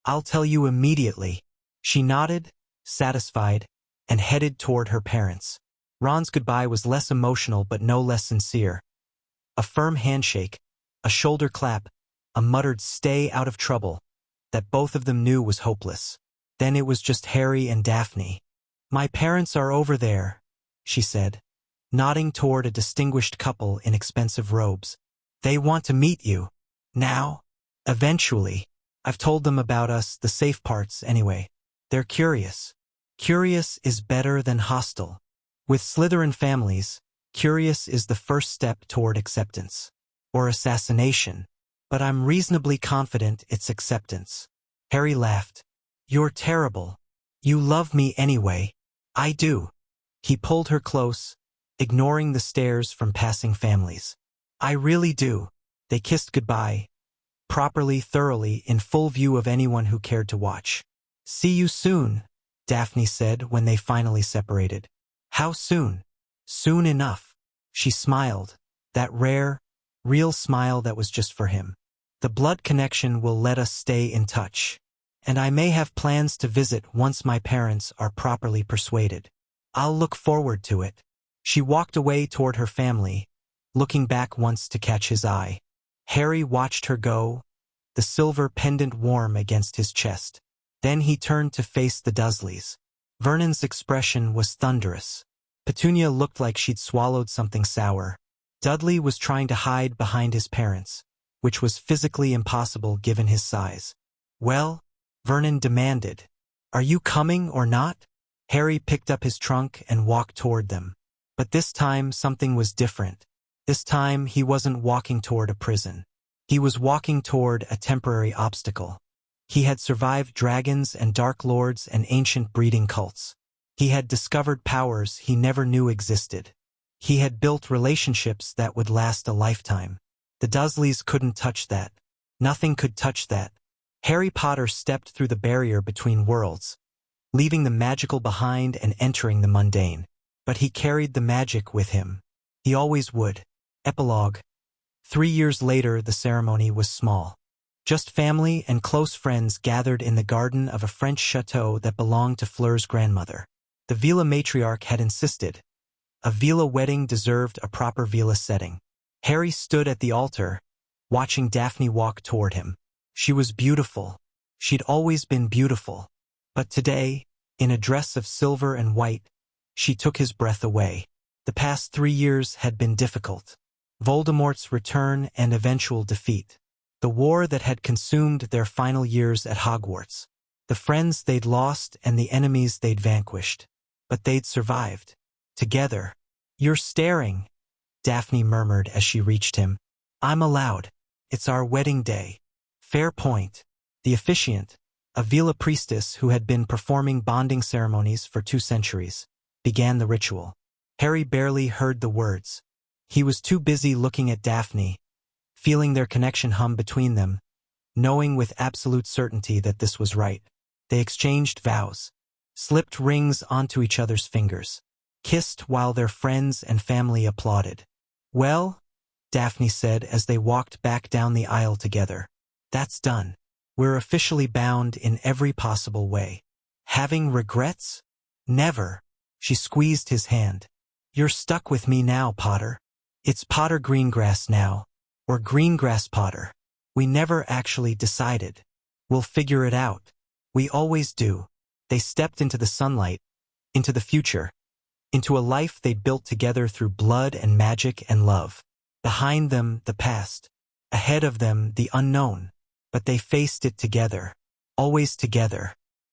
Speaker 1: I'll tell you immediately. She nodded, satisfied, and headed toward her parents. Ron's goodbye was less emotional but no less sincere. A firm handshake, a shoulder clap, a muttered "stay out of trouble," that both of them knew was hopeless. Then it was just Harry and Daphne. "My parents are over there," she said, nodding toward a distinguished couple in expensive robes. "They want to meet you. Now? Eventually. I've told them about us, the safe parts anyway. They're curious. Curious is better than hostile. With Slytherin families, curious is the first step toward acceptance. Or assassination. But I'm reasonably confident it's acceptance." Harry laughed. "You're terrible. You love me anyway." "I do." He pulled her close, ignoring the stares from passing families. "I really do." They kissed goodbye, properly, thoroughly, in full view of anyone who cared to watch. "See you soon," Daphne said when they finally separated. "How soon?" "Soon enough." She smiled, that rare, real smile that was just for him. "The blood connection will let us stay in touch. And I may have plans to visit once my parents are properly persuaded. I'll look forward to it." She walked away toward her family, looking back once to catch his eye. Harry watched her go, the silver pendant warm against his chest. Then he turned to face the Dursleys. Vernon's expression was thunderous. Petunia looked like she'd swallowed something sour. Dudley was trying to hide behind his parents, which was physically impossible given his size. "Well?" Vernon demanded. "Are you coming or not?" Harry picked up his trunk and walked toward them. But this time something was different. This time he wasn't walking toward a prison. He was walking toward a temporary obstacle. He had survived dragons and dark lords and ancient breeding cults. He had discovered powers he never knew existed. He had built relationships that would last a lifetime. The Dursleys couldn't touch that. Nothing could touch that. Harry Potter stepped through the barrier between worlds, leaving the magical behind and entering the mundane. But he carried the magic with him. He always would. Epilogue. 3 years later, the ceremony was small. Just family and close friends gathered in the garden of a French chateau that belonged to Fleur's grandmother. The Veela matriarch had insisted. A Veela wedding deserved a proper Veela setting. Harry stood at the altar, watching Daphne walk toward him. She was beautiful. She'd always been beautiful. But today, in a dress of silver and white, she took his breath away. The past 3 years had been difficult. Voldemort's return and eventual defeat. The war that had consumed their final years at Hogwarts. The friends they'd lost and the enemies they'd vanquished. But they'd survived. Together. "You're staring," Daphne murmured as she reached him. "I'm allowed. It's our wedding day." "Fair point." The officiant, a Veela priestess who had been performing bonding ceremonies for 2 centuries, began the ritual. Harry barely heard the words. He was too busy looking at Daphne, feeling their connection hum between them, knowing with absolute certainty that this was right. They exchanged vows, slipped rings onto each other's fingers, kissed while their friends and family applauded. "Well," Daphne said as they walked back down the aisle together, "that's done. We're officially bound in every possible way. Having regrets? Never." She squeezed his hand. "You're stuck with me now, Potter. It's Potter Greengrass now, or Greengrass Potter. We never actually decided. We'll figure it out. We always do." They stepped into the sunlight, into the future, into a life they built together through blood and magic and love. Behind them, the past. Ahead of them, the unknown. But they faced it together. Always together.